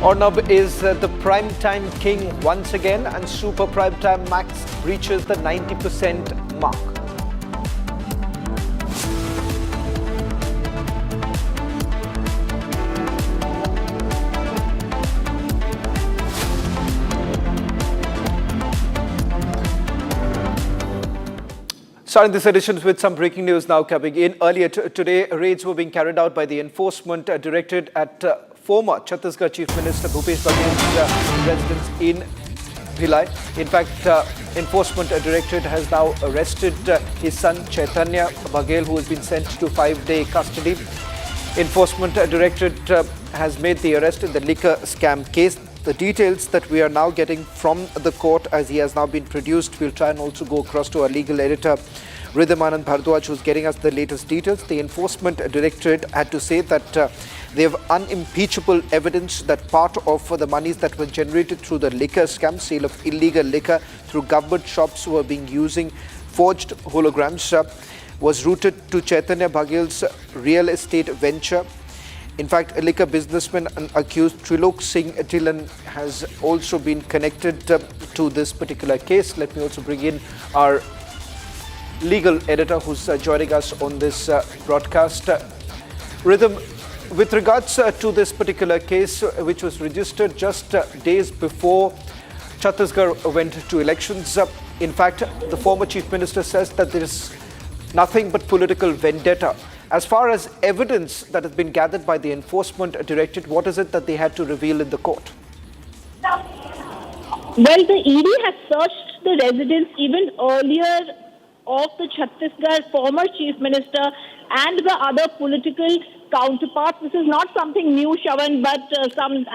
Ornab is the primetime king once again, and Super Primetime Max reaches the 90% mark. Starting this edition with some breaking news now coming in. Earlier today, raids were being carried out by the Enforcement Directorate at former Chhattisgarh Chief Minister Bhupesh Baghel's residence in Bhilai. In fact, Enforcement Directorate has now arrested his son Chaitanya Baghel, who has been sent to 5-day custody. Enforcement Directorate has made the arrest in the liquor scam case. The details that we are now getting from the court as he has now been produced. We'll try and also go across to our legal editor, Rhythm Anand Bhardwaj, who's getting us the latest details. The Enforcement Directorate had to say that they have unimpeachable evidence that part of the monies that were generated through the liquor scam, sale of illegal liquor through government shops, were being using forged holograms. was routed to Chaitanya Bhagel's real estate venture. In fact, a liquor businessman accused Trilok Singh Dhillon has also been connected to this particular case. Let me also bring in our legal editor who's joining us on this broadcast. Rhythm, with regards to this particular case, which was registered just days before Chhattisgarh went to elections, in fact, the former Chief Minister says that there is nothing but political vendetta. As far as evidence that has been gathered by the Enforcement Directorate, what is it that they had to reveal in the court? Well, the ED has searched the residence even earlier of the Chhattisgarh former Chief Minister and the other political counterparts. This is not something new, Shavan, but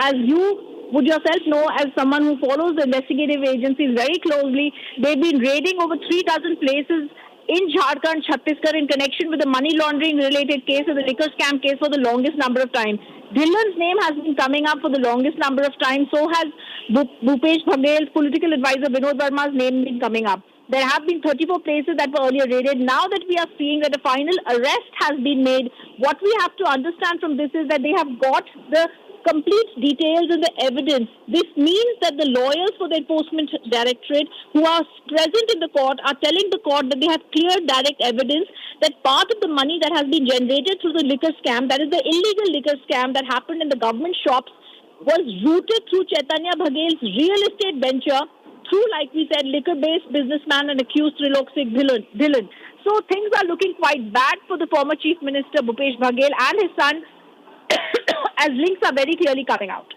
as you would yourself know, as someone who follows the investigative agencies very closely, they've been raiding over 3 dozen places in Jharkhand, Chhattisgarh in connection with the money laundering related case or the liquor scam case for the longest number of time. Dhillon's name has been coming up for the longest number of time. So has Bhupesh Bagel's political advisor Vinod Verma's name been coming up. There have been 34 places that were earlier raided. Now that we are seeing that a final arrest has been made, what we have to understand from this is that they have got the complete details and the evidence. This means that the lawyers for the Enforcement Directorate who are present in the court are telling the court that they have clear direct evidence that part of the money that has been generated through the liquor scam, that is the illegal liquor scam that happened in the government shops, was routed through Chaitanya Bhagel's real estate venture through, like we said, liquor-based businessman and accused Trilok Singh Dhillon. So things are looking quite bad for the former Chief Minister Bhupesh Bagel and his son as links are very clearly coming out.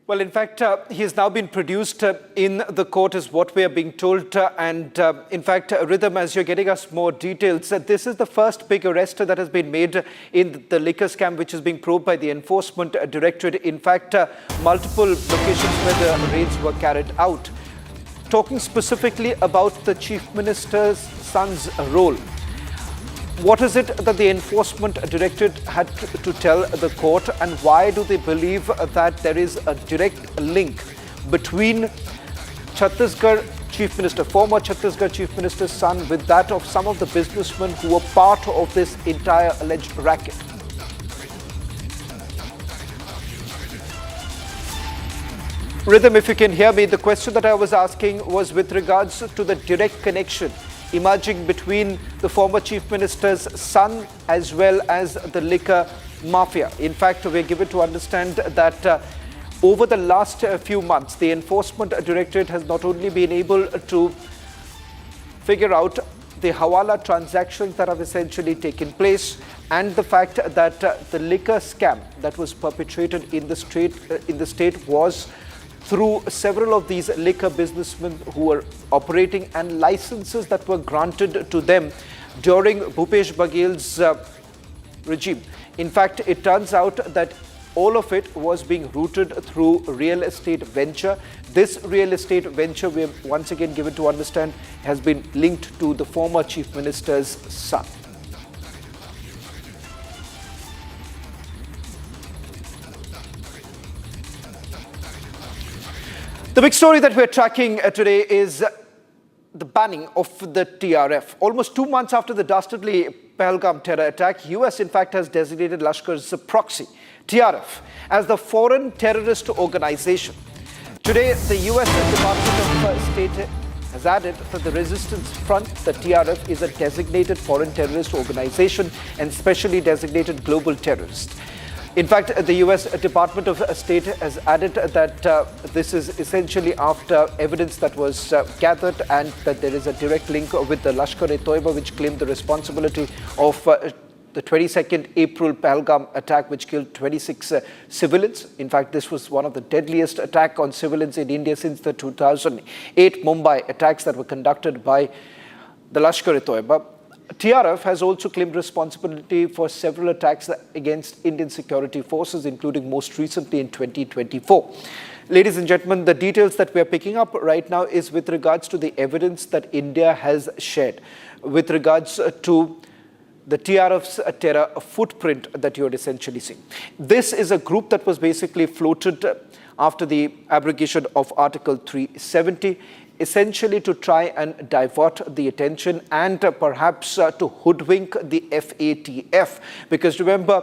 Well, in fact, he has now been produced in the court is what we are being told. In fact, Rhythm, as you're getting us more details, this is the first big arrest that has been made in the liquor scam, which is being probed by the Enforcement Directorate. In fact, multiple locations where the raids were carried out. Talking specifically about the Chief Minister's son's role, what is it that the Enforcement Directorate had to tell the court, and why do they believe that there is a direct link between Chhattisgarh Chief Minister, former Chhattisgarh Chief Minister's son, with that of some of the businessmen who were part of this entire alleged racket? Rhythm, if you can hear me, the question that I was asking was with regards to the direct connection emerging between the former Chief Minister's son as well as the liquor mafia. In fact, we're given to understand that over the last few months, the Enforcement Directorate has not only been able to figure out the hawala transactions that have essentially taken place and the fact that the liquor scam that was perpetrated in the state was through several of these liquor businessmen who were operating and licenses that were granted to them during Bhupesh Bagel's regime. In fact, it turns out that all of it was being routed through real estate venture. This real estate venture, we are once again given to understand, has been linked to the former Chief Minister's son. The big story that we're tracking today is the banning of the TRF. Almost 2 months after the dastardly Pahalgam terror attack, US in fact has designated Lashkar's proxy, TRF, as the foreign terrorist organization. Today, the US Department of State has added that the Resistance Front, the TRF, is a designated foreign terrorist organization and specially designated global terrorist. In fact, the US Department of State has added that this is essentially after evidence that was gathered and that there is a direct link with the Lashkar-e-Toiba, which claimed the responsibility of the 22nd April Pahalgam attack, which killed 26 civilians. In fact, this was one of the deadliest attacks on civilians in India since the 2008 Mumbai attacks that were conducted by the Lashkar-e-Toiba. TRF has also claimed responsibility for several attacks against Indian security forces, including most recently in 2024. Ladies and gentlemen, the details that we are picking up right now is with regards to the evidence that India has shared with regards to the TRF's terror footprint that you're essentially seeing. This is a group that was basically floated after the abrogation of Article 370. essentially to try and divert the attention and perhaps to hoodwink the FATF. Because remember,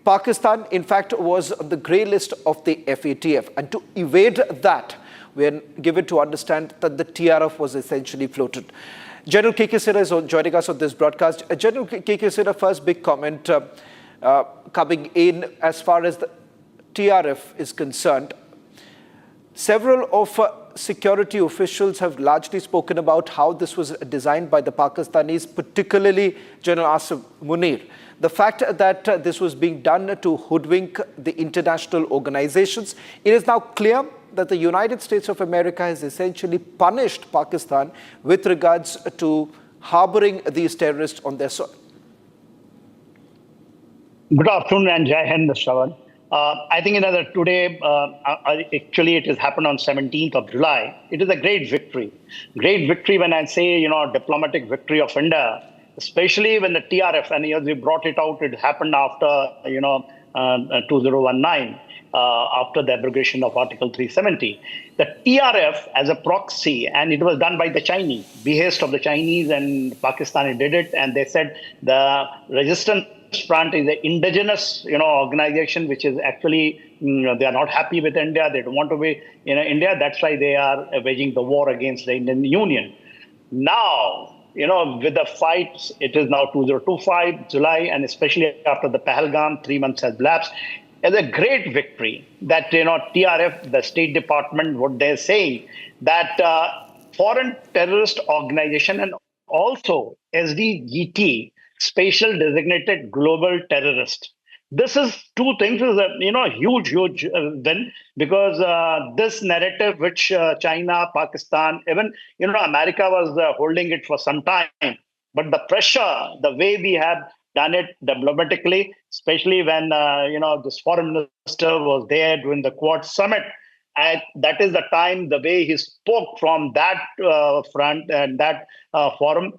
Pakistan, in fact, was on the grey list of the FATF. And to evade that, we are given to understand that the TRF was essentially floated. General K.K. Sidha is joining us on this broadcast. General K.K. Sidha, first big comment coming in as far as the TRF is concerned. Several of security officials have largely spoken about how this was designed by the Pakistanis, particularly General Asif Munir. The fact that this was being done to hoodwink the international organizations, it is now clear that the United States of America has essentially punished Pakistan with regards to harboring these terrorists on their soil. Good afternoon and Jai Hind, Shravan. I think today, actually it has happened on 17th of July. It is a great victory. Great victory when I say, diplomatic victory of India, especially when the TRF, and as we brought it out, it happened after, 2019, after the abrogation of Article 370. The TRF as a proxy, and it was done by the Chinese, behest of the Chinese, and Pakistani did it, and they said the resistance front is an indigenous, organization which is actually, they are not happy with India. They don't want to be in India. That's why they are waging the war against the Indian Union. Now, with the fights, it is now 2025 July, and especially after the Pahalgam, 3 months has lapsed. It's a great victory that, TRF, the State Department, what they're saying, that foreign terrorist organization and also SDGT, Special Designated Global Terrorist. This is two things, is a huge win, because this narrative which China, Pakistan, even America was holding it for some time, but the pressure, the way we have done it diplomatically, especially when this foreign minister was there during the Quad summit, and that is the time the way he spoke from that front and that forum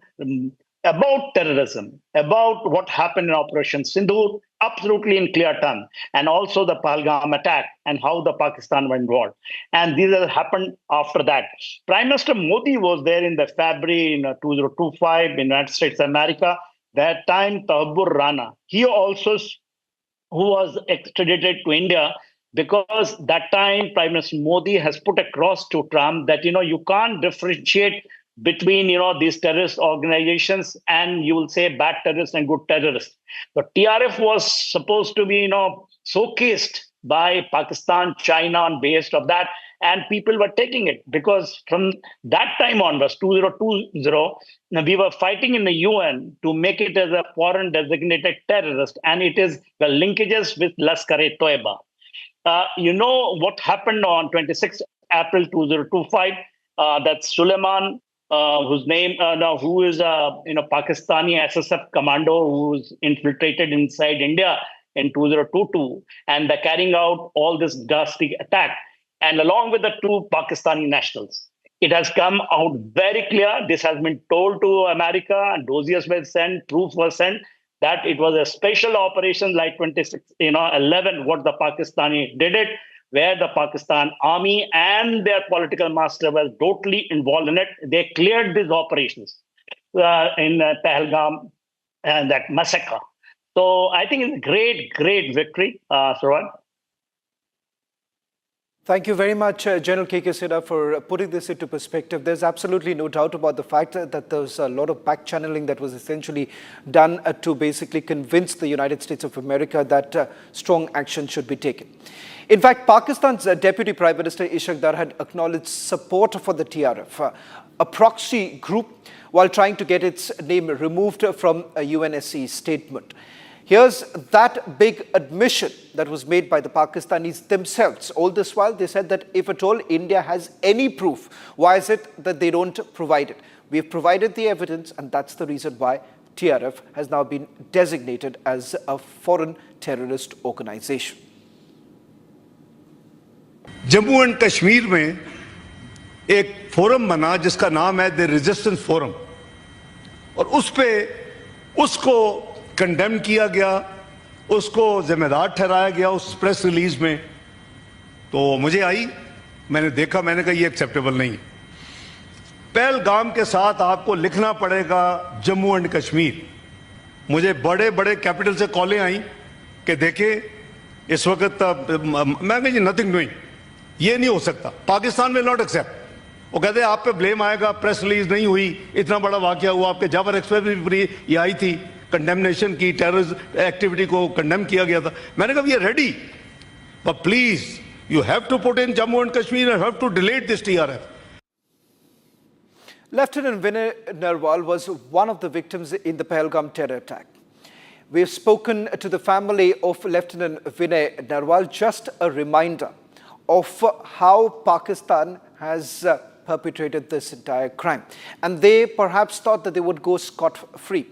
about terrorism, about what happened in Operation Sindoor, absolutely in clear terms, and also the Pahalgam attack and how the Pakistan were involved. And these have happened after that. Prime Minister Modi was there in the February 2025 in the United States of America. That time, Tahabbur Rana, he also, who was extradited to India, because that time Prime Minister Modi has put across to Trump that, you can't differentiate between, these terrorist organizations and you will say bad terrorists and good terrorists. The TRF was supposed to be, showcased by Pakistan, China on based of that, and people were taking it because from that time onwards, 2020, we were fighting in the UN to make it as a foreign designated terrorist, and it is the linkages with Lashkar-e-Toiba. What happened on 26 April 2025? That Suleiman, whose name who is Pakistani SSF commando who was infiltrated inside India in 2022, and they're carrying out all this drastic attack, and along with the two Pakistani nationals. It has come out very clear. This has been told to America, and dossiers were sent, proof was sent, that it was a special operation like 26/11, what the Pakistani did it, where the Pakistan army and their political master were totally involved in it. They cleared these operations in Pahalgam and that massacre. So I think it's a great victory, Shravan. Thank you very much, General K.K. Sidha, for putting this into perspective. There's absolutely no doubt about the fact that there was a lot of back-channeling that was essentially done to basically convince the United States of America that strong action should be taken. In fact, Pakistan's Deputy Prime Minister Ishaq Dar had acknowledged support for the TRF, a proxy group, while trying to get its name removed from a UNSC statement. Here's that big admission that was made by the Pakistanis themselves. All this while, they said that if at all India has any proof, why is it that they don't provide it? We've provided the evidence, and that's the reason why TRF has now been designated as a foreign terrorist organization. Jammu and Kashmir में एक forum बना जिसका नाम है the resistance forum, और उस पे उसको कंडेम किया गया, उसको जिम्मेदार ठहराया गया उस प्रेस रिलीज में। तो मुझे आई, मैंने देखा, मैंने कहा ये एक्सेप्टेबल नहीं है। पहलगाम के साथ आपको लिखना पड़ेगा जम्मू एंड कश्मीर। मुझे बड़े बड़े कैपिटल से कॉलें आई कि देखें इस वक्त मैं कही नथिंग डूइंग, ये नहीं हो सकता, पाकिस्तान विल नॉट एक्सेप्ट। वो कहते हैं आप पे ब्लेम आएगा, प्रेस रिलीज नहीं हुई, इतना बड़ा वाकया हुआ, आपके जावर एक्सप्रेस भी फ्री ये आई थी, कंडेमनेशन की, टेररिस्ट एक्टिविटी को कंडेम किया गया था। मैंने कहा ये ready, but please you have to put in Jammu and Kashmir and have to delete this TRF. Lieutenant Vinay Narwal was one of the victims in the Pahalgam terror attack. We have spoken to the family of Lieutenant Vinay Narwal. Just a reminder of how Pakistan has perpetrated this entire crime. And they perhaps thought that they would go scot-free.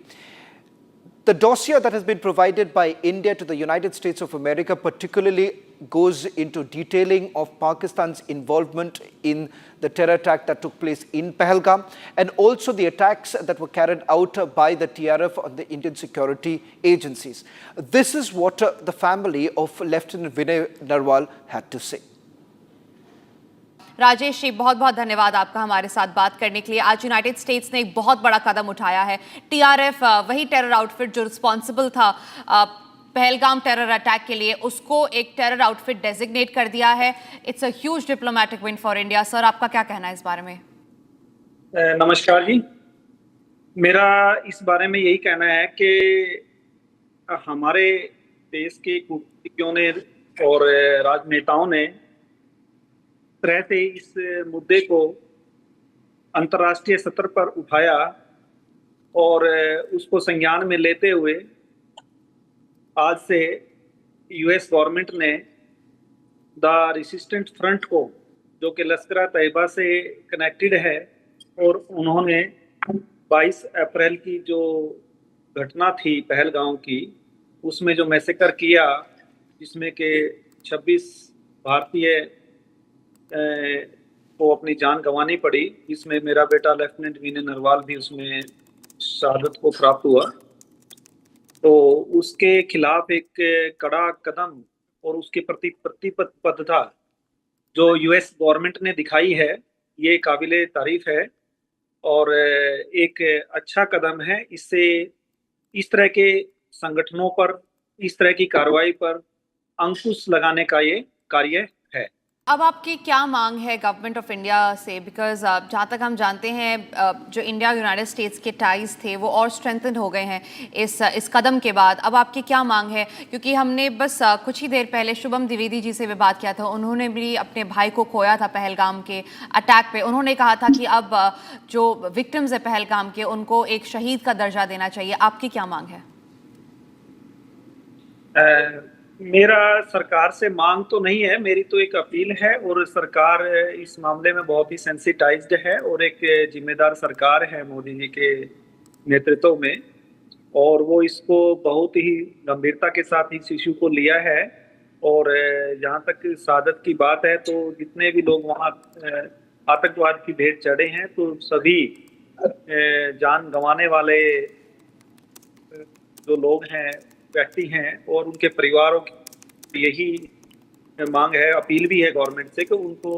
The dossier that has been provided by India to the United States of America particularly goes into detailing of Pakistan's involvement in the terror attack that took place in Pahalgam and also the attacks that were carried out by the TRF on the Indian security agencies. This is what the family of Lieutenant Vinay Narwal had to say. Rajesh ji, बहुत बहुत धन्यवाद आपका हमारे साथ बात करने के लिए। आज यूनाइटेड स्टेट्स ने एक बहुत बड़ा कदम उठाया है। TRF, वही टेरर आउटफिट जो रिस्पॉन्सिबल था पहलगाम टेरर अटैक के लिए, उसको एक टेरर आउटफिट डेजिग्नेट कर दिया है। It's a huge diplomatic win for India. Sir, आपका क्या कहना है इस बारे में? नमस्कार जी, मेरा इस बारे में यही कहना है कि हमारे देश के कूटनीतिज्ञों ने और राजनेताओं ने तरह से इस मुद्दे को अंतर्राष्ट्रीय स्तर पर उठाया और उसको संज्ञान में लेते हुए आज से यूएस गवर्नमेंट ने द रेसिस्टेंट फ्रंट को, जो कि लश्कर तैयबा से कनेक्टेड है, और उन्होंने 22 अप्रैल की जो घटना थी पहलगाम की, उसमें जो मैसेकर किया, जिसमें कि 26 भारतीय को अपनी जान गंवानी पड़ी, इसमें मेरा बेटा लेफ्टिनेंट विनय नरवाल भी उसमें शहादत को प्राप्त हुआ। तो उसके खिलाफ एक कड़ा कदम और उसके प्रति प्रतिबद्धता जो यूएस गवर्नमेंट ने दिखाई है, ये काबिले तारीफ है और एक अच्छा कदम है। इससे इस तरह के संगठनों पर, इस तरह की कार्रवाई पर अंकुश लगाने का ये कार्य है। अब आपकी क्या मांग है गवर्नमेंट ऑफ इंडिया से? बिकॉज जहाँ तक हम जानते हैं जो इंडिया यूनाइटेड स्टेट्स के टाइज थे वो और स्ट्रेंथन हो गए हैं इस कदम के बाद। अब आपकी क्या मांग है? क्योंकि हमने बस कुछ ही देर पहले शुभम द्विवेदी जी से भी बात किया था, उन्होंने भी अपने भाई को खोया था पहलगाम के अटैक पे। उन्होंने कहा था कि अब जो विक्टिम्स है पहलगाम के, उनको एक शहीद का दर्जा देना चाहिए। आपकी क्या मांग है? मेरा सरकार से मांग तो नहीं है, मेरी तो एक अपील है, और सरकार इस मामले में बहुत ही सेंसिटाइज्ड है और एक जिम्मेदार सरकार है मोदी जी के नेतृत्व में, और वो इसको बहुत ही गंभीरता के साथ इस इशू को लिया है। और जहाँ तक शहादत की बात है, तो जितने भी लोग वहाँ आतंकवाद की भेंट चढ़े हैं, तो सभी जान गंवाने वाले जो लोग हैं, व्यक्ति हैं, और उनके परिवारों की यही मांग है, अपील भी है गवर्नमेंट से कि उनको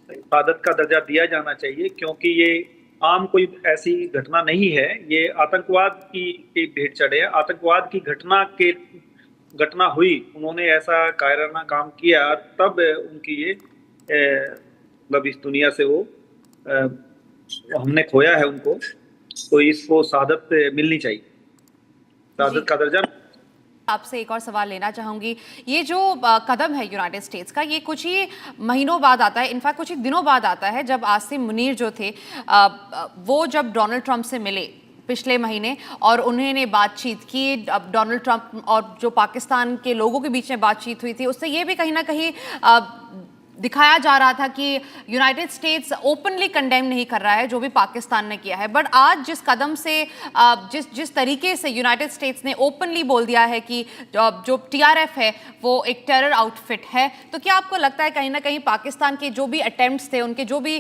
शहादत का दर्जा दिया जाना चाहिए, क्योंकि ये आम कोई ऐसी घटना नहीं है, ये आतंकवाद की भेंट चढ़े हैं। आतंकवाद की घटना हुई, उन्होंने ऐसा कायराना काम किया, तब उनकी ये मतलब इस दुनिया से वो हमने खोया है उनको, तो इसको शहादत मिलनी चाहिए, शहादत का दर्जा। आपसे एक और सवाल लेना चाहूंगी। ये जो कदम है यूनाइटेड स्टेट्स का, ये कुछ ही महीनों बाद आता है, इनफैक्ट कुछ ही दिनों बाद आता है, जब आसिम मुनीर जो थे वो जब डोनाल्ड ट्रंप से मिले पिछले महीने और उन्होंने बातचीत की। डोनाल्ड ट्रंप और जो पाकिस्तान के लोगों के बीच में बातचीत हुई थी, उससे ये भी कहीं ना कहीं दिखाया जा रहा था कि यूनाइटेड स्टेट्स ओपनली कंडेम नहीं कर रहा है जो भी पाकिस्तान ने किया है। बट आज जिस कदम से जिस तरीके से यूनाइटेड स्टेट्स ने ओपनली बोल दिया है कि जो TRF है वो एक टेरर आउटफिट है, तो क्या आपको लगता है कहीं ना कहीं पाकिस्तान के जो भी अटेम्प्ट्स थे, उनके जो भी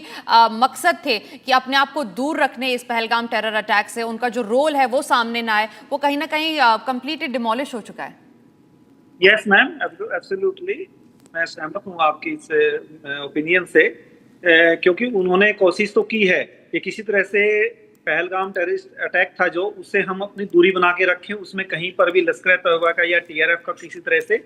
मकसद थे कि अपने आप को दूर रखने इस पहलगाम टेरर अटैक से, उनका जो रोल है वो सामने ना आए, वो कहीं ना कहीं कंप्लीटली डिमोलिश हो चुका है? यस मैम, एब्सोल्युटली मैं सहमत हूँ आपकी इस ओपिनियन से। क्योंकि उन्होंने कोशिश तो की है कि किसी तरह से पहलगाम टेररिस्ट अटैक था जो, उससे हम अपनी दूरी बना के रखें, उसमें कहीं पर भी लश्कर-ए-तैयबा का या टीआरएफ का किसी तरह से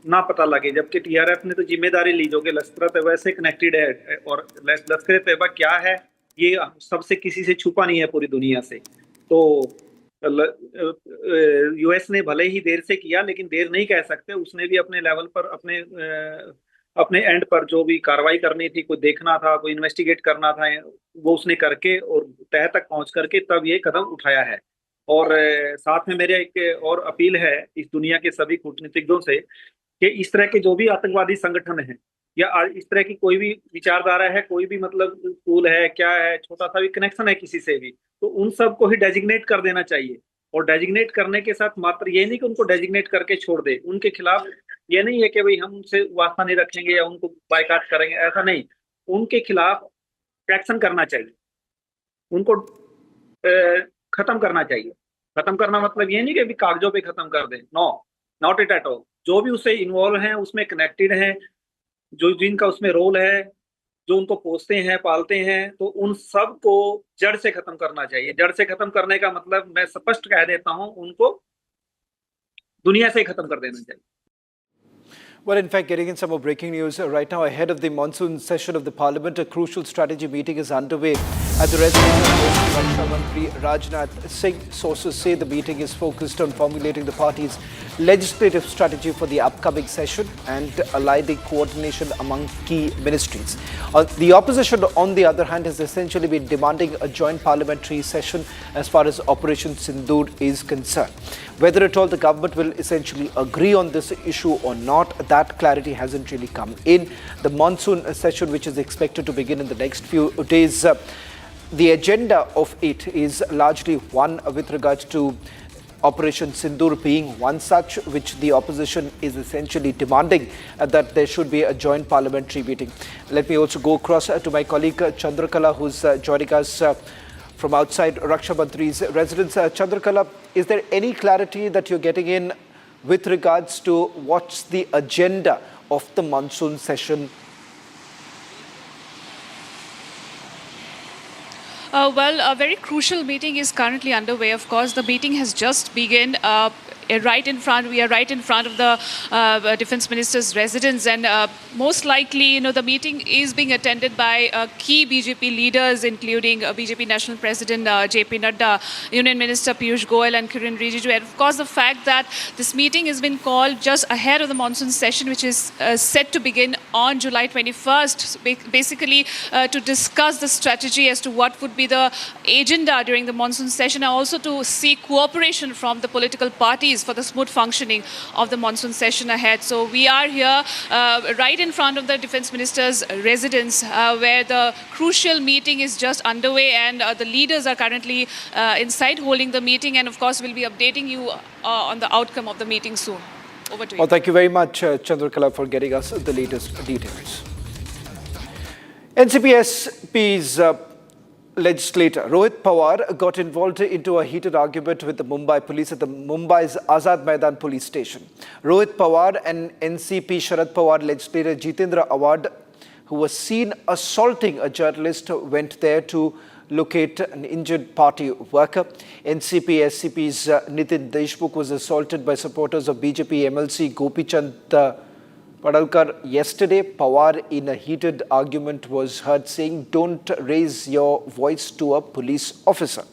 ना पता लगे। जबकि टीआरएफ ने तो जिम्मेदारी ली जो कि लश्कर-ए-तैयबा से कनेक्टेड है, और लश्कर-ए-तैयबा क्या है ये सबसे किसी से छुपा नहीं है पूरी दुनिया से। तो यूएस ने भले ही देर से किया, लेकिन देर नहीं कह सकते, उसने भी अपने लेवल पर अपने एंड पर जो भी कार्रवाई करनी थी, कोई देखना था, कोई इन्वेस्टिगेट करना था, वो उसने करके और तह तक पहुंच करके तब ये कदम उठाया है। और साथ में मेरे एक और अपील है इस दुनिया के सभी कूटनीतिज्ञों से कि इस तरह के जो भी आतंकवादी संगठन हैं या इस तरह की कोई भी विचारधारा है, कोई भी मतलब स्कूल है, क्या है, छोटा सा भी कनेक्शन है किसी से भी, तो उन सबको ही डेजिग्नेट कर देना चाहिए। और डेजिग्नेट करने के साथ मात्र ये नहीं कि उनको डेजिग्नेट करके छोड़ दे, उनके खिलाफ ये नहीं है कि भाई हम उनसे वास्ता नहीं रखेंगे या उनको बायकाट करेंगे, ऐसा नहीं। उनके खिलाफ एक्शन करना चाहिए, उनको खत्म करना चाहिए। खत्म करना मतलब ये नहीं कि अभी कागजों पे खत्म कर दें, no, not it at all. जो भी उससे इन्वॉल्व हैं, उसमें कनेक्टेड हैं, जो जिनका उसमें रोल है, जो उनको पोसते हैं, पालते हैं, तो उन सब को जड़ से खत्म करना चाहिए। जड़ से खत्म करने का मतलब मैं स्पष्ट कह देता हूं, उनको दुनिया से खत्म कर देना चाहिए। Well, in fact, getting in some more breaking news right now, ahead of the monsoon session of the Parliament, a crucial strategy meeting is underway at the residence of Raksha Mantri Rajnath Singh. Sources say the meeting is focused on formulating the party's legislative strategy for the upcoming session and aligning coordination among key ministries. The opposition, on the other hand, has essentially been demanding a joint parliamentary session as far as Operation Sindoor is concerned. Whether at all the government will essentially agree on this issue or not, that clarity hasn't really come in. The monsoon session, which is expected to begin in the next few days, the agenda of it is largely one with regards to Operation Sindoor being one such, which the opposition is essentially demanding that there should be a joint parliamentary meeting. Let me also go across to my colleague Chandrakala, who's joining us from outside Raksha Mantri's residence. Chandrakala, is there any clarity that you're getting in with regards to what's the agenda of the monsoon session? Well, a very crucial meeting is currently underway. Of course, the meeting has just begun. We are right in front of the Defence Minister's residence, and most likely, the meeting is being attended by key BJP leaders, including BJP National President JP Nadda, Union Minister Piyush Goyal, and Kiren Rijiju. And of course, the fact that this meeting has been called just ahead of the monsoon session, which is set to begin on July 21st, basically to discuss the strategy as to what would be the agenda during the monsoon session, and also to seek cooperation from the political parties for the smooth functioning of the monsoon session ahead. So we are here right in front of the Defence Minister's residence, where the crucial meeting is just underway, and the leaders are currently inside holding the meeting, and of course we'll be updating you on the outcome of the meeting soon. Over to you. Well, thank you very much, Chandrakala, for getting us the latest details. NCP's legislator Rohit Pawar got involved into a heated argument with the Mumbai police at the Mumbai's Azad Maidan police station. Rohit Pawar and NCP Sharad Pawar legislator Jitendra Awad, who was seen assaulting a journalist, went there to locate an injured party worker. NCP SCP's Nitin Deshmukh was assaulted by supporters of BJP MLC Gopi Chand Padalkar yesterday. Pawar, in a heated argument, was heard saying, "Don't raise your voice to a police officer."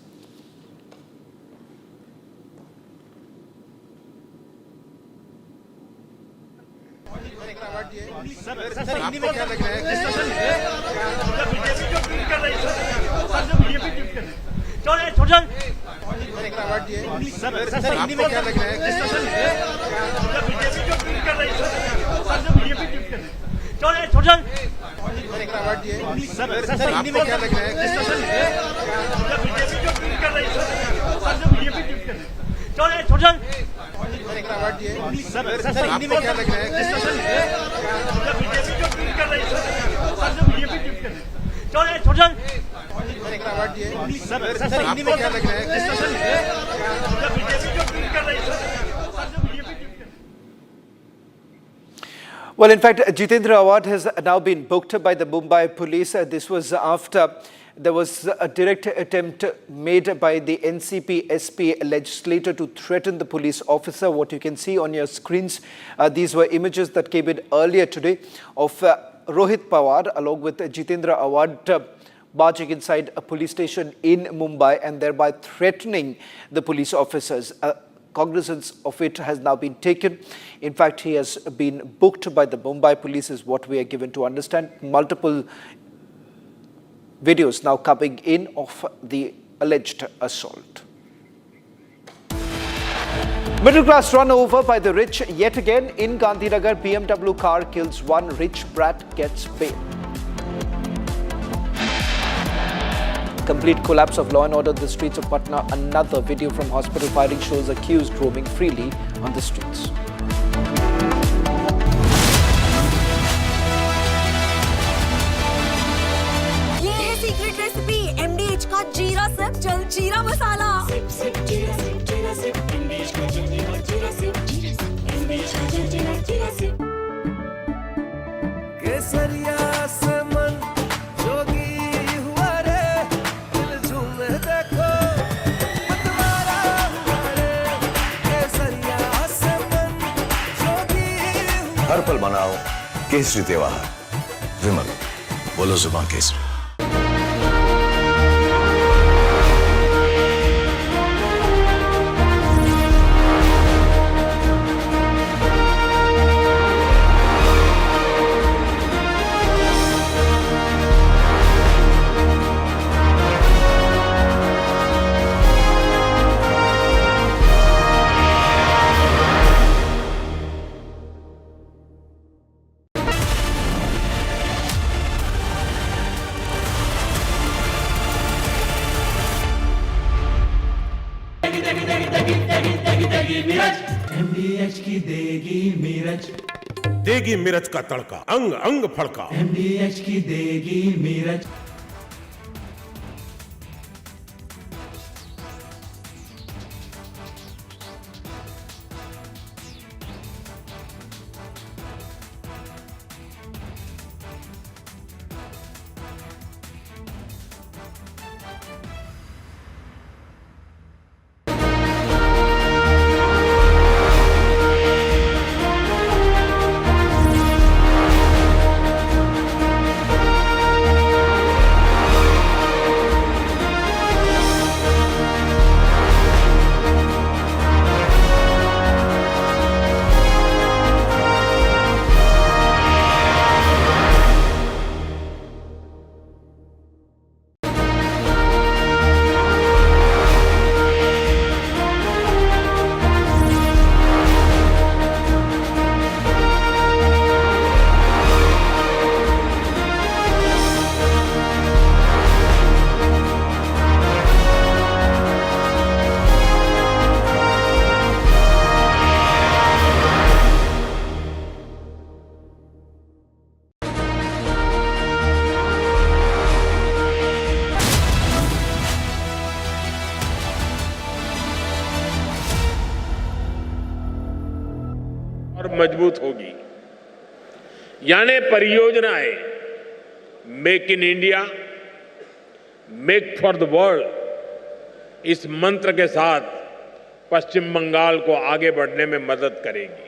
Well, in fact, Jitendra Awad has now been booked by the Mumbai police. This was after there was a direct attempt made by the NCP SP legislator to threaten the police officer. What you can see on your screens, these were images that came in earlier today of Rohit Pawar along with Jitendra Awad barging inside a police station in Mumbai and thereby threatening the police officers. Cognizance of it has now been taken. In fact, he has been booked by the Mumbai police is what we are given to understand. Multiple videos now coming in of the alleged assault. Middle class run over by the rich yet again in Gandhinagar. BMW car kills one rich brat, gets bail. Complete collapse of law and order in the streets of Patna. Another video from hospital firing shows accused roaming freely on the streets. ये है secret recipe MDH का जीरा SIP जल जीरा मसाला। SIP SIP जीरा SIP जीरा SIP MDH का जल जीरा सिप MDH का जल जीरा सिप। केसरिया से मन जोगी हुआ रे, दिल झूमे देखो मतवारा हुआ रे। केसरिया से मन जोगी हुआ। हर पल मनाओ केसरी त्योहार। विमल, बोलो जुबान केसरी। MDH की देगी मिर्च, देगी मिर्च का तड़का, अंग अंग फड़का। MDH की देगी मिर्च। और मजबूत होगी। यानी परियोजनाएं make in India, make for the world इस मंत्र के साथ पश्चिम बंगाल को आगे बढ़ने में मदद करेगी।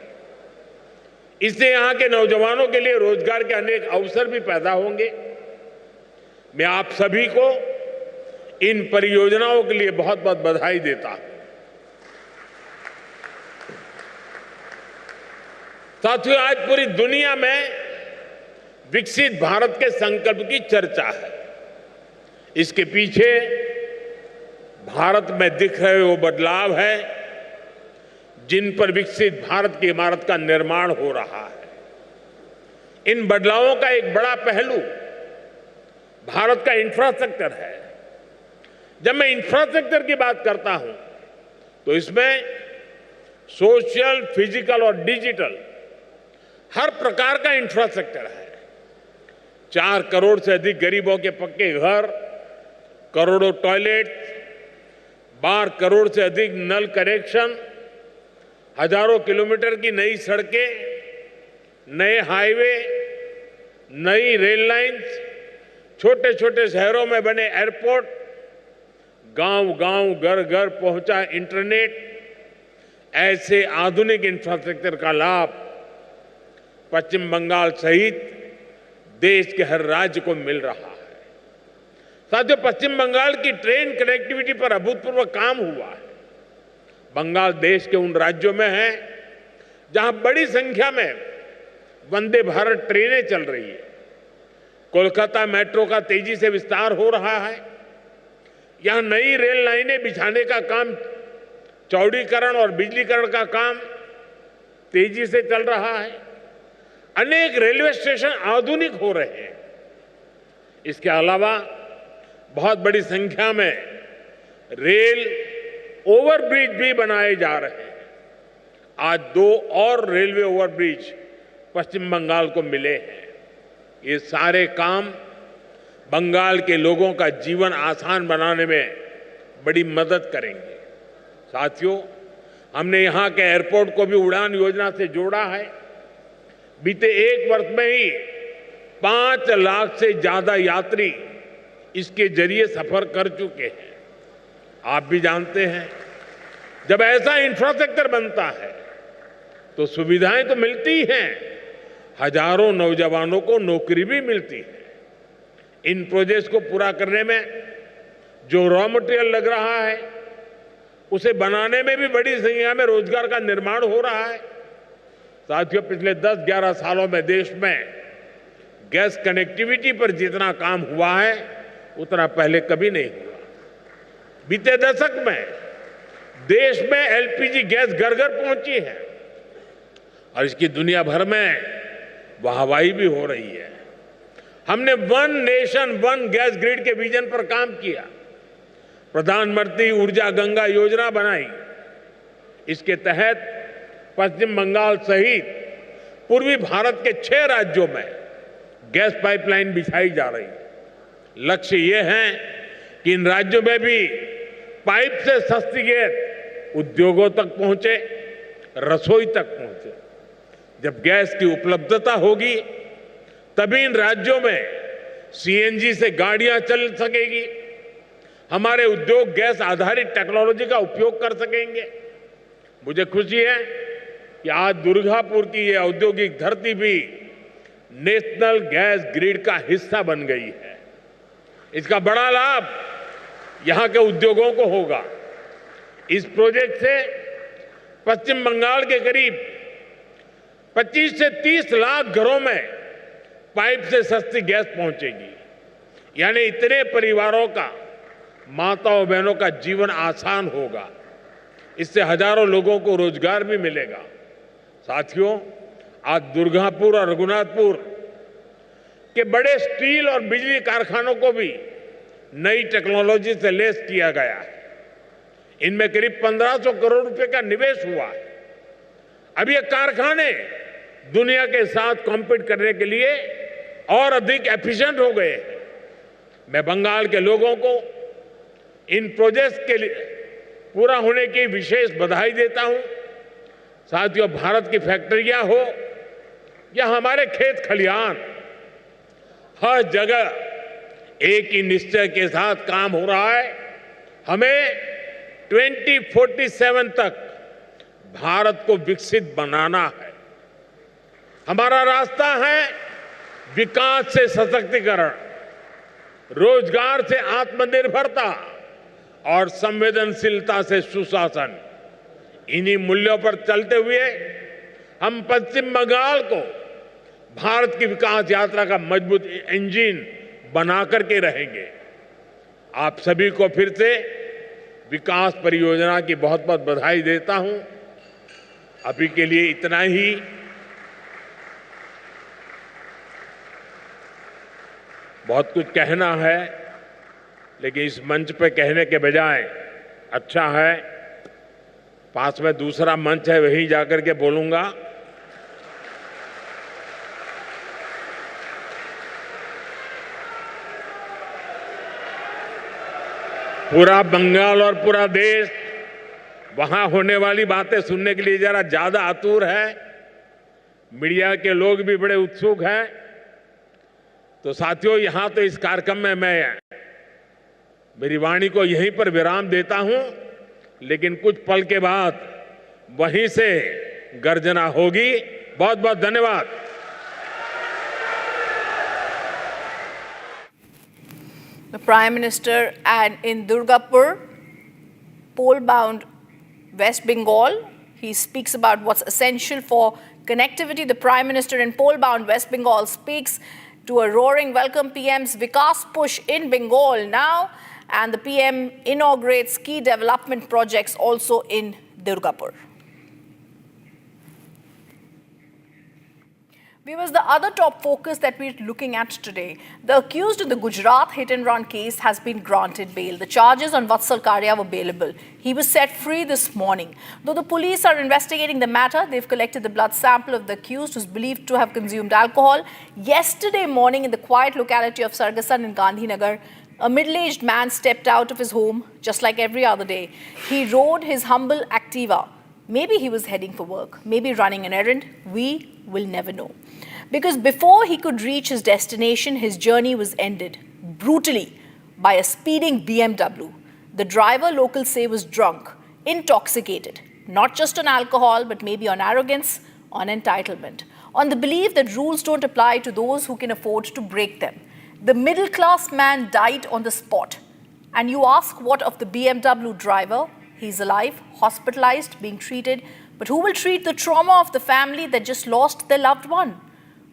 इससे यहां के नौजवानों के लिए रोजगार के अनेक अवसर भी पैदा होंगे। मैं आप सभी को इन परियोजनाओं के लिए बहुत बहुत बधाई देता हूं। साथियों, आज पूरी दुनिया में विकसित भारत के संकल्प की चर्चा है। इसके पीछे भारत में दिख रहे वो बदलाव है जिन पर विकसित भारत की इमारत का निर्माण हो रहा है। इन बदलावों का एक बड़ा पहलू भारत का इंफ्रास्ट्रक्चर है। जब मैं इंफ्रास्ट्रक्चर की बात करता हूं तो इसमें सोशल, फिजिकल और डिजिटल हर प्रकार का इंफ्रास्ट्रक्चर है। 4 करोड़ से अधिक गरीबों के पक्के घर, करोड़ों टॉयलेट, 12 करोड़ से अधिक नल कनेक्शन, हजारों किलोमीटर की नई सड़कें, नए हाईवे, नई रेल लाइंस, छोटे छोटे शहरों में बने एयरपोर्ट, गांव-गांव, घर-घर पहुंचा इंटरनेट, ऐसे आधुनिक इंफ्रास्ट्रक्चर का लाभ पश्चिम बंगाल सहित देश के हर राज्य को मिल रहा है। साथियों, पश्चिम बंगाल की ट्रेन कनेक्टिविटी पर अभूतपूर्व काम हुआ है। बंगाल देश के उन राज्यों में है जहां बड़ी संख्या में वंदे भारत ट्रेनें चल रही है। कोलकाता मेट्रो का तेजी से विस्तार हो रहा है। यहां नई रेल लाइनें बिछाने का काम, चौड़ीकरण और बिजलीकरण का काम तेजी से चल रहा है। अनेक रेलवे स्टेशन आधुनिक हो रहे हैं। इसके अलावा बहुत बड़ी संख्या में रेल ओवरब्रिज भी बनाए जा रहे हैं। आज 2 और रेलवे ओवरब्रिज पश्चिम बंगाल को मिले हैं। ये सारे काम बंगाल के लोगों का जीवन आसान बनाने में बड़ी मदद करेंगे। साथियों, हमने यहां के एयरपोर्ट को भी उड़ान योजना से जोड़ा है। बीते 1 वर्ष में ही 5 लाख से ज्यादा यात्री इसके जरिए सफर कर चुके हैं। आप भी जानते हैं, जब ऐसा इंफ्रास्ट्रक्चर बनता है तो सुविधाएं तो मिलती हैं, हजारों नौजवानों को नौकरी भी मिलती है। इन प्रोजेक्ट्स को पूरा करने में जो रॉ मटेरियल लग रहा है, उसे बनाने में भी बड़ी संख्या में रोजगार का निर्माण हो रहा है। साथियों, पिछले 10-11 सालों में देश में गैस कनेक्टिविटी पर जितना काम हुआ है, उतना पहले कभी नहीं हुआ। बीते दशक में देश में एलपीजी गैस घर घर पहुंची है और इसकी दुनिया भर में वाहवाही भी हो रही है। हमने one nation one gas grid के विजन पर काम किया। प्रधानमंत्री ऊर्जा गंगा योजना बनाई। इसके तहत पश्चिम बंगाल सहित पूर्वी भारत के 6 राज्यों में गैस पाइपलाइन बिछाई जा रही है। लक्ष्य ये है कि इन राज्यों में भी पाइप से सस्ती गैस उद्योगों तक पहुंचे, रसोई तक पहुंचे। जब गैस की उपलब्धता होगी, तभी इन राज्यों में सीएनजी से गाड़ियां चल सकेगी। हमारे उद्योग गैस आधारित टेक्नोलॉजी का उपयोग कर सकेंगे। मुझे खुशी है कि आज दुर्गापुर की यह औद्योगिक धरती भी नेशनल गैस ग्रिड का हिस्सा बन गई है। इसका बड़ा लाभ यहां के उद्योगों को होगा। इस प्रोजेक्ट से पश्चिम बंगाल के करीब 25 से 30 लाख घरों में पाइप से सस्ती गैस पहुंचेगी। यानी इतने परिवारों का, माताओं बहनों का जीवन आसान होगा। इससे हजारों लोगों को रोजगार भी मिलेगा। साथियों, आज दुर्गापुर और रघुनाथपुर के बड़े स्टील और बिजली कारखानों को भी नई टेक्नोलॉजी से लैस किया गया है। इनमें करीब 1500 करोड़ रुपए का निवेश हुआ है। अब ये कारखाने दुनिया के साथ कॉम्पीट करने के लिए और अधिक एफिशिएंट हो गए हैं। मैं बंगाल के लोगों को इन प्रोजेक्ट्स के लिए पूरा होने की विशेष बधाई देता हूं। साथियों, भारत की फैक्ट्रियां हो या हमारे खेत खलिहान, हर जगह एक ही निश्चय के साथ काम हो रहा है। हमें 2047 तक भारत को विकसित बनाना है। हमारा रास्ता है विकास से सशक्तिकरण, रोजगार से आत्मनिर्भरता और संवेदनशीलता से सुशासन। इन्हीं मूल्यों पर चलते हुए हम पश्चिम बंगाल को भारत की विकास यात्रा का मजबूत इंजन बना करके रहेंगे। आप सभी को फिर से विकास परियोजना की बहुत बहुत बधाई देता हूं। अभी के लिए इतना ही। बहुत कुछ कहना है, लेकिन इस मंच पे कहने के बजाय अच्छा है पास में दूसरा मंच है, वहीं जाकर के बोलूंगा। पूरा बंगाल और पूरा देश वहां होने वाली बातें सुनने के लिए जरा ज्यादा आतुर है। मीडिया के लोग भी बड़े उत्सुक हैं। तो साथियों, यहां तो इस कार्यक्रम में मैं मेरी वाणी को यहीं पर विराम देता हूं, लेकिन कुछ पल के बाद वहीं से गर्जना होगी। बहुत बहुत धन्यवाद। The Prime Minister and in Durgapur, pole-bound West Bengal, he speaks about what's essential for connectivity. The Prime Minister in pole-bound West Bengal speaks to a roaring welcome PM's Vikas push in Bengal now, and the PM inaugurates key development projects also in Durgapur. Viewers, the other top focus that we're looking at today, the accused in the Gujarat hit-and-run case has been granted bail. The charges on Vatsal Karya were bailable. He was set free this morning. Though the police are investigating the matter, they've collected the blood sample of the accused, who's believed to have consumed alcohol. Yesterday morning, in the quiet locality of Sargasan in Gandhinagar, a middle-aged man stepped out of his home just like every other day. He rode his humble Activa. Maybe he was heading for work, maybe running an errand. We will never know. Because before he could reach his destination, his journey was ended brutally by a speeding BMW. The driver, locals say, was drunk, intoxicated, not just on alcohol, but maybe on arrogance, on entitlement, on the belief that rules don't apply to those who can afford to break them. The middle-class man died on the spot. And you ask what of the BMW driver? He's alive, hospitalized, being treated. But who will treat the trauma of the family that just lost their loved one?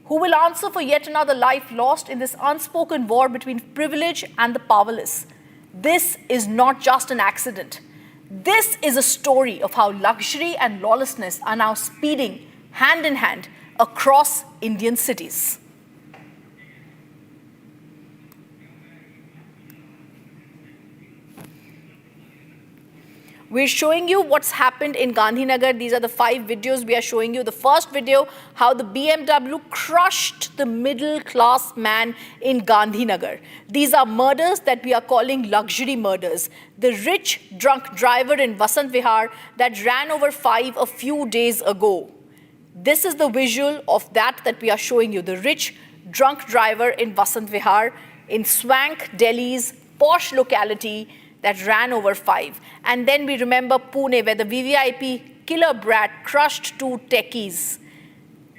Who will answer for yet another life lost in this unspoken war between privilege and the powerless? This is not just an accident. This is a story of how luxury and lawlessness are now speeding hand in hand across Indian cities. We're showing you what's happened in Gandhinagar. These are the 5 videos we are showing you. The first video, how the BMW crushed the middle-class man in Gandhinagar. These are murders that we are calling luxury murders. The rich, drunk driver in Vasant Vihar that ran over 5 a few days ago. This is the visual of that we are showing you. The rich, drunk driver in Vasant Vihar in swank Delhi's posh locality that ran over 5. And then we remember Pune, where the VVIP killer brat crushed 2 techies.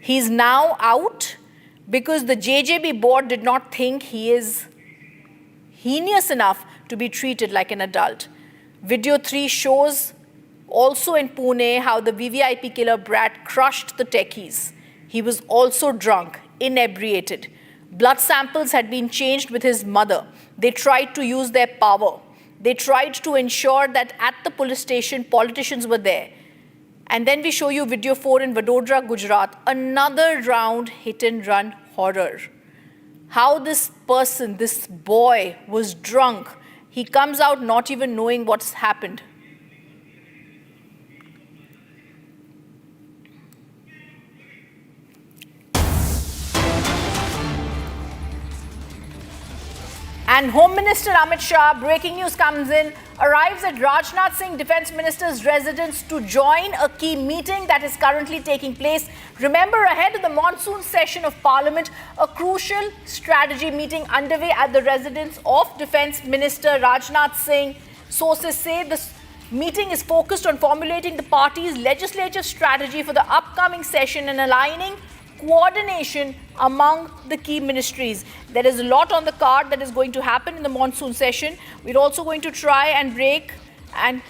He's now out because the JJB board did not think he is heinous enough to be treated like an adult. Video 3 shows also in Pune how the VVIP killer brat crushed the techies. He was also drunk, inebriated. Blood samples had been changed with his mother. They tried to use their power. They tried to ensure that at the police station, politicians were there. And then we show you video 4 in Vadodara, Gujarat, another round hit-and-run horror. How this person, this boy, was drunk. He comes out not even knowing what's happened. And Home Minister Amit Shah, breaking news comes in, arrives at Rajnath Singh Defence Minister's residence to join a key meeting that is currently taking place. Remember, ahead of the monsoon session of Parliament, a crucial strategy meeting underway at the residence of Defence Minister Rajnath Singh. Sources say this meeting is focused on formulating the party's legislative strategy for the upcoming session and aligning coordination among the key ministries. There is a lot on the card that is going to happen in the monsoon session. We're also going to try and break, and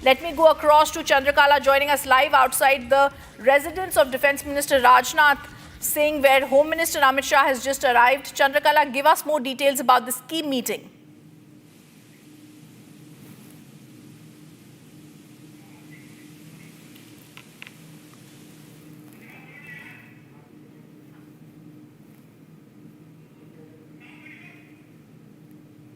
let me go across to Chandrakala joining us live outside the residence of Defence Minister Rajnath Singh, where Home Minister Amit Shah has just arrived. Chandrakala, give us more details about this key meeting.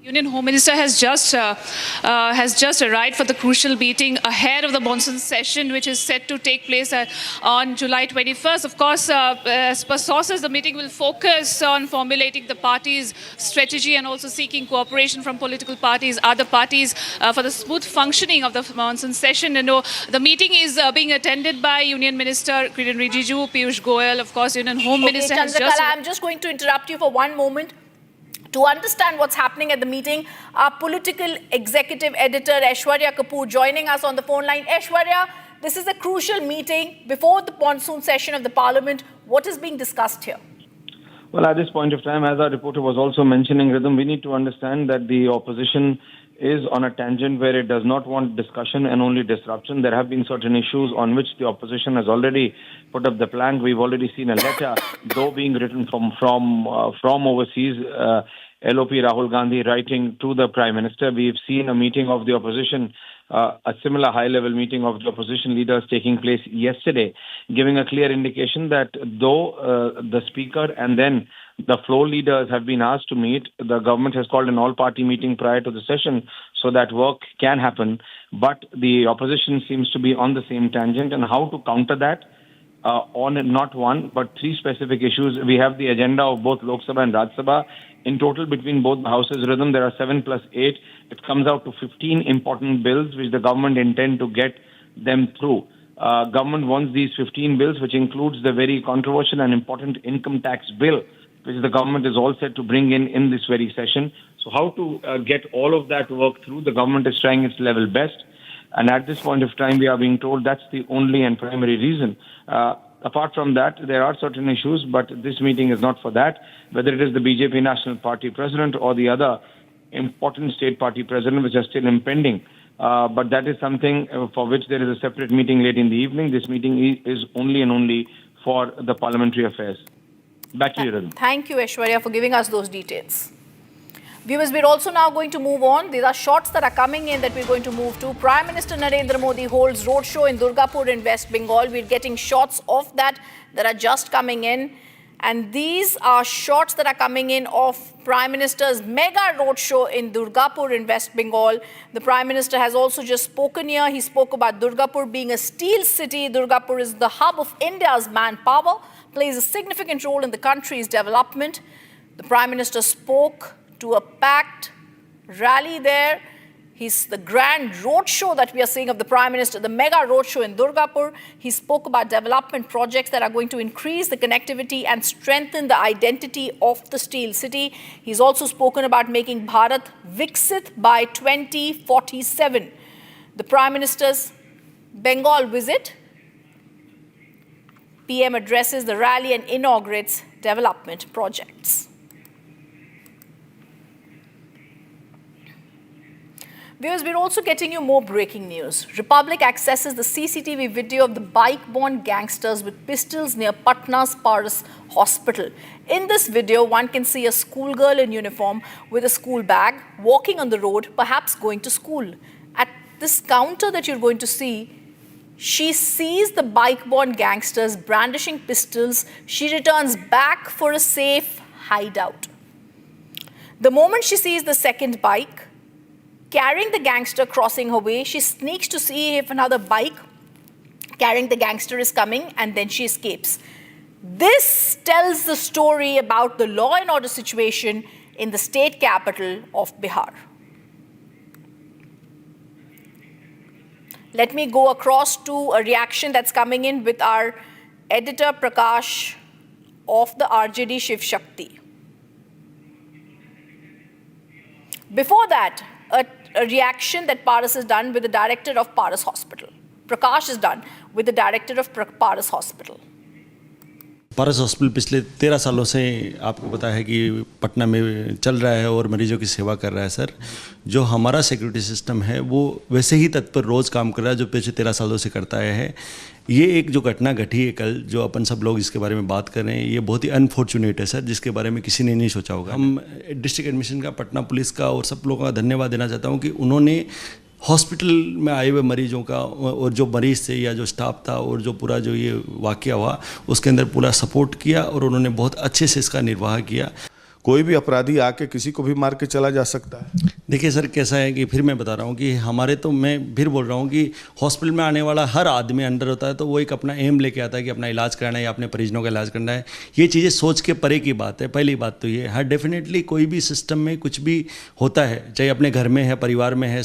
Union Home Minister has just arrived for the crucial meeting ahead of the monsoon session, which is set to take place on July 21st. Of course, as per sources, the meeting will focus on formulating the party's strategy and also seeking cooperation from political parties, other parties, for the smooth functioning of the monsoon session. You know, the meeting is being attended by Union Minister Kiren Rijiju, Piyush Goyal, of course, Union Home Minister has just... I'm just going to interrupt you for one moment. To understand what's happening at the meeting, our political executive editor Aishwarya Kapoor joining us on the phone line. Aishwarya, this is a crucial meeting before the monsoon session of the Parliament. What is being discussed here? Well, at this point of time, as our reporter was also mentioning, Rhythm, we need to understand that the opposition is on a tangent where it does not want discussion and only disruption. There have been certain issues on which the opposition has already put up the plank. We've already seen a letter, though being written from overseas, LOP Rahul Gandhi writing to the Prime Minister. We've seen a meeting of the opposition, a similar high-level meeting of the opposition leaders taking place yesterday, giving a clear indication that though the Speaker and then the floor leaders have been asked to meet, the government has called an all-party meeting prior to the session so that work can happen. But the opposition seems to be on the same tangent, and how to counter that on not one but three specific issues. We have the agenda of both Lok Sabha and Raj Sabha. In total, between both houses, Rhythm, there are 7 plus 8. It comes out to 15 important bills which the government intend to get them through. Government wants these 15 bills, which includes the very controversial and important income tax bill, which the government is all set to bring in this very session. So how to get all of that work through, the government is trying its level best. And at this point of time, we are being told that's the only and primary reason. Apart from that, there are certain issues, but this meeting is not for that. Whether it is the BJP National Party President or the other important state party president, which are still impending. But that is something for which there is a separate meeting late in the evening. This meeting is only and only for the parliamentary affairs. Back to you, Rhythm. Thank you, Aishwarya, for giving us those details. Viewers, we're also now going to move on. These are shots that are coming in that we're going to move to. Prime Minister Narendra Modi holds roadshow in Durgapur in West Bengal. We're getting shots of that are just coming in. And these are shots that are coming in of Prime Minister's mega roadshow in Durgapur in West Bengal. The Prime Minister has also just spoken here. He spoke about Durgapur being a steel city. Durgapur is the hub of India's manpower, plays a significant role in the country's development. The Prime Minister spoke to a packed rally there. He's the grand roadshow that we are seeing of the Prime Minister, the mega roadshow in Durgapur. He spoke about development projects that are going to increase the connectivity and strengthen the identity of the steel city. He's also spoken about making Bharat Viksit by 2047. The Prime Minister's Bengal visit, PM addresses the rally and inaugurates development projects. Viewers, we're also getting you more breaking news. Republic accesses the CCTV video of the bike-borne gangsters with pistols near Patna's Paras Hospital. In this video, one can see a schoolgirl in uniform with a school bag walking on the road, perhaps going to school. At this counter that you're going to see, she sees the bike-borne gangsters brandishing pistols. She returns back for a safe hideout. The moment she sees the second bike carrying the gangster crossing her way, she sneaks to see if another bike carrying the gangster is coming, and then she escapes. This tells the story about the law and order situation in the state capital of Bihar. Let me go across to a reaction that's coming in with our editor Prakash of the RJD Shiv Shakti. Before that, a reaction that Paras has done with the director of Paras Hospital. Prakash has done with the director of Paras Hospital. Paras hospital पिछले 13 सालों से आपको पता है कि पटना में चल रहा है और मरीजों की सेवा कर रहा है सर। जो हमारा सिक्योरिटी सिस्टम है वो वैसे ही तत्पर रोज़ काम कर रहा है जो पिछले 13 सालों से करता है। ये एक जो घटना घटी है कल, जो अपन सब लोग इसके बारे में बात कर रहे हैं, ये बहुत ही अनफॉर्चुनेट है सर, जिसके बारे में किसी ने नहीं सोचा होगा। हम डिस्ट्रिक्ट एडमिशन का, पटना पुलिस का और सब लोगों का धन्यवाद देना चाहता हूँ कि उन्होंने हॉस्पिटल में आए हुए मरीजों का और जो मरीज़ थे या जो स्टाफ था और जो पूरा जो ये वाक़या हुआ उसके अंदर पूरा सपोर्ट किया और उन्होंने बहुत अच्छे से इसका निर्वाह किया। कोई भी अपराधी आके किसी को भी मार के चला जा सकता है। देखिए सर, कैसा है कि फिर मैं बता रहा हूँ कि हमारे, तो मैं फिर बोल रहा हूँ कि हॉस्पिटल में आने वाला हर आदमी अंडर होता है तो वो एक अपना एम लेके आता है कि अपना इलाज कराना है या अपने परिजनों का इलाज करना है। ये चीज़ें सोच के परे की बात है। पहली बात तो ये है, डेफिनेटली कोई भी सिस्टम में कुछ भी होता है, चाहे अपने घर में है, परिवार में है,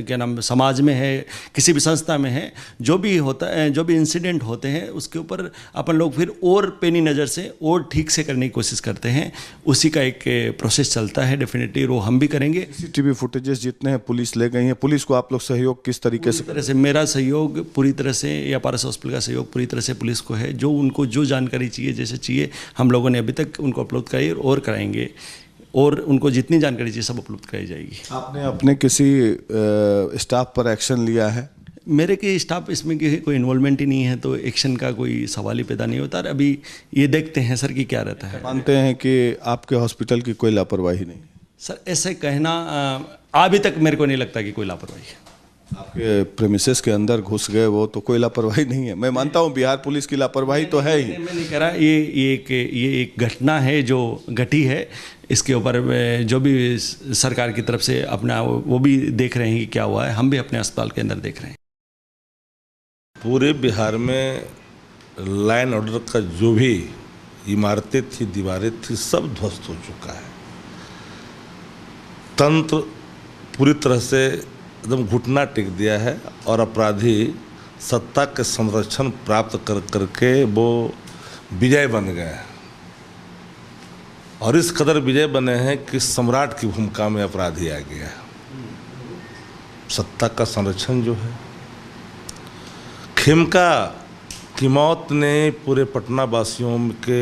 क्या नाम, समाज में है, किसी भी संस्था में है, जो भी होता है, जो भी इंसिडेंट होते हैं उसके ऊपर अपन लोग फिर और पेनी नज़र से और ठीक से करने की कोशिश करते हैं। उसी का एक प्रोसेस चलता है, डेफिनेटली वो हम भी करेंगे। सीसीटीवी फुटेजेस जितने हैं पुलिस ले गई है, पुलिस को आप लोग सहयोग किस तरीके से? तरह से मेरा सहयोग पूरी तरह से, या पारस हॉस्पिटल का सहयोग पूरी तरह से पुलिस को है। जो उनको जो जानकारी चाहिए, जैसे चाहिए, हम लोगों ने अभी तक उनको अपलोड कराई और कराएंगे, और उनको जितनी जानकारी चाहिए सब उपलब्ध कराई जाएगी। आपने अपने किसी स्टाफ पर एक्शन लिया है? मेरे के स्टाफ इसमें कोई इन्वॉल्वमेंट ही नहीं है, तो एक्शन का कोई सवाल ही पैदा नहीं होता। अभी ये देखते हैं सर कि क्या रहता है। मानते हैं कि आपके हॉस्पिटल की कोई लापरवाही नहीं? सर ऐसे कहना, अभी तक मेरे को नहीं लगता कि कोई लापरवाही है। आपके प्रेमिसेस के अंदर घुस गए वो तो कोई लापरवाही नहीं है। मैं मानता हूँ बिहार पुलिस की लापरवाही तो है ही। मैं नहीं कह रहा, ये एक घटना है जो घटी है। इसके ऊपर जो भी सरकार की तरफ से अपना वो भी देख रहे हैं कि क्या हुआ है, हम भी अपने अस्पताल के अंदर देख रहे हैं। पूरे बिहार में लाइन ऑर्डर का जो भी इमारतें थी, दीवारें थी, सब ध्वस्त हो चुका है। तंत्र पूरी तरह से एकदम घुटना टेक दिया है और अपराधी सत्ता के संरक्षण प्राप्त कर करके वो विजय बन गए हैं, और इस कदर विजय बने हैं कि सम्राट की भूमिका में अपराधी आ गया है। सत्ता का संरक्षण जो है, खेमका की मौत ने पूरे पटना वासियों के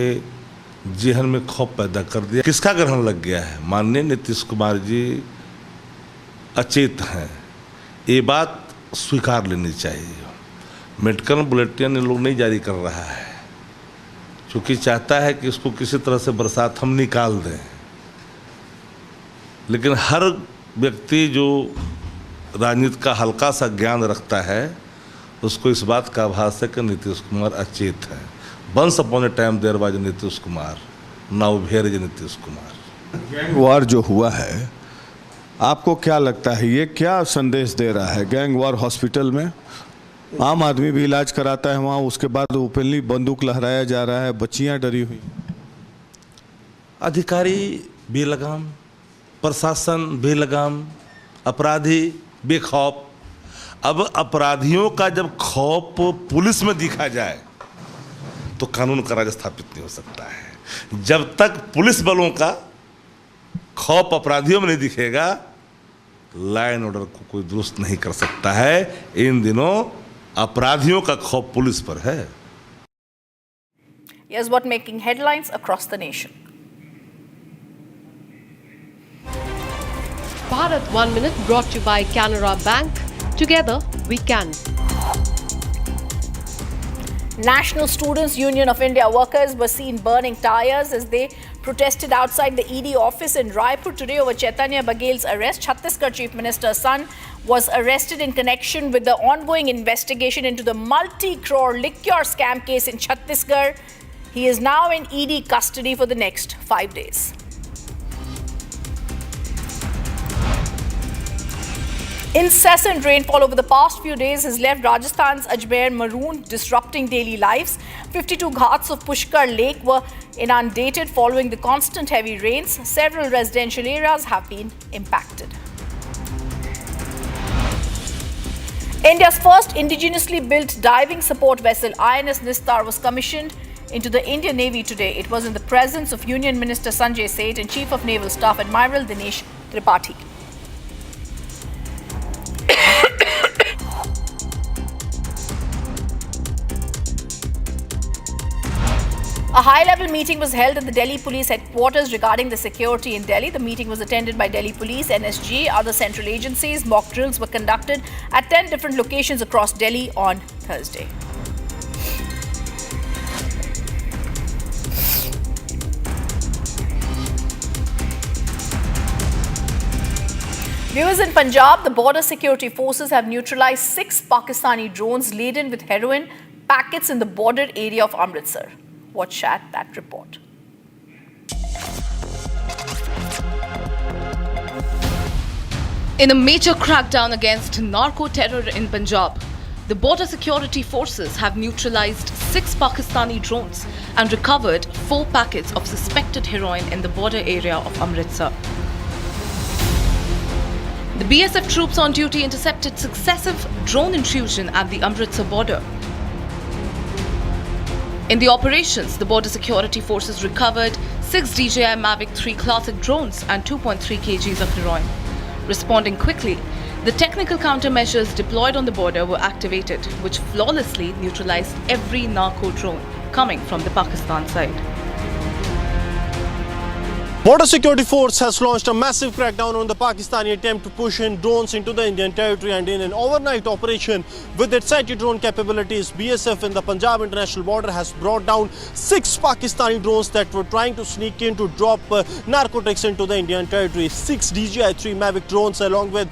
जेहन में खौफ पैदा कर दिया। किसका ग्रहण लग गया है? माननीय नीतीश कुमार जी अचेत हैं, ये बात स्वीकार लेनी चाहिए। मेडिकल बुलेटिन ये लोग नहीं जारी कर रहा है क्योंकि चाहता है कि इसको किसी तरह से बरसात हम निकाल दें, लेकिन हर व्यक्ति जो राजनीति का हल्का सा ज्ञान रखता है उसको इस बात का आभास है कि नीतीश कुमार अचेत है। Once upon a time there was Nitish Kumar, now here is Nitish Kumar. Gang war जो हुआ है, आपको क्या लगता है ये क्या संदेश दे रहा है? गैंग वार हॉस्पिटल में आम आदमी भी इलाज कराता है वहाँ, उसके बाद ओपनली बंदूक लहराया जा रहा है, बच्चियाँ डरी हुई, अधिकारी बेलगाम, प्रशासन बेलगाम, अपराधी बेखौफ। अब अपराधियों का जब खौफ पुलिस में दिखा जाए तो कानून का राज स्थापित नहीं हो सकता है। जब तक पुलिस बलों का खौफ अपराधियों में नहीं दिखेगा, लाइन ऑर्डर को कोई दुरुस्त नहीं कर सकता है। इन दिनों अपराधियों का खौफ पुलिस पर है। Here's what making headlines across the nation. Bharat 1 Minute brought to you by Canara Bank. Together we can. National Students Union of India workers were seen burning tires as they protested outside the ED office in Raipur today over Chaitanya Baghel's arrest. Chhattisgarh Chief Minister's son was arrested in connection with the ongoing investigation into the multi-crore liquor scam case in Chhattisgarh. He is now in ED custody for the next 5 days. Incessant rainfall over the past few days has left Rajasthan's Ajmer marooned, disrupting daily lives. 52 ghats of Pushkar Lake were inundated following the constant heavy rains. Several residential areas have been impacted. India's first indigenously built diving support vessel, INS Nistar, was commissioned into the Indian Navy today. It was in the presence of Union Minister Sanjay Seth and Chief of Naval Staff Admiral Dinesh Tripathi. A high-level meeting was held at the Delhi Police headquarters regarding the security in Delhi. The meeting was attended by Delhi Police, NSG, other central agencies. Mock drills were conducted at 10 different locations across Delhi on Thursday. Viewers, in Punjab, the border security forces have neutralized 6 Pakistani drones laden with heroin packets in the border area of Amritsar. Watch that report. In a major crackdown against narco-terror in Punjab, the border security forces have neutralized 6 Pakistani drones and recovered 4 packets of suspected heroin in the border area of Amritsar. The BSF troops on duty intercepted successive drone intrusion at the Amritsar border. In the operations, the border security forces recovered 6 DJI Mavic 3 classic drones and 2.3 kgs of heroin. Responding quickly, the technical countermeasures deployed on the border were activated, which flawlessly neutralized every narco drone coming from the Pakistan side. Border Security Force has launched a massive crackdown on the Pakistani attempt to push in drones into the Indian territory, and in an overnight operation with its anti-drone capabilities, BSF in the Punjab international border has brought down 6 Pakistani drones that were trying to sneak in to drop narcotics into the Indian territory. 6 DJI 3 Mavic drones along with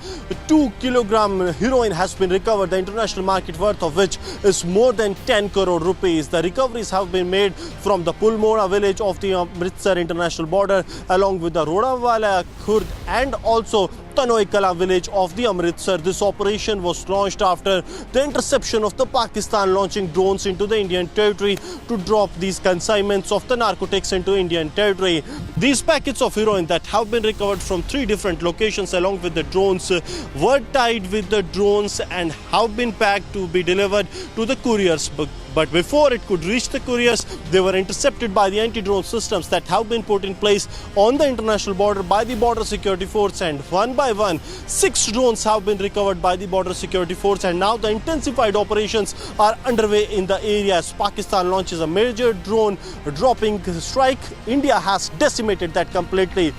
2 kilogram heroin has been recovered, the international market worth of which is more than 10 crore rupees. The recoveries have been made from the Pulmora village of the Amritsar international border, along with the Rodawala, Khurd and also Tanoi Kala village of the Amritsar. This operation was launched after the interception of the Pakistan launching drones into the Indian territory to drop these consignments of the narcotics into Indian territory. These packets of heroin that have been recovered from 3 different locations along with the drones were tied with the drones and have been packed to be delivered to the couriers. But before it could reach the couriers, they were intercepted by the anti-drone systems that have been put in place on the international border by the Border Security Force, and one by one, 6 drones have been recovered by the Border Security Force, and now the intensified operations are underway in the area as Pakistan launches a major drone dropping strike. India has decimated that completely.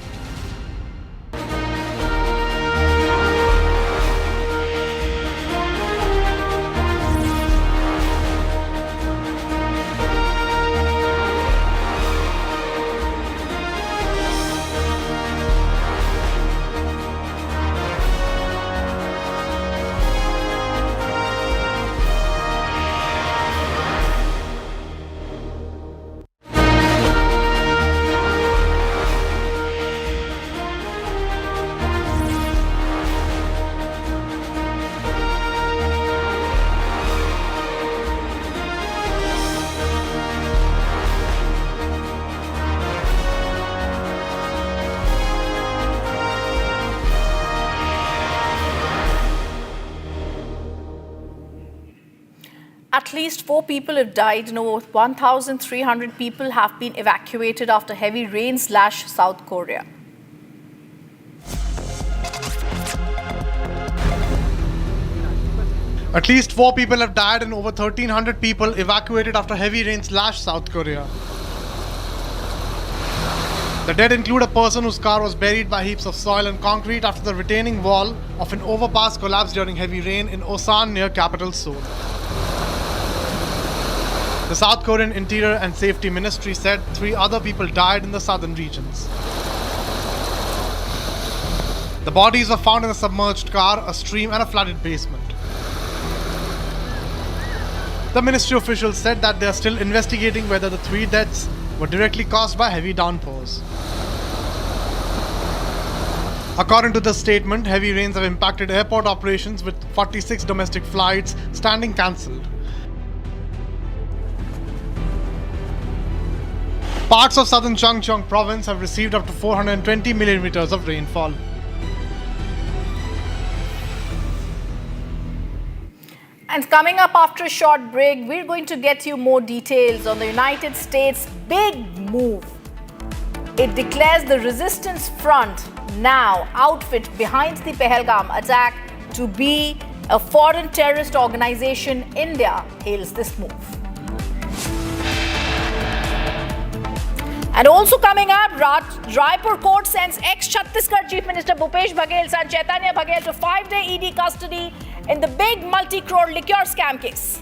At least 4 people have died and over 1,300 people have been evacuated after heavy rains lashed South Korea. At least 4 people have died and over 1,300 people evacuated after heavy rains lashed South Korea. The dead include a person whose car was buried by heaps of soil and concrete after the retaining wall of an overpass collapsed during heavy rain in Osan near capital Seoul. The South Korean Interior and Safety Ministry said 3 other people died in the southern regions. The bodies were found in a submerged car, a stream and a flooded basement. The ministry officials said that they are still investigating whether the 3 deaths were directly caused by heavy downpours. According to the statement, heavy rains have impacted airport operations with 46 domestic flights standing cancelled. Parts of southern Chungcheong province have received up to 420 millimeters of rainfall. And coming up after a short break, we're going to get you more details on the United States' big move. It declares the Resistance Front, now outfit behind the Pahalgam attack, to be a foreign terrorist organization. India hails this move. And also coming up, Raipur court sends ex-Chhattisgarh Chief Minister Bhupesh Baghel's son Chaitanya Baghel to 5-day ED custody in the big multi-crore liquor scam case.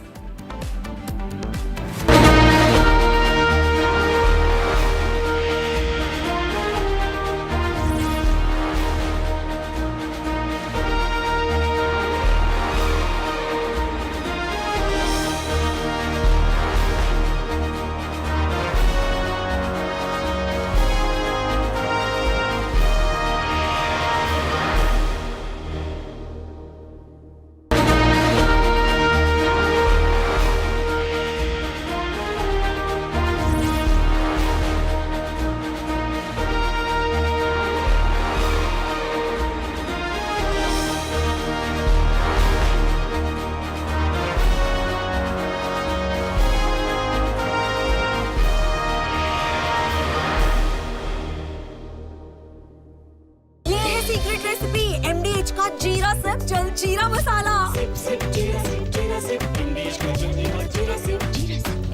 जीरा SIP जल जीरा मसाला SIP SIP जीरा SIP English का जल्दी और जीरा SIP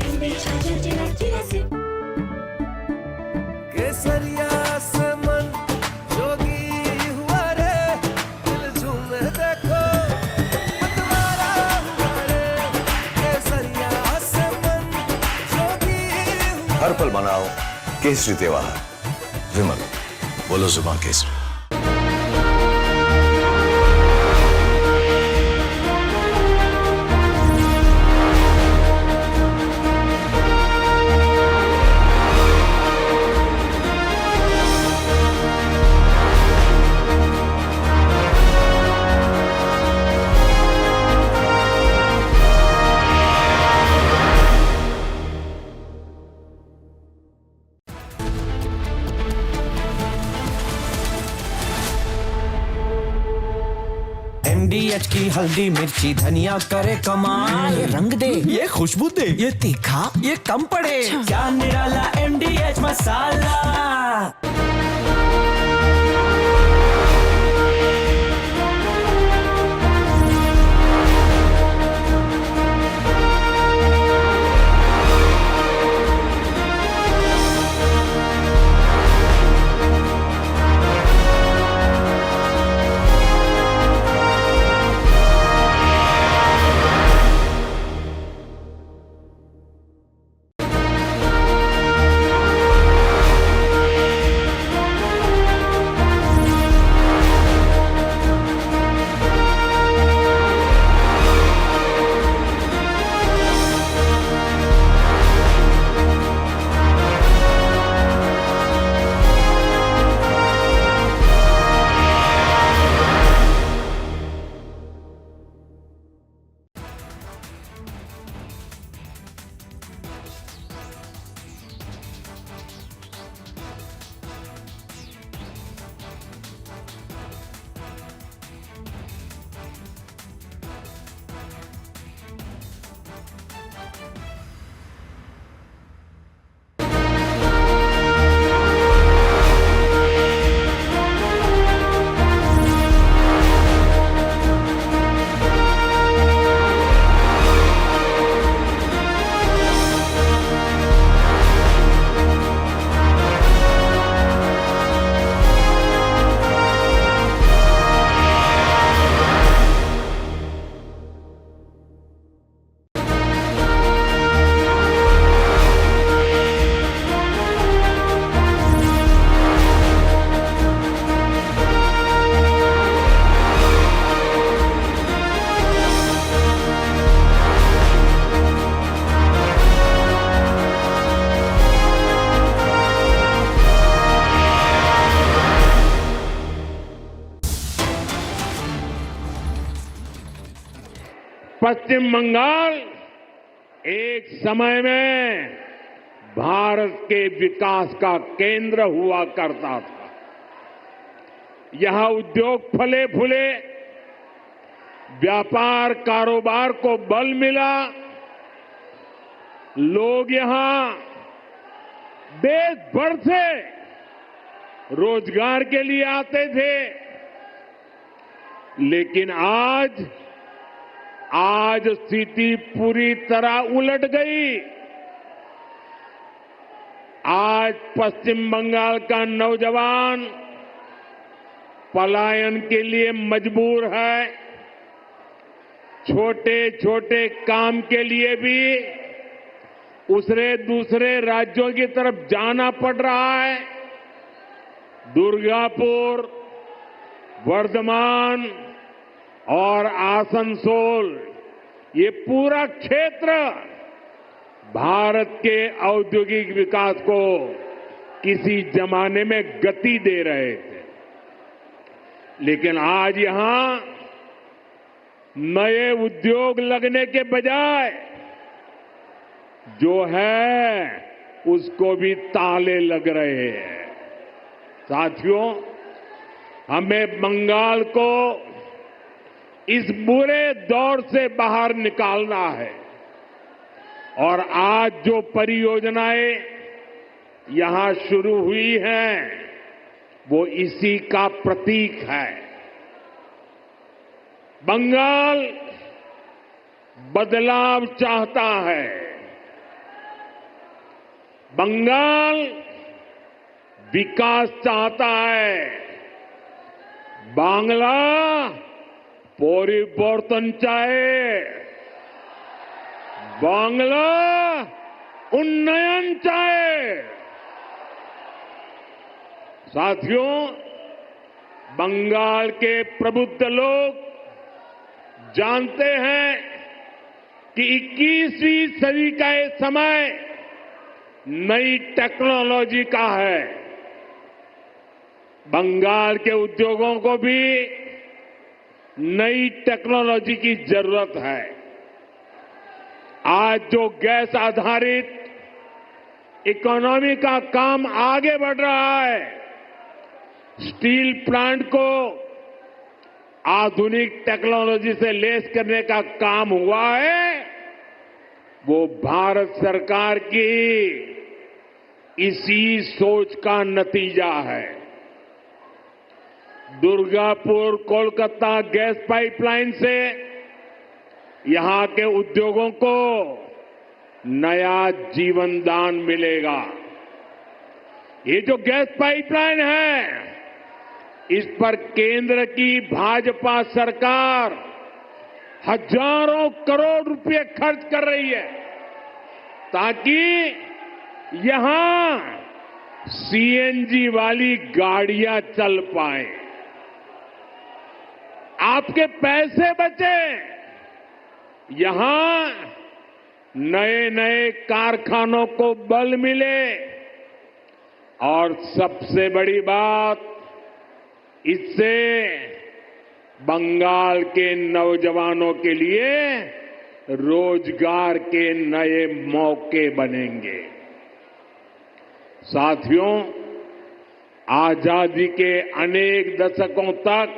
English का जीरा सिप केसरिया से मन जोगी हुआ रे दिल झूमे देखो मतवारा हुआ रे केसरिया से मन जोगी हर पल मनाओ केसरी त्योहार। विमल, बोलो जुबान केसरी। MDH की हल्दी मिर्ची धनिया करे कमाल, ये रंग दे, ये खुशबू दे, ये तीखा, ये कम पड़े, क्या निराला MDH मसाला। पश्चिम बंगाल एक समय में भारत के विकास का केंद्र हुआ करता था। यहां उद्योग फले फूले, व्यापार कारोबार को बल मिला, लोग यहां देश भर से रोजगार के लिए आते थे। लेकिन आज स्थिति पूरी तरह उलट गई। आज पश्चिम बंगाल का नौजवान पलायन के लिए मजबूर है। छोटे छोटे काम के लिए भी उसे दूसरे राज्यों की तरफ जाना पड़ रहा है। दुर्गापुर, वर्धमान और आसनसोल, ये पूरा क्षेत्र भारत के औद्योगिक विकास को किसी जमाने में गति दे रहे थे। लेकिन आज यहां नए उद्योग लगने के बजाय जो है उसको भी ताले लग रहे हैं। साथियों, हमें बंगाल को इस बुरे दौर से बाहर निकालना है और आज जो परियोजनाएं यहां शुरू हुई हैं वो इसी का प्रतीक है। बंगाल बदलाव चाहता है। बंगाल विकास चाहता है। बांग्ला परिवर्तन चाहे। बांग्ला उन्नयन चाहे। साथियों, बंगाल के प्रबुद्ध लोग जानते हैं कि 21वीं सदी का ये समय नई टेक्नोलॉजी का है। बंगाल के उद्योगों को भी नई टेक्नोलॉजी की जरूरत है। आज जो गैस आधारित इकोनॉमी का काम आगे बढ़ रहा है, स्टील प्लांट को आधुनिक टेक्नोलॉजी से लैस करने का काम हुआ है, वो भारत सरकार की इसी सोच का नतीजा है। दुर्गापुर कोलकाता गैस पाइपलाइन से यहां के उद्योगों को नया जीवन दान मिलेगा। ये जो गैस पाइपलाइन है, इस पर केंद्र की भाजपा सरकार हजारों करोड़ रुपए खर्च कर रही है ताकि यहां सीएनजी वाली गाड़ियां चल पाए, आपके पैसे बचे, यहां नए नए कारखानों को बल मिले और सबसे बड़ी बात, इससे बंगाल के नौजवानों के लिए रोजगार के नए मौके बनेंगे। साथियों, आजादी के अनेक दशकों तक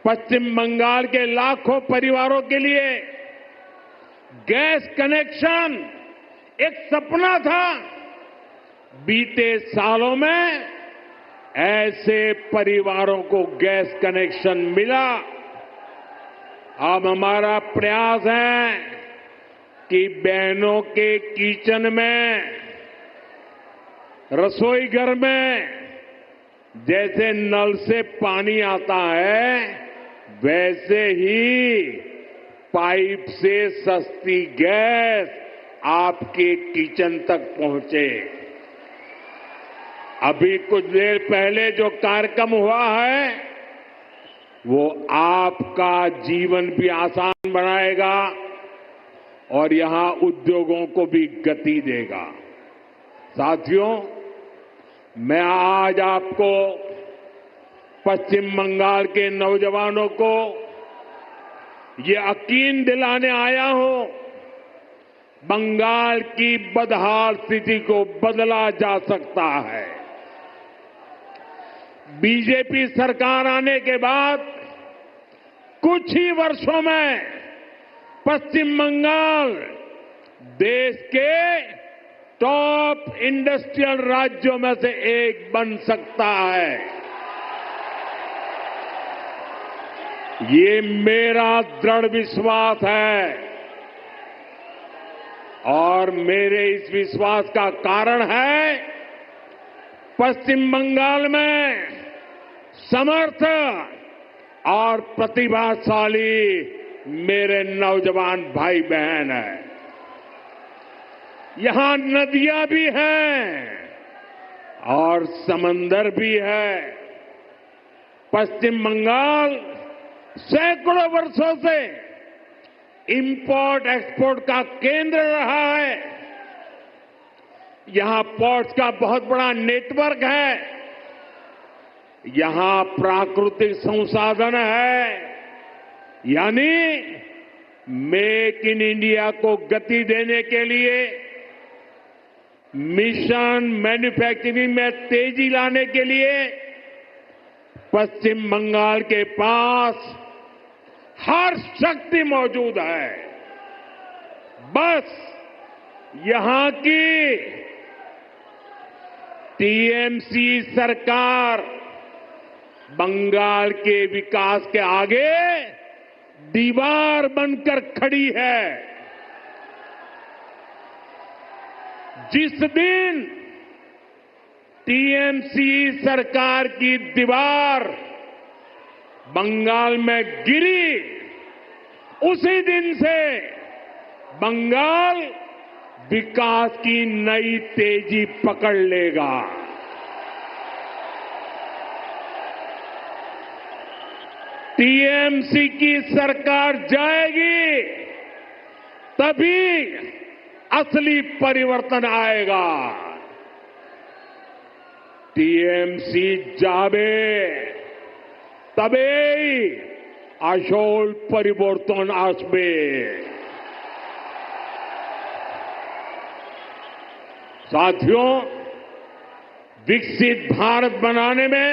पश्चिम बंगाल के लाखों परिवारों के लिए गैस कनेक्शन एक सपना था। बीते सालों में ऐसे परिवारों को गैस कनेक्शन मिला। अब हमारा प्रयास है कि बहनों के किचन में, रसोई घर में जैसे नल से पानी आता है, वैसे ही पाइप से सस्ती गैस आपके किचन तक पहुंचे। अभी कुछ देर पहले जो कार्यक्रम हुआ है, वो आपका जीवन भी आसान बनाएगा और यहां उद्योगों को भी गति देगा। साथियों, मैं आज आपको पश्चिम बंगाल के नौजवानों को ये यकीन दिलाने आया हूं, बंगाल की बदहाल स्थिति को बदला जा सकता है। बीजेपी सरकार आने के बाद कुछ ही वर्षों में पश्चिम बंगाल देश के टॉप इंडस्ट्रियल राज्यों में से एक बन सकता है। ये मेरा दृढ़ विश्वास है और मेरे इस विश्वास का कारण है पश्चिम बंगाल में समर्थ और प्रतिभाशाली मेरे नौजवान भाई बहन हैं। यहां नदियां भी हैं और समंदर भी है। पश्चिम बंगाल सैकड़ों वर्षों से इंपोर्ट एक्सपोर्ट का केंद्र रहा है। यहां पोर्ट्स का बहुत बड़ा नेटवर्क है। यहां प्राकृतिक संसाधन है, यानी मेक इन इंडिया को गति देने के लिए, मिशन मैन्युफैक्चरिंग में तेजी लाने के लिए पश्चिम बंगाल के पास हर शक्ति मौजूद है। बस यहां की टीएमसी सरकार बंगाल के विकास के आगे दीवार बनकर खड़ी है। जिस दिन टीएमसी सरकार की दीवार बंगाल में गिरी, उसी दिन से बंगाल विकास की नई तेजी पकड़ लेगा। टीएमसी की सरकार जाएगी तभी असली परिवर्तन आएगा। टीएमसी जावे तबे আসল परिवर्तन আসবে। साथियों, विकसित भारत बनाने में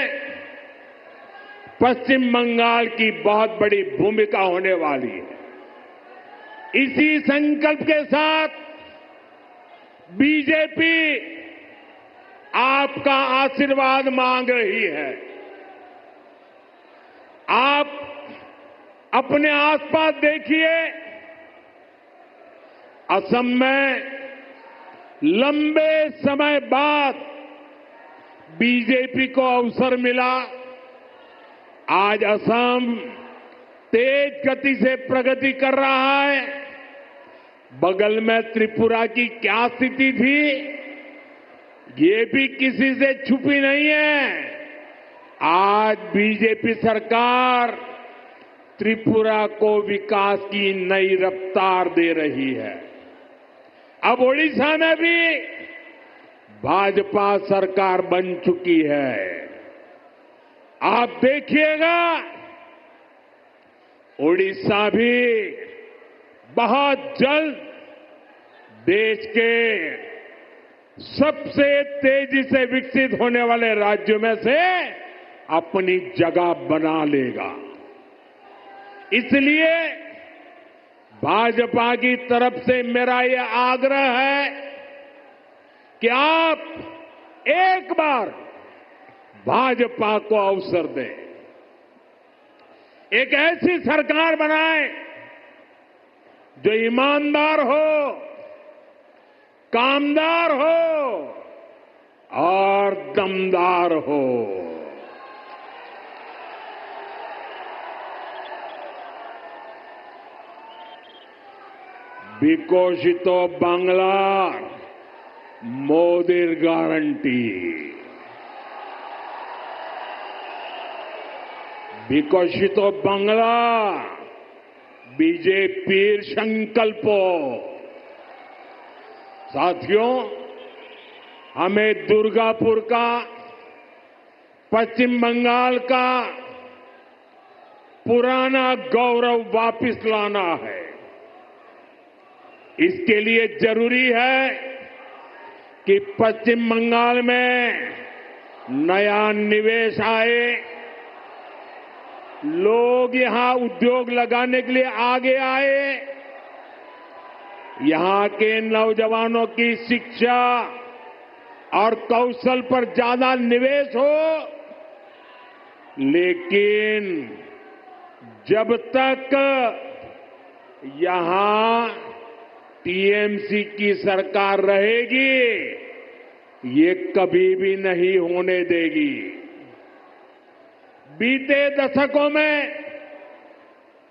पश्चिम बंगाल की बहुत बड़ी भूमिका होने वाली है। इसी संकल्प के साथ बीजेपी आपका आशीर्वाद मांग रही है। आप अपने आसपास देखिए, असम में लंबे समय बाद बीजेपी को अवसर मिला। आज असम तेज गति से प्रगति कर रहा है। बगल में त्रिपुरा की क्या स्थिति थी, ये भी किसी से छुपी नहीं है। आज बीजेपी सरकार त्रिपुरा को विकास की नई रफ्तार दे रही है। अब ओडिशा में भी भाजपा सरकार बन चुकी है। आप देखिएगा, ओडिशा भी बहुत जल्द देश के सबसे तेजी से विकसित होने वाले राज्यों में से अपनी जगह बना लेगा। इसलिए भाजपा की तरफ से मेरा यह आग्रह है कि आप एक बार भाजपा को अवसर दें, एक ऐसी सरकार बनाएं जो ईमानदार हो, कामदार हो और दमदार हो। বিকশিত বাংলার মোদির গ্যারান্টি, বিকশিত বাংলা बीजेपी संकल्प। साथियों, हमें दुर्गापुर का, पश्चिम बंगाल का पुराना गौरव वापस लाना है। इसके लिए जरूरी है कि पश्चिम बंगाल में नया निवेश आए, लोग यहां उद्योग लगाने के लिए आगे आए, यहां के नौजवानों की शिक्षा और कौशल पर ज्यादा निवेश हो। लेकिन जब तक यहां टीएमसी की सरकार रहेगी, ये कभी भी नहीं होने देगी। बीते दशकों में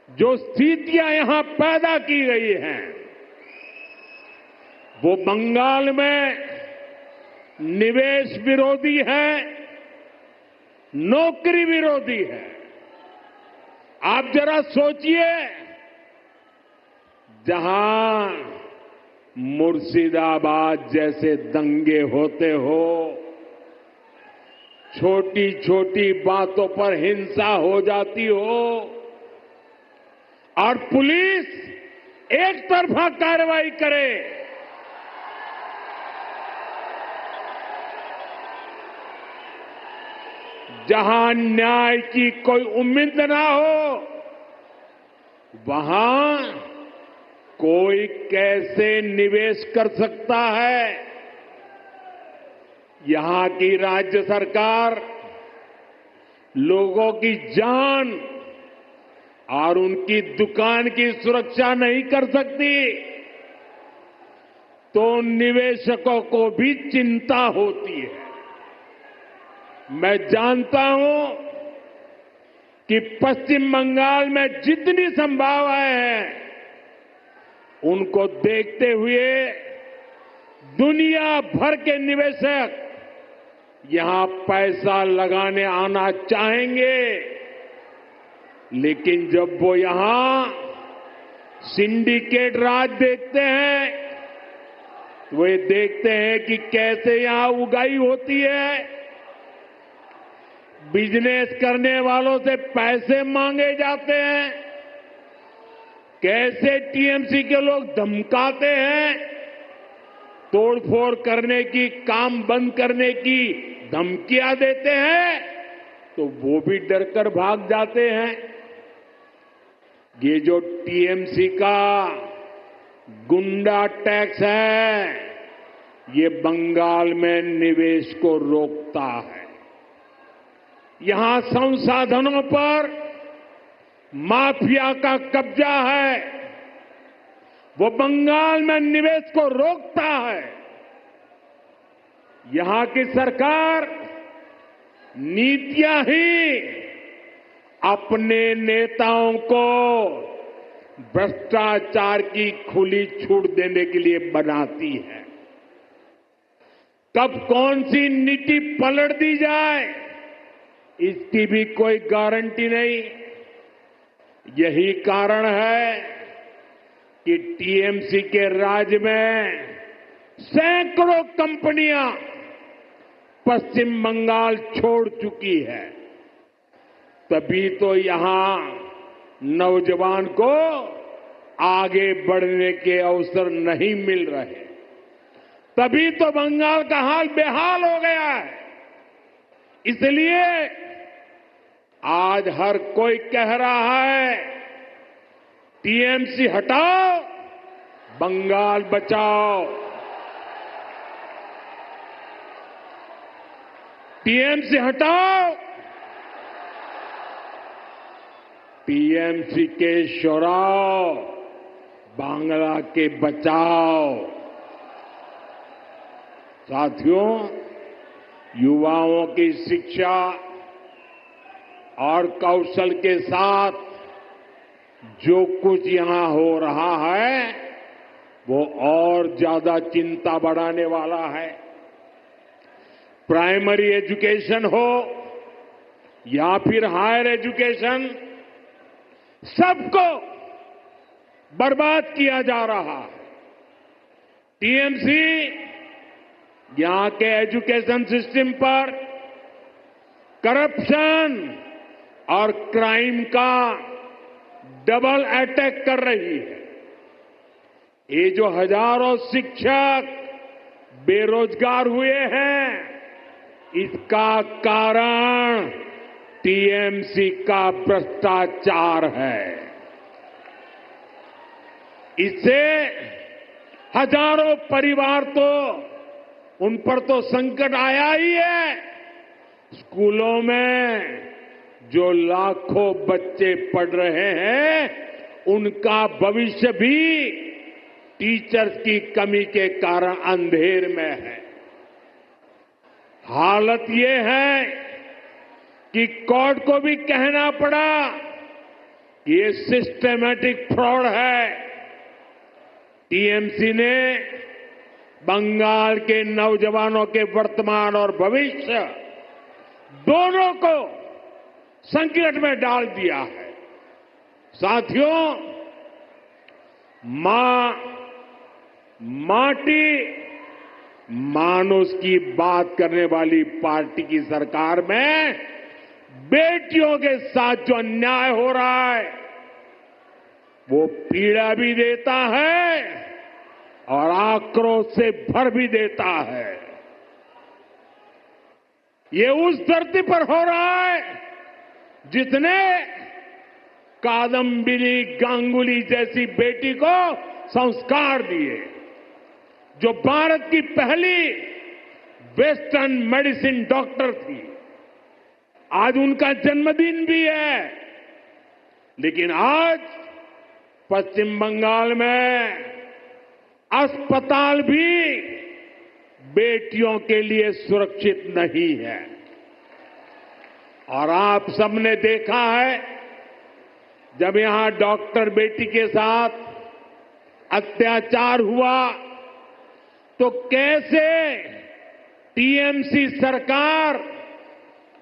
जो स्थितियां यहां पैदा की गई हैं, वो बंगाल में निवेश विरोधी है, नौकरी विरोधी है। आप जरा सोचिए, जहां मुर्शिदाबाद जैसे दंगे होते हो, छोटी छोटी बातों पर हिंसा हो जाती हो और पुलिस एक तरफा कार्रवाई करे, जहां न्याय की कोई उम्मीद ना हो, वहां कोई कैसे निवेश कर सकता है? यहां की राज्य सरकार लोगों की जान और उनकी दुकान की सुरक्षा नहीं कर सकती तो निवेशकों को भी चिंता होती है। मैं जानता हूं कि पश्चिम बंगाल में जितनी संभावनाएं हैं उनको देखते हुए दुनिया भर के निवेशक यहां पैसा लगाने आना चाहेंगे, लेकिन जब वो यहां सिंडिकेट राज देखते हैं तो वे देखते हैं कि कैसे यहां उगाई होती है, बिजनेस करने वालों से पैसे मांगे जाते हैं, कैसे टीएमसी के लोग धमकाते हैं, तोड़फोड़ करने की, काम बंद करने की धमकियां देते हैं, तो वो भी डरकर भाग जाते हैं। ये जो टीएमसी का गुंडा टैक्स है, ये बंगाल में निवेश को रोकता है। यहां संसाधनों पर माफिया का कब्जा है, वो बंगाल में निवेश को रोकता है। यहां की सरकार नीतियां ही अपने नेताओं को भ्रष्टाचार की खुली छूट देने के लिए बनाती है। कब कौन सी नीति पलट दी जाए इसकी भी कोई गारंटी नहीं। यही कारण है कि टीएमसी के राज में सैकड़ों कंपनियां पश्चिम बंगाल छोड़ चुकी है। तभी तो यहां नौजवान को आगे बढ़ने के अवसर नहीं मिल रहे, तभी तो बंगाल का हाल बेहाल हो गया है। इसलिए आज हर कोई कह रहा है टीएमसी हटाओ, बंगाल बचाओ। टीएमसी हटाओ, टीएमसी के शोराओ, बांग्ला के बचाओ। साथियों, युवाओं की शिक्षा और कौशल के साथ जो कुछ यहां हो रहा है वो और ज्यादा चिंता बढ़ाने वाला है। प्राइमरी एजुकेशन हो या फिर हायर एजुकेशन, सबको बर्बाद किया जा रहा है। टीएमसी यहां के एजुकेशन सिस्टम पर करप्शन और क्राइम का डबल अटैक कर रही है। ये जो हजारों शिक्षक बेरोजगार हुए हैं, इसका कारण टीएमसी का भ्रष्टाचार है। इससे हजारों परिवार तो उन पर तो संकट आया ही है। स्कूलों में जो लाखों बच्चे पढ़ रहे हैं, उनका भविष्य भी टीचर्स की कमी के कारण अंधेर में है। हालत ये है कि कोर्ट को भी कहना पड़ा ये सिस्टेमैटिक फ्रॉड है। टीएमसी ने बंगाल के नौजवानों के वर्तमान और भविष्य दोनों को संकट में डाल दिया है। साथियों, माटी मानुष की बात करने वाली पार्टी की सरकार में बेटियों के साथ जो अन्याय हो रहा है वो पीड़ा भी देता है और आक्रोश से भर भी देता है। ये उस धरती पर हो रहा है जिसने कादम्बिनी गांगुली जैसी बेटी को संस्कार दिए, जो भारत की पहली वेस्टर्न मेडिसिन डॉक्टर थी। आज उनका जन्मदिन भी है, लेकिन आज पश्चिम बंगाल में अस्पताल भी बेटियों के लिए सुरक्षित नहीं है। और आप सबने देखा है, जब यहां डॉक्टर बेटी के साथ अत्याचार हुआ तो कैसे टीएमसी सरकार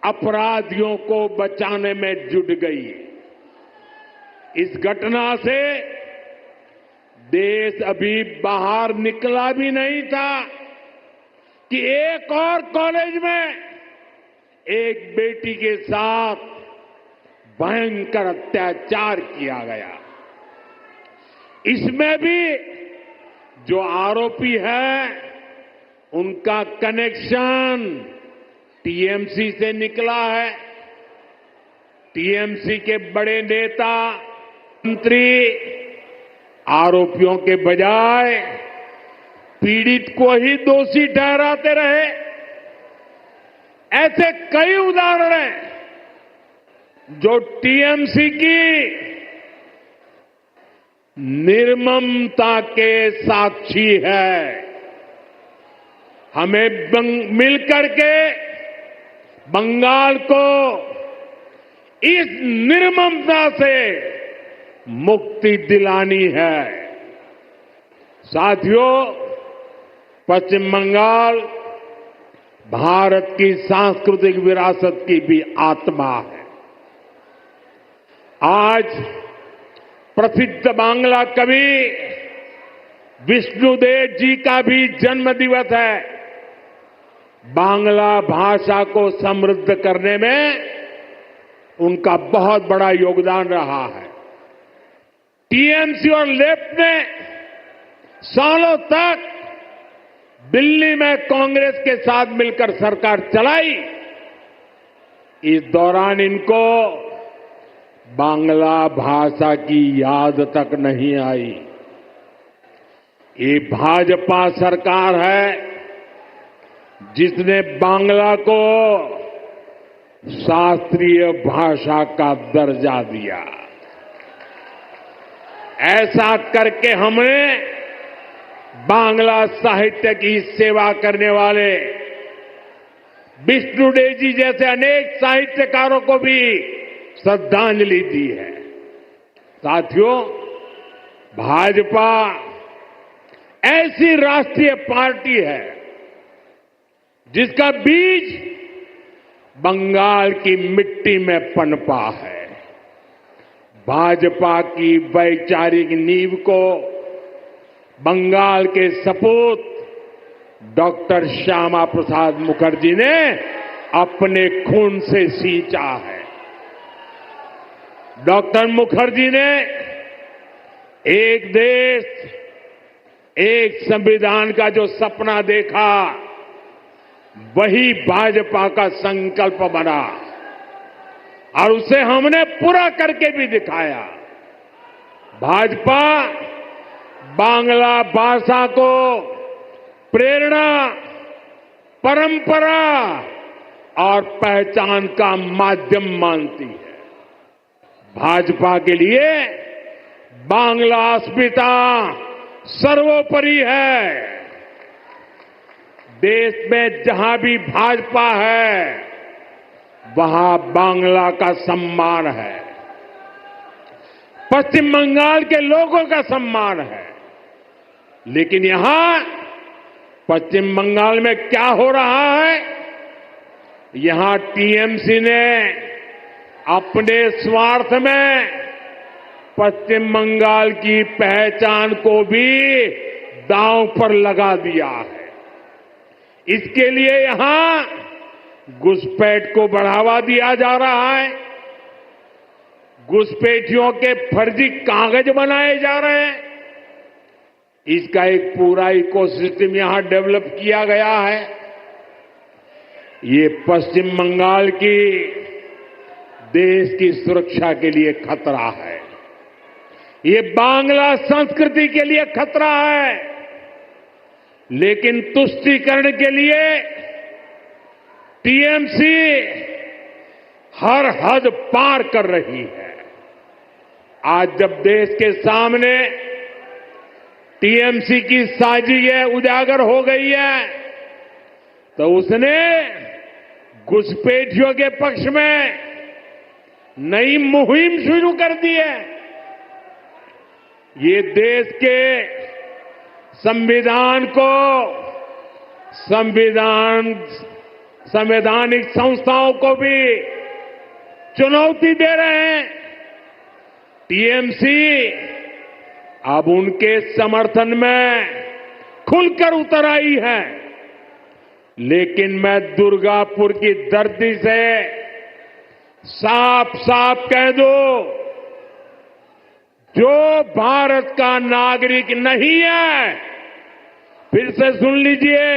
अपराधियों को बचाने में जुट गई। इस घटना से देश अभी बाहर निकला भी नहीं था कि एक और कॉलेज में एक बेटी के साथ भयंकर अत्याचार किया गया। इसमें भी जो आरोपी है उनका कनेक्शन टीएमसी से निकला है। टीएमसी के बड़े नेता मंत्री आरोपियों के बजाय पीड़ित को ही दोषी ठहराते रहे। ऐसे कई उदाहरण हैं जो टीएमसी की निर्ममता के साक्षी है। हमें मिलकर के बंगाल को इस निर्ममता से मुक्ति दिलानी है। साथियों, पश्चिम बंगाल भारत की सांस्कृतिक विरासत की भी आत्मा है। आज प्रसिद्ध बांग्ला कवि विष्णुदेव जी का भी जन्म दिवस है। बांग्ला भाषा को समृद्ध करने में उनका बहुत बड़ा योगदान रहा है। टीएमसी और लेफ्ट ने सालों तक दिल्ली में कांग्रेस के साथ मिलकर सरकार चलाई। इस दौरान इनको बांग्ला भाषा की याद तक नहीं आई। ये भाजपा सरकार है जिसने बांग्ला को शास्त्रीय भाषा का दर्जा दिया। ऐसा करके हमने बांग्ला साहित्य की सेवा करने वाले विष्णुदेव जी जैसे अनेक साहित्यकारों को भी श्रद्धांजलि दी है। साथियों, भाजपा ऐसी राष्ट्रीय पार्टी है जिसका बीज बंगाल की मिट्टी में पनपा है। भाजपा की वैचारिक नींव को बंगाल के सपूत डॉक्टर श्यामा प्रसाद मुखर्जी ने अपने खून से सींचा है। डॉक्टर मुखर्जी ने एक देश एक संविधान का जो सपना देखा, वही भाजपा का संकल्प बना और उसे हमने पूरा करके भी दिखाया। भाजपा बांग्ला भाषा को प्रेरणा, परंपरा और पहचान का माध्यम मानती है। भाजपा के लिए बांग्ला अस्मिता सर्वोपरि है। देश में जहां भी भाजपा है वहां बांग्ला का सम्मान है, पश्चिम बंगाल के लोगों का सम्मान है। लेकिन यहां पश्चिम बंगाल में क्या हो रहा है? यहां टीएमसी ने अपने स्वार्थ में पश्चिम बंगाल की पहचान को भी दांव पर लगा दिया है। इसके लिए यहां घुसपैठ को बढ़ावा दिया जा रहा है। घुसपैठियों के फर्जी कागज बनाए जा रहे हैं। इसका एक पूरा इकोसिस्टम यहां डेवलप किया गया है। ये पश्चिम बंगाल की देश की सुरक्षा के लिए खतरा है। ये बांग्ला संस्कृति के लिए खतरा है। लेकिन तुष्टीकरण के लिए टीएमसी हर हद पार कर रही है। आज जब देश के सामने टीएमसी की साजिशें उजागर हो गई है, तो उसने घुसपैठियों के पक्ष में नई मुहिम शुरू कर दी है। ये देश के संविधान को, संवैधानिक संस्थाओं को भी चुनौती दे रहे हैं। टीएमसी अब उनके समर्थन में खुलकर उतर आई है। लेकिन मैं दुर्गापुर की धरती से साफ साफ कह दूं, जो भारत का नागरिक नहीं है, फिर से सुन लीजिए,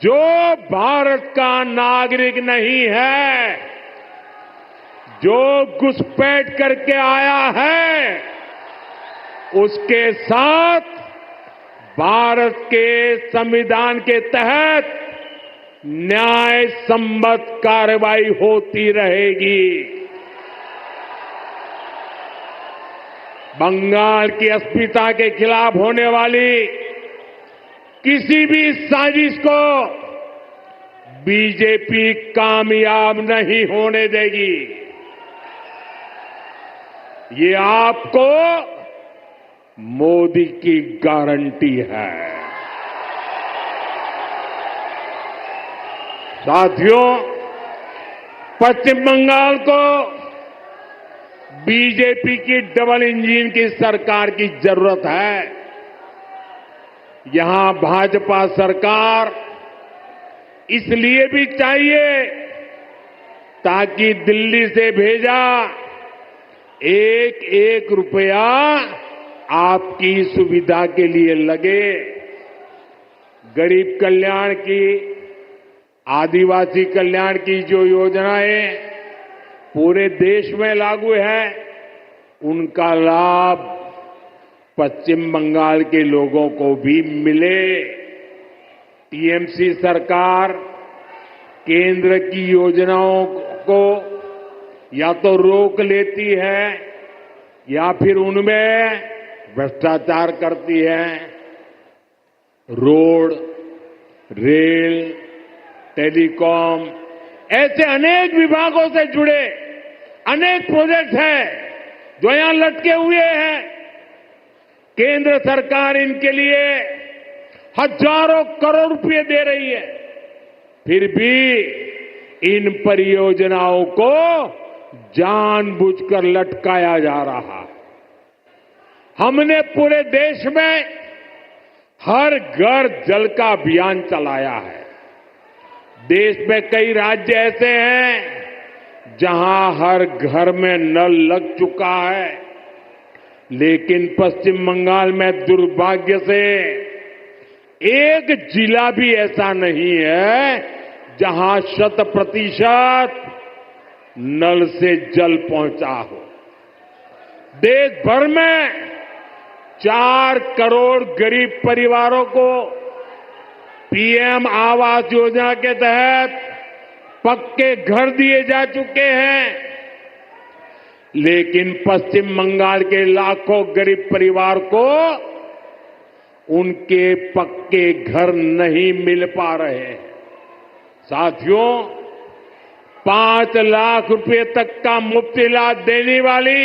जो भारत का नागरिक नहीं है, जो घुसपैठ करके आया है, उसके साथ भारत के संविधान के तहत न्याय सम्मत कार्रवाई होती रहेगी। बंगाल की अस्मिता के खिलाफ होने वाली किसी भी साजिश को बीजेपी कामयाब नहीं होने देगी। ये आपको मोदी की गारंटी है। साथियों, पश्चिम बंगाल को बीजेपी की डबल इंजन की सरकार की जरूरत है। यहां भाजपा सरकार इसलिए भी चाहिए ताकि दिल्ली से भेजा एक एक रुपया आपकी सुविधा के लिए लगे। गरीब कल्याण की, आदिवासी कल्याण की जो योजनाएं पूरे देश में लागू है, उनका लाभ पश्चिम बंगाल के लोगों को भी मिले। टीएमसी सरकार केंद्र की योजनाओं को या तो रोक लेती है या फिर उनमें भ्रष्टाचार करती है। रोड, रेल, टेलीकॉम, ऐसे अनेक विभागों से जुड़े अनेक प्रोजेक्ट हैं जो यहां लटके हुए हैं। केंद्र सरकार इनके लिए हजारों करोड़ रुपए दे रही है, फिर भी इन परियोजनाओं को जानबूझकर लटकाया जा रहा है। हमने पूरे देश में हर घर जल का अभियान चलाया है। देश में कई राज्य ऐसे हैं जहां हर घर में नल लग चुका है, लेकिन पश्चिम बंगाल में दुर्भाग्य से एक जिला भी ऐसा नहीं है जहां 100% नल से जल पहुंचा हो। देश भर में 4 करोड़ गरीब परिवारों को पीएम आवास योजना के तहत पक्के घर दिए जा चुके हैं, लेकिन पश्चिम बंगाल के लाखों गरीब परिवार को उनके पक्के घर नहीं मिल पा रहे हैं। साथियों, 5 लाख रुपए तक का मुफ्त इलाज देने वाली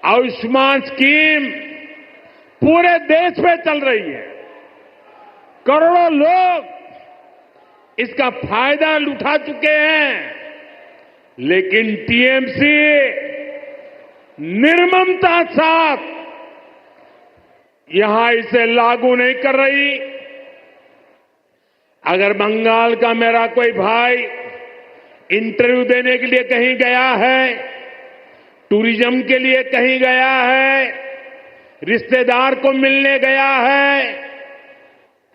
आयुष्मान स्कीम पूरे देश में चल रही है। करोड़ों लोग इसका फायदा उठा चुके हैं, लेकिन टीएमसी निर्ममता साथ यहां इसे लागू नहीं कर रही। अगर बंगाल का मेरा कोई भाई इंटरव्यू देने के लिए कहीं गया है, टूरिज्म के लिए कहीं गया है, रिश्तेदार को मिलने गया है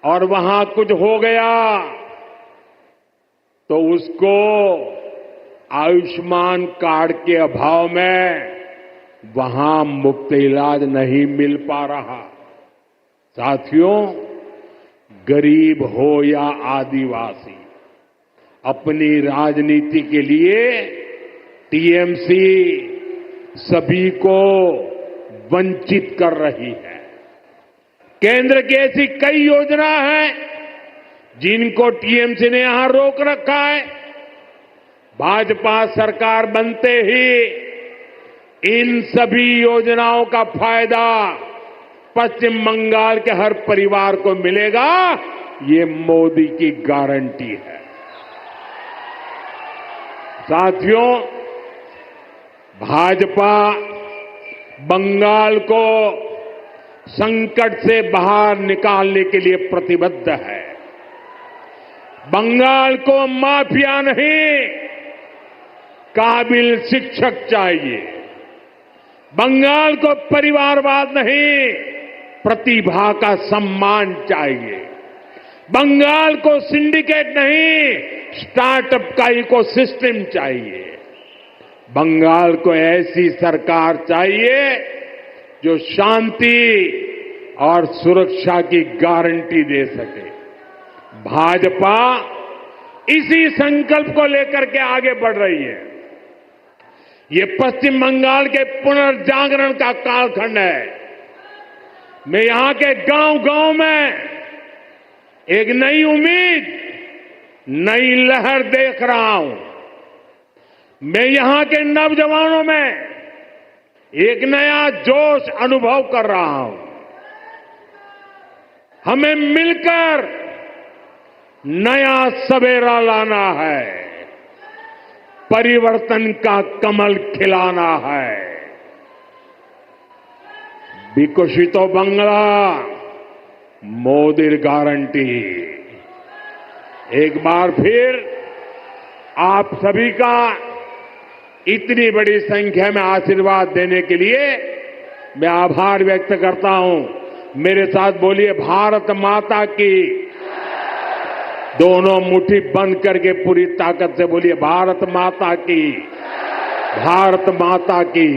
और वहां कुछ हो गया, तो उसको आयुष्मान कार्ड के अभाव में वहां मुफ्त इलाज नहीं मिल पा रहा। साथियों, गरीब हो या आदिवासी, अपनी राजनीति के लिए टीएमसी सभी को वंचित कर रही है। केंद्र की ऐसी कई योजना है जिनको टीएमसी ने यहां रोक रखा है। भाजपा सरकार बनते ही इन सभी योजनाओं का फायदा पश्चिम बंगाल के हर परिवार को मिलेगा, ये मोदी की गारंटी है। साथियों, भाजपा बंगाल को संकट से बाहर निकालने के लिए प्रतिबद्ध है। बंगाल को माफिया नहीं, काबिल शिक्षक चाहिए। बंगाल को परिवारवाद नहीं, प्रतिभा का सम्मान चाहिए। बंगाल को सिंडिकेट नहीं, स्टार्टअप का इकोसिस्टम चाहिए। बंगाल को ऐसी सरकार चाहिए जो शांति और सुरक्षा की गारंटी दे सके। भाजपा इसी संकल्प को लेकर के आगे बढ़ रही है। ये पश्चिम बंगाल के पुनर्जागरण का कालखंड है। मैं यहां के गांव-गांव में एक नई उम्मीद, नई लहर देख रहा हूं। मैं यहां के नौजवानों में एक नया जोश अनुभव कर रहा हूं। हमें मिलकर नया सवेरा लाना है, परिवर्तन का कमल खिलाना है। विकसितो बांग्ला मोदी गारंटी। एक बार फिर आप सभी का इतनी बड़ी संख्या में आशीर्वाद देने के लिए मैं आभार व्यक्त करता हूं। मेरे साथ बोलिए, भारत माता की। दोनों मुट्ठी बंद करके पूरी ताकत से बोलिए, भारत माता की, भारत माता की।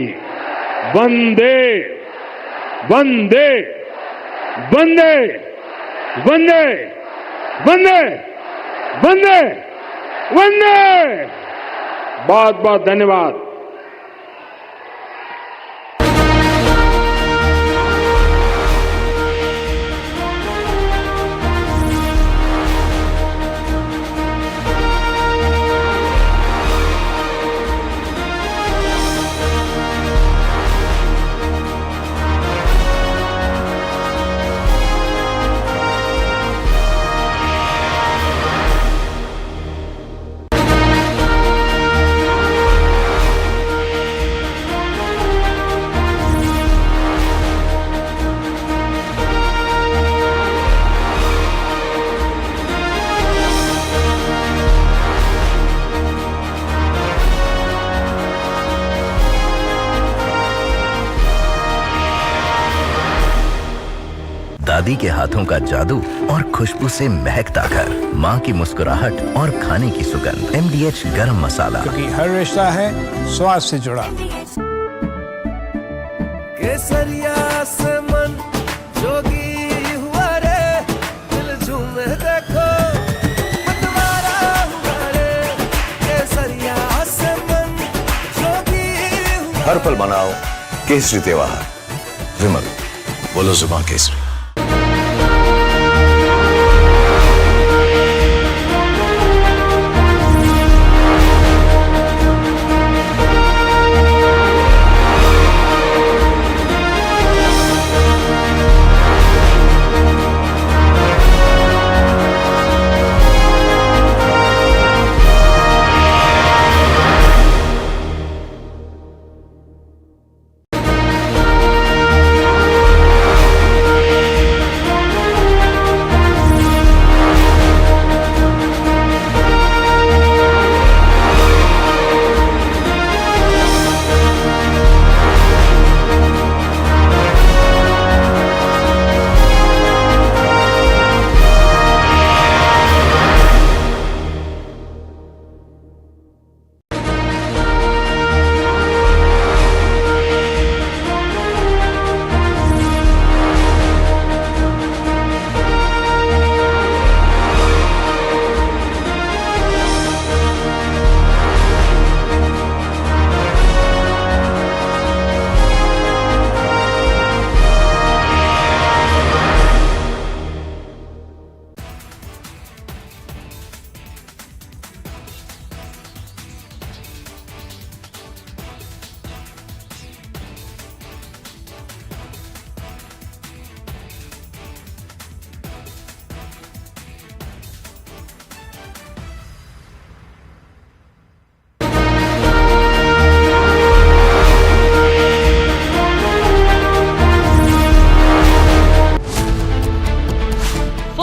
वंदे वंदे वंदे वंदे वंदे वंदे वंदे। बहुत बहुत धन्यवाद। दादी के हाथों का जादू और खुशबू से महकता घर, माँ की मुस्कुराहट और खाने की सुगंध। MDH गरम मसाला, क्योंकि हर रिश्ता है स्वाद से जुड़ा। केसरिया से मन जोगी हुआ रे, दिल झूमे देखो मतवारा हुआ रे। केसरिया से मन जोगी हुआ। हर पल मनाओ केसरी त्योहार। विमल, बोलो जुबान Kesari.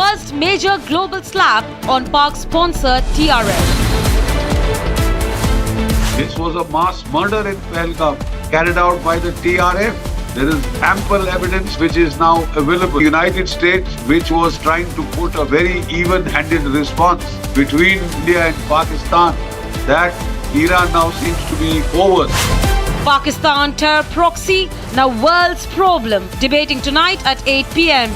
first major global slap on Pak-sponsored TRF. This was a mass murder in Pahalgam carried out by the TRF. There is ample evidence which is now available. The United States, which was trying to put a very even-handed response between India and Pakistan, that era now seems to be over. Pakistan terror proxy, now world's problem. Debating tonight at 8 p.m.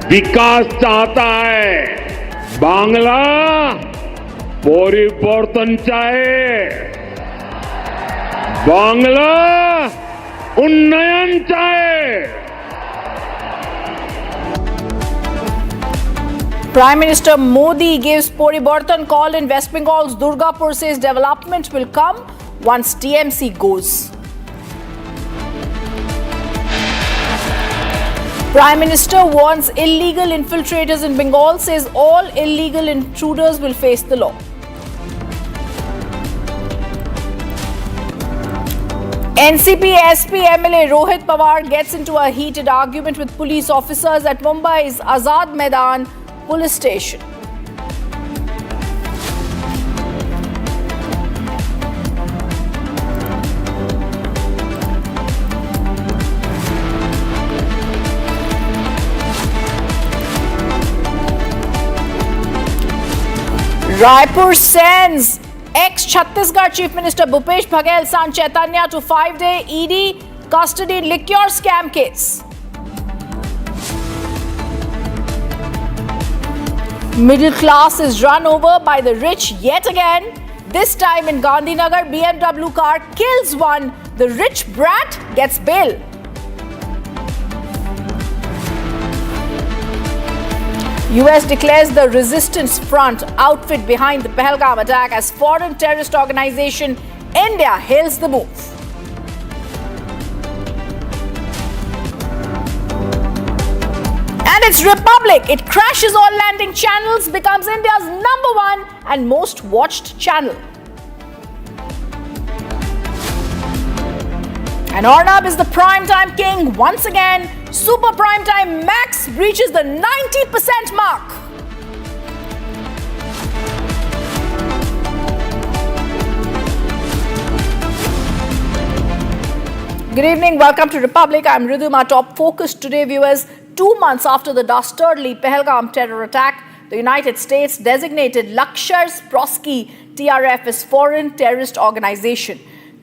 विकास चाहता है, बांग्ला परिवर्तन चाहे, बांग्ला उन्नयन चाहे। Prime Minister Modi gives Poribortan call in West Bengal's Durgapur, says development will come once TMC goes. Prime Minister warns illegal infiltrators in Bengal, says all illegal intruders will face the law. NCP SP MLA Rohit Pawar gets into a heated argument with police officers at Mumbai's Azad Maidan police station. Raipur sends ex-Chhattisgarh Chief Minister Bhupesh Baghel son Chaitanya to 5-day ED custody liquor scam case. Middle class is run over by the rich yet again. This time in Gandhinagar, BMW car kills one. The rich brat gets bail. US declares the Resistance Front outfit behind the Pahalgam attack as foreign terrorist organization. India hails the move. And its Republic. It crashes all landing channels, becomes India's #1 and most watched channel. And Arnab is the primetime king once again. Super Primetime Max reaches the 90% mark. Good evening, welcome to Republic. I'm Ridhima. Top focus today, viewers. 2 months after the dastardly Pahalgam terror attack, the United States designated Lashkar-e TRF as foreign terrorist organization.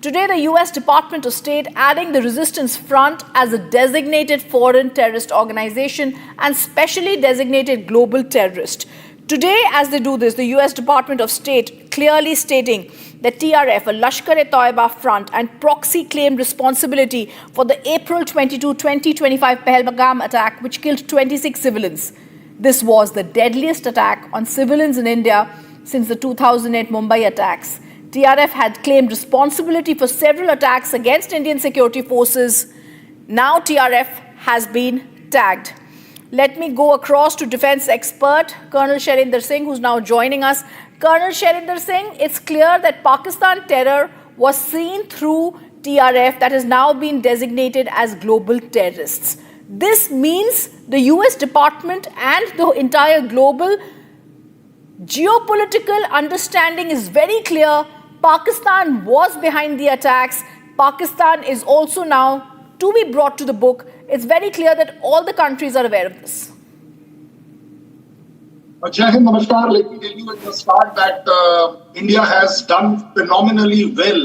Today, the US Department of State adding the Resistance Front as a designated foreign terrorist organization and specially designated global terrorist. Today, as they do this, the US Department of State clearly stating that TRF, a Lashkar-e-Toiba front and proxy claimed responsibility for the April 22, 2025 Pahalgam attack which killed 26 civilians. This was the deadliest attack on civilians in India since the 2008 Mumbai attacks. TRF had claimed responsibility for several attacks against Indian security forces. Now TRF has been tagged. Let me go across to defense expert Colonel Sharinder Singh, who's now joining us. Colonel Sharinder Singh, it's clear that Pakistan terror was seen through TRF that has now been designated as global terrorists. This means the US Department and the entire global geopolitical understanding is very clear. Pakistan was behind the attacks. Pakistan is also now to be brought to the book. It's very clear that all the countries are aware of this. Jai Hind, Namaskar. Let me tell you at the start that India has done phenomenally well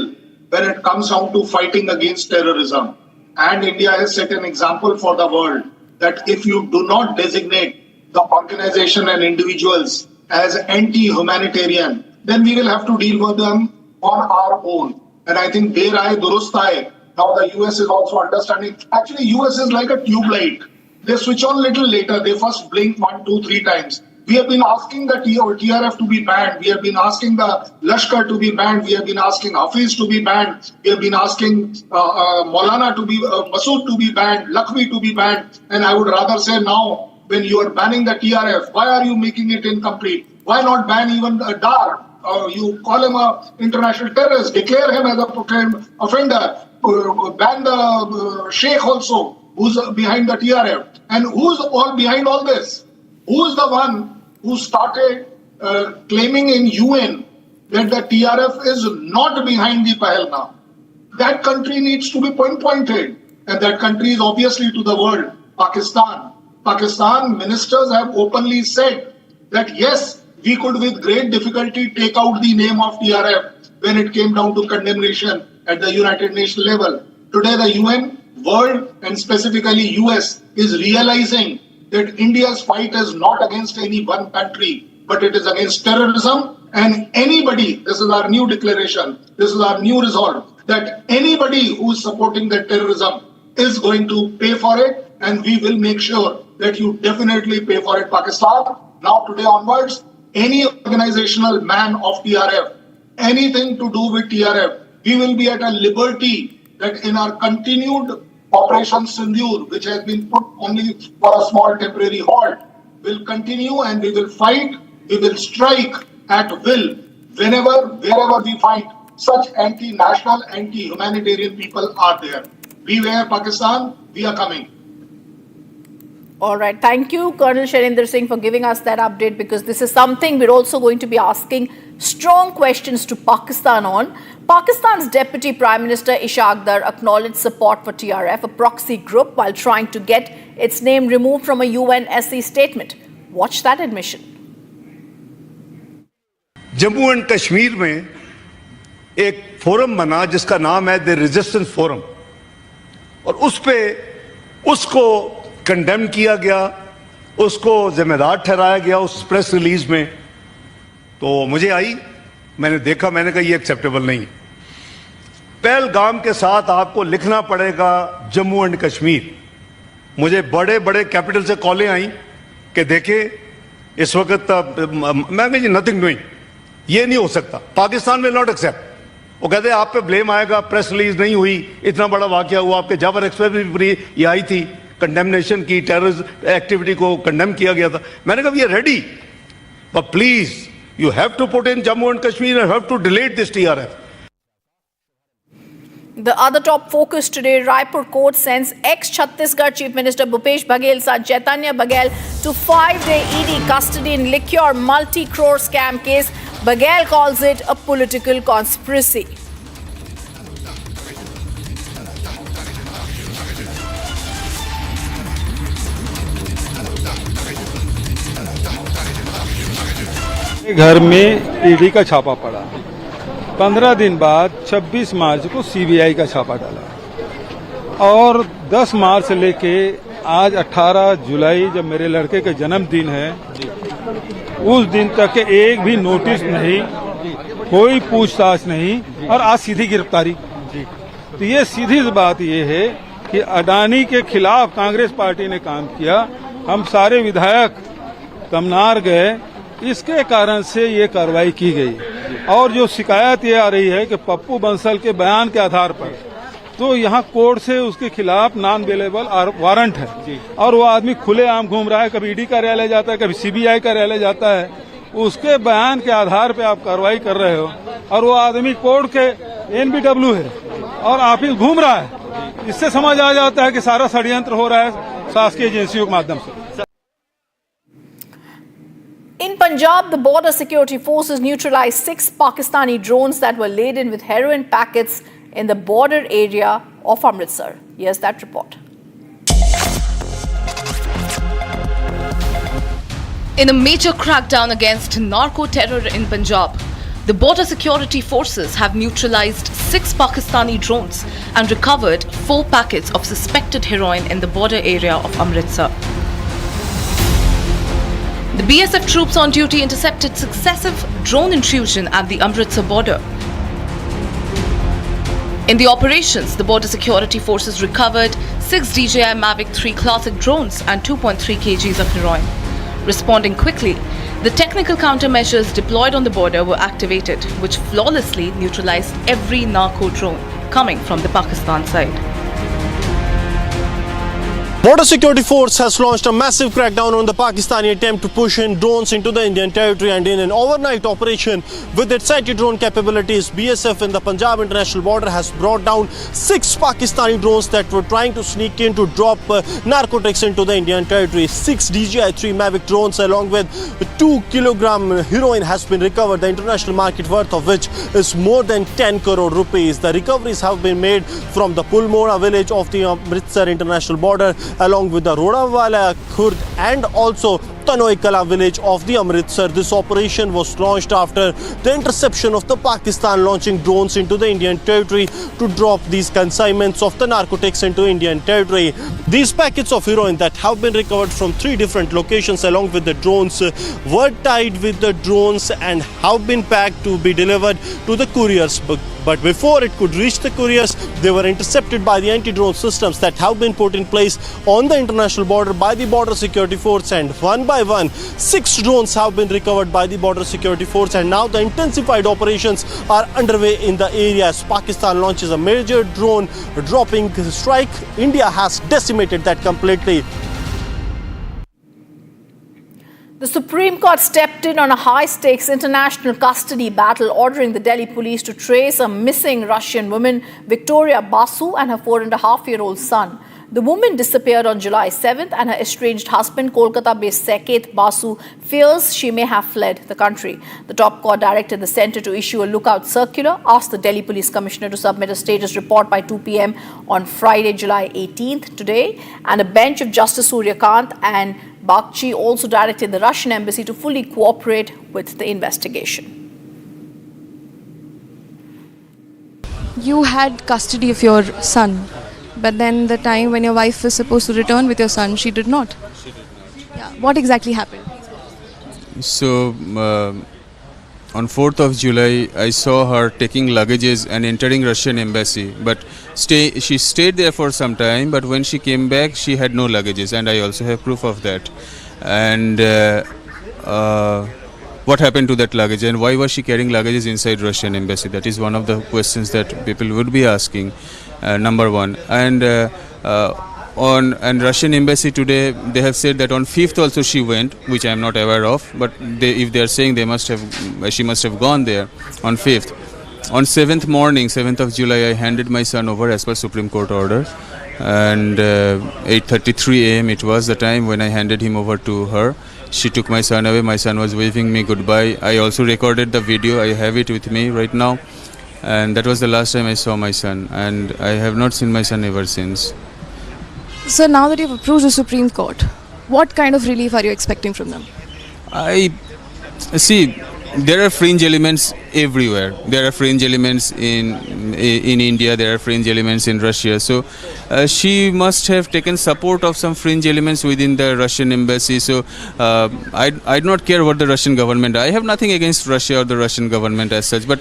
when it comes down to fighting against terrorism. And India has set an example for the world that if you do not designate the organization and individuals as anti-humanitarian, then we will have to deal with them on our own. And I think there I durustai. Now the US is also understanding. Actually, US is like a tube light. They switch on little later. They first blink 1, 2, 3 times. We have been asking the TRF to be banned. We have been asking the Lashkar to be banned. We have been asking Hafiz to be banned. We have been asking Maulana to be, Masood to be banned, Lakhvi to be banned. And I would rather say now when you are banning the TRF? Why are you making it incomplete? Why not ban even Dar? You call him a international terrorist, declare him as a proclaimed offender, ban the Sheikh also, who's behind the TRF. And who's all behind all this? Who's the one who started claiming in UN that the TRF is not behind the Pahalgam? That country needs to be pinpointed. And that country is obviously to the world, Pakistan. Pakistan ministers have openly said that yes, we could with great difficulty take out the name of TRF when it came down to condemnation at the United Nations level. Today the UN, world and specifically US is realizing that India's fight is not against any one country, but it is against terrorism. And anybody, this is our new declaration, this is our new resolve, that anybody who is supporting that terrorism is going to pay for it, and we will make sure that you definitely pay for it, Pakistan. Now, today onwards, any organizational man of TRF, anything to do with TRF, we will be at a liberty that in our continued Operation Sindoor, which has been put only for a small temporary halt, will continue and we will fight, we will strike at will whenever, wherever we find such anti-national, anti-humanitarian people are there. Beware Pakistan, we are coming. All right. Thank you, Colonel Shailendra Singh, for giving us that update, because this is something we're also going to be asking strong questions to Pakistan on. Pakistan's Deputy Prime Minister Ishaq Dar acknowledged support for TRF, a proxy group, while trying to get its name removed from a UNSC statement. Watch that admission. Jammu and Kashmir में एक forum बना जिसका नाम है the resistance forum, और उस पे उसको कंडेम किया गया, उसको जिम्मेदार ठहराया गया उस प्रेस रिलीज में। तो मुझे आई, मैंने देखा, मैंने कहा ये एक्सेप्टेबल नहीं। पहलगाम के साथ आपको लिखना पड़ेगा जम्मू एंड कश्मीर। मुझे बड़े बड़े कैपिटल से कॉलें आई कि देखे इस वक्त मैं कही नथिंग डूइंग, ये नहीं हो सकता, पाकिस्तान विल नॉट एक्सेप्ट। वो कहते आप पे ब्लेम आएगा, प्रेस रिलीज नहीं हुई, इतना बड़ा वाकया हुआ, आपके जावर एक्सप्रेस भी फ्री ये आई थी, कंडेमनेशन की, टेररिस्ट एक्टिविटी को कंडेम किया गया था। मैंने कहा ये ready, but please you have to put in Jammu and Kashmir and have to delete this TRF. The other top focus today, Raipur court sends ex-Chhattisgarh Chief Minister Bhupesh Baghel son Chaitanya Baghel to 5-day ED custody in liquor multi-crore scam case. Baghel calls it a political conspiracy. घर में ED का छापा पड़ा, 15 दिन बाद 26 मार्च को CBI का छापा डाला, और 10 मार्च से लेके आज 18 जुलाई जब मेरे लड़के का जन्मदिन है, उस दिन तक के एक भी नोटिस नहीं, कोई पूछताछ नहीं, और आज सीधी गिरफ्तारी। तो ये सीधी बात ये है कि अडानी के खिलाफ कांग्रेस पार्टी ने काम किया, हम सारे विधायक तमनार गए, इसके कारण से ये कार्रवाई की गई। और जो शिकायत ये आ रही है कि पप्पू बंसल के बयान के आधार पर, तो यहाँ कोर्ट से उसके खिलाफ नॉन अवेलेबल वारंट है, और वो आदमी खुलेआम घूम रहा है, कभी ईडी कार्यालय जाता है, कभी सीबीआई कार्यालय जाता है, उसके बयान के आधार पे आप कार्रवाई कर रहे हो, और वो आदमी कोर्ट के NBW है और ऑफिस घूम रहा है। इससे समझ आ जाता है कि सारा षड्यंत्र हो रहा है शासकीय एजेंसियों के माध्यम से। In Punjab, the border security forces neutralized 6 Pakistani drones that were laden with heroin packets in the border area of Amritsar. Here's that report. In a major crackdown against narco-terror in Punjab, the border security forces have neutralized 6 Pakistani drones and recovered 4 packets of suspected heroin in the border area of Amritsar. The BSF troops on duty intercepted successive drone intrusion at the Amritsar border. In the operations, the border security forces recovered 6 DJI Mavic 3 classic drones and 2.3 kgs of heroin. Responding quickly, the technical countermeasures deployed on the border were activated, which flawlessly neutralized every narco drone coming from the Pakistan side. Border Security Force has launched a massive crackdown on the Pakistani attempt to push in drones into the Indian territory, and in an overnight operation with its anti-drone capabilities, BSF in the Punjab international border has brought down 6 Pakistani drones that were trying to sneak in to drop narcotics into the Indian territory. 6 DJI-3 Mavic drones along with 2 kg heroin has been recovered, the international market worth of which is more than 10 crore rupees. The recoveries have been made from the Pulmora village of the Amritsar international border, along with the Rodawala, Khurd and also Tanoi Kala village of the Amritsar. This operation was launched after the interception of the Pakistan launching drones into the Indian territory to drop these consignments of the narcotics into Indian territory. These packets of heroin that have been recovered from 3 different locations along with the drones were tied with the drones and have been packed to be delivered to the couriers. But before it could reach the couriers, they were intercepted by the anti-drone systems that have been put in place on the international border by the Border Security Force, and one by one 6 drones have been recovered by the Border Security Force, and now the intensified operations are underway in the area. As Pakistan launches a major drone dropping strike, India has decimated that completely. The Supreme Court stepped in on a high-stakes international custody battle, ordering the Delhi police to trace a missing Russian woman, Victoria Basu, and her 4.5-year-old son. The woman disappeared on July 7th, and her estranged husband, Kolkata-based Saket Basu, fears she may have fled the country. The top court directed the centre to issue a lookout circular, asked the Delhi Police Commissioner to submit a status report by 2 p.m. on Friday, July 18th, today, and a bench of Justice Suryakant and Bakchi also directed the Russian embassy to fully cooperate with the investigation. You had custody of your son, but then the time when your wife was supposed to return with your son, she did not. Yeah. What exactly happened? So, on 4th of July, I saw her taking luggages and entering Russian embassy. But she stayed there for some time, but when she came back, she had no luggages, and I also have proof of that. And what happened to that luggage, and why was she carrying luggages inside Russian embassy? That is one of the questions that people would be asking, number one. And on Russian embassy today, they have said that on 5th also she went, which I am not aware of, but if they are saying she must have gone there on 5th. On 7th morning, 7th of July, I handed my son over as per Supreme Court order, and 8:33 a.m. it was the time when I handed him over to her. She took my son away. My son was waving me goodbye. I also recorded the video. I have it with me right now, and that was the last time I saw my son, and I have not seen my son ever since. So now that you've approached the Supreme Court, what kind of relief are you expecting from them? I see. There are fringe elements everywhere. There are fringe elements in India. There are fringe elements in Russia. So she must have taken support of some fringe elements within the Russian embassy. So I do not care what the Russian government. I have nothing against Russia or the Russian government as such. But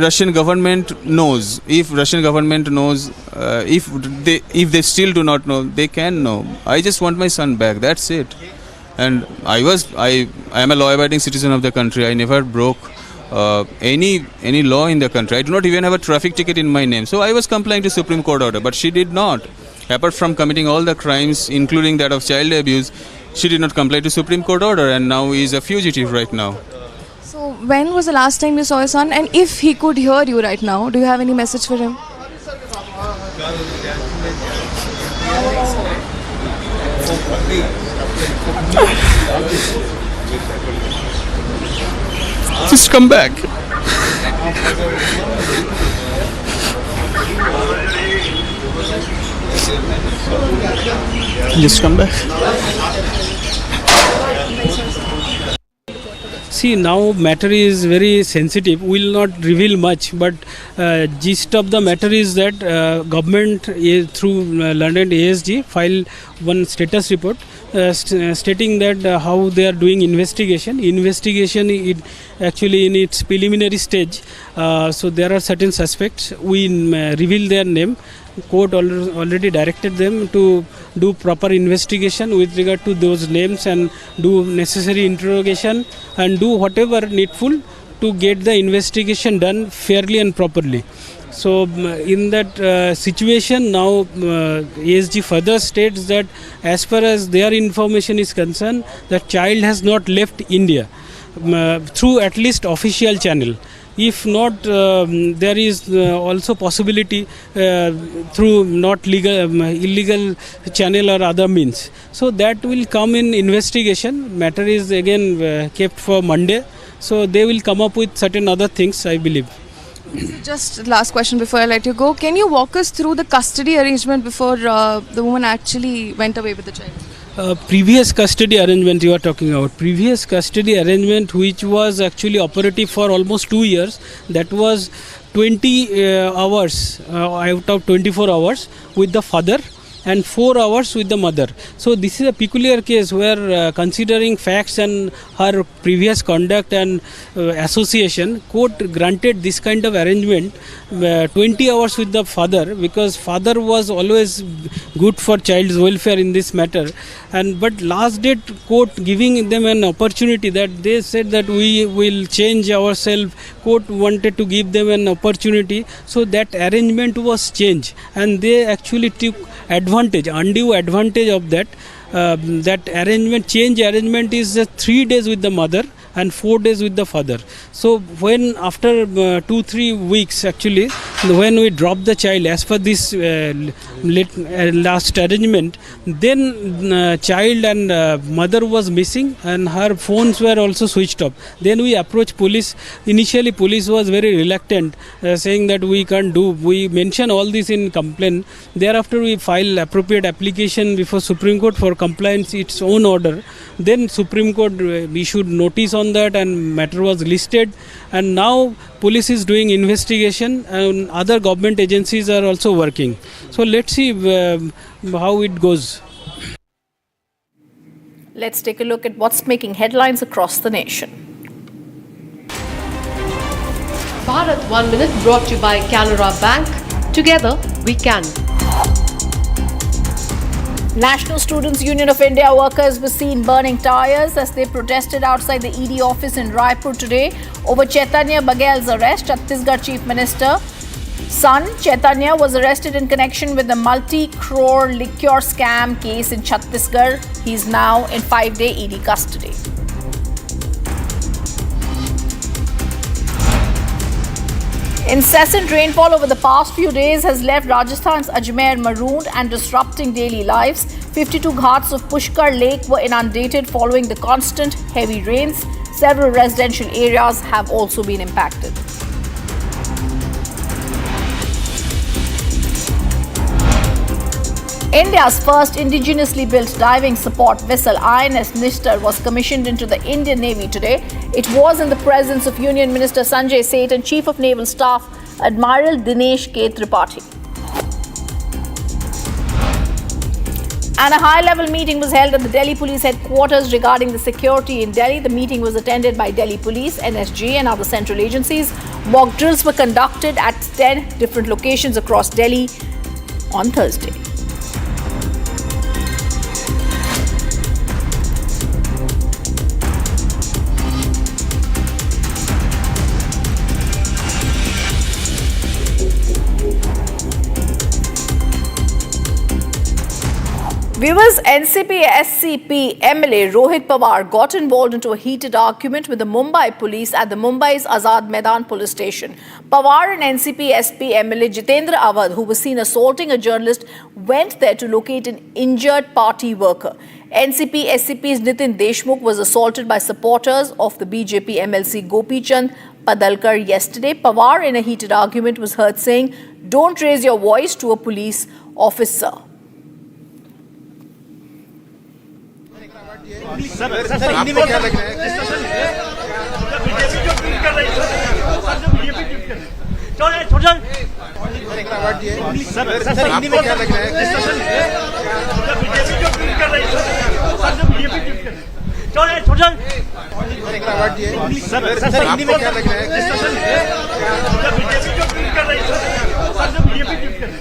Russian government knows. If Russian government knows, if they still do not know, they can know. I just want my son back. That's it. And I am a law-abiding citizen of the country. I never broke any law in the country. I do not even have a traffic ticket in my name. So I was complying to Supreme Court order, but she did not. Apart from committing all the crimes, including that of child abuse, she did not comply to Supreme Court order, and now he is a fugitive right now. So when was the last time you saw your son? And if he could hear you right now, do you have any message for him? Just come back. Just come back. See, now matter is very sensitive. We will not reveal much, but gist of the matter is that government through London ASG filed one status report stating that how they are doing investigation. Investigation is actually in its preliminary stage. So there are certain suspects. We reveal their name. Court already directed them to do proper investigation with regard to those names and do necessary interrogation and do whatever needful to get the investigation done fairly and properly. So in that situation now, ASG further states that as far as their information is concerned, the child has not left India through at least official channel. If not, there is also possibility through not legal, illegal channel or other means. So that will come in investigation. Matter is again kept for Monday. So they will come up with certain other things, I believe. Just last question before I let you go. Can you walk us through the custody arrangement before the woman actually went away with the child? Previous custody arrangement you are talking about. Previous custody arrangement which was actually operative for almost 2 years. That was 20 hours out of 24 hours with the father and 4 hours with the mother. So this is a peculiar case where considering facts and her previous conduct and association, court granted this kind of arrangement 20 hours with the father, because father was always good for child's welfare in this matter. And but last date court giving them an opportunity, that they said that we will change ourselves. Court wanted to give them an opportunity, so that arrangement was changed and they actually took undue advantage of that. That arrangement, change arrangement is 3 days with the mother and 4 days with the father. So when after 2-3 weeks actually, when we dropped the child as per this last arrangement, then child and mother was missing and her phones were also switched off. Then we approached police. Initially police was very reluctant, saying that we can't do. We mention all this in complaint. Thereafter we file appropriate application before Supreme Court for compliance its own order. Then Supreme Court issued notice on that and matter was listed, and now police is doing investigation and other government agencies are also working. So let's see how it goes. Let's take a look at what's making headlines across the nation. Bharat 1 Minute brought to you by Canara Bank. Together we can. National Students' Union of India workers were seen burning tyres as they protested outside the ED office in Raipur today over Chaitanya Baghel's arrest. Chhattisgarh Chief Minister's son Chaitanya was arrested in connection with the multi-crore liquor scam case in Chhattisgarh. He is now in 5-day ED custody. Incessant rainfall over the past few days has left Rajasthan's Ajmer marooned and disrupting daily lives. 52 ghats of Pushkar Lake were inundated following the constant heavy rains. Several residential areas have also been impacted. India's first indigenously built diving support vessel INS Nishtar was commissioned into the Indian Navy today. It was in the presence of Union Minister Sanjay Seth and Chief of Naval Staff Admiral Dinesh K. Tripathi. And a high-level meeting was held at the Delhi Police headquarters regarding the security in Delhi. The meeting was attended by Delhi Police, NSG and other central agencies. Mock drills were conducted at 10 different locations across Delhi on Thursday. Viewers, NCP-SCP MLA Rohit Pawar got involved into a heated argument with the Mumbai police at the Mumbai's Azad Maidan police station. Pawar and NCP-SP MLA Jitendra Awadh, who was seen assaulting a journalist, went there to locate an injured party worker. NCP-SCP's Nitin Deshmukh was assaulted by supporters of the BJP MLC Gopi Chand Padalkar yesterday. Pawar, in a heated argument, was heard saying, "Don't raise your voice to a police officer." Sir Hindi में क्या लग रहा है? BJP जो tweet कर रही है, sir जो बीजेपी ट्वीट कर रही है, छोड़ सर हिंदी में क्या लग रहा है? जब बीजेपी जो ट्वीट कर रही है, सर जो बीजेपी ट्वीट कर रही है, छोड़ सर हिंदी में क्या लग रहा है? जब बीजेपी जो ट्वीट कर रही है, सर जो बीजेपी ट्वीट कर रही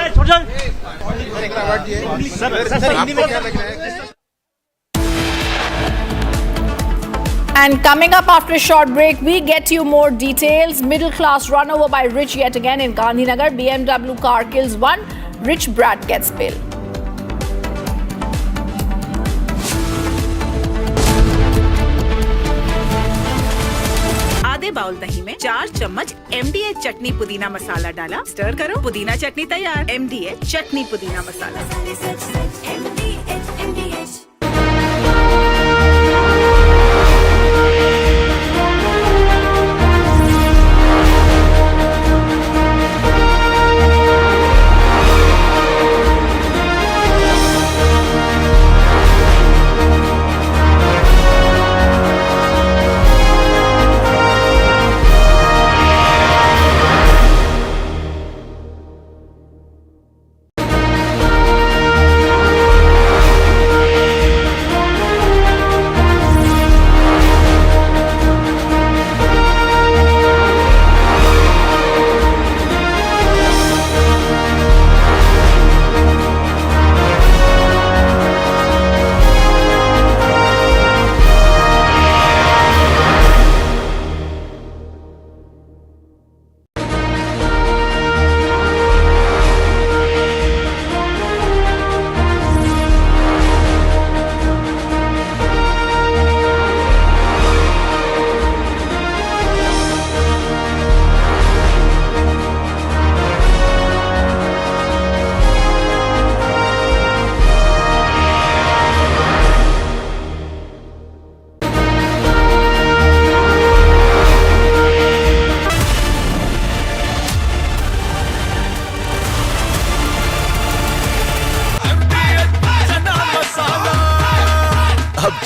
है, छोड़ सर हिंदी में क्या लग रहा है? And coming up after a short break, we get you more details. Middle class run over by rich yet again in Gandhinagar. BMW car kills one, rich brat gets bail. आधे bowl दही में 4 चम्मच MDH चटनी पुदीना मसाला डाला, stir करो, पुदीना चटनी तैयार। MDH चटनी पुदीना मसाला।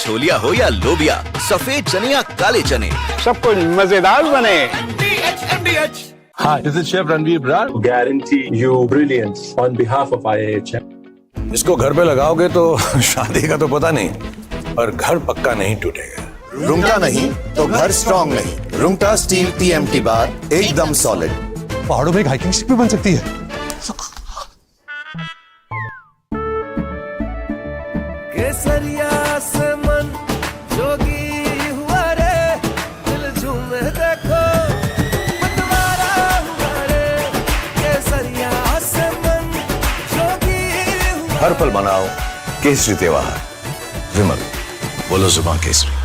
छोलिया हो या लोबिया, सफेद चने या काले चने, सब कुछ मजेदार बने। Hi, this is Chef Ranveer Brar. Guarantee you brilliance on behalf of IIHM. इसको घर पे लगाओगे तो शादी का तो पता नहीं, पर घर पक्का नहीं टूटेगा। रुंगटा नहीं तो घर स्ट्रॉन्ग नहीं। रुंगटा स्टील TMT बार एकदम सॉलिड। पहाड़ों में एक हाइकिंग स्टिक भी बन सकती है। केसरिया से मन जोगी हुआ रे, दिल झूमे देखो मतवारा हुआ रे। केसरिया से मन जोगी हुआ। हर पल मनाओ केसरी त्योहार। विमल, बोलो जुबान केसरी।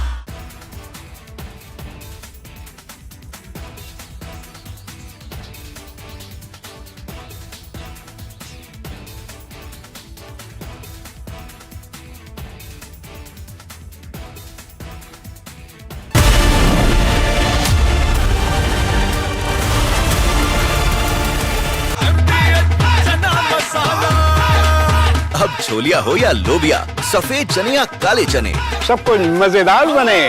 अब छोलिया हो या लोबिया, सफेद चने या काले चने, सब कुछ मजेदार बने।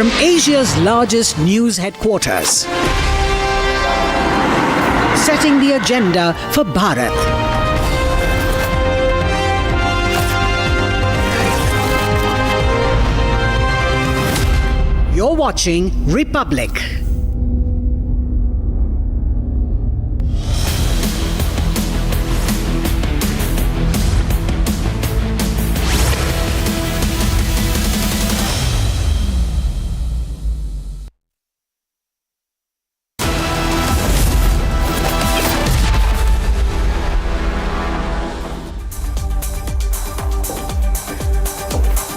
from Asia's largest news headquarters, setting the agenda for Bharat. You're watching Republic.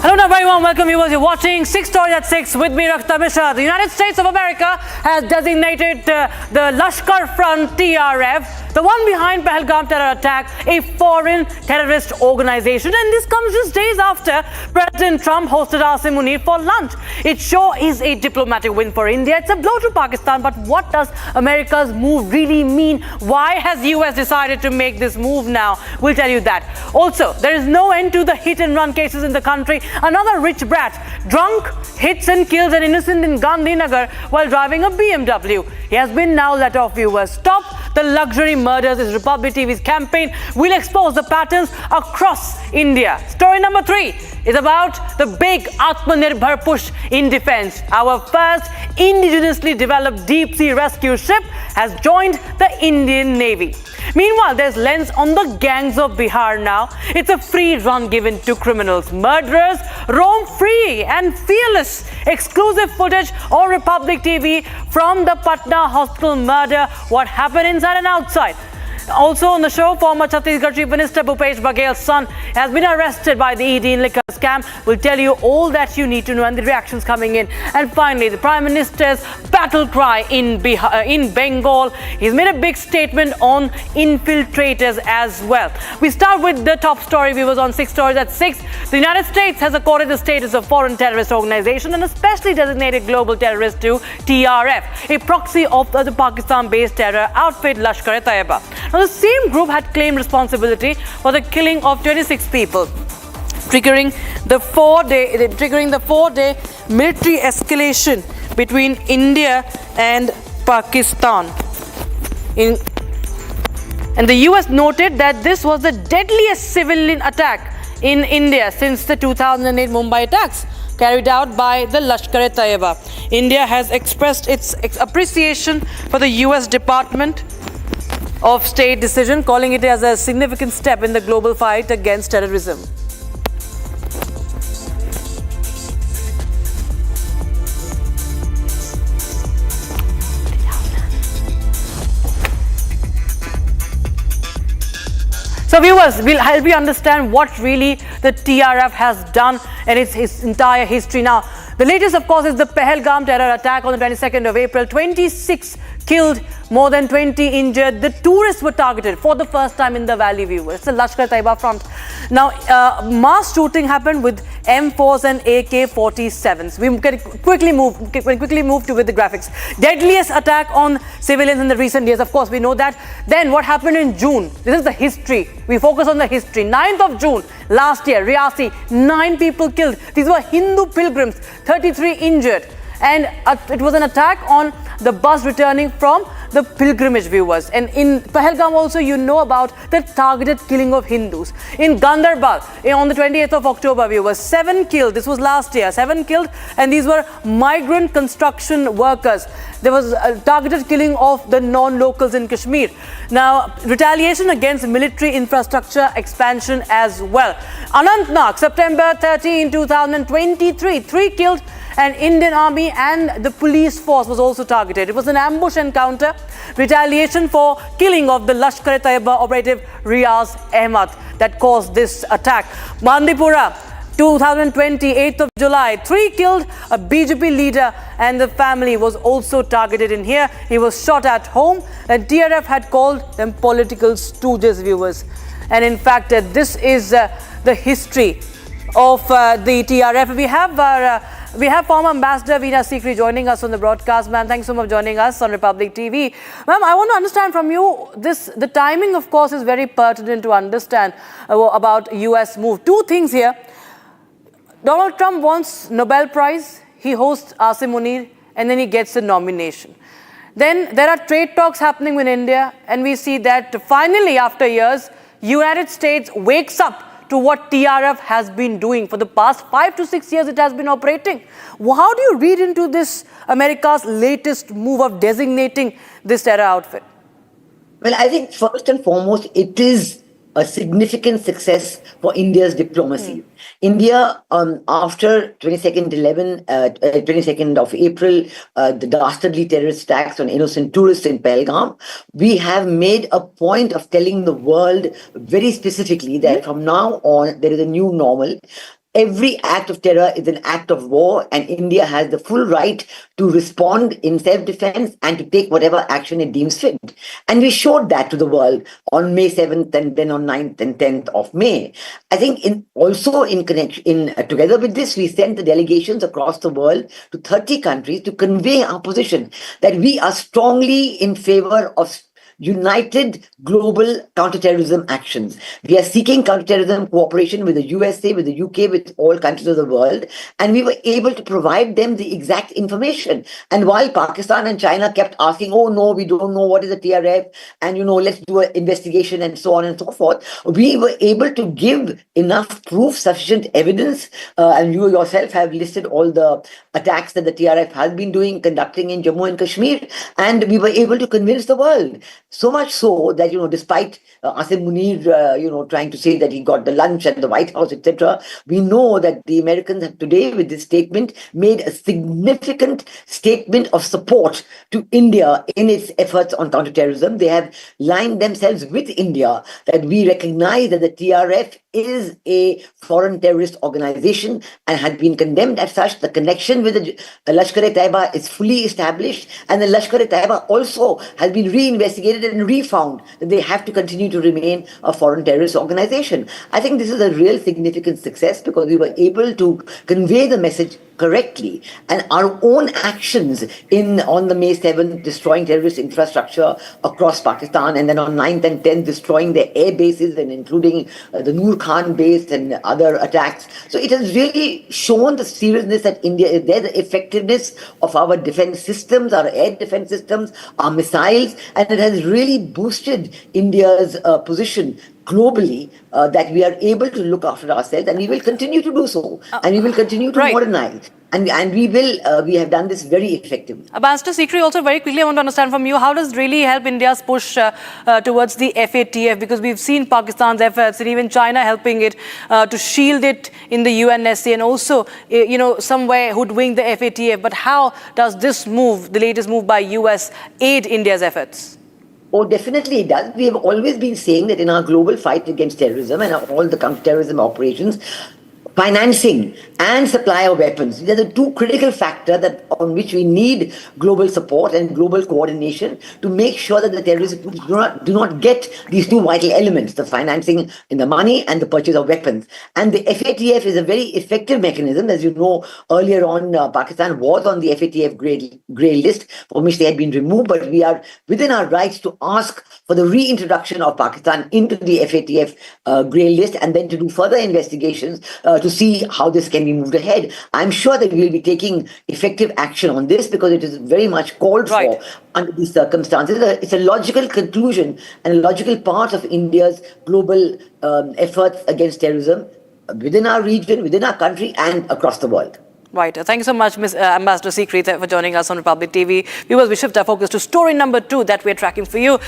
Hello and a very warm welcome viewers. You're watching 6 Stories at 6 with me, Rakhta Mishra. The United States of America has designated the Lashkar Front TRF, the one behind Pahalgam terror attack, a foreign terrorist organization. And this comes just days after President Trump hosted Asim Munir for lunch. It sure is a diplomatic win for India. It's a blow to Pakistan, but what does America's move really mean? Why has US decided to make this move now? We'll tell you that. Also, there is no end to the hit and run cases in the country. Another rich brat, drunk, hits and kills an innocent in Gandhinagar while driving a BMW. He has been now let off, viewers. Stop the luxury murders is Republic TV's campaign. We'll expose the patterns across India. Story number 3 is about the big Atmanirbhar push in defense. Our first indigenously developed deep-sea rescue ship has joined the Indian Navy. Meanwhile, there's lens on the gangs of Bihar now. It's a free run given to criminals. Murderers roam free and fearless. Exclusive footage on Republic TV from the Patna hospital murder. What happened inside and outside. Also on the show, former Chhattisgarh Chief Minister Bhupesh Baghel's son has been arrested by the ED in liquor scam. We'll tell you all that you need to know and the reactions coming in. And finally, the Prime Minister's battle cry in Bengal. He's made a big statement on infiltrators as well. We start with the top story, viewers, on 6 Stories at 6. The United States has accorded the status of foreign terrorist organization and especially designated global terrorist to TRF, a proxy of the Pakistan-based terror outfit Lashkar-e-Taiba. Now, the same group had claimed responsibility for the killing of 26 people, triggering the four-day military escalation between India and Pakistan. And the US noted that this was the deadliest civilian attack in India since the 2008 Mumbai attacks carried out by the Lashkar-e-Taiba. India has expressed its appreciation for the US Department of State decision, calling it as a significant step in the global fight against terrorism. So viewers, we'll help you understand what really the TRF has done and its entire history. Now, the latest, of course, is the Pahalgam terror attack on the 22nd of April. 26 killed, more than 20 injured. The tourists were targeted for the first time in the valley, viewers. It's the Lashkar-e-Taiba front. Now, mass shooting happened with M4s and AK-47s. We can quickly move to with the graphics. Deadliest attack on civilians in the recent years. Of course, we know that. Then what happened in June? This is the history. We focus on the history. 9th of June last year, Riyasi, 9 people killed. These were Hindu pilgrims, 33 injured. And it was an attack on the bus returning from the pilgrimage, viewers. And in Pahalgam also, you know about the targeted killing of Hindus. In Ganderbal, on the 28th of October, viewers, 7 killed. This was last year. 7 killed, and these were migrant construction workers. There was a targeted killing of the non-locals in Kashmir. Now, retaliation against military infrastructure expansion as well. Anantnag, September 13, 2023, 3 killed, and Indian Army and the police force was also targeted. It was an ambush encounter, retaliation for killing of the Lashkar-e-Taiba operative Riaz Ahmad that caused this attack. Bandipora, 2020, 8th of July, 3 killed, a BJP leader and the family was also targeted in here. He was shot at home, and TRF had called them political stooges, viewers. And in fact, this is the history of the TRF. We have former Ambassador Veena Sikri joining us on the broadcast. Ma'am, thanks so much for joining us on Republic TV. Ma'am, I want to understand from you, the timing, of course, is very pertinent to understand about US move. 2 things here. Donald Trump wants Nobel Prize. he hosts Asim Munir, and then he gets the nomination. Then there are trade talks happening with India, and we see that finally, after years, United States wakes up to what TRF has been doing. For the past 5 to 6 years, it has been operating. How do you read into this, America's latest move of designating this terror outfit? Well, I think first and foremost, it is a significant success for India's diplomacy. India, after 22nd of April, the dastardly terrorist attacks on innocent tourists in Pahalgam, we have made a point of telling the world very specifically that from now on, there is a new normal. Every act of terror is an act of war, and India has the full right to respond in self-defense and to take whatever action it deems fit. And we showed that to the world on May 7th and then on 9th and 10th of May. I think together with this, we sent the delegations across the world to 30 countries to convey our position that we are strongly in favor of united global counterterrorism actions. We are seeking counterterrorism cooperation with the USA, with the UK, with all countries of the world, and we were able to provide them the exact information. And while Pakistan and China kept asking, oh no, we don't know what is the TRF, and let's do an investigation and so on and so forth, we were able to give enough proof, sufficient evidence, and you yourself have listed all the attacks that the TRF has been conducting in Jammu and Kashmir, and we were able to convince the world. So much so that, despite Asim Munir, trying to say that he got the lunch at the White House, etc., we know that the Americans have today, with this statement, made a significant statement of support to India in its efforts on counterterrorism. They have lined themselves with India that we recognize that the TRF is a foreign terrorist organization and had been condemned as such. The connection with the Lashkar-e-Taiba is fully established, and the Lashkar-e-Taiba also has been reinvestigated and refound that they have to continue to remain a foreign terrorist organization. I think this is a real significant success because we were able to convey the message correctly, and our own actions on the May 7th, destroying terrorist infrastructure across Pakistan, and then on 9th and 10th, destroying their air bases and including the Noor Khan base and other attacks. So it has really shown the seriousness that India is there, the effectiveness of our defense systems, our air defense systems, our missiles, and it has really boosted India's position globally, that we are able to look after ourselves, and we will continue to do so, and we will continue to modernize, and we have done this very effectively. Ambassador Sikri, also very quickly, I want to understand from you, how does it really help India's push towards the FATF? Because we've seen Pakistan's efforts and even China helping it to shield it in the UNSC and also, somewhere hoodwink the FATF. But how does this move, the latest move by US, aid India's efforts? Oh, definitely it does. We have always been saying that in our global fight against terrorism and all the counterterrorism operations, financing and supply of weapons, these are the two critical factors on which we need global support and global coordination to make sure that the terrorists do not get these two vital elements, the financing in the money and the purchase of weapons. And the FATF is a very effective mechanism. As you know, earlier on, Pakistan was on the FATF grey list, from which they had been removed, but we are within our rights to ask for the reintroduction of Pakistan into the FATF grey list, and then to do further investigations to see how this can be moved ahead. I'm sure that we will be taking effective action on this because it is very much called for under these circumstances. It's a logical conclusion and a logical part of India's global efforts against terrorism within our region, within our country, and across the world. Right. Thank you so much, Ms. Ambassador Sikri, for joining us on Republic TV. Viewers, we shift our focus to story number 2 that we're tracking for you.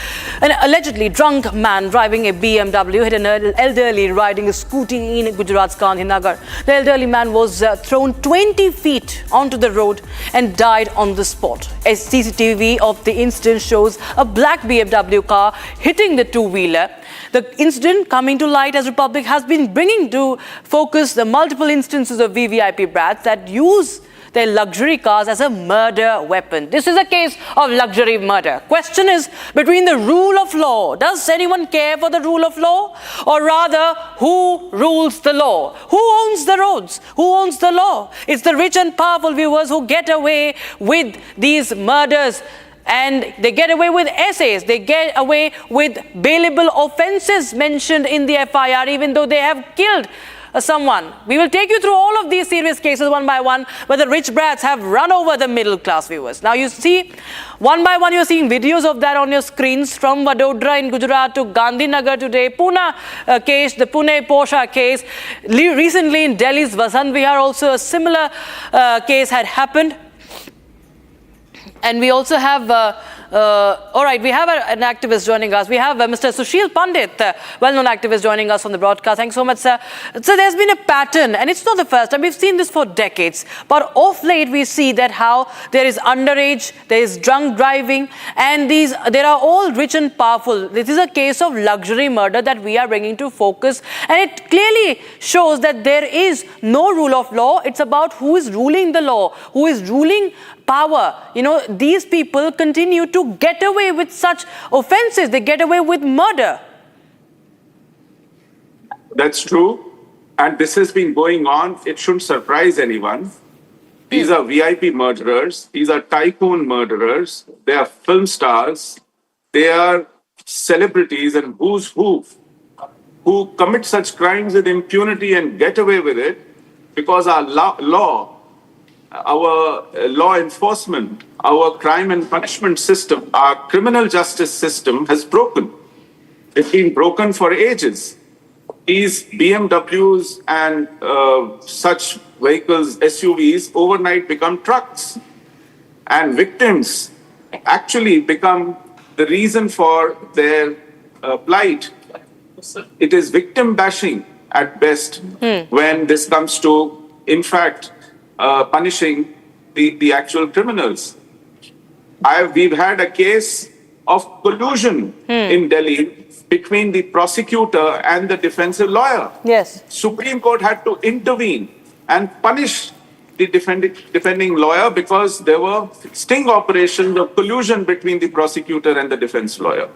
An allegedly drunk man driving a BMW hit an elderly riding a scooty in Gujarat's Gandhinagar. The elderly man was thrown 20 feet onto the road and died on the spot. A CCTV of the incident shows a black BMW car hitting the two-wheeler. The incident coming to light as Republic has been bringing to focus the multiple instances of VVIP brats that use their luxury cars as a murder weapon. This is a case of luxury murder. Question is, between the rule of law, does anyone care for the rule of law? Or rather, who rules the law? Who owns the roads? Who owns the law? It's the rich and powerful, viewers, who get away with these murders. And they get away with essays, they get away with bailable offences mentioned in the FIR, even though they have killed someone. We will take you through all of these serious cases one by one, where the rich brats have run over the middle class viewers. Now you see, one by one, you're seeing videos of that on your screens, from Vadodara in Gujarat to Gandhinagar today, Pune case, the Pune Posha case. Recently in Delhi's Vasant Vihar also a similar case had happened. And we also have, all right, we have an activist joining us. We have Mr. Sushil Pandit, well-known activist, joining us on the broadcast. Thanks so much, sir. So there's been a pattern, and it's not the first time. We've seen this for decades. But of late, we see that how there is underage, there is drunk driving, and there are all rich and powerful. This is a case of luxury murder that we are bringing to focus. And it clearly shows that there is no rule of law. It's about who is ruling the law, who is ruling power. You know, these people continue to get away with such offenses. They get away with murder. That's true. And this has been going on. It shouldn't surprise anyone. These are VIP murderers. These are tycoon murderers. They are film stars. They are celebrities and who's who commit such crimes with impunity and get away with it because our law enforcement, our crime and punishment system, our criminal justice system has broken. It's been broken for ages. These BMWs and such vehicles, SUVs, overnight become trucks. And victims actually become the reason for their plight. It is victim bashing at best when this comes to, in fact, punishing the actual criminals. We've had a case of collusion in Delhi between the prosecutor and the defensive lawyer. Yes. Supreme Court had to intervene and punish the defending lawyer because there were sting operations of collusion between the prosecutor and the defense lawyer.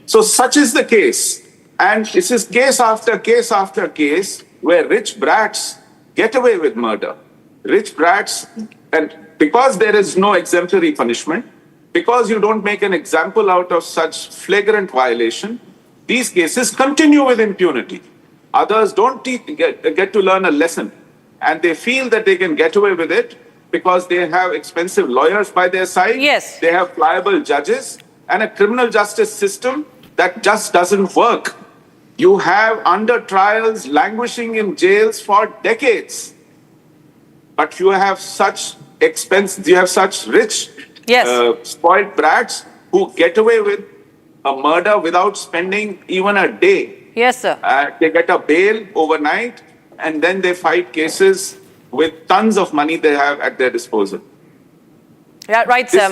So such is the case. And this is case after case after case where rich brats get away with murder. Rich brats, and because there is no exemplary punishment, because you don't make an example out of such flagrant violation, these cases continue with impunity. Others don't get to learn a lesson, and they feel that they can get away with it because they have expensive lawyers by their side. Yes. They have pliable judges and a criminal justice system that just doesn't work. You have under trials languishing in jails for decades. But you have such rich, spoiled brats who get away with a murder without spending even a day. Yes, sir. They get a bail overnight, and then they fight cases with tons of money they have at their disposal. Yeah, right, sir.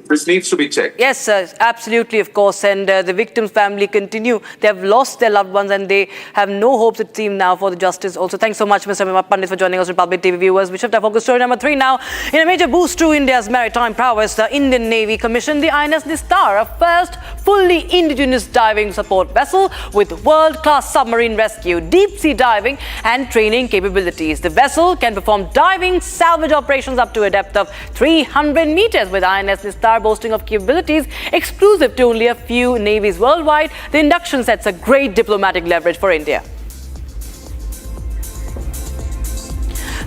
This needs to be checked. Yes, sir, absolutely, of course. And the victim's family continue. They have lost their loved ones and they have no hopes, it seems, now for the justice. Also, thanks so much, Mr. Pandit, for joining us, Republic TV viewers. We shift our focus to story number 3 now. In a major boost to India's maritime prowess, the Indian Navy commissioned the INS Nistar, a first fully indigenous diving support vessel with world-class submarine rescue, deep-sea diving and training capabilities. The vessel can perform diving salvage operations up to a depth of 300 meters, with INS Nistar boasting of capabilities exclusive to only a few navies worldwide. The induction sets a great diplomatic leverage for India.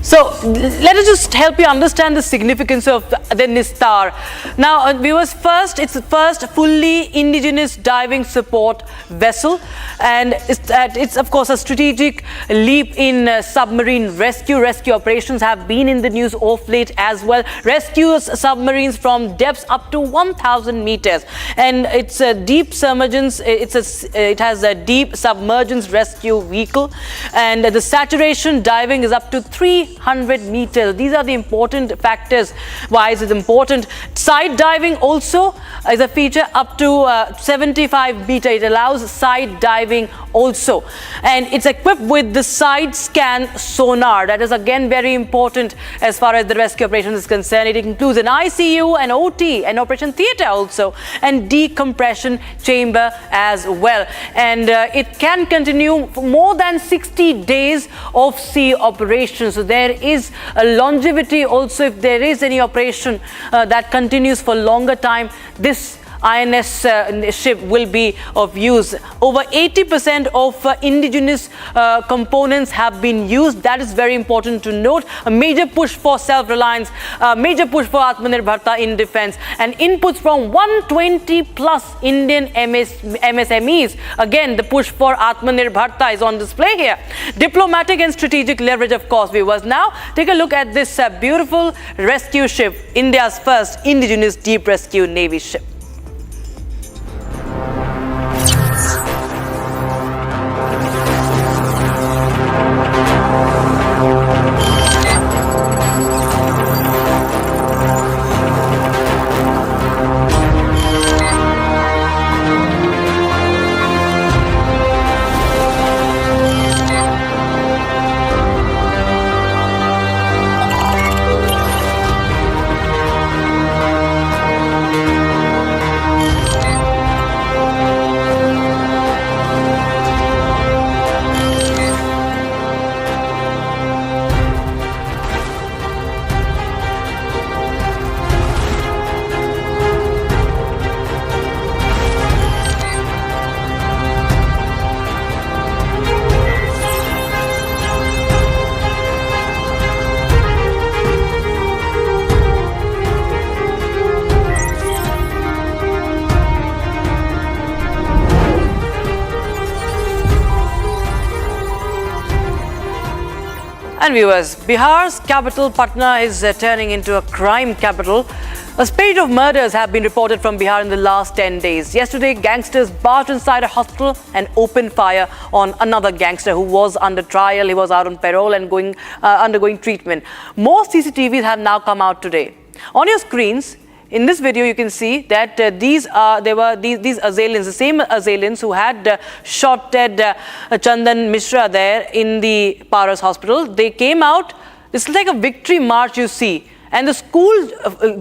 So let us just help you understand the significance of the Nistar. Now, viewers, it's the first fully indigenous diving support vessel, and it's of course a strategic leap in submarine rescue. Rescue operations have been in the news of late as well. Rescues submarines from depths up to 1,000 meters, and it's a deep submergence. It has a deep submergence rescue vehicle, and the saturation diving is up to 300 meters. These are the important factors why it's important. Side diving also is a feature up to 75 meters. It allows side diving also, and it's equipped with the side scan sonar. That is again very important as far as the rescue operation is concerned. It includes an ICU, an OT, an operation theater also, and decompression chamber as well. And it can continue for more than 60 days of sea operations. So there is a longevity also. If there is any operation that continues for longer time, this INS ship will be of use. Over 80% of indigenous components have been used. That is very important to note. A major push for self-reliance, a major push for Atmanirbharta in defense, and inputs from 120 plus Indian MSMEs. Again, the push for Atmanirbharta is on display here. Diplomatic and strategic leverage, of course, viewers. Now, take a look at this beautiful rescue ship, India's first indigenous deep rescue Navy ship. And viewers, Bihar's capital Patna is turning into a crime capital. A spate of murders have been reported from Bihar in the last 10 days. Yesterday, gangsters barged inside a hospital and opened fire on another gangster who was under trial. He was out on parole and undergoing treatment. More CCTVs have now come out today. On your screens, in this video, you can see that these assailants, the same assailants who had shot dead Chandan Mishra there in the Paras hospital. They came out. This is like a victory march, you see. And the school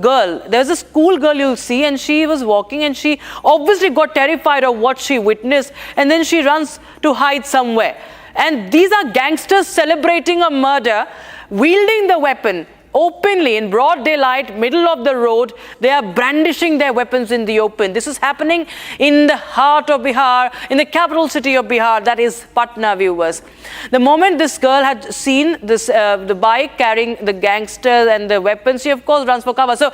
girl, there's a school girl you'll see, and she was walking, and she obviously got terrified of what she witnessed, and then she runs to hide somewhere. And these are gangsters celebrating a murder, wielding the weapon openly in broad daylight, middle of the road. They are brandishing their weapons in the open. This is happening in the heart of Bihar, in the capital city of Bihar, that is Patna, viewers. The moment this girl had seen this, the bike carrying the gangsters and the weapons, she of course runs for cover. So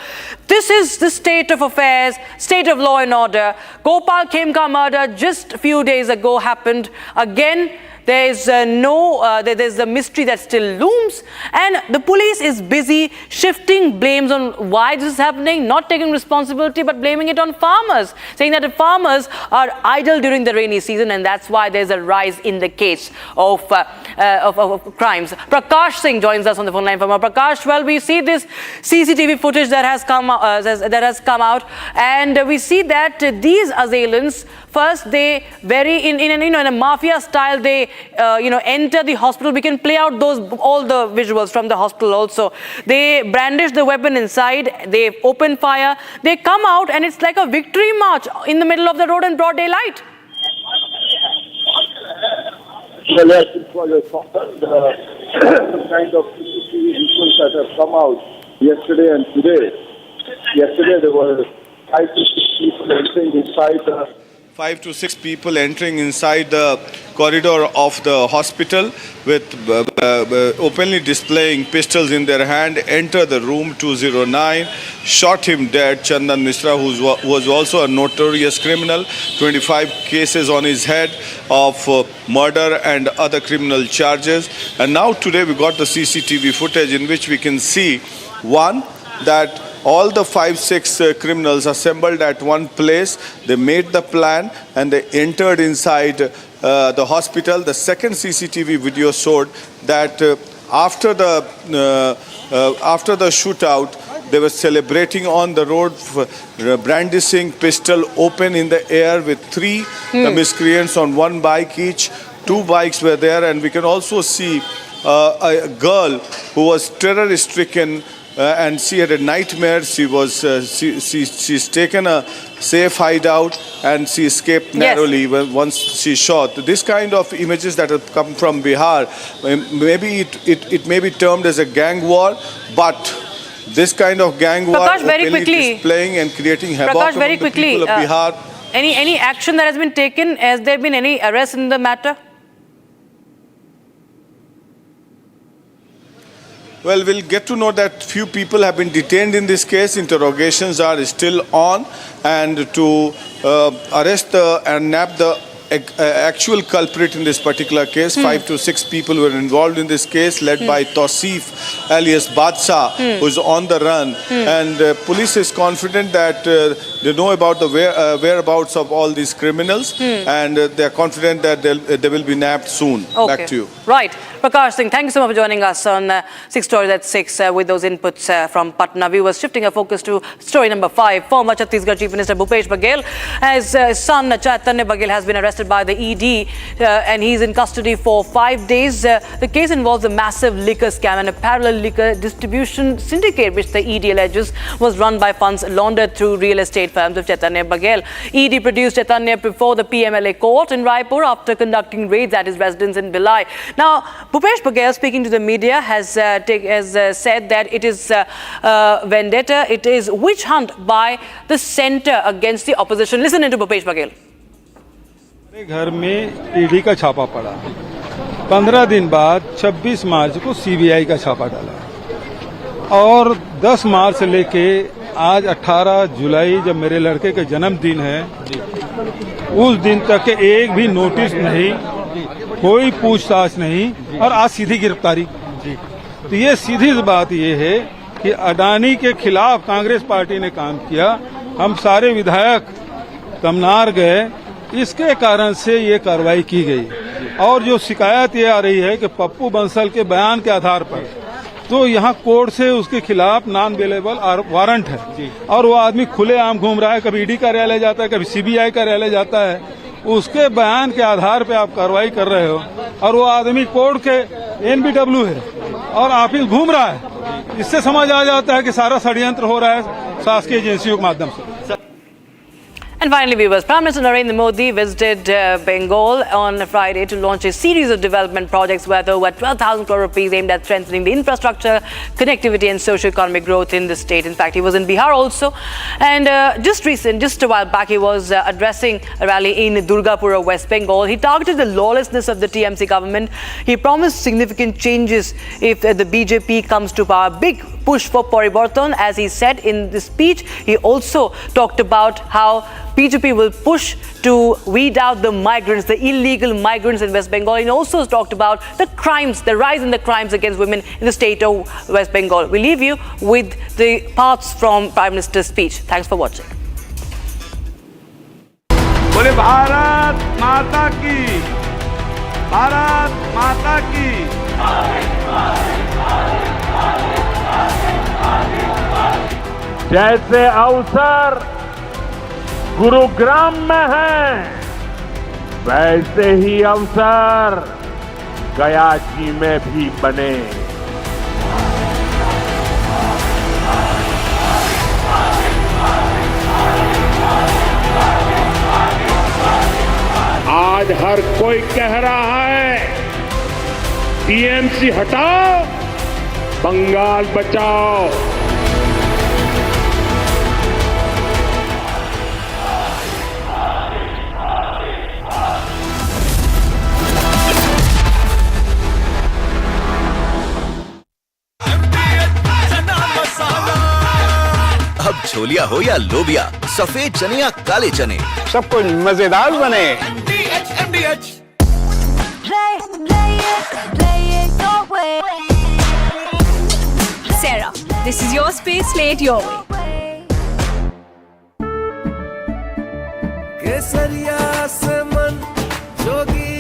this is the state of affairs, state of law and order. Gopal Khemka murder just a few days ago happened again. There is there's a mystery that still looms, and the police is busy shifting blames on why this is happening, not taking responsibility, but blaming it on farmers, saying that the farmers are idle during the rainy season, and that's why there's a rise in the case of crimes. Prakash Singh joins us on the phone line from Prakash. Well, we see this CCTV footage that has come out, and we see that these assailants, first they in a mafia style, they enter the hospital. We can play out all the visuals from the hospital also. They brandish the weapon inside, they open fire, they come out, and it's like a victory march in the middle of the road in broad daylight. Well, yes, it was the kind of visuals that have come out yesterday and today. Yesterday there were 5 to 6 people entering inside the 5 to 6 people entering inside the corridor of the hospital with openly displaying pistols in their hand, enter the room 209, shot him dead. Chandan Mishra, who was also a notorious criminal, 25 cases on his head of murder and other criminal charges. And now today we got the CCTV footage in which we can see, one, that all the 5-6 criminals assembled at one place. They made the plan and they entered inside the hospital. The second CCTV video showed that after the shootout, they were celebrating on the road, brandishing pistol open in the air with 3 miscreants on one bike each. 2 bikes were there, and we can also see a girl who was terror-stricken. And she had a nightmare. She's taken a safe hideout and she escaped narrowly once she shot. This kind of images that have come from Bihar, maybe it may be termed as a gang war, but this kind of gang war Prakash, very openly quickly. displaying and creating havoc Prakash, among very the quickly, people of Bihar. Any action that has been taken? Has there been any arrest in the matter? Well, we'll get to know that few people have been detained in this case. Interrogations are still on, and to arrest and nab the actual culprit in this particular case. 5 to 6 people were involved in this case, led by Tausif alias Badshah, who is on the run. And police is confident that they know about the whereabouts of all these criminals, and they are confident that they will be nabbed soon. Okay. Back to you. Right. Prakash Singh, thank you so much for joining us on 6 Stories at 6 with those inputs from Patna. Viewers, shifting our focus to story number 5. Former Chhattisgarh Chief Minister Bhupesh Baghel, his son Chaitanya Baghel has been arrested by the ED and he's in custody for 5 days. The case involves a massive liquor scam and a parallel liquor distribution syndicate which the ED alleges was run by funds laundered through real estate firms of Chaitanya Baghel. ED produced Chaitanya before the PMLA court in Raipur after conducting raids at his residence in Bhilai. Now, Bhupesh Baghel, speaking to the media, has said that it is vendetta, it is witch hunt by the centre against the opposition. Listen into Bhupesh Baghel. मेरे घर में ED का छापा पड़ा। 15 दिन बाद 26 मार्च को CBI का छापा डाला और 10 मार्च से लेके आज 18 जुलाई जब मेरे लड़के का जन्मदिन है, उस दिन तक एक भी नोटिस नहीं, कोई पूछताछ नहीं और आज सीधी गिरफ्तारी। तो ये सीधी बात ये है कि अडानी के खिलाफ कांग्रेस पार्टी ने काम किया। हम सारे विधायक तमनार गए, इसके कारण से ये कार्रवाई की गई। और जो शिकायत ये आ रही है कि पप्पू बंसल के बयान के आधार पर, तो यहाँ कोर्ट से उसके खिलाफ नॉन अवेलेबल वारंट है और वो आदमी खुलेआम घूम रहा है, कभी ईडी कार्यालय जाता है, कभी सीबीआई कार्यालय जाता है। उसके बयान के आधार पे आप कार्रवाई कर रहे हो और वो आदमी कोर्ट के NBW है और ऑफिस घूम रहा है। इससे समझ आ जाता है कि सारा षड्यंत्र हो रहा है शासकीय एजेंसियों के माध्यम से। And finally, viewers, Prime Minister Narendra Modi visited Bengal on Friday to launch a series of development projects worth over 12,000 crore rupees aimed at strengthening the infrastructure, connectivity and socio-economic growth in the state. In fact, he was in Bihar also. And just a while back, he was addressing a rally in Durgapur of West Bengal. He targeted the lawlessness of the TMC government. He promised significant changes if the BJP comes to power. Big push for Paribartan, as he said in the speech. He also talked about how BJP will push to weed out the migrants, the illegal migrants in West Bengal. He also talked about the crimes, the rise in the crimes against women in the state of West Bengal. We leave you with the parts from Prime Minister's speech. Thanks for watching. बोले भारत माता की, भारत माता की। जैसे अवसर गुरुग्राम में है, वैसे ही अवसर गया जी में भी बने। आज हर कोई कह रहा है टीएमसी हटाओ, बंगाल बचाओ। अब छोलिया हो या लोबिया, सफेद चने या काले चने, सब कुछ मजेदार बने। Sarah, this is your space, play it your way. केसरिया से मन जोगी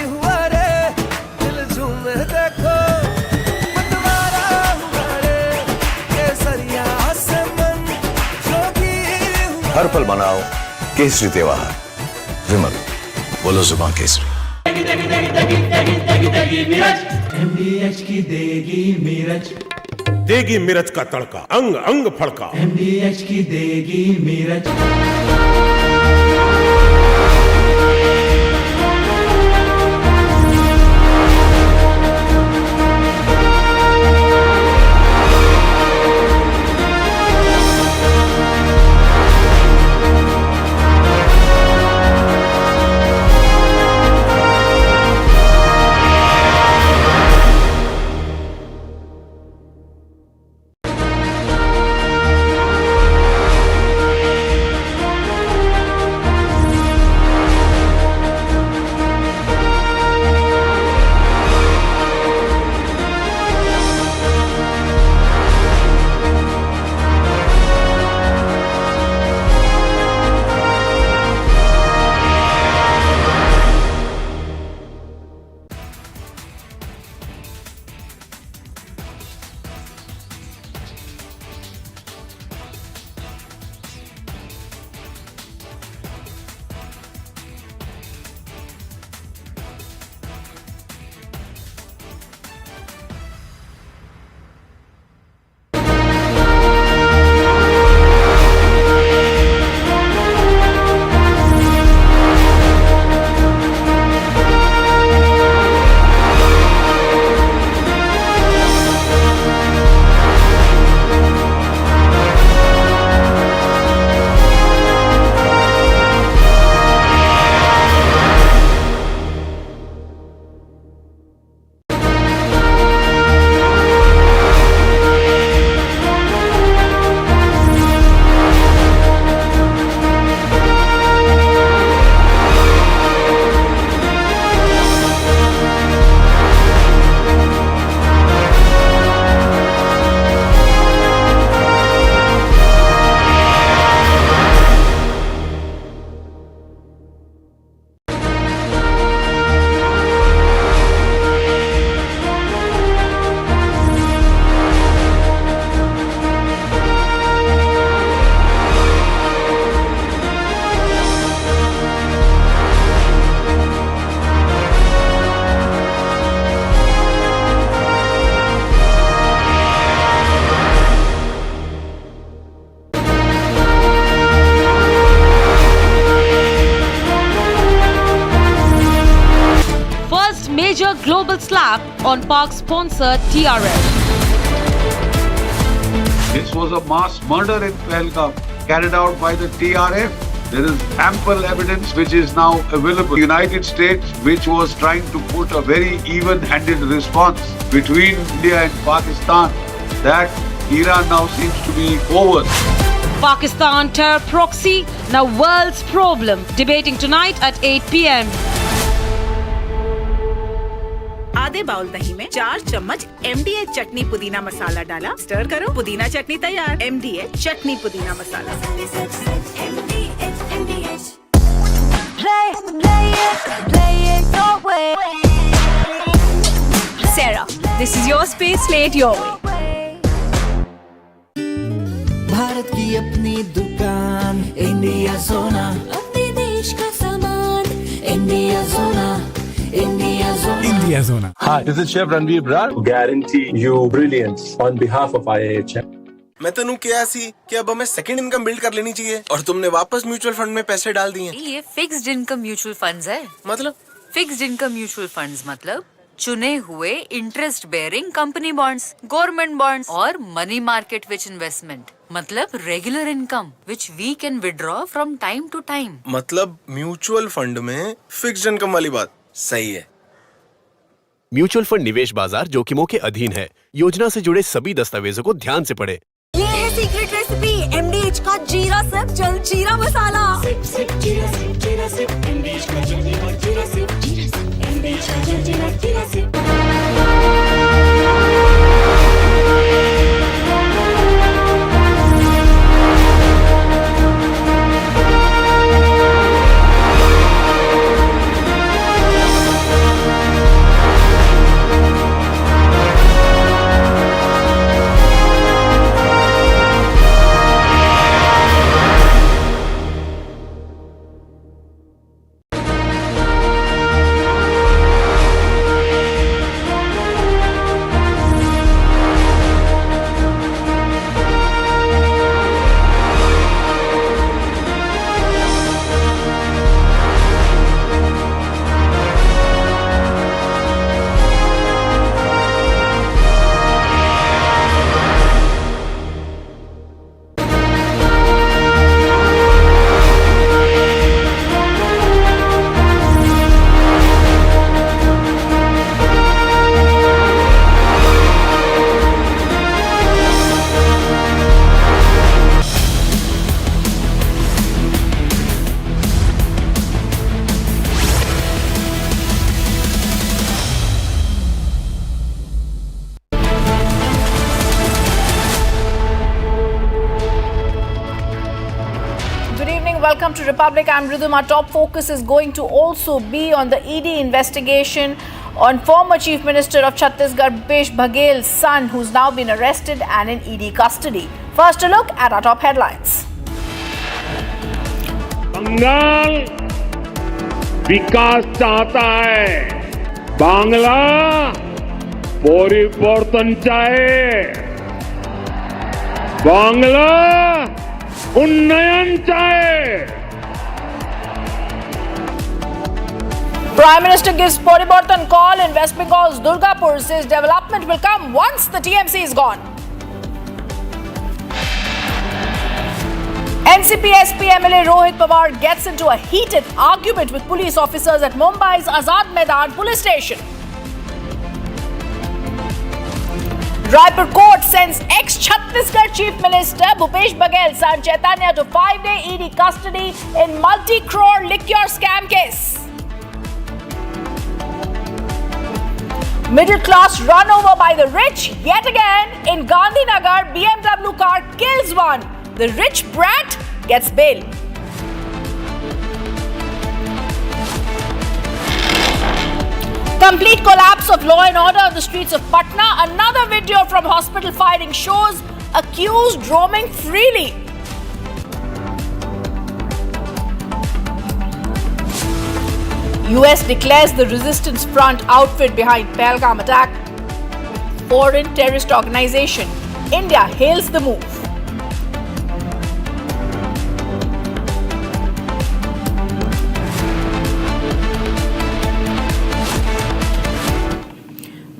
हुआ रे, दिल झूमे देखो मतवारा हुआ रे। केसरिया से मन जोगी हुआ। हर पल मनाओ केसरी त्योहार। विमल, बोलो जुबान केसरी। MDH की देगी मिर्च, देगी मिर्च का तड़का, अंग अंग फड़का। MDH की देगी मिर्च। major global slap on Pak-sponsored TRF. This was a mass murder in Pahalgam carried out by the TRF. There is ample evidence which is now available. The United States, which was trying to put a very even-handed response between India and Pakistan, that era now seems to be over. Pakistan terror proxy, now world's problem. Debating tonight at 8 p.m. आधे bowl दही में 4 चम्मच MDH चटनी पुदीना मसाला डाला, stir करो, पुदीना चटनी तैयार। MDH चटनी पुदीना मसाला। Sarah, this is your space, play it your way. Bharat की अपनी दुकान, इंडिया सोना, अपने देश का सामान, इंडिया सोना, इंडिया सोना, India Zona. Hi, this is Chef Ranveer Brar. Guarantee you brilliance on behalf of IIHM. मैं तनु क्या सी कि अब हमें सेकंड इनकम बिल्ड कर लेनी चाहिए और तुमने वापस म्यूचुअल फंड में पैसे डाल दिए। ये फिक्स्ड इनकम म्यूचुअल फंड्स है। मतलब फिक्स्ड इनकम म्यूचुअल फंड्स मतलब चुने हुए interest bearing company bonds, government bonds और मनी मार्केट विच इन्वेस्टमेंट मतलब regular income which we can withdraw from time to time. मतलब म्यूचुअल फंड में फिक्स्ड इनकम वाली बात सही है। म्यूचुअल फंड निवेश बाजार जोखिमों के अधीन है। योजना से जुड़े सभी दस्तावेजों को ध्यान से पढ़ें। ये है सीक्रेट रेसिपी MDH का जीरा सिप जल जीरा मसाला। सिप सिप जीरा सिप जीरा सिप MDH का जल जीरा सिप MDH का जल जीरा SIP. Welcome to Republic. I'm Rhythm. Our top focus is going to also be on the ED investigation on former Chief Minister of Chhattisgarh, Bhupesh Baghel's son, who's now been arrested and in ED custody. First, a look at our top headlines. Bengal विकास चाहता है, बांग्ला परिवर्तन चाहे, बांग्ला उन्नयन चाहे। Prime Minister gives Poribortan call in West Bengal's Durgapur, says development will come once the TMC is gone. NCP SP MLA Rohit Pawar gets into a heated argument with police officers at Mumbai's Azad Maidan police station. Raipur court sends ex-Chhattisgarh Chief Minister Bhupesh Baghel's son Chaitanya to 5-day ED custody in multi-crore liquor scam case. Middle class run over by the rich yet again in Gandhinagar. BMW car kills one. The rich brat gets bail. Complete collapse of law and order on the streets of Patna. Another video from hospital firing shows accused roaming freely. US declares the resistance front outfit behind Pahalgam attack foreign terrorist organization. India hails the move.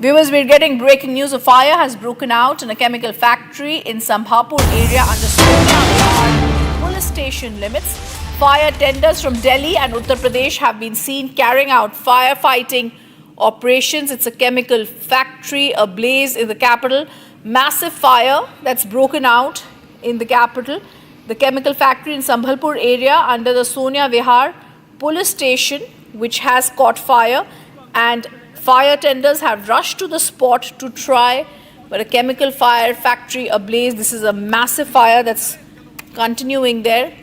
Viewers, we're getting breaking news. A fire has broken out in a chemical factory in Sambhapur area under Sonia police station limits. Fire tenders from Delhi and Uttar Pradesh have been seen carrying out firefighting operations. It's a chemical factory ablaze in the capital. Massive fire that's broken out in the capital. The chemical factory in Sambhalpur area under the Sonia Vihar police station, which has caught fire, and fire tenders have rushed to the spot to try, but a chemical fire factory ablaze. This is a massive fire that's continuing there.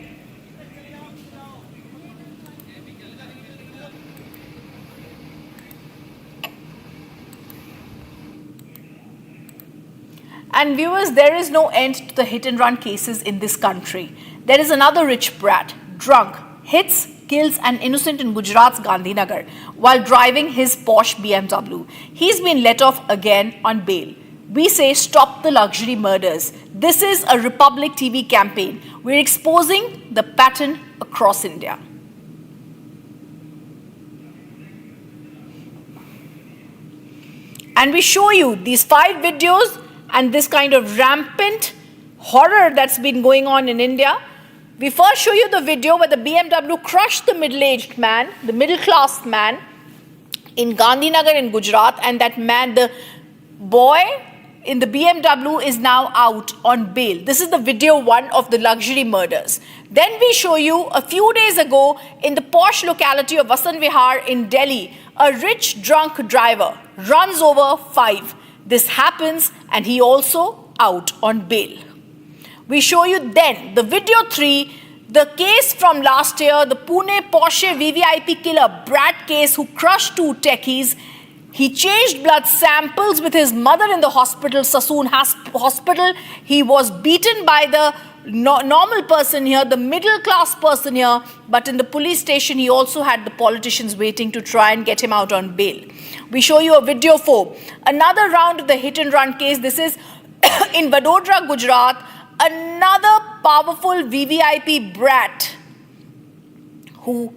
And viewers, there is no end to the hit and run cases in this country. There is another rich brat, drunk, hits, kills an innocent in Gujarat's Gandhinagar while driving his posh BMW. He's been let off again on bail. We say stop the luxury murders. This is a Republic TV campaign. We're exposing the pattern across India. And we show you these 5 videos and this kind of rampant horror that's been going on in India. We first show you the video where the BMW crushed the middle-aged man, the middle-class man in Gandhinagar in Gujarat, and that man, the boy in the BMW, is now out on bail. This is the video 1 of the luxury murders. Then we show you a few days ago in the posh locality of Vasant Vihar in Delhi, a rich drunk driver runs over 5. This happens and he also out on bail. We show you then the video 3, the case from last year, the Pune Porsche VVIP killer brat case who crushed 2 techies. He changed blood samples with his mother in the hospital, Sassoon Hospital. He was beaten by the normal person here, the middle class person here, but in the police station he also had the politicians waiting to try and get him out on bail. We show you a video 4, another round of the hit and run case. This is in Vadodara, Gujarat. Another powerful VVIP brat who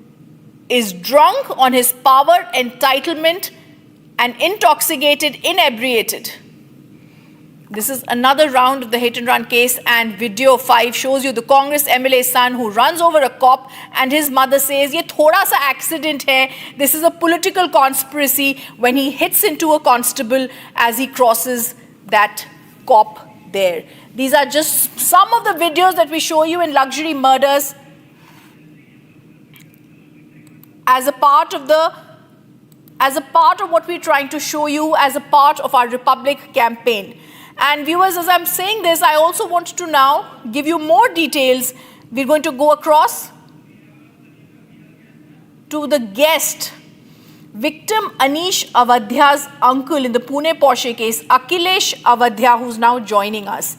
is drunk on his power, entitlement, and intoxicated, inebriated. This is another round of the hit and run case, and video 5 shows you the Congress MLA's son who runs over a cop and his mother says, "Ye thoda sa accident hai." This is a political conspiracy when he hits into a constable as he crosses that cop there. These are just some of the videos that we show you in Luxury Murders as a part of what we're trying to show you as a part of our Republic campaign. And viewers, as I'm saying this, I also want to now give you more details. We're going to go across to the guest, victim Anish Awadhya's uncle in the Pune Porsche case, Akhilesh Awadhya, who's now joining us.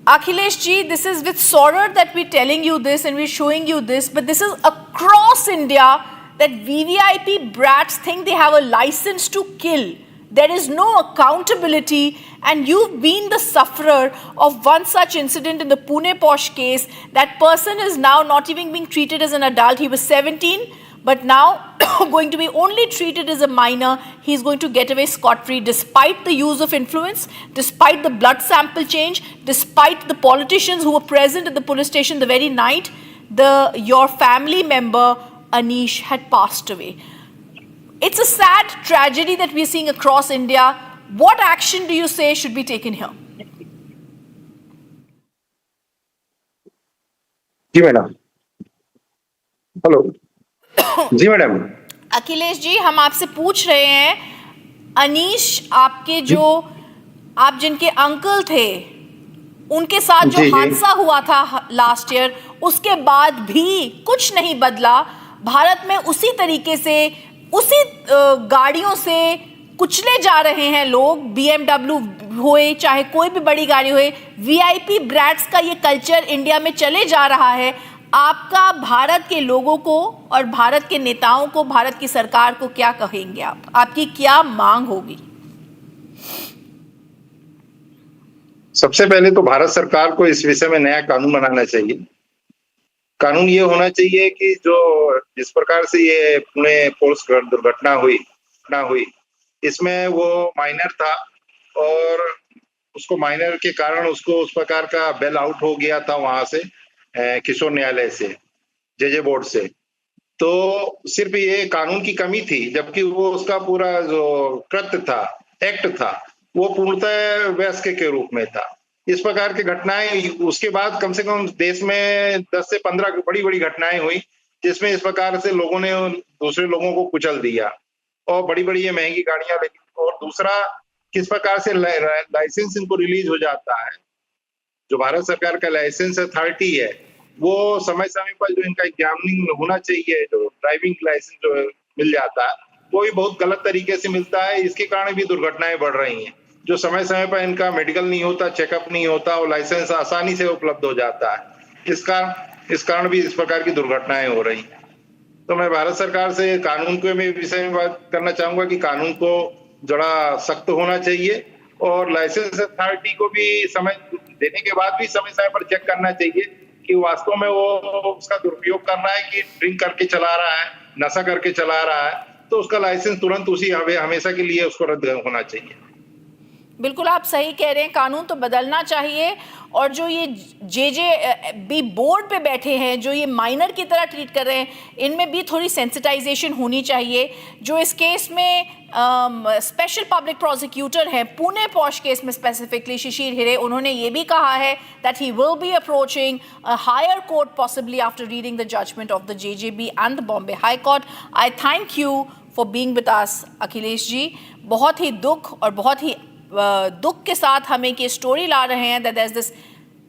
Akhilesh ji, this is with sorrow that we're telling you this and we're showing you this, but this is across India that VVIP brats think they have a license to kill. There is no accountability, and you've been the sufferer of one such incident in the Pune Posh case. That person is now not even being treated as an adult. He was 17, but now going to be only treated as a minor. He's going to get away scot-free despite the use of influence, despite the blood sample change, despite the politicians who were present at the police station the very night your family member Anish had passed away. It's a sad tragedy that we're seeing across India. What action do you say should be taken here? जी madam, hello जी madam. Akhilesh ji, हम आपसे पूछ रहे हैं, अनीश आपके आप जिनके अंकल थे, उनके साथ जो हादसा हुआ था लास्ट ईयर, उसके बाद भी कुछ नहीं बदला। भारत में उसी तरीके से, उसी गाड़ियों से कुचले जा रहे हैं लोग, BMW होए चाहे कोई भी बड़ी गाड़ी होए। VIP ब्रैट्स का ये कल्चर इंडिया में चले जा रहा है। आपका भारत के लोगों को और भारत के नेताओं को, भारत की सरकार को क्या कहेंगे आप? आपकी क्या मांग होगी? सबसे पहले तो भारत सरकार को इस विषय में नया कानून बनाना चाहिए। कानून ये होना चाहिए कि जो जिस प्रकार से ये पुणे पुलिस दुर्घटना हुई, इसमें वो माइनर था और उसको माइनर के कारण उसको उस प्रकार का बेल आउट हो गया था वहां से किशोर न्यायालय से, जेजे बोर्ड से। तो सिर्फ ये कानून की कमी थी, जबकि वो उसका पूरा जो कृत्य था, एक्ट था, वो पूर्णतः वयस्क के रूप में था। इस प्रकार की घटनाएं उसके बाद कम से कम देश में 10 से 15 बड़ी बड़ी घटनाएं हुई, जिसमें इस प्रकार से लोगों ने दूसरे लोगों को कुचल दिया और बड़ी बड़ी ये महंगी गाड़ियां लगी। और दूसरा, किस प्रकार से लाइसेंस इनको रिलीज हो जाता है। जो भारत सरकार का लाइसेंस अथॉरिटी है, वो समय समय पर जो इनका एग्जामिनिंग होना चाहिए, जो ड्राइविंग लाइसेंस जो मिल जाता है, वो भी बहुत गलत तरीके से मिलता है। इसके कारण भी दुर्घटनाएं बढ़ रही हैं। जो समय समय पर इनका मेडिकल नहीं होता, चेकअप नहीं होता और लाइसेंस आसानी से उपलब्ध हो जाता है। इस कारण भी इस प्रकार की दुर्घटनाएं हो रही हैं। तो मैं भारत सरकार से कानून के विषय में बात करना चाहूंगा कि कानून को जरा सख्त होना चाहिए और लाइसेंस अथॉरिटी को भी समय देने के बाद भी समय समय पर चेक करना चाहिए कि वास्तव में वो उसका दुरुपयोग कर रहा है कि ड्रिंक करके चला रहा है, नशा करके चला रहा है, तो उसका लाइसेंस तुरंत उसी हमेशा के लिए उसको रद्द होना चाहिए। बिल्कुल आप सही कह रहे हैं, कानून तो बदलना चाहिए। और जो ये जेजेबी बोर्ड पे बैठे हैं, जो ये माइनर की तरह ट्रीट कर रहे हैं, इनमें भी थोड़ी सेंसिटाइजेशन होनी चाहिए। जो इस केस में स्पेशल पब्लिक प्रोसिक्यूटर हैं, पुणे पॉश केस में स्पेसिफिकली शिशिर हिरे, उन्होंने ये भी कहा है that he will be approaching a higher court possibly after reading the judgement of the JJB and the Bombay High Court. I thank you for being with us Akhilesh ji. बहुत ही दुख और बहुत ही दुख के साथ हमें ये स्टोरी ला रहे हैं that there's this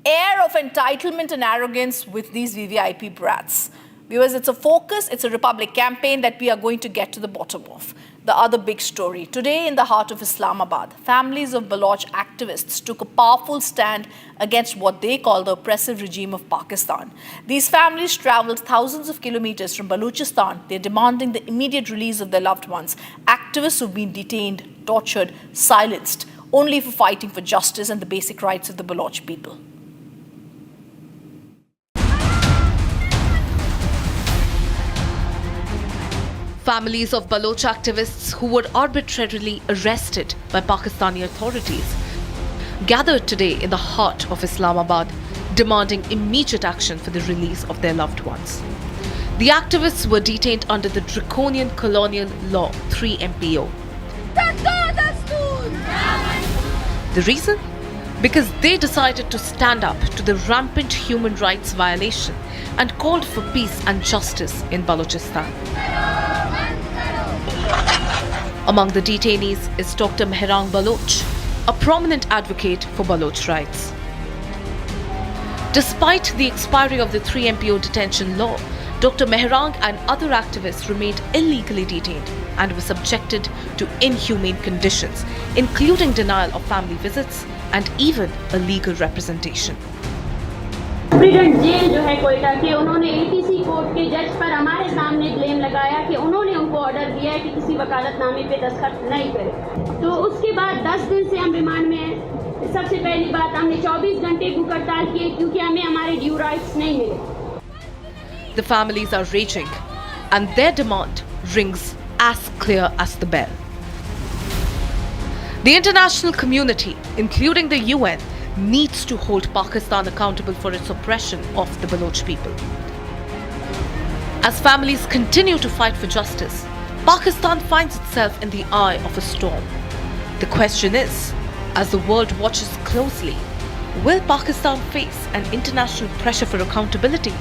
air of entitlement and arrogance with these VVIP brats. Viewers, it's a focus, it's a Republic campaign that we are going to get to the bottom of. The other big story. Today in the heart of Islamabad, families of Baloch activists took a powerful stand against what they call the oppressive regime of Pakistan. These families traveled thousands of kilometers from Balochistan. They're demanding the immediate release of their loved ones. Activists who've been detained, tortured, silenced, only for fighting for justice and the basic rights of the Baloch people. Families of Baloch activists who were arbitrarily arrested by Pakistani authorities gathered today in the heart of Islamabad, demanding immediate action for the release of their loved ones. The activists were detained under the draconian colonial law 3 MPO. The reason? Because they decided to stand up to the rampant human rights violation and called for peace and justice in Balochistan. Among the detainees is Dr. Mehrang Baloch, a prominent advocate for Baloch rights. Despite the expiry of the 3 MPO detention law, Dr. Mehrang and other activists remained illegally detained and were subjected to inhumane conditions, including denial of family visits and even a legal representation. President jail जो है कोयटा के, उन्होंने ATC court के जज पर हमारे सामने blame लगाया कि उन्होंने उनको ऑर्डर दिया है कि किसी वकालतनामे पे दस्तखत नहीं करें। तो उसके बाद 10 दिन से हम रिमांड में हैं। सबसे पहली बात, हमने 24 घंटे भूख हड़ताल किए क्योंकि हमें हमारे ड्यू राइट्स नहीं मिले। The families are raging and their demand rings as clear as the bell. The international community, including the UN, needs to hold Pakistan accountable for its oppression of the Baloch people. As families continue to fight for justice, Pakistan finds itself in the eye of a storm. The question is, as the world watches closely, will Pakistan face an international pressure for accountability?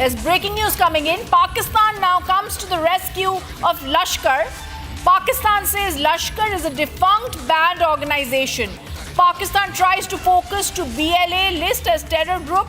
There's breaking news coming in. Pakistan now comes to the rescue of Lashkar. Pakistan says Lashkar is a defunct banned organization. Pakistan tries to focus to BLA list as terror group.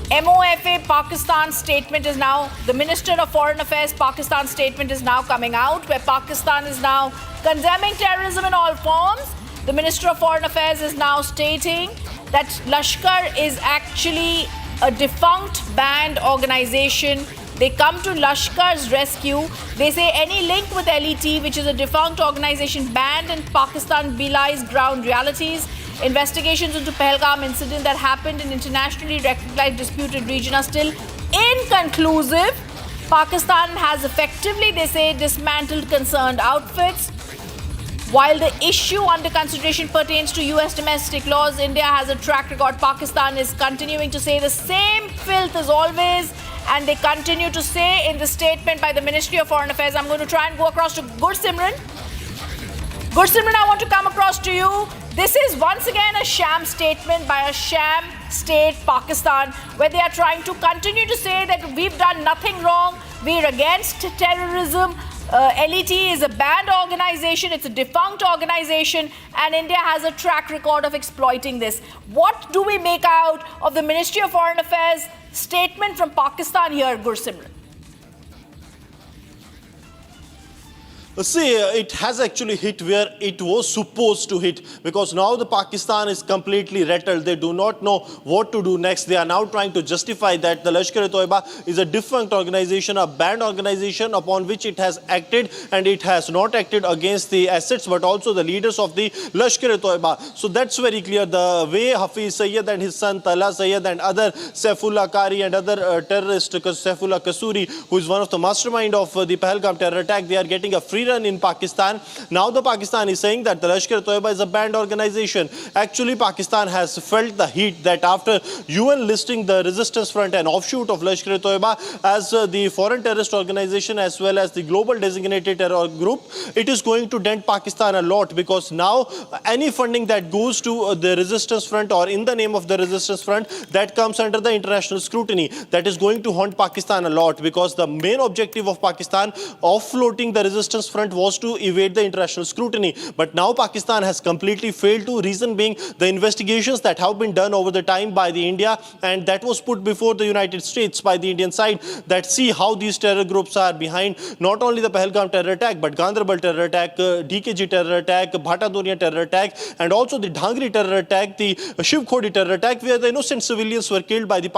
MOFA Pakistan statement is now, the Minister of Foreign Affairs Pakistan statement is now coming out, where Pakistan is now condemning terrorism in all forms. The Minister of Foreign Affairs is now stating that Lashkar is actually a defunct banned organization. They come to Lashkar's rescue. They say any link with LET, which is a defunct organization banned in Pakistan, belies ground realities. Investigations into Pahalgam incident that happened in internationally recognized disputed region are still inconclusive. Pakistan has effectively, they say, dismantled concerned outfits. While the issue under consideration pertains to US domestic laws, India has a track record. Pakistan is continuing to say the same filth as always, and they continue to say in the statement by the Ministry of Foreign Affairs. I'm going to try and go across to Gursimran. Gursimran, I want to come across to you. This is once again a sham statement by a sham state, Pakistan, where they are trying to continue to say that we've done nothing wrong, we're against terrorism. LET is a banned organization, it's a defunct organization, and India has a track record of exploiting this. What do we make out of the Ministry of Foreign Affairs statement from Pakistan here, Gursimran? See, it has actually hit where it was supposed to hit, because now the Pakistan is completely rattled. They do not know what to do next. They are now trying to justify that the Lashkar-e-Toiba is a defunct organization, a banned organization upon which it has acted, and it has not acted against the assets but also the leaders of the Lashkar-e-Toiba. So that's very clear. The way Hafiz Sayyid and his son Tala Sayyid and other Saifullah Qari and other terrorists, Saifullah Kasuri, who is one of the mastermind of the Pahalgam terror attack, they are getting a free run in Pakistan. Now the Pakistan is saying that the Lashkar-e-Toiba is a banned organization. Actually, Pakistan has felt the heat that after UN listing the Resistance Front, an offshoot of Lashkar-e-Toiba, as the foreign terrorist organization as well as the global designated terror group, it is going to dent Pakistan a lot, because now any funding that goes to the Resistance Front or in the name of the Resistance Front, that comes under the international scrutiny. That is going to haunt Pakistan a lot, because the main objective of Pakistan offloading the Resistance Front was to evade the international scrutiny. But now Pakistan has completely failed to, reason being the investigations that have been done over the time by the India, and that was put before the United States by the Indian side, that see how these terror groups are behind not only the Pahalgam terror attack but Ganderbal terror attack, DKG terror attack, Bhata Doriya terror attack, and also the Dhangri terror attack, the Shiv Khodi terror attack, where the innocent civilians were killed by the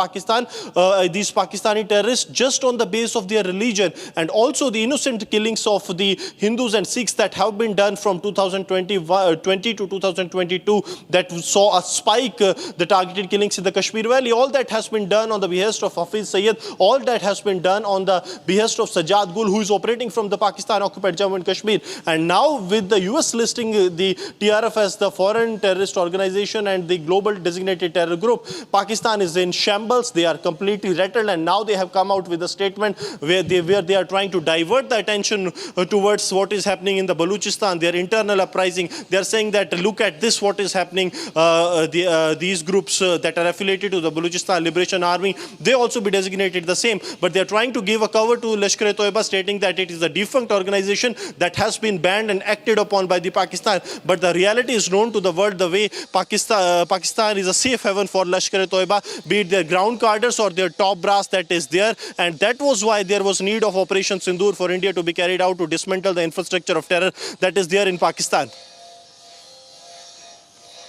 these Pakistani terrorists just on the base of their religion, and also the innocent killings of the Hindus and Sikhs that have been done from 2020 to 2022 that saw a spike, the targeted killings in the Kashmir Valley. All that has been done on the behest of Hafiz Sayyid. All that has been done on the behest of Sajjad Gul, who is operating from the Pakistan-occupied Jammu and Kashmir. And now with the US listing the TRF as the foreign terrorist organization and the global designated terror group, Pakistan is in shambles. They are completely rattled, and now they have come out with a statement where they are trying to divert the attention towards what is happening in the Balochistan, their internal uprising. They are saying that look at this, what is happening. These groups that are affiliated to the Balochistan Liberation Army, they also be designated the same. But they are trying to give a cover to Lashkar-e-Toiba, stating that it is a defunct organization that has been banned and acted upon by the Pakistan. But the reality is known to the world the way Pakistan is a safe haven for Lashkar-e-Toiba, be it their ground cadres or their top brass that is there. And that was why there was need of Operation Sindoor for India to be carried out to dismantle the infrastructure of terror that is there in Pakistan.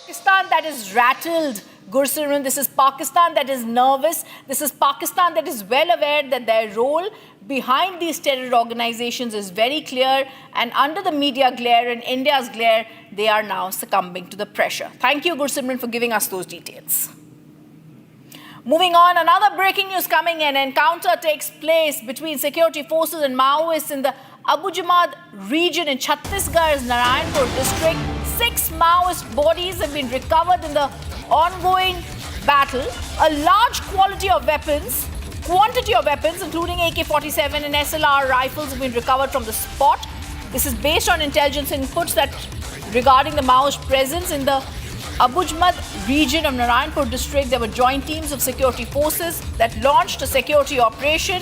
Pakistan that is rattled, Gursimran. This is Pakistan that is nervous. This is Pakistan that is well aware that their role behind these terror organizations is very clear, and under the media glare and India's glare, they are now succumbing to the pressure. Thank you, Gursimran, for giving us those details. Moving on, another breaking news coming in. Encounter takes place between security forces and Maoists in the Abu Jamad region in Chhattisgarh's Narayanpur district. 6 Maoist bodies have been recovered in the ongoing battle. A large quantity of weapons, including AK-47 and SLR rifles, have been recovered from the spot. This is based on intelligence inputs that regarding the Maoist presence in the Abujmad region of Narayanpur district, there were joint teams of security forces that launched a security operation.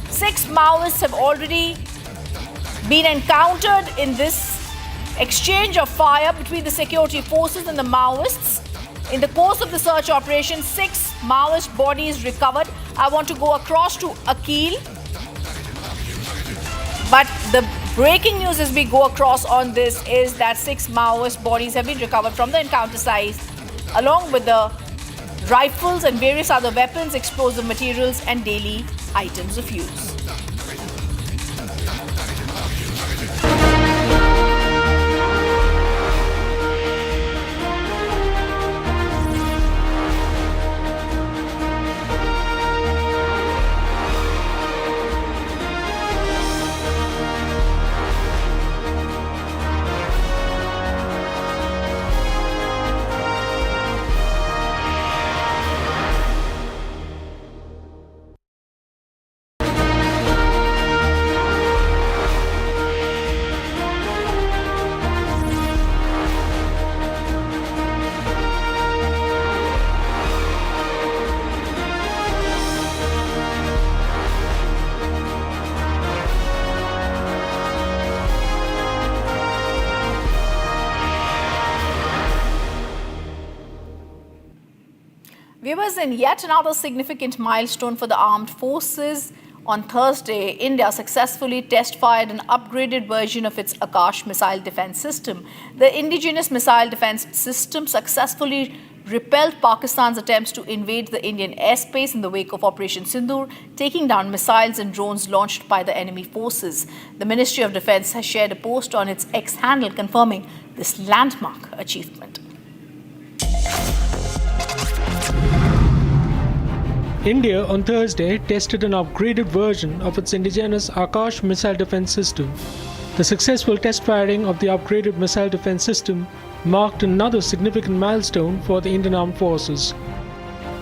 6 Maoists have already been encountered in this exchange of fire between the security forces and the Maoists. In the course of the search operation, 6 Maoist bodies recovered. I want to go across to Akil. But the breaking news as we go across on this is that 6 Maoist bodies have been recovered from the encounter site, along with the rifles and various other weapons, explosive materials and daily items of use. Viewers, in yet another significant milestone for the armed forces, on Thursday, India successfully test-fired an upgraded version of its Akash missile defense system. The indigenous missile defense system successfully repelled Pakistan's attempts to invade the Indian airspace in the wake of Operation Sindoor, taking down missiles and drones launched by the enemy forces. The Ministry of Defense has shared a post on its X handle confirming this landmark achievement. India on Thursday tested an upgraded version of its indigenous Akash missile defense system. The successful test firing of the upgraded missile defense system marked another significant milestone for the Indian Armed Forces.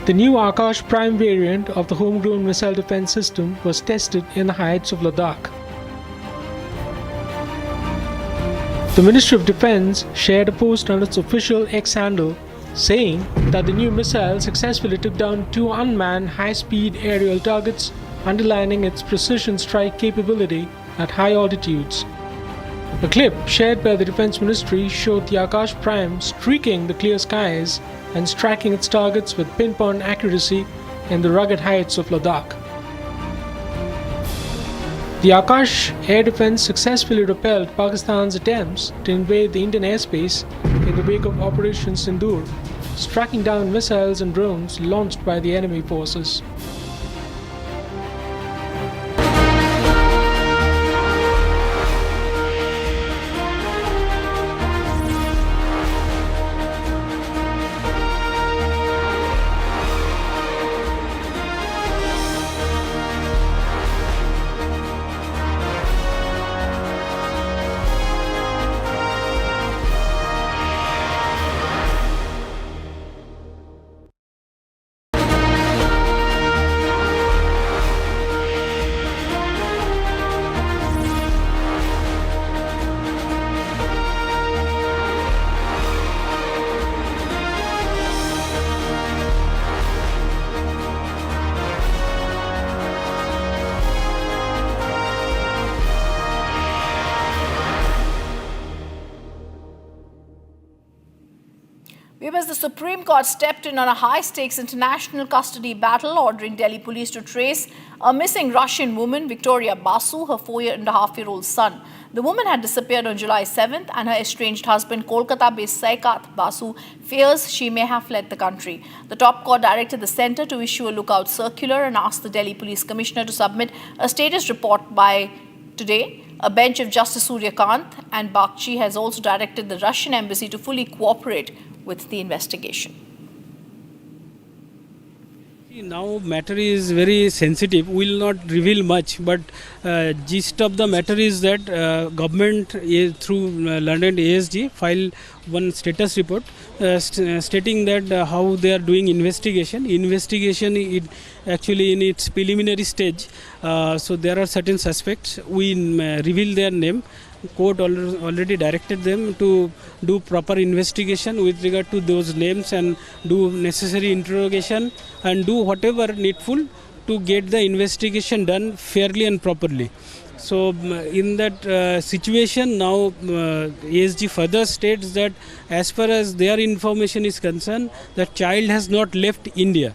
The new Akash Prime variant of the homegrown missile defense system was tested in the heights of Ladakh. The Ministry of Defense shared a post on its official X handle saying that the new missile successfully took down 2 unmanned high-speed aerial targets, underlining its precision strike capability at high altitudes. A clip shared by the Defense Ministry showed the Akash Prime streaking the clear skies and striking its targets with pinpoint accuracy in the rugged heights of Ladakh. The Akash air defense successfully repelled Pakistan's attempts to invade the Indian airspace in the wake of Operation Sindoor, striking down missiles and drones launched by the enemy forces. Viewers, the Supreme Court stepped in on a high-stakes international custody battle, ordering Delhi police to trace a missing Russian woman, Victoria Basu, her 4.5-year-old son. The woman had disappeared on July 7th, and her estranged husband, Kolkata-based Saikat Basu, fears she may have fled the country. The top court directed the centre to issue a lookout circular and asked the Delhi Police Commissioner to submit a status report by today. A bench of Justice Surya Kant and Bakshi has also directed the Russian embassy to fully cooperate with the investigation. Now matter is very sensitive. We will not reveal much, but gist of the matter is that government through London ASG filed one status report stating that how they are doing investigation. Investigation is actually in its preliminary stage. So there are certain suspects. We reveal their name. court already directed them to do proper investigation with regard to those names and do necessary interrogation and do whatever needful to get the investigation done fairly and properly. So in that situation now ASG further states that as far as their information is concerned, the child has not left India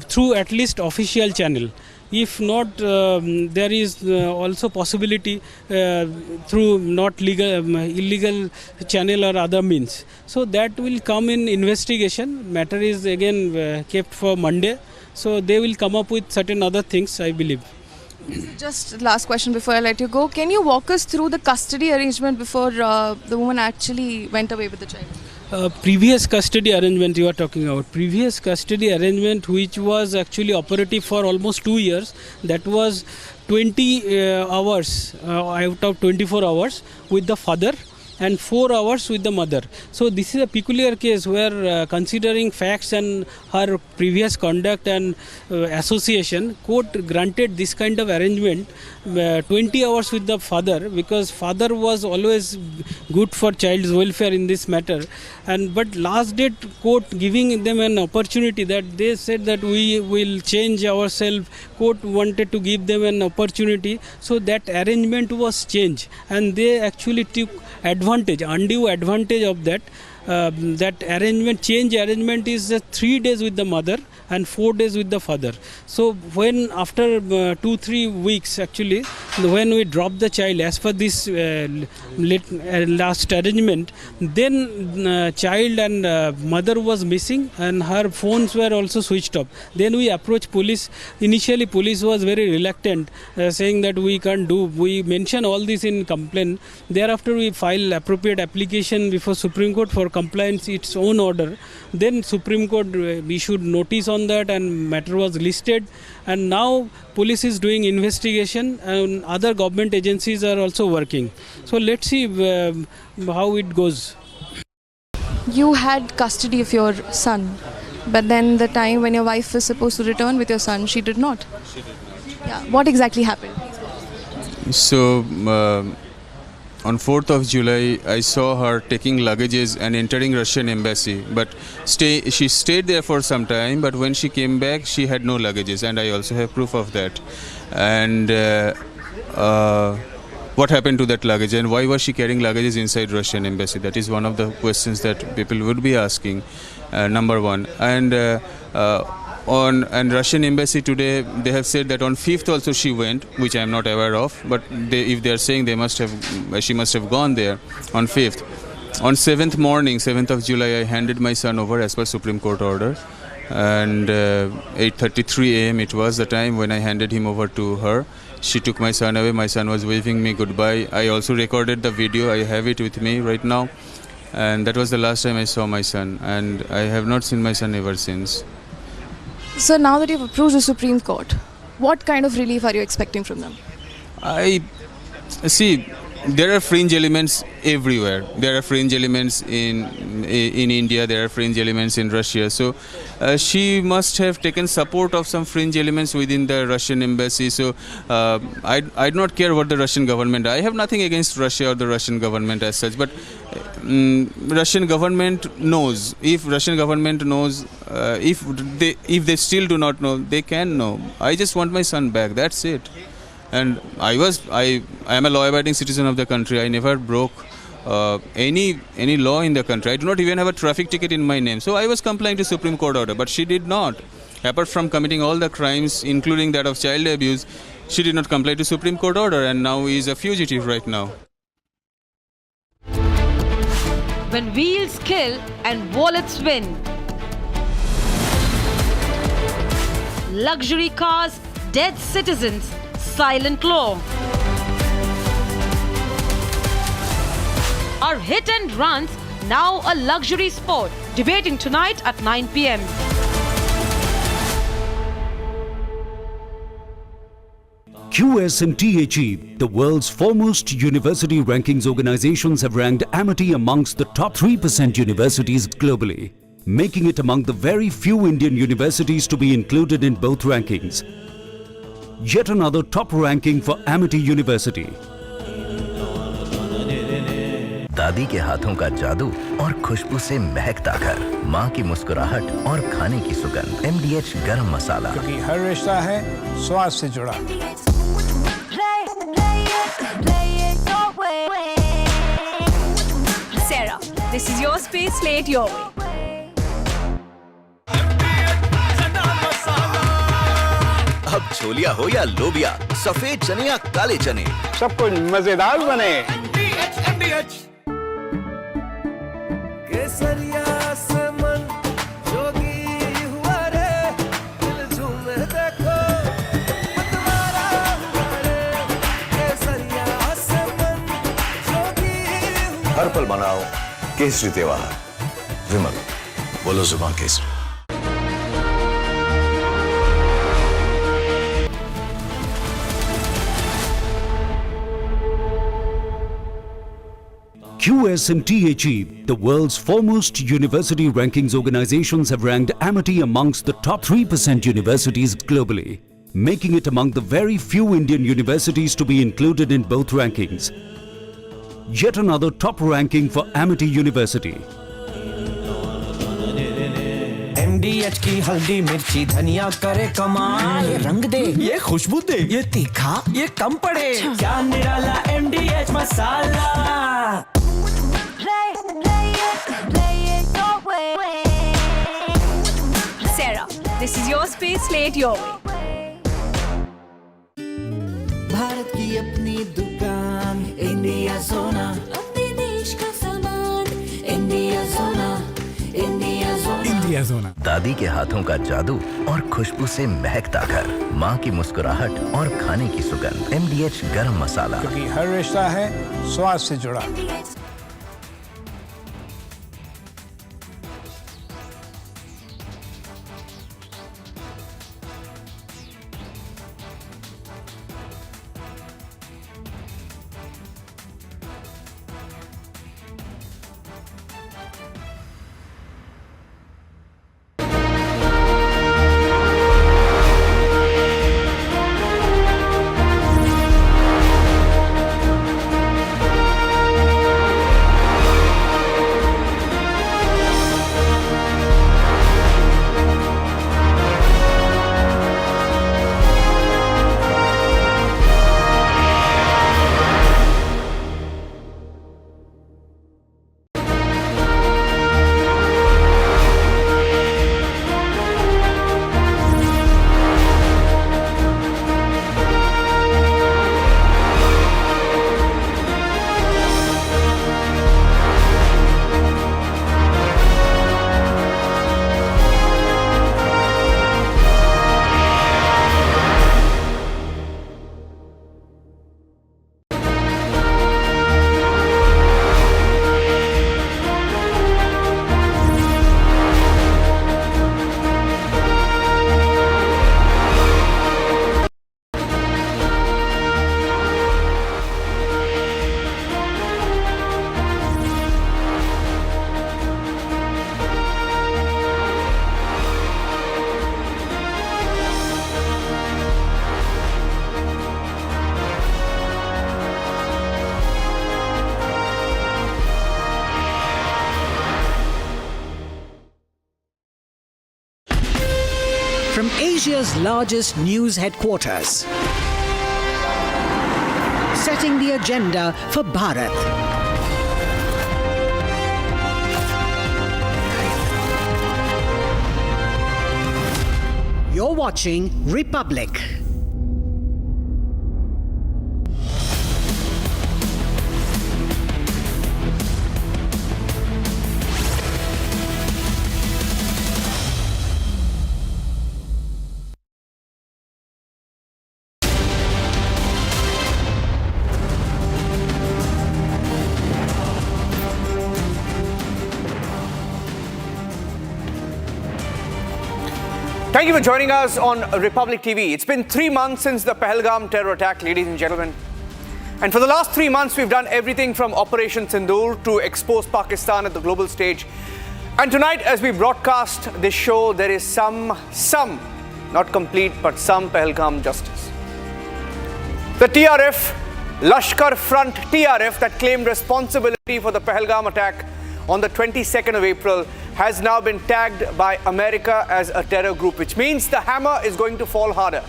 through at least official channel. If not, there is also possibility through not legal, illegal channel or other means. So that will come in investigation. Matter is again kept for Monday. So they will come up with certain other things, I believe. Just last question before I let you go. Can you walk us through the custody arrangement before the woman actually went away with the child? Previous custody arrangement you are talking about. Previous custody arrangement which was actually operative for almost 2 years. That was 20 hours out of 24 hours with the father and 4 hours with the mother. So this is a peculiar case where considering facts and her previous conduct and association, court granted this kind of arrangement 20 hours with the father, because father was always good for child's welfare in this matter. And but last date court giving them an opportunity, that they said that we will change ourselves. Court wanted to give them an opportunity, so that arrangement was changed and they actually took undue advantage of that. That arrangement, change arrangement is 3 days with the mother and 4 days with the father. So when after 2-3 weeks actually, when we dropped the child as per this last arrangement, then child and mother was missing and her phones were also switched off. Then we approached police. Initially police was very reluctant, saying that we can't do. We mention all this in complaint. Thereafter we file appropriate application before Supreme Court for compliance its own order. Then Supreme Court issued notice on that and matter was listed, and now police is doing investigation and other government agencies are also working. So let's see how it goes. You had custody of your son, but then the time when your wife was supposed to return with your son, she did not. Yeah. What exactly happened? So on 4th of July, I saw her taking luggages and entering Russian embassy. But she stayed there for some time, but when she came back, she had no luggages, and I also have proof of that. And what happened to that luggage, and why was she carrying luggages inside Russian embassy? That is one of the questions that people would be asking, number one. And on Russian embassy today, they have said that on 5th also she went, which I am not aware of, but if they are saying she must have gone there on 5th. On 7th morning, 7th of July, I handed my son over as per Supreme Court order, and 8:33 a.m. it was the time when I handed him over to her. She took my son away. My son was waving me goodbye. I also recorded the video. I have it with me right now, and that was the last time I saw my son, and I have not seen my son ever since. So now that you've approached the Supreme Court, what kind of relief are you expecting from them? I see there are fringe elements everywhere. There are fringe elements in India, there are fringe elements in Russia. So she must have taken support of some fringe elements within the Russian embassy. So I do not care what the Russian government. I have nothing against Russia or the Russian government as such, but Russian government knows. If Russian government knows, if they still do not know, they can know. I just want my son back. That's it. And I am a law-abiding citizen of the country. I never broke any law in the country. I do not even have a traffic ticket in my name. So I was complying to Supreme Court order, but she did not. Apart from committing all the crimes, including that of child abuse, she did not comply to Supreme Court order, and now he is a fugitive right now. When wheels kill and wallets win. Luxury cars, dead citizens, silent law. Are hit and runs now a luxury sport? Debating tonight at 9 p.m. QS&THE, the world's foremost university rankings organizations, have ranked Amity amongst the top 3% universities globally, making it among the very few Indian universities to be included in both rankings. Yet another top ranking for Amity University. दादी के हाथों का जादू और खुशबू से महकता घर, माँ की मुस्कुराहट और खाने की सुगंध। MDH गरम मसाला, क्योंकि हर रिश्ता है स्वाद से जुड़ा। Sarah, this is your space, play it your way. अब छोलिया हो या लोबिया, सफेद चने या काले चने, सब कुछ मजेदार बने। केसरिया से मन जोगी हुआ रे, दिल झूमे देखो मतवारा हुआ रे। केसरिया से मन जोगी हुआ। हर पल मनाओ केसरी त्योहार। विमल, बोलो जुबान Kesari. QS and THE, the world's foremost university rankings organizations, have ranked Amity amongst the top 3% universities globally, making it among the very few Indian universities to be included in both rankings. Yet another top ranking for Amity University. MDH की हल्दी मिर्ची धनिया करे कमाल, ये रंग दे, ये खुशबू दे, ये तीखा, ये कम पड़े, क्या निराला MDH masala. Sarah, this is your space, play it your way. Bharat की अपनी दुकान, इंडिया सोना, अपने देश का सामान, इंडिया सोना, इंडिया सोना। इंडिया सोना। दादी के हाथों का जादू और खुशबू से महकता घर, माँ की मुस्कुराहट और खाने की सुगंध। MDH गरम मसाला, क्योंकि हर रिश्ता है स्वाद से जुड़ा। From Asia's largest news headquarters, setting the agenda for Bharat. You're watching Republic. Thank you for joining us on Republic TV. It's been 3 months since the Pahalgam terror attack, ladies and gentlemen. And for the last 3 months, we've done everything from Operation Sindoor to expose Pakistan at the global stage. And tonight, as we broadcast this show, there is some, not complete, but some Pahalgam justice. The TRF, Lashkar Front TRF that claimed responsibility for the Pahalgam attack on the 22nd of April has now been tagged by America as a terror group, which means the hammer is going to fall harder.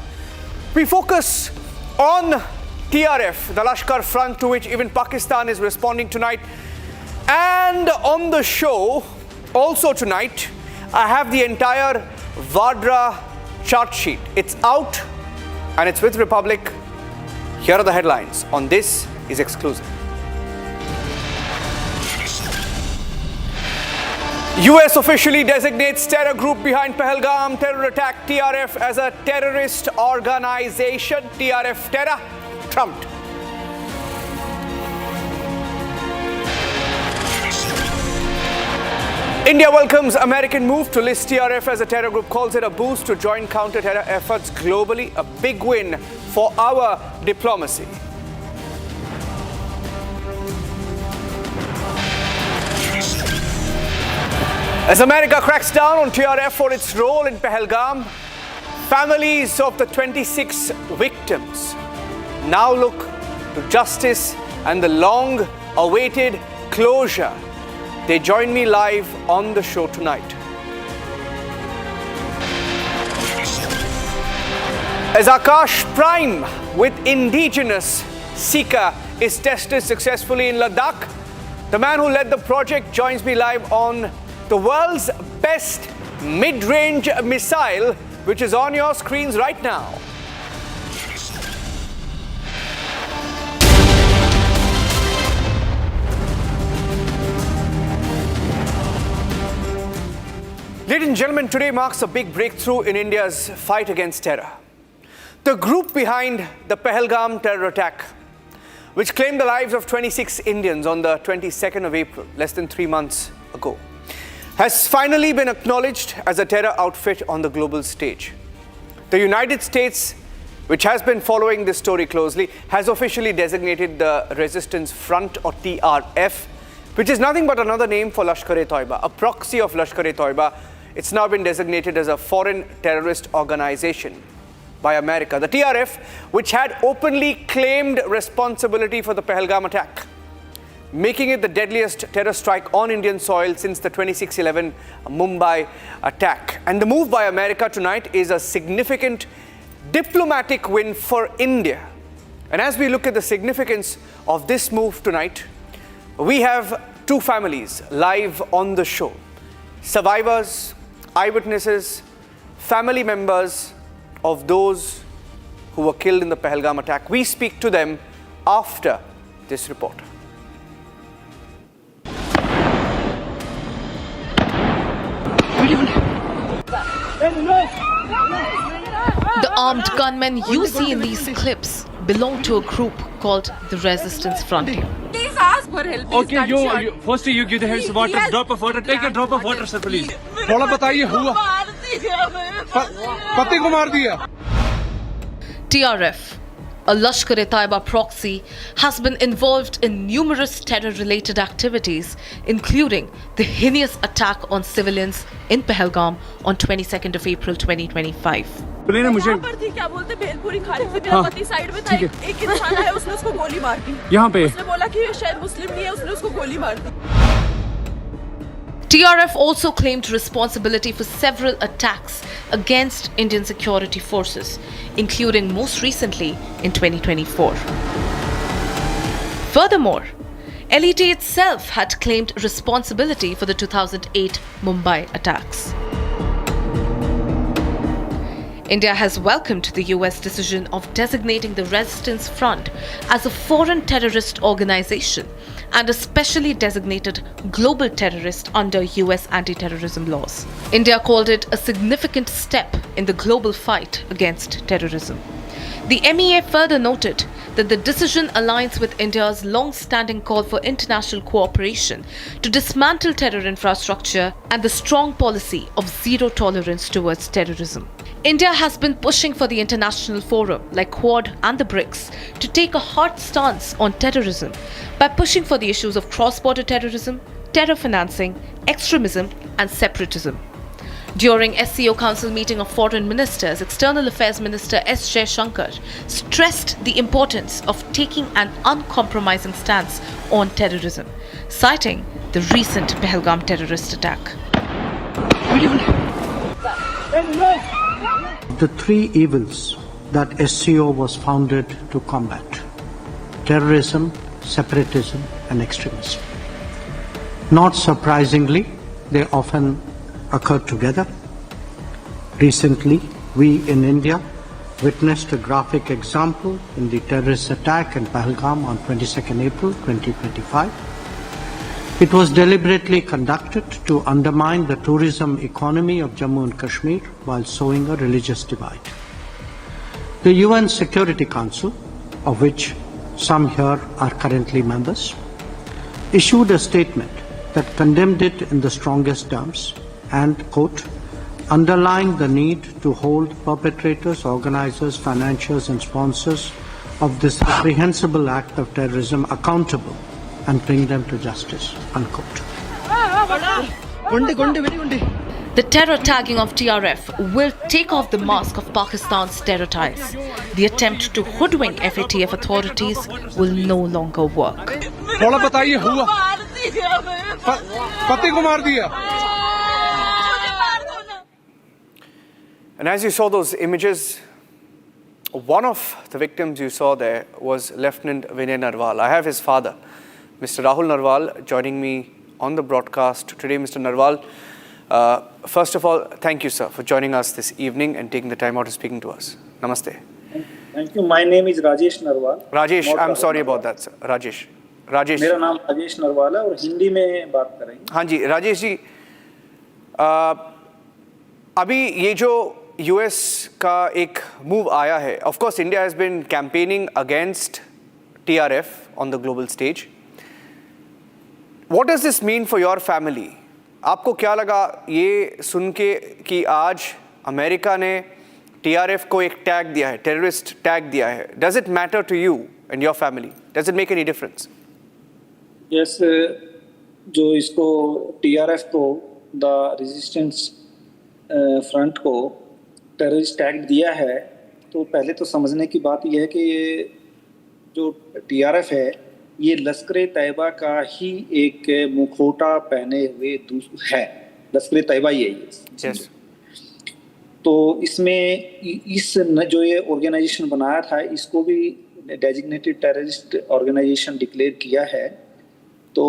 We focus on TRF, the Lashkar Front, to which even Pakistan is responding tonight. And on the show, also tonight, I have the entire Vadra chart sheet. It's out and it's with Republic. Here are the headlines. On This is exclusive. US officially designates terror group behind Pahalgam terror attack TRF as a terrorist organization. TRF terror trumped. India welcomes American move to list TRF as a terror group, calls it a boost to joint counter-terror efforts globally, a big win for our diplomacy. As America cracks down on TRF for its role in Pahalgam, families of the 26 victims now look to justice and the long-awaited closure. They join me live on the show tonight. As Akash Prime with indigenous Sika is tested successfully in Ladakh, the man who led the project joins me live on the world's best mid-range missile, which is on your screens right now. Ladies and gentlemen, today marks a big breakthrough in India's fight against terror. The group behind the Pahalgam terror attack, which claimed the lives of 26 Indians on the 22nd of April, less than 3 months ago, has finally been acknowledged as a terror outfit on the global stage. The United States, which has been following this story closely, has officially designated the Resistance Front, or TRF, which is nothing but another name for Lashkar-e-Toiba, a proxy of Lashkar-e-Toiba. It's now been designated as a foreign terrorist organization by America. The TRF, which had openly claimed responsibility for the Pahalgam attack, making it the deadliest terror strike on Indian soil since the 26/11 Mumbai attack. And the move by America tonight is a significant diplomatic win for India. And as we look at the significance of this move tonight, we have two families live on the show. Survivors, eyewitnesses, family members of those who were killed in the Pahalgam attack. We speak to them after this report. The armed gunmen you see in these clips belong to a group called the Resistance Front. Please ask for help. Okay, you first you give the hands water, drop of water, take a drop of water, sir, please. थोड़ा बताइए हुआ पति को मार दिया. TRF, a Lashkar-e-Toiba proxy, has been involved in numerous terror-related activities, including the heinous attack on civilians in Pahalgam on 22nd of April 2025. मुझे क्या बोलते भेलपुरी खाने से मेरा पति साइड में था, एक इंसान आया, उसने उसको गोली मार दी. यहाँ पे उसने बोला कि शायद मुस्लिम नहीं है, उसने उसको गोली मार दी. TRF also claimed responsibility for several attacks against Indian security forces, including most recently in 2024. Furthermore, LET itself had claimed responsibility for the 2008 Mumbai attacks. India has welcomed the US decision of designating the Resistance Front as a foreign terrorist organization and a specially designated global terrorist under US anti-terrorism laws. India called it a significant step in the global fight against terrorism. The MEA further noted that the decision aligns with India's long-standing call for international cooperation to dismantle terror infrastructure and the strong policy of zero tolerance towards terrorism. India has been pushing for the international forum like Quad and the BRICS to take a hard stance on terrorism by pushing for the issues of cross-border terrorism, terror financing, extremism and separatism. During SCO Council meeting of Foreign Ministers, External Affairs Minister S. Shankar stressed the importance of taking an uncompromising stance on terrorism, citing the recent Pahalgam terrorist attack. The three evils that SCO was founded to combat: terrorism, separatism, and extremism. Not surprisingly, they often occur together. Recently, we in India witnessed a graphic example in the terrorist attack in Pahalgam on 22nd April 2025. It was deliberately conducted to undermine the tourism economy of Jammu and Kashmir while sowing a religious divide. The UN Security Council, of which some here are currently members, issued a statement that condemned it in the strongest terms and, quote, underlying the need to hold perpetrators, organizers, financiers and sponsors of this reprehensible act of terrorism accountable and bring them to justice, unquote. The terror tagging of TRF will take off the mask of Pakistan's terror ties. The attempt to hoodwink FATF authorities will no longer work. थोड़ा बताइए हुआ पति को मार दिया. And as you saw those images, one of the victims you saw there was Lieutenant Vinay Narwal. I have his father, Mr. Rahul Narwal, joining me on the broadcast today. Mr. Narwal, first of all, thank you, sir, for joining us this evening and taking the time out to speaking to us. Namaste. Thank you. My name is Rajesh Narwal. Rajesh, I'm sorry about that, sir. Rajesh. मेरा नाम राजेश नरवाल है और हिंदी में बात कर रहे हैं. हाँ जी, राजेश जी, अभी ये जो यूएस का एक मूव आया है, of course India has been campaigning against TRF on the global stage. What does this mean for your family? आपको क्या लगा ये सुन के कि आज अमेरिका ने टीआरएफ को एक टैग दिया है, टेररिस्ट टैग दिया है? Does it matter to you and your family? Does it make any difference? Yes, जो इसको टीआरएफ को, द रेजिस्टेंस फ्रंट को टेररिस्ट टैग दिया है, तो पहले तो समझने की बात यह है कि ये जो टीआरएफ है ये लश्कर तैयबा का ही एक मुखौटा पहने हुए है. लश्कर तैयबा ही है ये. yes. तो इसमें इस जो ये ऑर्गेनाइजेशन बनाया था इसको भी डेजिग्नेटेड टेररिस्ट ऑर्गेनाइजेशन डिक्लेयर किया है. तो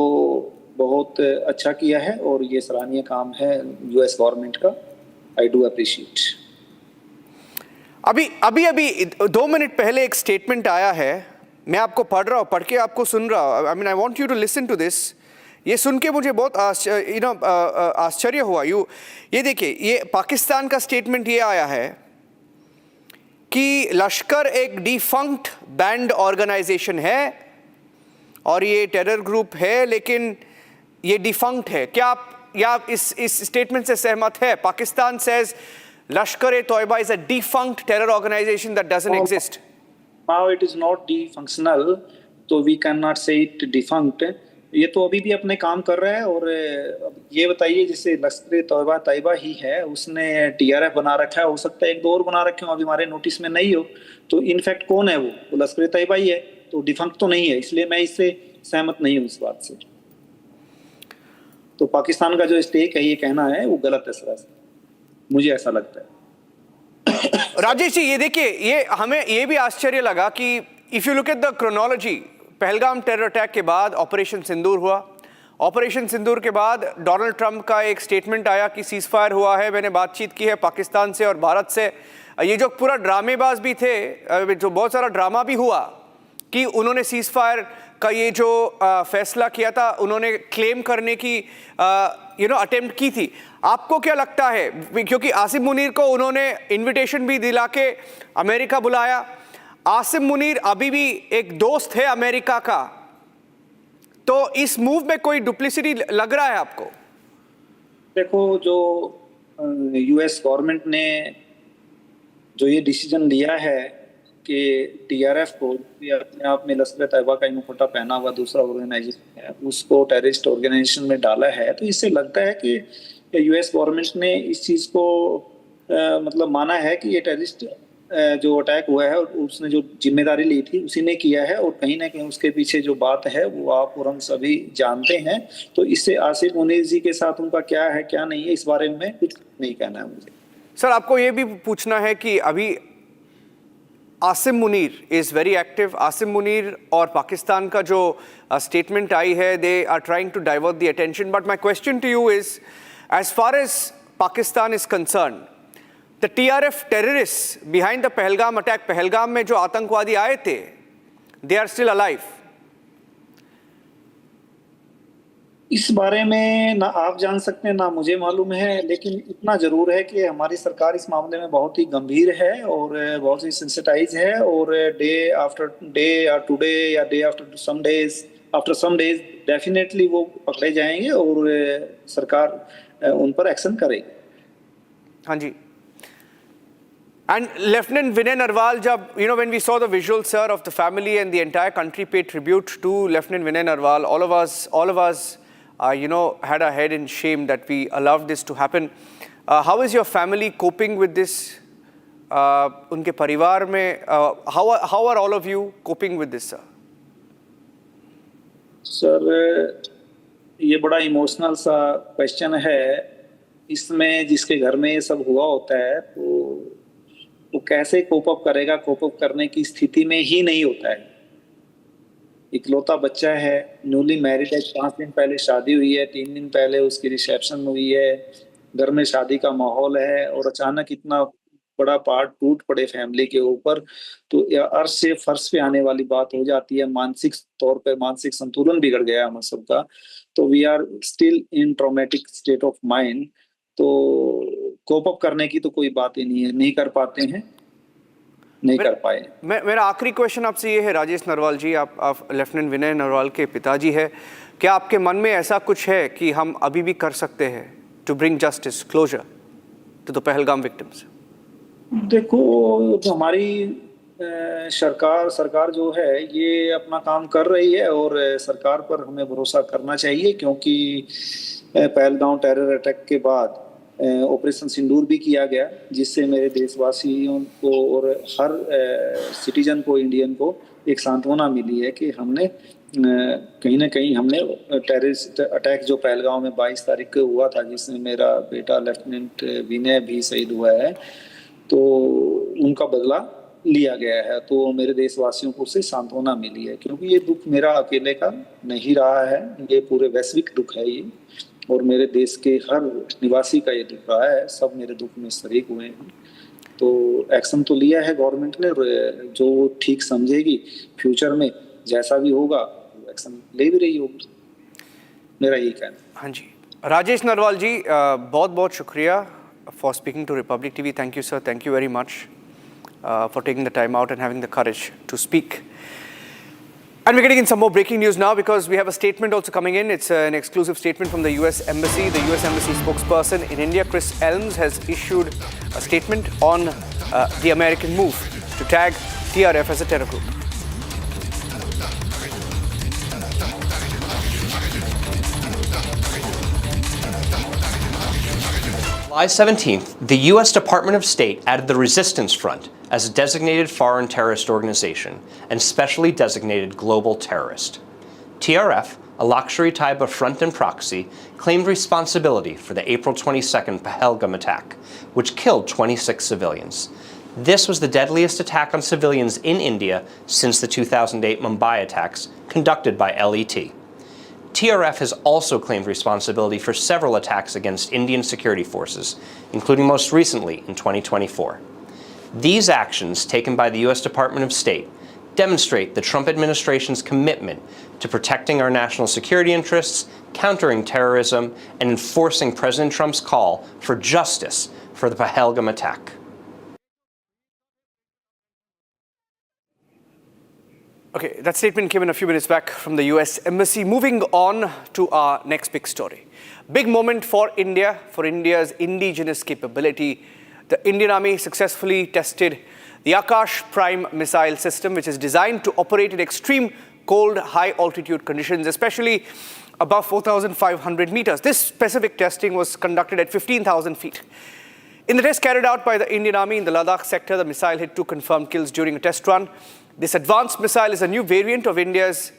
बहुत अच्छा किया है और ये सराहनीय काम है यूएस गवर्नमेंट का. I do appreciate. अभी 2 मिनट पहले एक स्टेटमेंट आया है, मैं आपको पढ़ के आपको सुन रहा हूँ. I mean I want you to listen to this. ये सुन के मुझे बहुत आश्चर्य हुआ. ये देखिए, ये पाकिस्तान का स्टेटमेंट ये आया है कि लश्कर एक डिफंक्ट बैंड ऑर्गेनाइजेशन है और ये टेरर ग्रुप है, लेकिन ये डिफंक्ट है. क्या आप इस स्टेटमेंट से सहमत है? Pakistan says Lashkar-e-Toiba is a defunct terror organization that doesn't exist. Now it is not defunctional, so we cannot say it defunct. ये तो अभी भी अपने काम कर रहा है. और ये बताइए, जैसे लश्कर-ए-तैयबा ही है, उसने टीआरएफ बना रखा है, हो सकता है 1-2 और बना रखे हो, अभी हमारे नोटिस में नहीं हो. तो इनफैक्ट कौन है वो लश्कर-ए-तैयबा ही है, तो डिफंक्ट तो नहीं है. इसलिए मैं इससे सहमत नहीं हूँ इस बात से. तो पाकिस्तान का जो स्टेक है ये कहना है वो गलत है सर, मुझे ऐसा लगता है. राजेश जी, ये देखिए, ये हमें ये भी आश्चर्य लगा कि if you look at the chronology, Pahalgam terror attack के बाद ऑपरेशन सिंदूर हुआ. ऑपरेशन सिंदूर के बाद डोनाल्ड ट्रंप का एक स्टेटमेंट आया कि सीज फायर हुआ है. मैंने बातचीत की है पाकिस्तान से और भारत से. ये जो पूरा ड्रामेबाज भी थे, जो बहुत सारा ड्रामा भी हुआ कि उन्होंने सीज फायर का ये जो फैसला किया था, उन्होंने क्लेम करने की अटेम्प्ट की थी. आपको क्या लगता है, क्योंकि आसिम मुनीर को उन्होंने इनविटेशन भी दिला के अमेरिका बुलाया. आसिम मुनीर अभी भी एक दोस्त है अमेरिका का, तो इस मूव में कोई डुप्लिसिटी लग रहा है आपको? देखो, जो यूएस गवर्नमेंट ने जो ये डिसीजन लिया है कि टीआरएफ को अपने आप में लश्कर तैयबा का मुखौटा पहना हुआ दूसरा ऑर्गेनाइजेशन है, उसको टेररिस्ट ऑर्गेनाइजेशन में डाला है, तो इससे लगता है कि यूएस गवर्नमेंट ने इस चीज़ को मतलब माना है कि ये टेररिस्ट जो अटैक हुआ है उसने जो जिम्मेदारी ली थी उसी ने किया है, और कहीं ना कहीं उसके पीछे जो बात है वो आप और हम सभी जानते हैं। तो इससे आसिफ मुनीर जी के साथ उनका क्या है क्या नहीं है इस बारे में कुछ नहीं कहना है मुझे। सर, आपको ये भी पूछना है कि अभी Asim Munir is very active. Asim Munir और पाकिस्तान का जो स्टेटमेंट आई है, they are trying to divert the attention, but my question to you is, as far as Pakistan is concern, द TRF terrorist behind the Pahalgam attack, Pahalgam में जो आतंकवादी आए थे, दे आर स्टिल अलाइव। इस बारे में ना आप जान सकते हैं ना मुझे मालूम है, लेकिन इतना जरूर है कि हमारी सरकार इस मामले में बहुत ही गंभीर है और बहुत ही सेंसिटाइज है, और डे आफ्टर डे या टुडे या day after some days definitely वो पकड़े जाएंगे और सरकार उन पर एक्शन करेगी। हाँ जी। And Lieutenant Vinay Narwal, jab, you know, when we saw the visuals, sir, of the family and the entire country paid tribute to Lieutenant Vinay Narwal, all of us, you know, had our head in shame that we allowed this to happen. How is your family coping with this? Unke parivar mein, how are all of you coping with this, sir? Sir, ये बड़ा emotional सा question है। इसमें जिसके घर में ये सब हुआ होता है तो वो कैसे कोप अप करेगा, कोप अप करने की स्थिति में ही नहीं होता है। इकलौता बच्चा है, न्यूली मैरिड है, 5 दिन पहले शादी हुई है, 3 दिन पहले उसकी रिसेप्शन हुई है, घर में शादी का माहौल है, और अचानक इतना बड़ा पार्ट टूट पड़े फैमिली के ऊपर, तो अर्श से फर्श पे आने वाली बात हो जाती है। मानसिक तौर पे मानसिक संतुलन बिगड़ गया हम सबका। तो we are still in traumatic state of mind. तो कोप अप करने की तो कोई बात ही नहीं है, नहीं कर पाते हैं, नहीं कर पाए। मेरा आखिरी क्वेश्चन आपसे ये है, राजेश नरवाल जी, आप लेफ्टिनेंट विनय नरवाल के पिताजी है, क्या आपके मन में ऐसा कुछ है कि हम अभी भी कर सकते हैं to bring justice, closure to the Pahalgam victims? देखो, हमारी सरकार जो है ये अपना काम कर रही है, और सरकार पर हमें भरोसा करना चाहिए, क्योंकि पहलगाम टेरर अटैक के बाद ऑपरेशन सिंदूर भी किया गया, जिससे मेरे देशवासियों को और हर सिटीजन को, इंडियन को एक सांत्वना मिली है कि हमने कहीं ना कहीं हमने टेररिस्ट अटैक जो पहलगाम में 22 तारीख को हुआ था, जिसमें मेरा बेटा लेफ्टिनेंट विनय भी शहीद हुआ है, तो उनका बदला लिया गया है। तो मेरे देशवासियों को उससे सांत्वना मिली है, क्योंकि ये दुख मेरा अकेले का नहीं रहा है, ये पूरे वैश्विक दुख है ये, और मेरे देश के हर निवासी का ये दुख रहा है। सब मेरे दुख में शरीक हुए हैं। तो एक्शन तो लिया है गवर्नमेंट ने, जो ठीक समझेगी फ्यूचर में जैसा भी होगा एक्शन ले भी रही होगी, मेरा यही कहना। हाँ जी, राजेश नरवाल जी, बहुत बहुत शुक्रिया for speaking to Republic TV. Thank you sir, thank you very much for taking the time out and having the courage to speak. And we're getting in some more breaking news now, because we have a statement also coming in. It's an exclusive statement from the US Embassy. The US Embassy spokesperson in India, Chris Elms, has issued a statement on the American move to tag TRF as a terror group. July 17th, the U.S. Department of State added the Resistance Front as a designated foreign terrorist organization and specially designated global terrorist. TRF, a Lakshari Taiba front and proxy, claimed responsibility for the April 22nd Pahalgam attack, which killed 26 civilians. This was the deadliest attack on civilians in India since the 2008 Mumbai attacks conducted by LET. TRF has also claimed responsibility for several attacks against Indian security forces, including most recently in 2024. These actions taken by the U.S. Department of State demonstrate the Trump administration's commitment to protecting our national security interests, countering terrorism, and enforcing President Trump's call for justice for the Pahalgam attack. Okay, that statement came in a few minutes back from the US Embassy. Moving on to our next big story. Big moment for India, for India's indigenous capability. The Indian Army successfully tested the Akash Prime missile system, which is designed to operate in extreme cold, high altitude conditions, especially above 4,500 meters. This specific testing was conducted at 15,000 feet. In the test carried out by the Indian Army in the Ladakh sector, the missile hit 2 confirmed kills during a test run. This advanced missile is a new variant of India's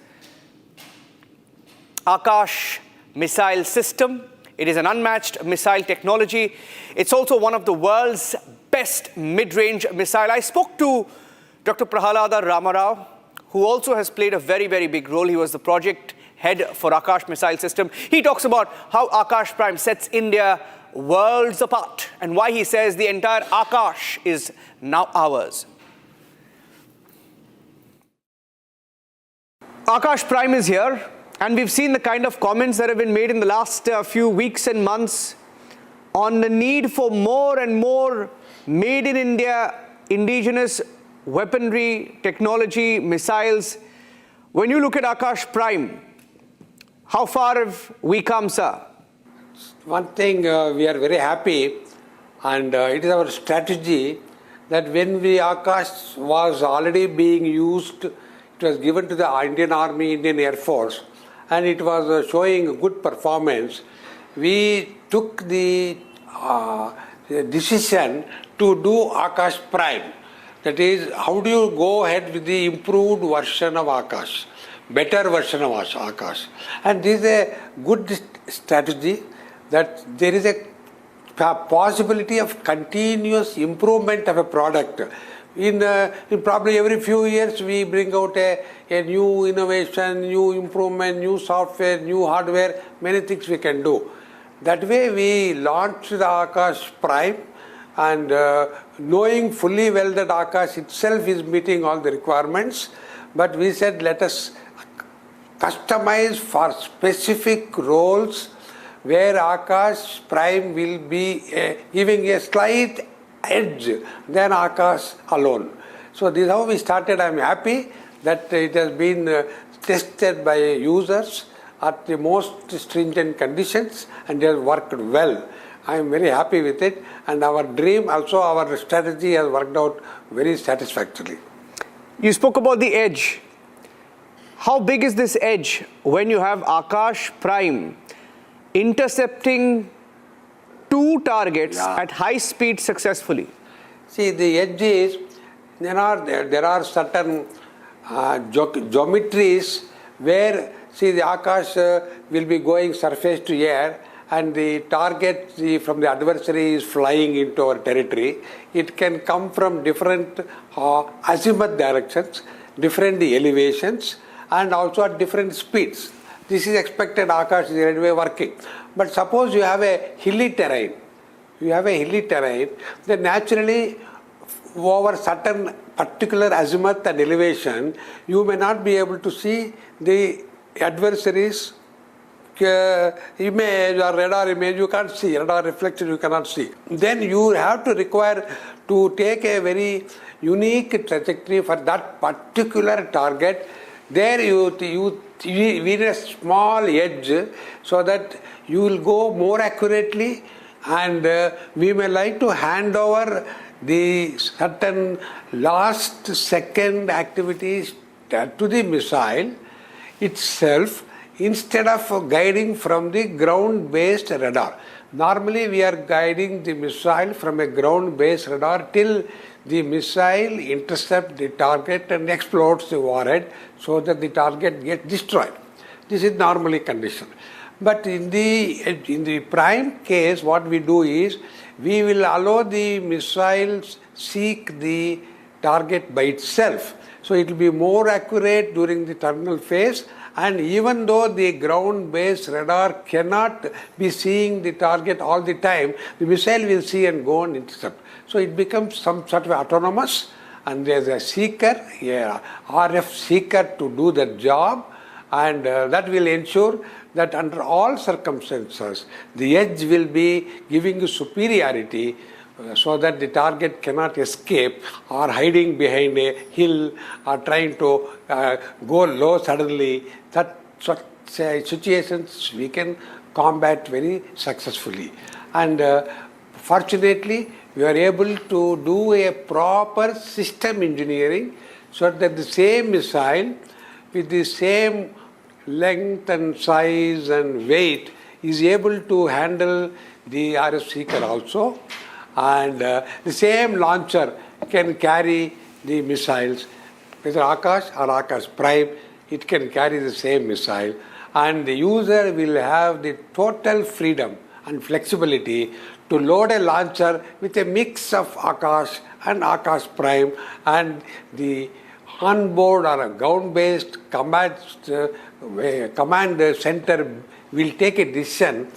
Akash missile system. It is an unmatched missile technology. It's also one of the world's best mid-range missile. I spoke to Dr. Prahalada Ramarao, who also has played a very, very big role. He was the project head for Akash missile system. He talks about how Akash Prime sets India worlds apart and why he says the entire Akash is now ours. Akash Prime is here, and we've seen the kind of comments that have been made in the last few weeks and months on the need for more and more made in India, indigenous weaponry, technology, missiles. When you look at Akash Prime, how far have we come, sir? One thing we are very happy, and it is our strategy that when the Akash was already being used, it was given to the Indian Army, Indian Air Force, and it was showing good performance. We took the decision to do Akash Prime. That is, how do you go ahead with the improved version of Akash, better version of Akash. And this is a good strategy, that there is a possibility of continuous improvement of a product. In probably every few years we bring out a new innovation, new improvement, new software, new hardware, many things we can do. That way we launched the Akash Prime, and knowing fully well that Akash itself is meeting all the requirements, but we said let us customize for specific roles where Akash Prime will be giving a slight edge than Akash alone. So this is how we started. I am happy that it has been tested by users at the most stringent conditions, and it has worked well. I am very happy with it, and our dream, also our strategy has worked out very satisfactorily. You spoke about the edge. How big is this edge when you have Akash Prime intercepting 2 targets at high speed successfully? See, the edge is, there are certain geometries where, see, the Akash will be going surface to air, and the target from the adversary is flying into our territory. It can come from different azimuth directions, different elevations, and also at different speeds. This is expected. Akash is anyway working. But suppose you have a hilly terrain. Then naturally over certain particular azimuth and elevation, you may not be able to see the adversary's image or radar image. You can't see, radar reflection you cannot see. Then you have to require to take a very unique trajectory for that particular target. There you need a small edge so that you will go more accurately, and we may like to hand over the certain last second activities to the missile itself instead of guiding from the ground-based radar. Normally we are guiding the missile from a ground-based radar till the missile intercepts the target and explodes the warhead so that the target gets destroyed. This is normally condition. But in the prime case, what we do is, we will allow the missiles seek the target by itself. So it will be more accurate during the terminal phase, and even though the ground-based radar cannot be seeing the target all the time, the missile will see and go and intercept. So it becomes some sort of autonomous, and there is a seeker, RF seeker to do the job, and that will ensure that under all circumstances, the edge will be giving you superiority so that the target cannot escape or hiding behind a hill or trying to go low suddenly. Such situations we can combat very successfully. And fortunately, we are able to do a proper system engineering so that the same missile with the same length and size and weight is able to handle the RF seeker also. And the same launcher can carry the missiles, whether Akash or Akash Prime, it can carry the same missile. And the user will have the total freedom and flexibility to load a launcher with a mix of Akash and Akash Prime, and the onboard or a ground-based command center will take a decision.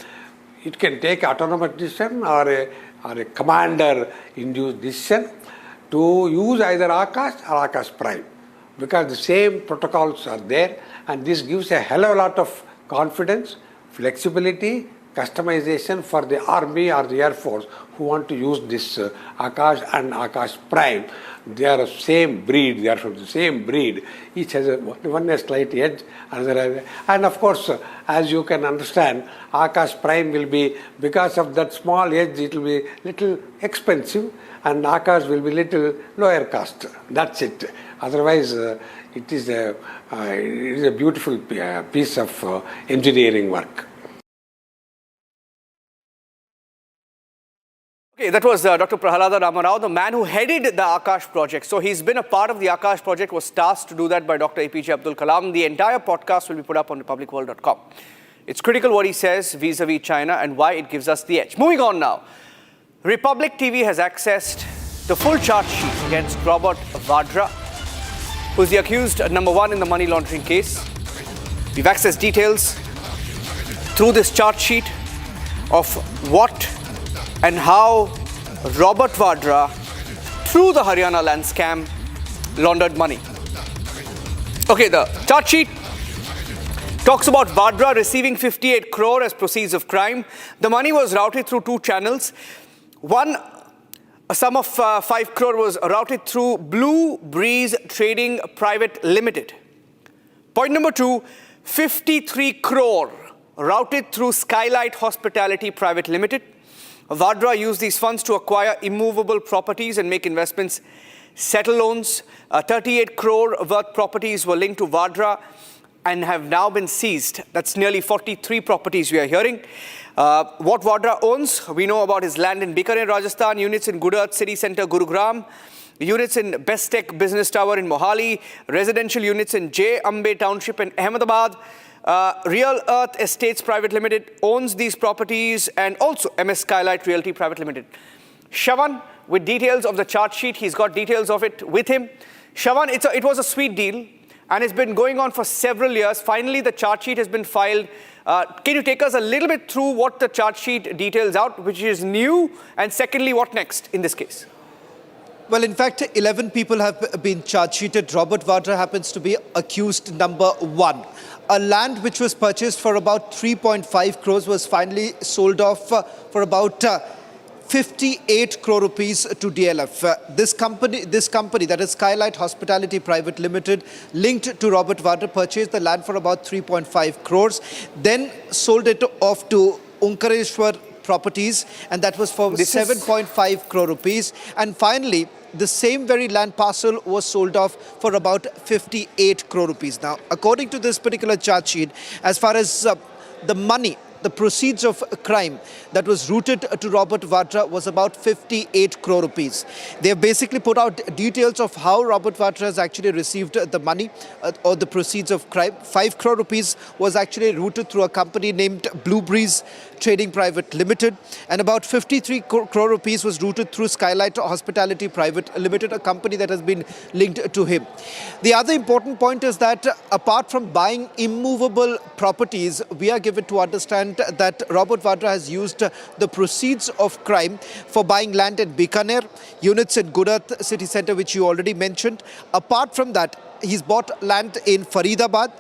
It can take autonomous decision or a commander-induced decision to use either Akash or Akash Prime, because the same protocols are there, and this gives a hell of a lot of confidence, flexibility, customization for the Army or the Air Force who want to use this Akash and Akash Prime. They are the same breed, they are from the same breed. Each has one has slight edge, another, and of course, as you can understand, Akash Prime will be, because of that small edge, it will be little expensive, and Akash will be little lower cost. That's it. Otherwise, it is a beautiful piece of engineering work. Okay, that was Dr. Prahalada Ramarao, the man who headed the Akash project. So he's been a part of the Akash project, was tasked to do that by Dr. APJ Abdul Kalam. The entire podcast will be put up on republicworld.com. It's critical what he says vis-a-vis China and why it gives us the edge. Moving on now. Republic TV has accessed the full charge sheet against Robert Vadra, who's the accused number one in the money laundering case. We've accessed details through this charge sheet of what and how Robert Vadra, through the Haryana land scam, laundered money. Okay, the charge sheet talks about Vadra receiving 58 crore as proceeds of crime. The money was routed through two channels. One, a sum of 5 crore was routed through Blue Breeze Trading Private Limited. Point number two, 53 crore routed through Skylight Hospitality Private Limited. Vadra used these funds to acquire immovable properties and make investments, settle loans. 38 crore worth properties were linked to Vadra and have now been seized. That's nearly 43 properties we are hearing. What Vadra owns, we know about his land in Bikaner, Rajasthan, units in Good Earth City Centre, Gurugram, units in Best Tech Business Tower in Mohali, residential units in J. Ambe Township in Ahmedabad. Real Earth Estates Private Limited owns these properties, and also MS Skylight Realty Private Limited. Shavan, with details of the charge sheet, he's got details of it with him. Shavan, it was a sweet deal, and it's been going on for several years. Finally, the charge sheet has been filed. Can you take us a little bit through what the charge sheet details out, which is new, and secondly, what next in this case? Well, in fact, 11 people have been charge sheeted. Robert Vadra happens to be accused number one. A land which was purchased for about 3.5 crores was finally sold off for about 58 crore rupees to DLF. This company, that is Skylight Hospitality Private Limited, linked to Robert Vadra, purchased the land for about 3.5 crores, then sold it off to Unkareshwar Properties, and that was for 7.5 crore rupees. And finally, the same very land parcel was sold off for about 58 crore rupees. Now, according to this particular charge sheet, as far as the money, the proceeds of crime that was routed to Robert Vadra was about 58 crore rupees. They have basically put out details of how Robert Vadra has actually received the money or the proceeds of crime. 5 crore rupees was actually routed through a company named Blue Breeze Trading Private Limited, and about 53 crore rupees was routed through Skylight Hospitality Private Limited, a company that has been linked to him. The other important point is that apart from buying immovable properties, we are given to understand that Robert Vadra has used the proceeds of crime for buying land in Bikaner, units in Good Earth City Centre, which you already mentioned. Apart from that, he's bought land in Faridabad,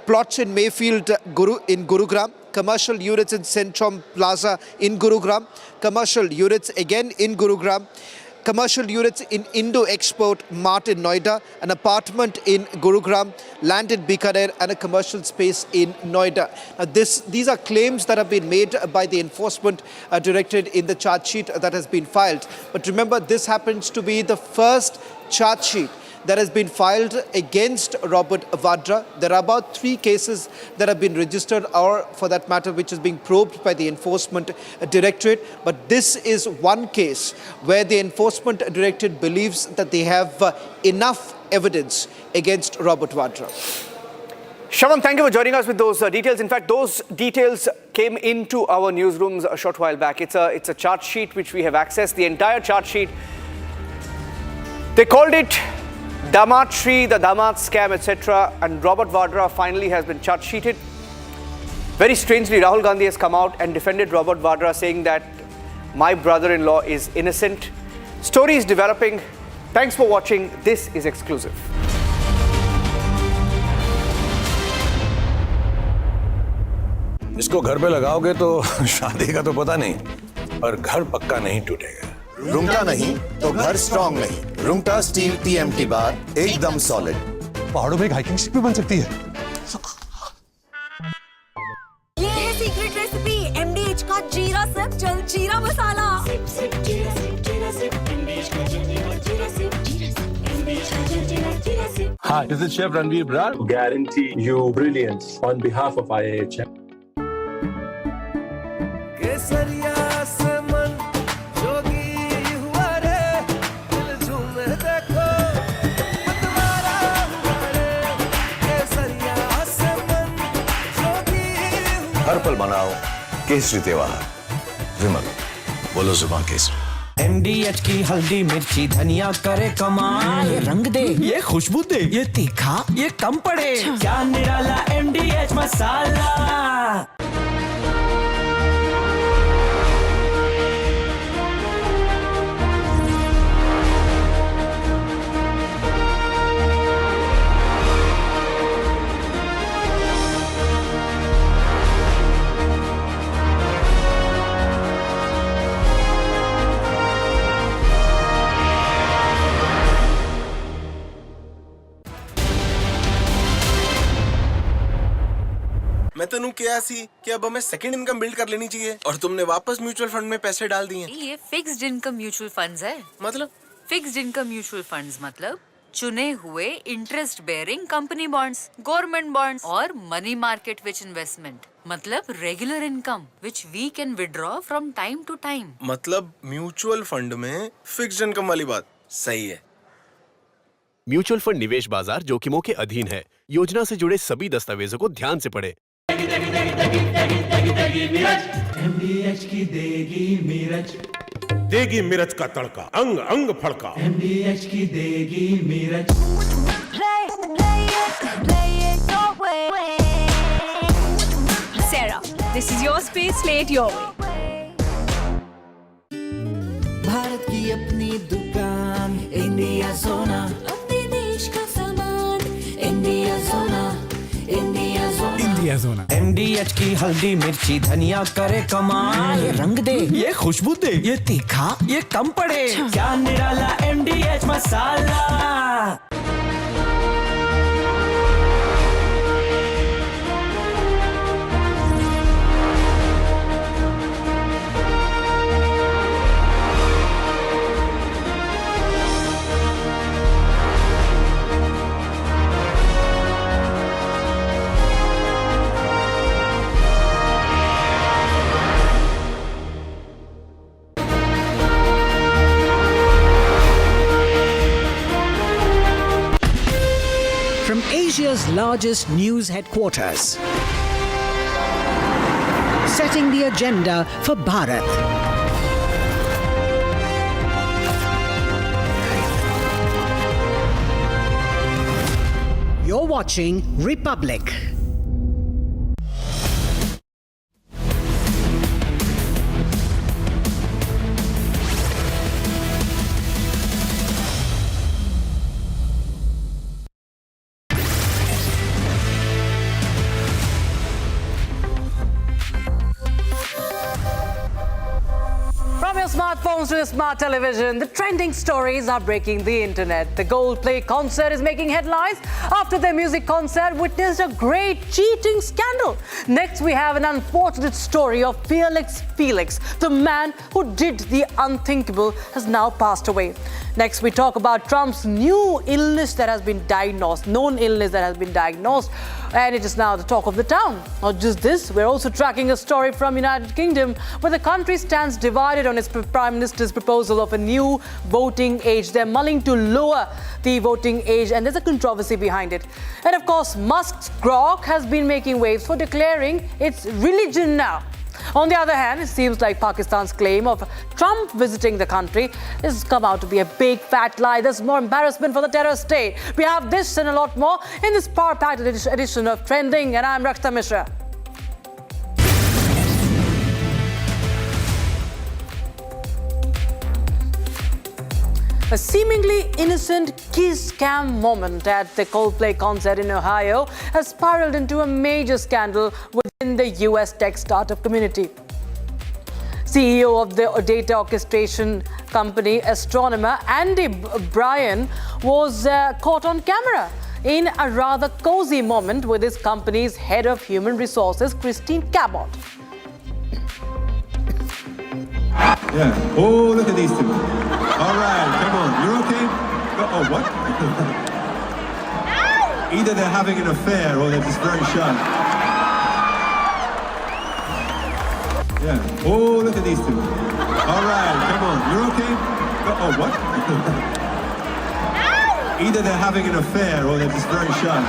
plots in Mayfield in Gurugram, commercial units in Centrum Plaza in Gurugram, commercial units again in Gurugram, commercial units in Indo-Export Mart in Noida, an apartment in Gurugram, land in Bikaner, and a commercial space in Noida. Now these are claims that have been made by the enforcement directorate in the charge sheet that has been filed. But remember, this happens to be the first charge sheet that has been filed against Robert Vadra. There are about 3 cases that have been registered, or for that matter, which is being probed by the Enforcement Directorate. But this is one case where the Enforcement Directorate believes that they have enough evidence against Robert Vadra. Shravan, thank you for joining us with those details. In fact, those details came into our newsrooms a short while back. It's a chart sheet which we have accessed, the entire chart sheet. They called it Damat Shri, the Damat scam, etc. And Robert Vadra finally has been chart sheeted. Very strangely, Rahul Gandhi has come out and defended Robert Vadra, saying that my brother-in-law is innocent. Story is developing. Thanks for watching. This is exclusive. इसको घर पे लगाओगे तो शादी का तो पता नहीं, पर घर पक्का नहीं टूटेगा। रुंगटा नहीं तो घर स्ट्रॉन्ग नहीं। रुंगटा स्टील TMT बार एकदम सॉलिड। पहाड़ों में एक हाइकिंग शिप भी बन सकती है। ये है सीक्रेट रेसिपी MDH का जीरा सिप जल जीरा मसाला। सिप सिप जीरा सिप MDH का जल जीरा सिप MDH का जल जीरा SIP. Hi, this is Chef Ranveer Brar. Guarantee you brilliance on behalf of IAH. केसरिया से मन जोगी हुआ रे, दिल झूमे देखो मतवारा हुआ रे। केसरिया से मन जोगी हुआ। हर पल मनाओ केसरी त्योहार। विमल, बोलो जुबान केसरी। MDH की हल्दी मिर्ची धनिया करे कमाल। ये रंग दे, ये खुशबू दे, ये तीखा, ये कम पड़े। क्या निराला MDH मसाला। मैं तेनू क्या सी कि अब हमें सेकंड इनकम बिल्ड कर लेनी चाहिए, और तुमने वापस म्यूचुअल फंड में पैसे डाल दिए। ये फिक्स्ड इनकम म्यूचुअल फंड्स है। मतलब फिक्स्ड इनकम म्यूचुअल फंड्स मतलब चुने हुए interest bearing company bonds, government bonds और मनी मार्केट विच इन्वेस्टमेंट मतलब regular income which we can withdraw from time to time. मतलब म्यूचुअल फंड में फिक्स्ड इनकम वाली बात सही है। म्यूचुअल फंड निवेश बाजार जोखिमों के अधीन है। योजना से जुड़े सभी दस्तावेजों को ध्यान से पढ़ें। MDH की देगी मिर्च, देगी मिर्च का तड़का, अंग अंग फड़का। MDH की देगी मिर्च। Sarah, this is your space, play it your way. Bharat की अपनी दुकान इंडिया सोना, अपने देश का सामान इंडिया सोना, इंडिया सोना, इंडिया सोना। MDH की हल्दी मिर्ची धनिया करे कमाल। ये रंग दे, ये खुशबू दे, ये तीखा, ये कम पड़े। क्या निराला MDH masala. From Asia's largest news headquarters, setting the agenda for Bharat. You're watching Republic. From your smartphone, phones to your smart television, the trending stories are breaking the internet. The Coldplay concert is making headlines after their music concert witnessed a great cheating scandal. Next, we have an unfortunate story of Felix. The man who did the unthinkable has now passed away. Next, we talk about Trump's new illness that has been diagnosed, known illness that has been diagnosed, and it is now the talk of the town. Not just this, we're also tracking a story from United Kingdom where the country stands divided on its Prime Minister's proposal of a new voting age. They're mulling to lower the voting age, and there's a controversy behind it. And of course, Musk's grok has been making waves for declaring its religion now. On the other hand, it seems like Pakistan's claim of Trump visiting the country has come out to be a big fat lie. There's more embarrassment for the terror state. We have this and a lot more in this power-packed edition of Trending, and I'm Rakshita Mishra. A seemingly innocent kiss cam moment at the Coldplay concert in Ohio has spiraled into a major scandal within the US tech startup community. CEO of the data orchestration company Astronomer Andy Bryan was caught on camera in a rather cozy moment with his company's head of human resources, Christine Cabot. Yeah. Oh, look at these two. All right, come on. You're okay? Oh, what? Either they're having an affair or they're just very shy. Yeah. Oh, look at these two. All right, come on. You're okay? Oh, what? Either they're having an affair or they're just very shy.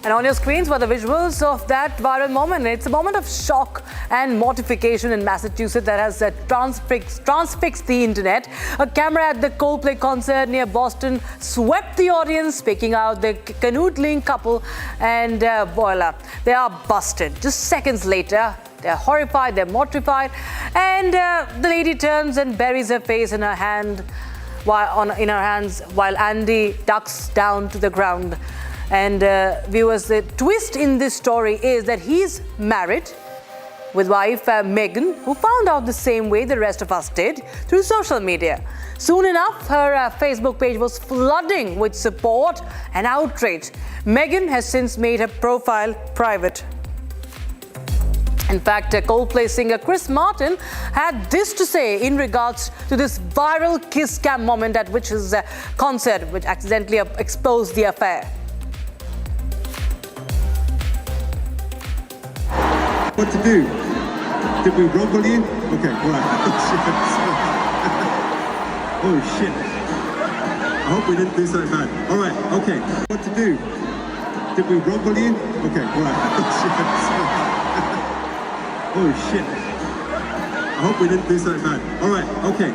And on your screens were the visuals of that viral moment. It's a moment of shock and mortification in Massachusetts that has transfixed the internet. A camera at the Coldplay concert near Boston swept the audience, picking out the canoodling couple, and voila, they are busted. Just seconds later, they're horrified, they're mortified, and the lady turns and buries her face in her hands while Andy ducks down to the ground. And viewers, the twist in this story is that he's married with wife Megan, who found out the same way the rest of us did, through social media. Soon enough, her Facebook page was flooding with support and outrage. Megan has since made her profile private. In fact, Coldplay singer Chris Martin had this to say in regards to this viral kiss cam moment at which his concert, which accidentally exposed the affair. What to do? Did we rumble you? Okay, right. Oh shit. I hope we didn't do something bad. Alright, okay. What to do? Did we rumble you? Okay, right. Oh shit. I hope we didn't do something bad. Alright, okay.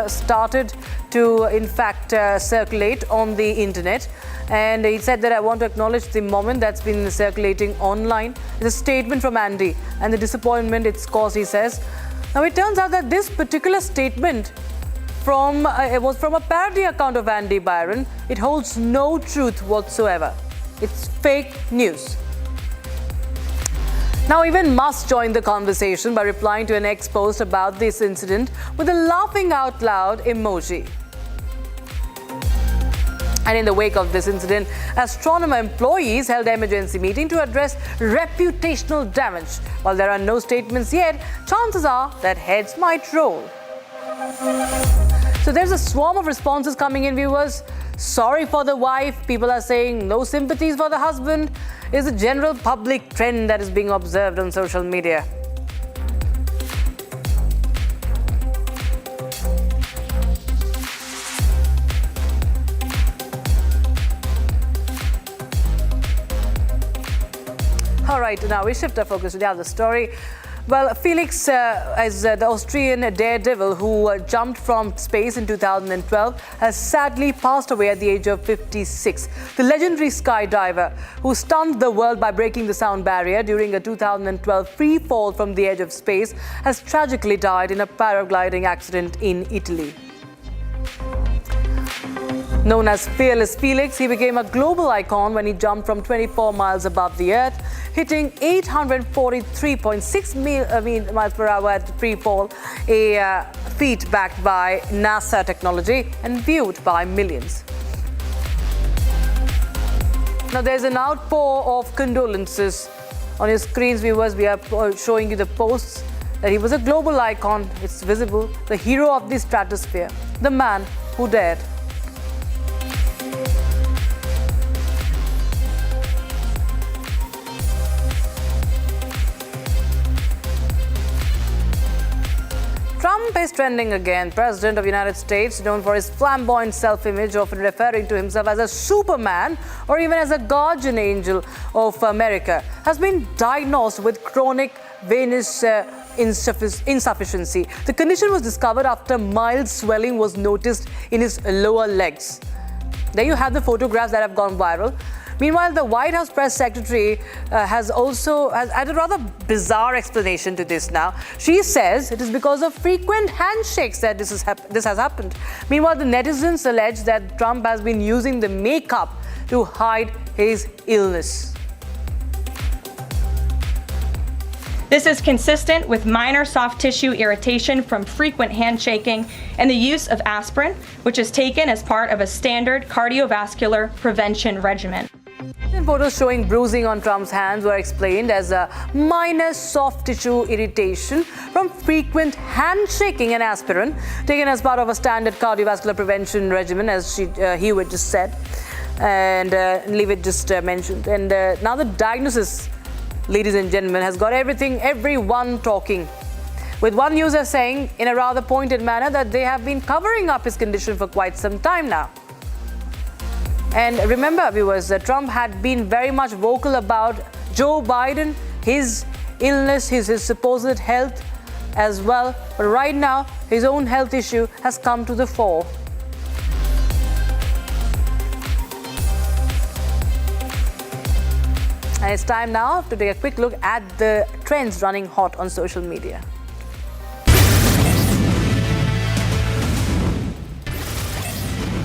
Started to, in fact, circulate on the internet, and he said that I want to acknowledge the moment that's been circulating online. It's a statement from Andy and the disappointment it's caused, he says. Now, it turns out that this particular statement was from a parody account of Andy Byron. It holds no truth whatsoever. It's fake news. Now, even Musk joined the conversation by replying to an ex-post about this incident with a laughing out loud emoji. And in the wake of this incident, Astronomer employees held an emergency meeting to address reputational damage. While there are no statements yet, chances are that heads might roll. So there's a swarm of responses coming in, viewers. Sorry for the wife. People are saying no sympathies for the husband. Is a general public trend that is being observed on social media. All right, now we shift our focus to the other story. Well, Felix is the Austrian daredevil who jumped from space in 2012, has sadly passed away at the age of 56. The legendary skydiver who stunned the world by breaking the sound barrier during a 2012 free fall from the edge of space has tragically died in a paragliding accident in Italy. Known as Fearless Felix, he became a global icon when he jumped from 24 miles above the earth, hitting 843.6 miles per hour at free fall, a feat backed by NASA technology and viewed by millions. Now there's an outpour of condolences. On your screens, viewers, we are showing you the posts that he was a global icon. It's visible, the hero of the stratosphere, the man who dared. Trump is trending again. President of the United States, known for his flamboyant self-image, often referring to himself as a Superman or even as a guardian angel of America, has been diagnosed with chronic venous insufficiency. The condition was discovered after mild swelling was noticed in his lower legs. There you have the photographs that have gone viral. Meanwhile, the White House press secretary has had a rather bizarre explanation to this now. She says it is because of frequent handshakes that this has happened. Meanwhile, the netizens allege that Trump has been using the makeup to hide his illness. This is consistent with minor soft tissue irritation from frequent handshaking and the use of aspirin, which is taken as part of a standard cardiovascular prevention regimen. Photos showing bruising on Trump's hands were explained as a minor soft tissue irritation from frequent handshaking and aspirin taken as part of a standard cardiovascular prevention regimen, as Hewitt just said, and Leavitt just mentioned. And now the diagnosis, ladies and gentlemen, has got everyone talking. With one user saying in a rather pointed manner that they have been covering up his condition for quite some time now. And remember, viewers, that Trump had been very much vocal about Joe Biden, his illness, his supposed health as well. But right now, his own health issue has come to the fore. And it's time now to take a quick look at the trends running hot on social media.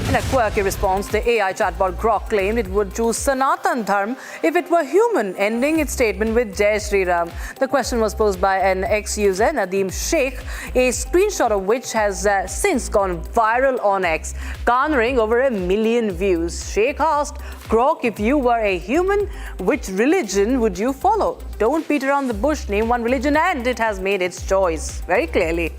In a quirky response, the AI chatbot Grok claimed it would choose Sanatan Dharm if it were human, ending its statement with Jai Shri Ram. The question was posed by an ex-user, Nadeem Sheikh, a screenshot of which has since gone viral on X, garnering over 1 million views. Sheikh asked, Grok, if you were a human, which religion would you follow? Don't beat around the bush, name one religion, and it has made its choice very clearly.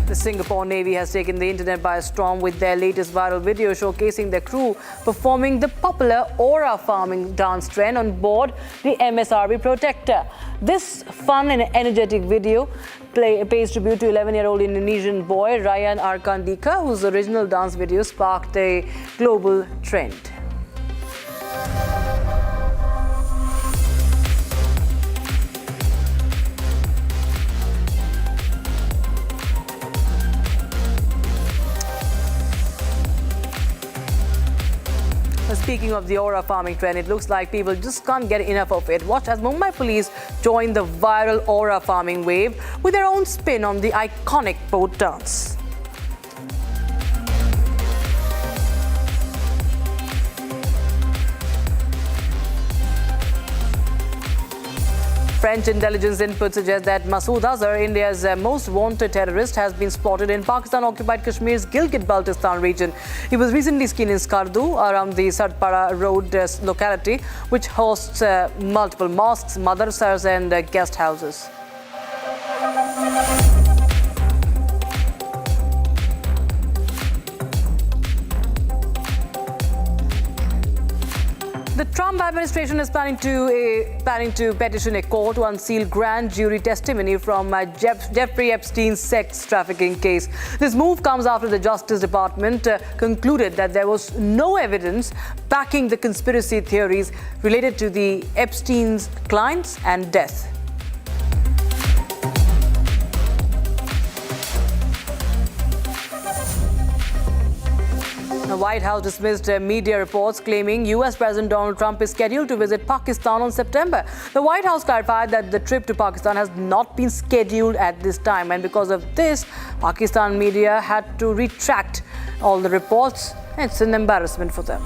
The Singapore Navy has taken the internet by storm with their latest viral video showcasing their crew performing the popular aura farming dance trend on board the MSRB Protector. This fun and energetic video pays tribute to 11-year-old Indonesian boy Ryan Arkandika, whose original dance video sparked a global trend. Speaking of the aura farming trend, it looks like people just can't get enough of it. Watch as Mumbai police join the viral aura farming wave with their own spin on the iconic boat dance. French intelligence input suggests that Masood Azhar, India's most wanted terrorist, has been spotted in Pakistan-occupied Kashmir's Gilgit-Baltistan region. He was recently seen in Skardu, around the Sadpara Road locality, which hosts multiple mosques, madrasas and guest houses. The Trump administration is planning to petition a court to unseal grand jury testimony from Jeffrey Epstein's sex trafficking case. This move comes after the Justice Department concluded that there was no evidence backing the conspiracy theories related to the Epstein's clients and death. Now, The White House dismissed media reports claiming US President Donald Trump is scheduled to visit Pakistan on September. The White House clarified that the trip to Pakistan has not been scheduled at this time, and because of this, Pakistan media had to retract all the reports. It's an embarrassment for them.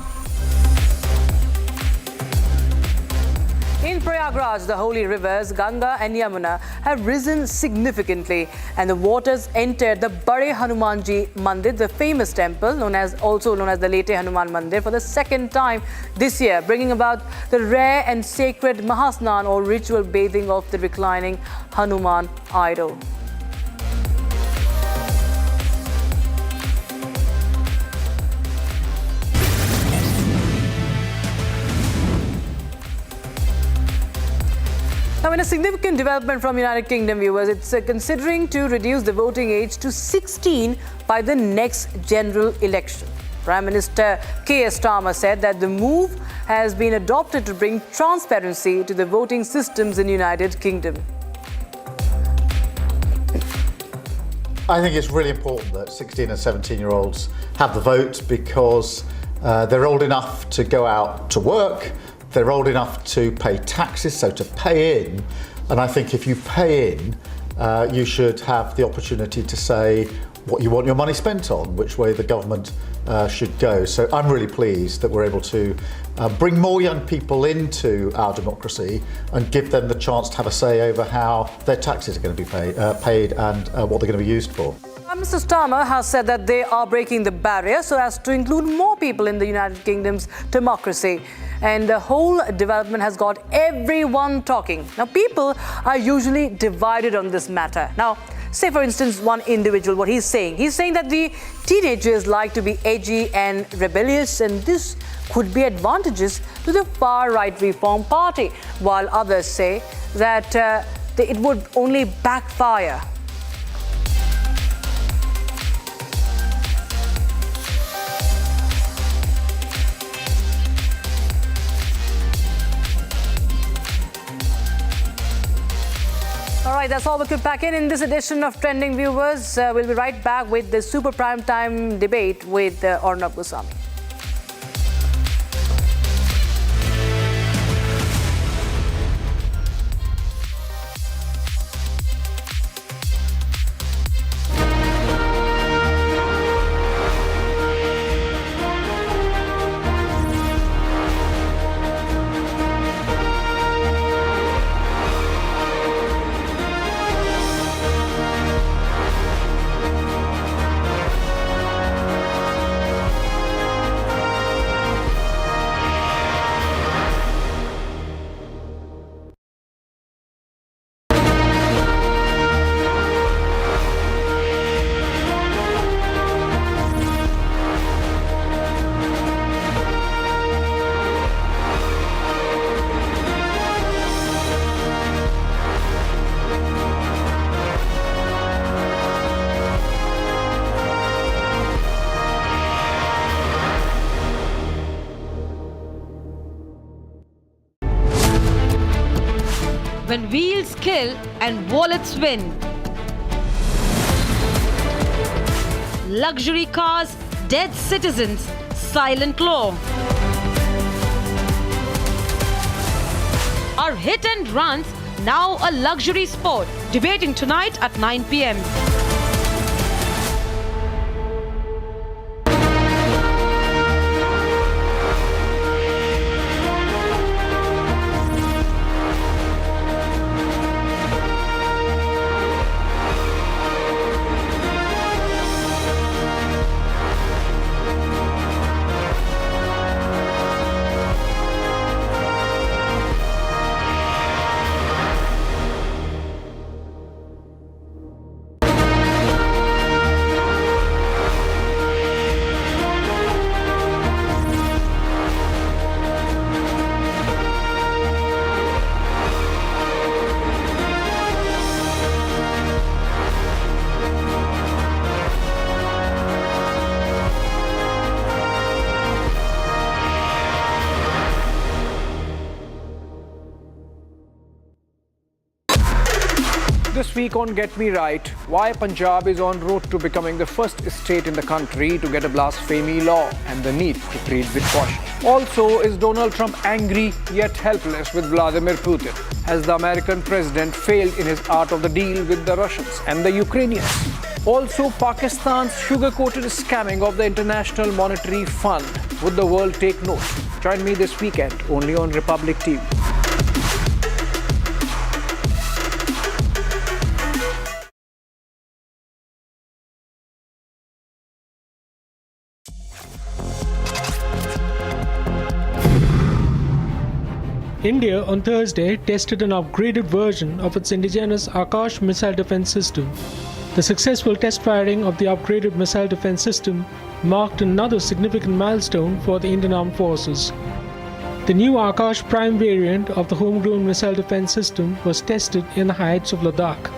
In Prayagraj, the holy rivers Ganga and Yamuna have risen significantly, and the waters entered the Bade Hanumanji Mandir, the famous temple also known as the Lete Hanuman Mandir, for the second time this year, bringing about the rare and sacred Mahasnan, or ritual bathing of the reclining Hanuman idol. Now, in a significant development from United Kingdom, viewers, it's considering to reduce the voting age to 16 by the next general election. Prime Minister Keir Starmer said that the move has been adopted to bring transparency to the voting systems in the United Kingdom. I think it's really important that 16 and 17-year-olds have the vote because they're old enough to go out to work. They're old enough to pay taxes, so to pay in. And I think if you pay in, you should have the opportunity to say what you want your money spent on, which way the government should go. So I'm really pleased that we're able to bring more young people into our democracy and give them the chance to have a say over how their taxes are going to be paid and what they're going to be used for. Mr. Starmer has said that they are breaking the barrier so as to include more people in the United Kingdom's democracy. And the whole development has got everyone talking. Now, people are usually divided on this matter. Now, say, for instance, one individual, what he's saying. He's saying that the teenagers like to be edgy and rebellious, and this could be advantageous to the far-right Reform Party, while others say that it would only backfire. All right, that's all we could pack in this edition of Trending, viewers. We'll be right back with the Super Prime Time debate with Arnab Goswami. When wheels kill and wallets win. Luxury cars, dead citizens, silent law. Are hit and runs now a luxury sport? Debating tonight at 9 p.m. week on Get Me Right, why Punjab is en route to becoming the first state in the country to get a blasphemy law and the need to treat with caution. Also, is Donald Trump angry yet helpless with Vladimir Putin? Has the American president failed in his art of the deal with the Russians and the Ukrainians? Also, Pakistan's sugar-coated scamming of the International Monetary Fund. Would the world take note? Join me this weekend only on Republic TV. India on Thursday tested an upgraded version of its indigenous Akash missile defense system. The successful test firing of the upgraded missile defense system marked another significant milestone for the Indian Armed Forces. The new Akash Prime variant of the homegrown missile defense system was tested in the heights of Ladakh.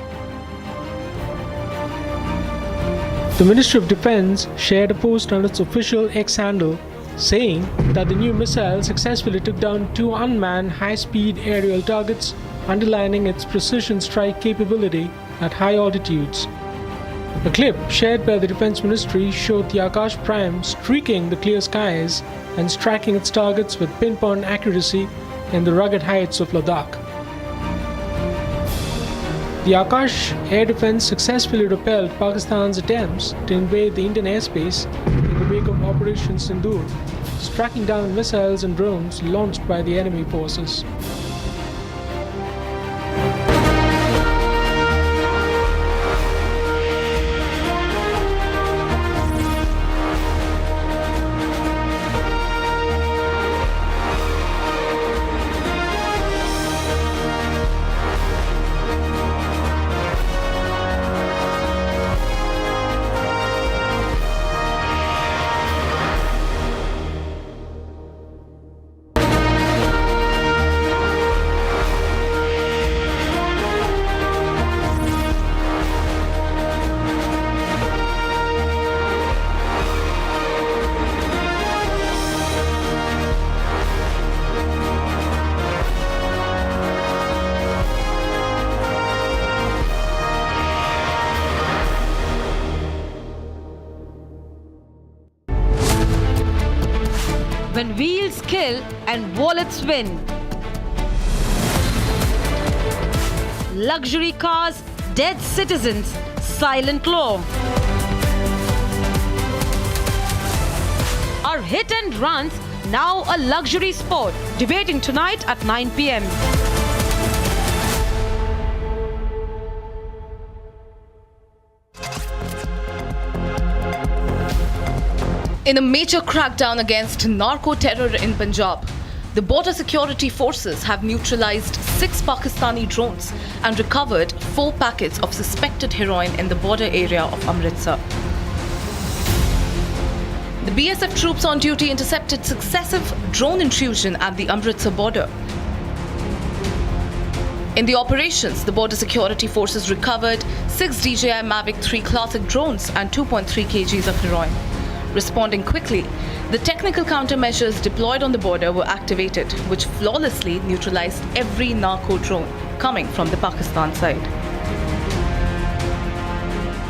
The Ministry of Defense shared a post on its official X handle saying that the new missile successfully took down 2 unmanned high-speed aerial targets, underlining its precision strike capability at high altitudes. A clip shared by the Defense Ministry showed the Akash Prime streaking the clear skies and striking its targets with pinpoint accuracy in the rugged heights of Ladakh. The Akash air defense successfully repelled Pakistan's attempts to invade the Indian airspace in the wake of Operation Sindoor, striking down missiles and drones launched by the enemy forces. When wheels kill and wallets win. Luxury cars, dead citizens, silent law. Are hit and runs now a luxury sport? Debating tonight at 9 p.m. In a major crackdown against narco-terror in Punjab, the border security forces have neutralized 6 Pakistani drones and recovered 4 packets of suspected heroin in the border area of Amritsar. The BSF troops on duty intercepted successive drone intrusion at the Amritsar border. In the operations, the border security forces recovered 6 DJI Mavic 3 classic drones and 2.3 kgs of heroin. Responding quickly, the technical countermeasures deployed on the border were activated, which flawlessly neutralized every narco drone coming from the Pakistan side.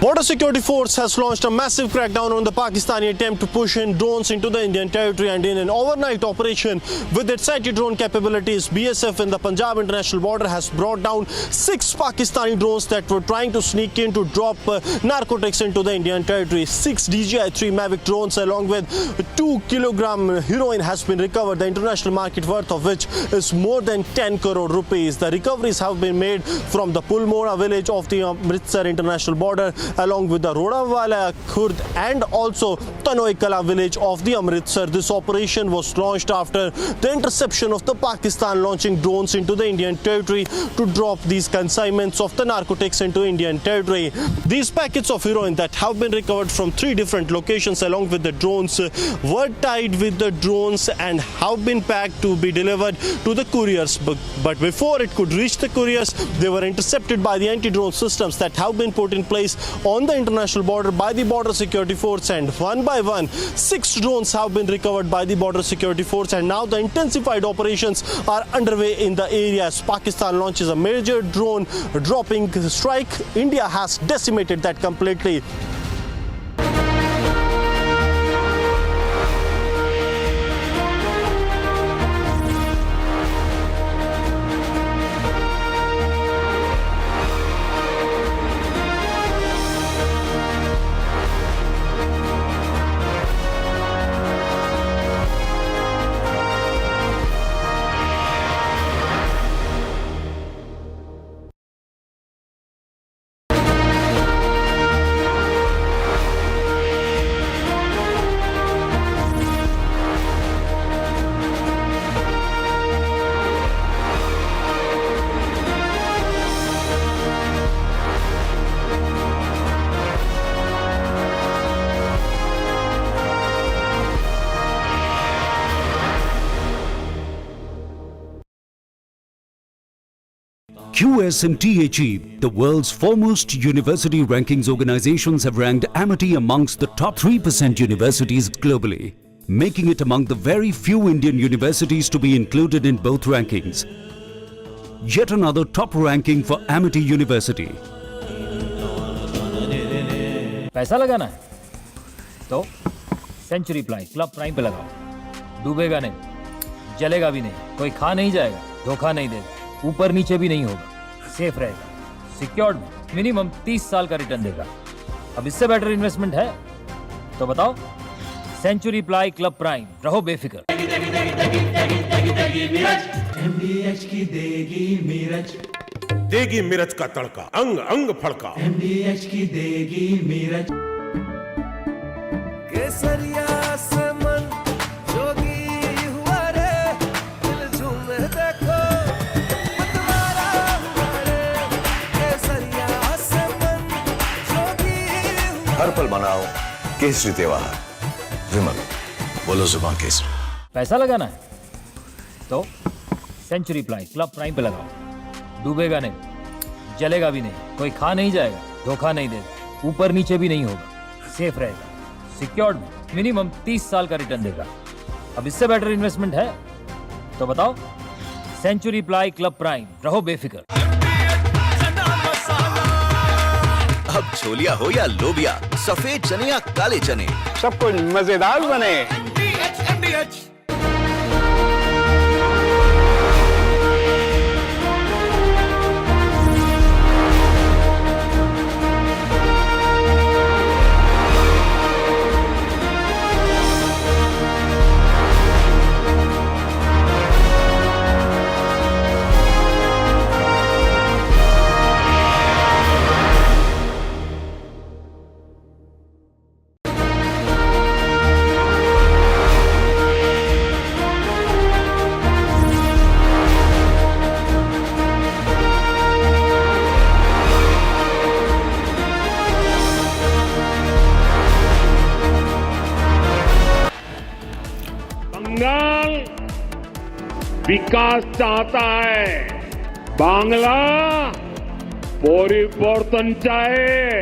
Border Security Force has launched a massive crackdown on the Pakistani attempt to push in drones into the Indian territory, and in an overnight operation with its anti-drone capabilities, BSF in the Punjab international border has brought down 6 Pakistani drones that were trying to sneak in to drop narcotics into the Indian territory. 6 DJI-3 Mavic drones along with 2 kilogram heroin has been recovered, the international market worth of which is more than 10 crore rupees. The recoveries have been made from the Pulmora village of the Amritsar international border, along with the Rodawala, Khurd and also Tanoi Kala village of the Amritsar. This operation was launched after the interception of the Pakistan launching drones into the Indian territory to drop these consignments of the narcotics into Indian territory. These packets of heroin that have been recovered from 3 different locations along with the drones were tied with the drones and have been packed to be delivered to the couriers. But before it could reach the couriers, they were intercepted by the anti-drone systems that have been put in place on the international border by the border security force, and one by one 6 drones have been recovered by the border security force, and now the intensified operations are underway in the area as Pakistan launches a major drone dropping strike. India has decimated that completely. QS&THE, the world's foremost university rankings organizations, have ranked Amity amongst the top 3% universities globally, making it among the very few Indian universities to be included in both rankings. Yet another top ranking for Amity University. पैसा लगाना है तो century ply club prime पे लगाओ। डूबेगा नहीं, जलेगा भी नहीं, कोई खा नहीं जाएगा, धोखा नहीं देगा, ऊपर नीचे भी नहीं होगा, सेफ रहेगा, सिक्योर्ड में मिनिमम 30 साल का रिटर्न देगा। अब इससे बेटर इन्वेस्टमेंट है तो बताओ। सेंचुरी प्लाई क्लब प्राइम, रहो बेफिक्र। MDH की देगी मिर्च, देगी मिर्च का तड़का, अंग अंग फड़का। MDH की देगी मिर्च। केसरिया से मन जोगी हुआ रे, दिल झूमे देखो मतवारा हुआ रे। केसरिया से मन जोगी हुआ। हर पल मनाओ केसरी त्योहार। विमल, बोलो जुबान केसरी। पैसा लगाना है तो सेंचुरी प्लाई क्लब प्राइम पे लगाओ। डूबेगा नहीं, जलेगा भी नहीं, कोई खा नहीं जाएगा, धोखा नहीं देगा, ऊपर नीचे भी नहीं होगा, सेफ रहेगा, सिक्योर्ड में मिनिमम 30 साल का रिटर्न देगा। अब इससे बेटर इन्वेस्टमेंट है तो बताओ। सेंचुरी प्लाई क्लब प्राइम, रहो बेफिक्र। अब छोलिया हो या लोबिया, सफेद चने या काले चने, सब कुछ मजेदार बने। बंगाल विकास चाहता है, बांग्ला परिवर्तन चाहे,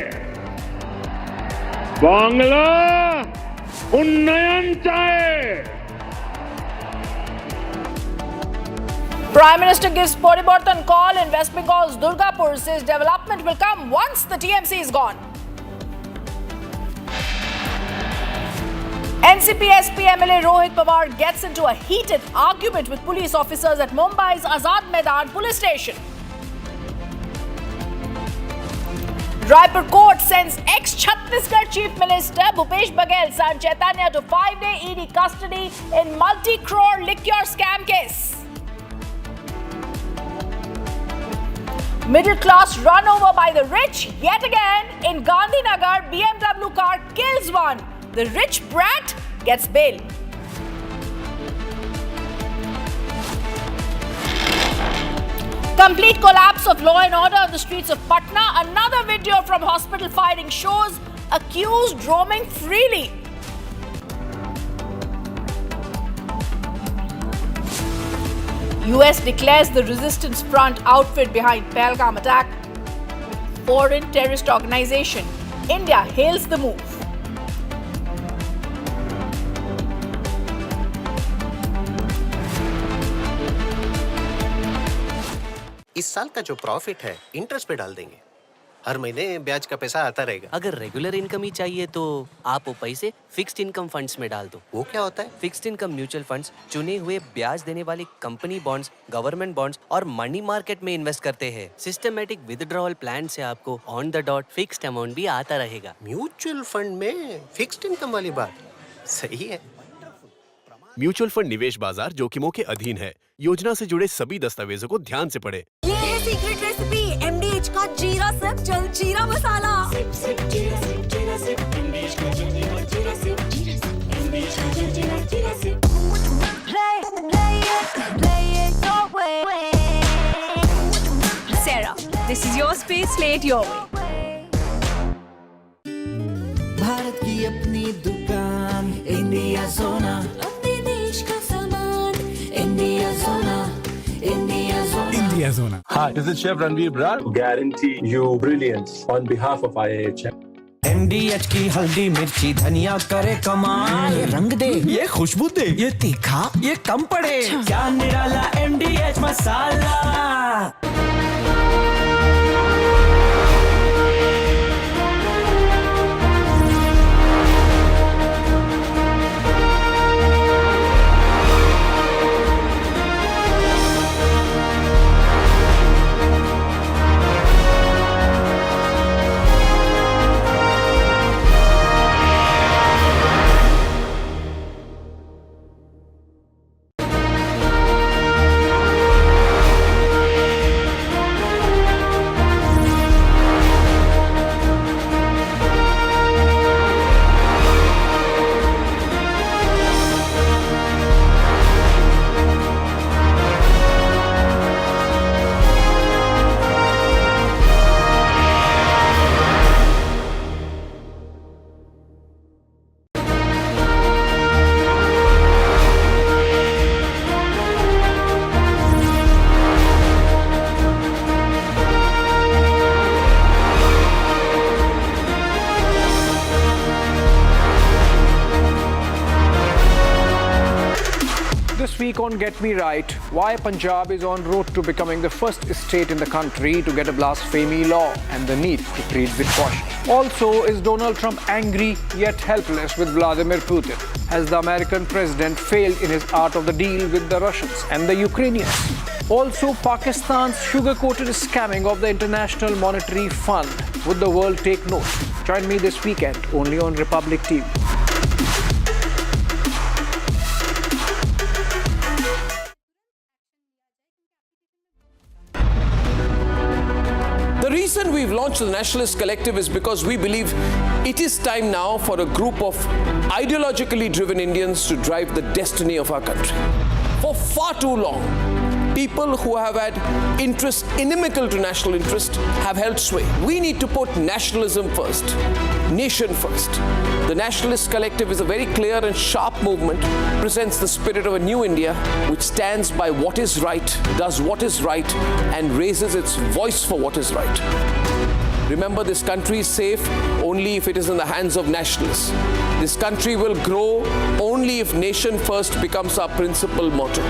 बांग्ला उन्नयन चाहे। Prime Minister gives Poriborton call in West Bengal's Durgapur, says development will come once the TMC is gone. NCP SP MLA Rohit Pawar gets into a heated argument with police officers at Mumbai's Azad Maidan police station. Raipur court sends ex-Chhattisgarh Chief Minister Bhupesh Baghel son Chaitanya to 5-day ED custody in multi-crore liquor scam case. Middle class run over by the rich yet again in Gandhinagar. BMW car kills one. The rich brat gets bail. Complete collapse of law and order on the streets of Patna. Another video from hospital fighting shows accused roaming freely. US declares the resistance front outfit behind Pahalgam attack foreign terrorist organization. India hails the move. इस साल का जो profit है interest पे डाल देंगे। हर महीने ब्याज का पैसा आता रहेगा। अगर रेगुलर इनकम ही चाहिए तो आप वो पैसे फिक्स्ड इनकम फंड्स में डाल दो। वो क्या होता है? फिक्स्ड इनकम म्यूचुअल फंड्स चुने हुए ब्याज देने वाली कंपनी बॉन्ड्स, गवर्नमेंट बॉन्ड्स और मनी मार्केट में इन्वेस्ट करते हैं। सिस्टमैटिक विथड्रॉल प्लान से आपको on the dot fixed amount भी आता रहेगा। म्यूचुअल फंड में फिक्स्ड इनकम वाली बात सही है। म्यूचुअल फंड निवेश बाजार जोखिमों के अधीन है। योजना से जुड़े सभी दस्तावेजों को ध्यान से पढ़ें। ये है सीक्रेट रेसिपी MDH का जीरा सिप जल जीरा मसाला। सिप सिप जीरा सिप जीरा सिप MDH का जल जीरा जीरा सिप MDH का जल जीरा जीरा SIP. Play it your way. Sarah, this is your space. Play it your way. Bharat की अपनी दुकान इंडिया सोना, अपने देश का सामान इंडिया सोना, इंडिया सोना, India Zona. Hi, this is Chef Ranveer Brar. Guarantee you brilliance on behalf of IIHM. MDH की हल्दी मिर्ची धनिया करे कमाल। ये रंग दे, ये खुशबू दे, ये तीखा, ये कम पड़े। क्या निराला MDH masala. This week on Get Me Right, why Punjab is on road to becoming the first state in the country to get a blasphemy law and the need to treat with caution. Also, is Donald Trump angry yet helpless with Vladimir Putin? Has the American president failed in his art of the deal with the Russians and the Ukrainians? Also, Pakistan's sugar-coated scamming of the International Monetary Fund. Would the world take note? Join me this weekend only on Republic TV. The reason we've launched the Nationalist Collective is because we believe it is time now for a group of ideologically driven Indians to drive the destiny of our country. For far too long, people who have had interests inimical to national interest have held sway. We need to put nationalism first, nation first. The Nationalist Collective is a very clear and sharp movement, presents the spirit of a new India which stands by what is right, does what is right, and raises its voice for what is right. Remember, this country is safe only if it is in the hands of nationalists. This country will grow only if nation first becomes our principal motto,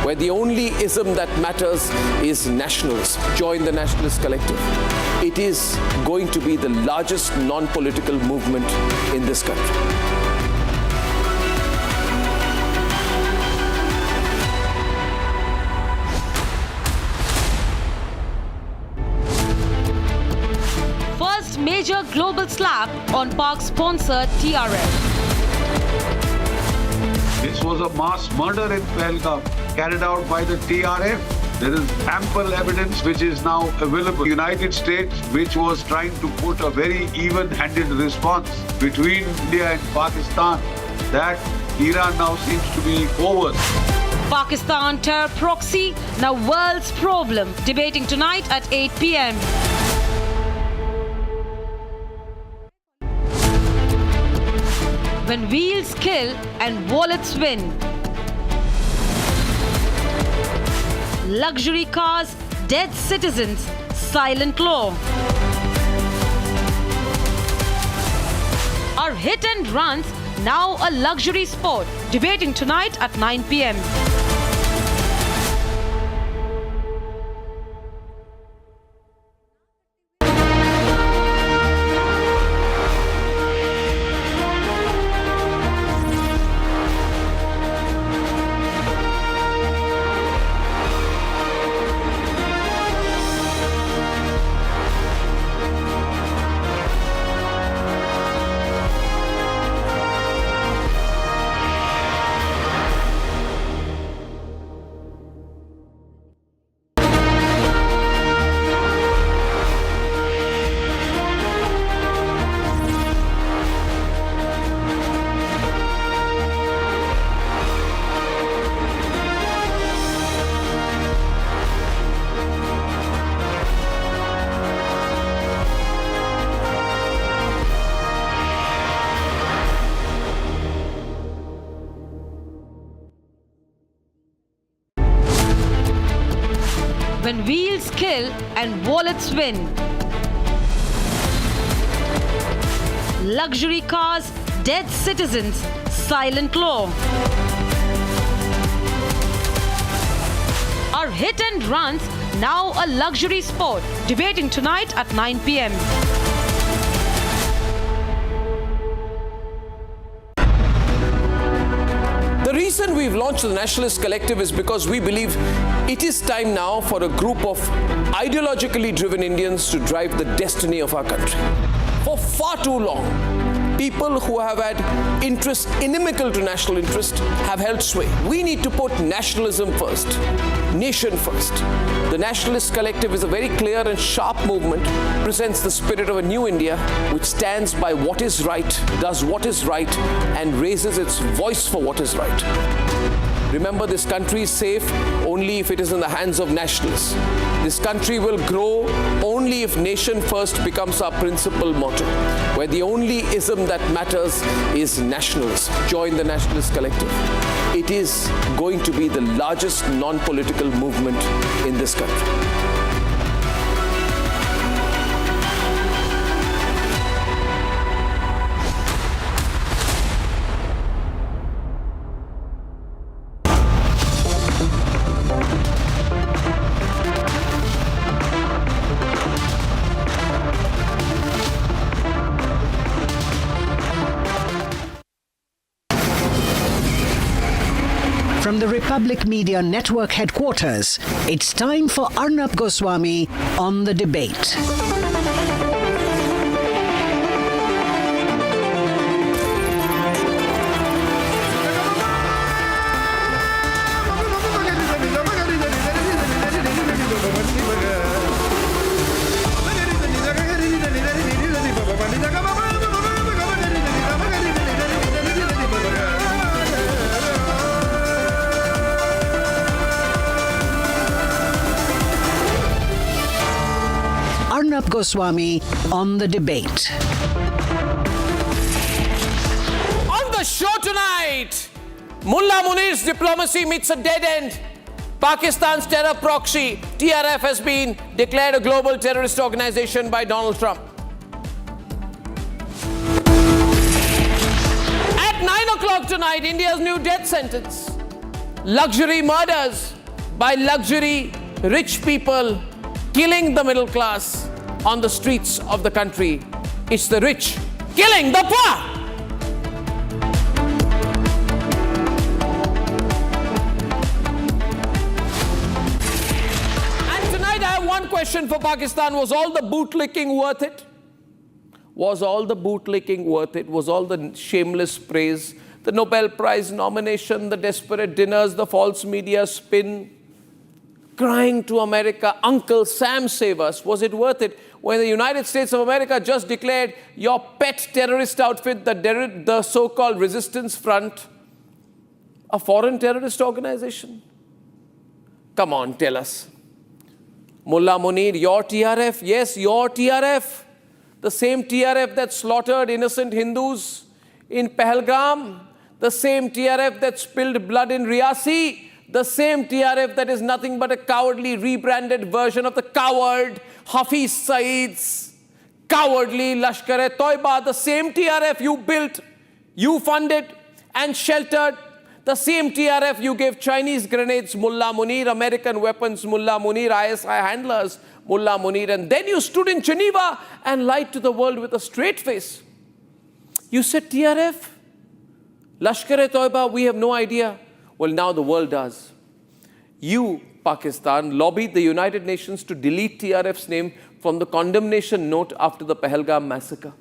where the only ism that matters is nationalism. Join the Nationalist Collective. It is going to be the largest non-political movement in this country. First major global slap on Pak-sponsored TRF. This was a mass murder in Pahalgam carried out by the TRF. There is ample evidence which is now available. The United States, which was trying to put a very even-handed response between India and Pakistan, that era now seems to be over. Pakistan terror proxy, now world's problem. Debating tonight at 8 p.m. When wheels kill and wallets win. Luxury cars, dead citizens, silent law. Are hit and runs now a luxury sport? Debating tonight at 9 p.m. When wheels kill and wallets win. Luxury cars, dead citizens, silent law. Are hit and runs now a luxury sport? Debating tonight at 9 p.m. The reason we've launched the Nationalist Collective is because we believe it is time now for a group of ideologically driven Indians to drive the destiny of our country. For far too long, people who have had interests inimical to national interest have held sway. We need to put nationalism first, nation first. The Nationalist Collective is a very clear and sharp movement, presents the spirit of a new India which stands by what is right, does what is right, and raises its voice for what is right. Remember, this country is safe only if it is in the hands of nationalists. This country will grow only if nation first becomes our principal motto, where the only ism that matters is nationalism. Join the Nationalist Collective. It is going to be the largest non-political movement in this country. From the Republic Media Network headquarters, it's time for Arnab Goswami on The Debate. Arnab Goswami on The Debate. On the show tonight, Mullah Munir's diplomacy meets a dead end. Pakistan's terror proxy, TRF, has been declared a global terrorist organization by Donald Trump. At 9 o'clock tonight, India's new death sentence. Luxury murders by luxury rich people killing the middle class on the streets of the country. It's the rich killing the poor. And tonight I have one question for Pakistan. Was all the bootlicking worth it? Was all the bootlicking worth it? Was all the shameless praise, the Nobel Prize nomination, the desperate dinners, the false media spin, crying to America, Uncle Sam, save us? Was it worth it when the United States of America just declared your pet terrorist outfit, the so-called Resistance Front, a foreign terrorist organization? Come on, tell us. Mullah Munir, your TRF? Yes, your TRF. The same TRF that slaughtered innocent Hindus in Pahalgam, the same TRF that spilled blood in Riyasi, the same TRF that is nothing but a cowardly rebranded version of the coward Hafiz Saeed's cowardly Lashkar-e-Toiba, the same TRF you built, you funded and sheltered, the same TRF you gave Chinese grenades, Mullah Munir, American weapons, Mullah Munir, ISI handlers, Mullah Munir, and then you stood in Geneva and lied to the world with a straight face. You said TRF, Lashkar-e-Toiba, we have no idea. Well, now the world does. You, Pakistan, lobbied the United Nations to delete TRF's name from the condemnation note after the Pahalgam massacre.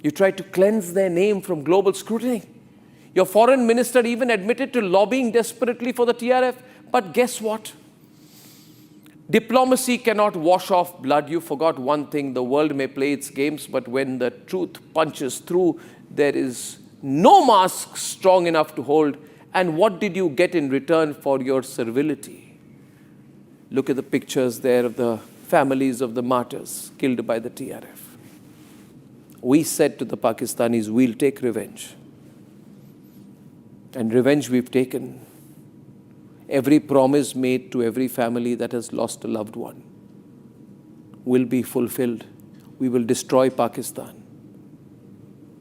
You tried to cleanse their name from global scrutiny. Your foreign minister even admitted to lobbying desperately for the TRF. But guess what? Diplomacy cannot wash off blood. You forgot one thing. The world may play its games, but when the truth punches through, there is no mask strong enough to hold. And what did you get in return for your servility? Look at the pictures there of the families of the martyrs killed by the TRF. We said to the Pakistanis, we'll take revenge. And revenge we've taken. Every promise made to every family that has lost a loved one will be fulfilled. We will destroy Pakistan.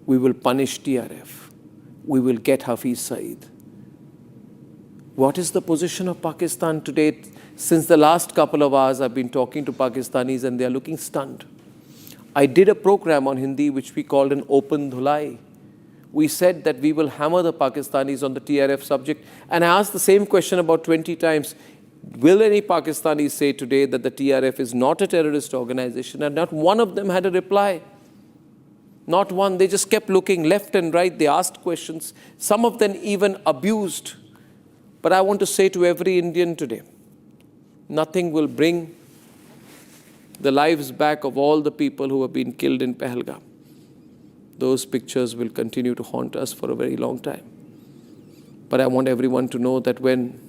We will punish TRF. We will get Hafiz Saeed. What is the position of Pakistan today? Since the last couple of hours, I've been talking to Pakistanis and they are looking stunned. I did a program on Hindi which we called an open dhulai. We said that we will hammer the Pakistanis on the TRF subject. And I asked the same question about 20 times. Will any Pakistanis say today that the TRF is not a terrorist organization? And not one of them had a reply. Not one. They just kept looking left and right. They asked questions. Some of them even abused. But I want to say to every Indian today, nothing will bring the lives back of all the people who have been killed in Pahalgam. Those pictures will continue to haunt us for a very long time. But I want everyone to know that when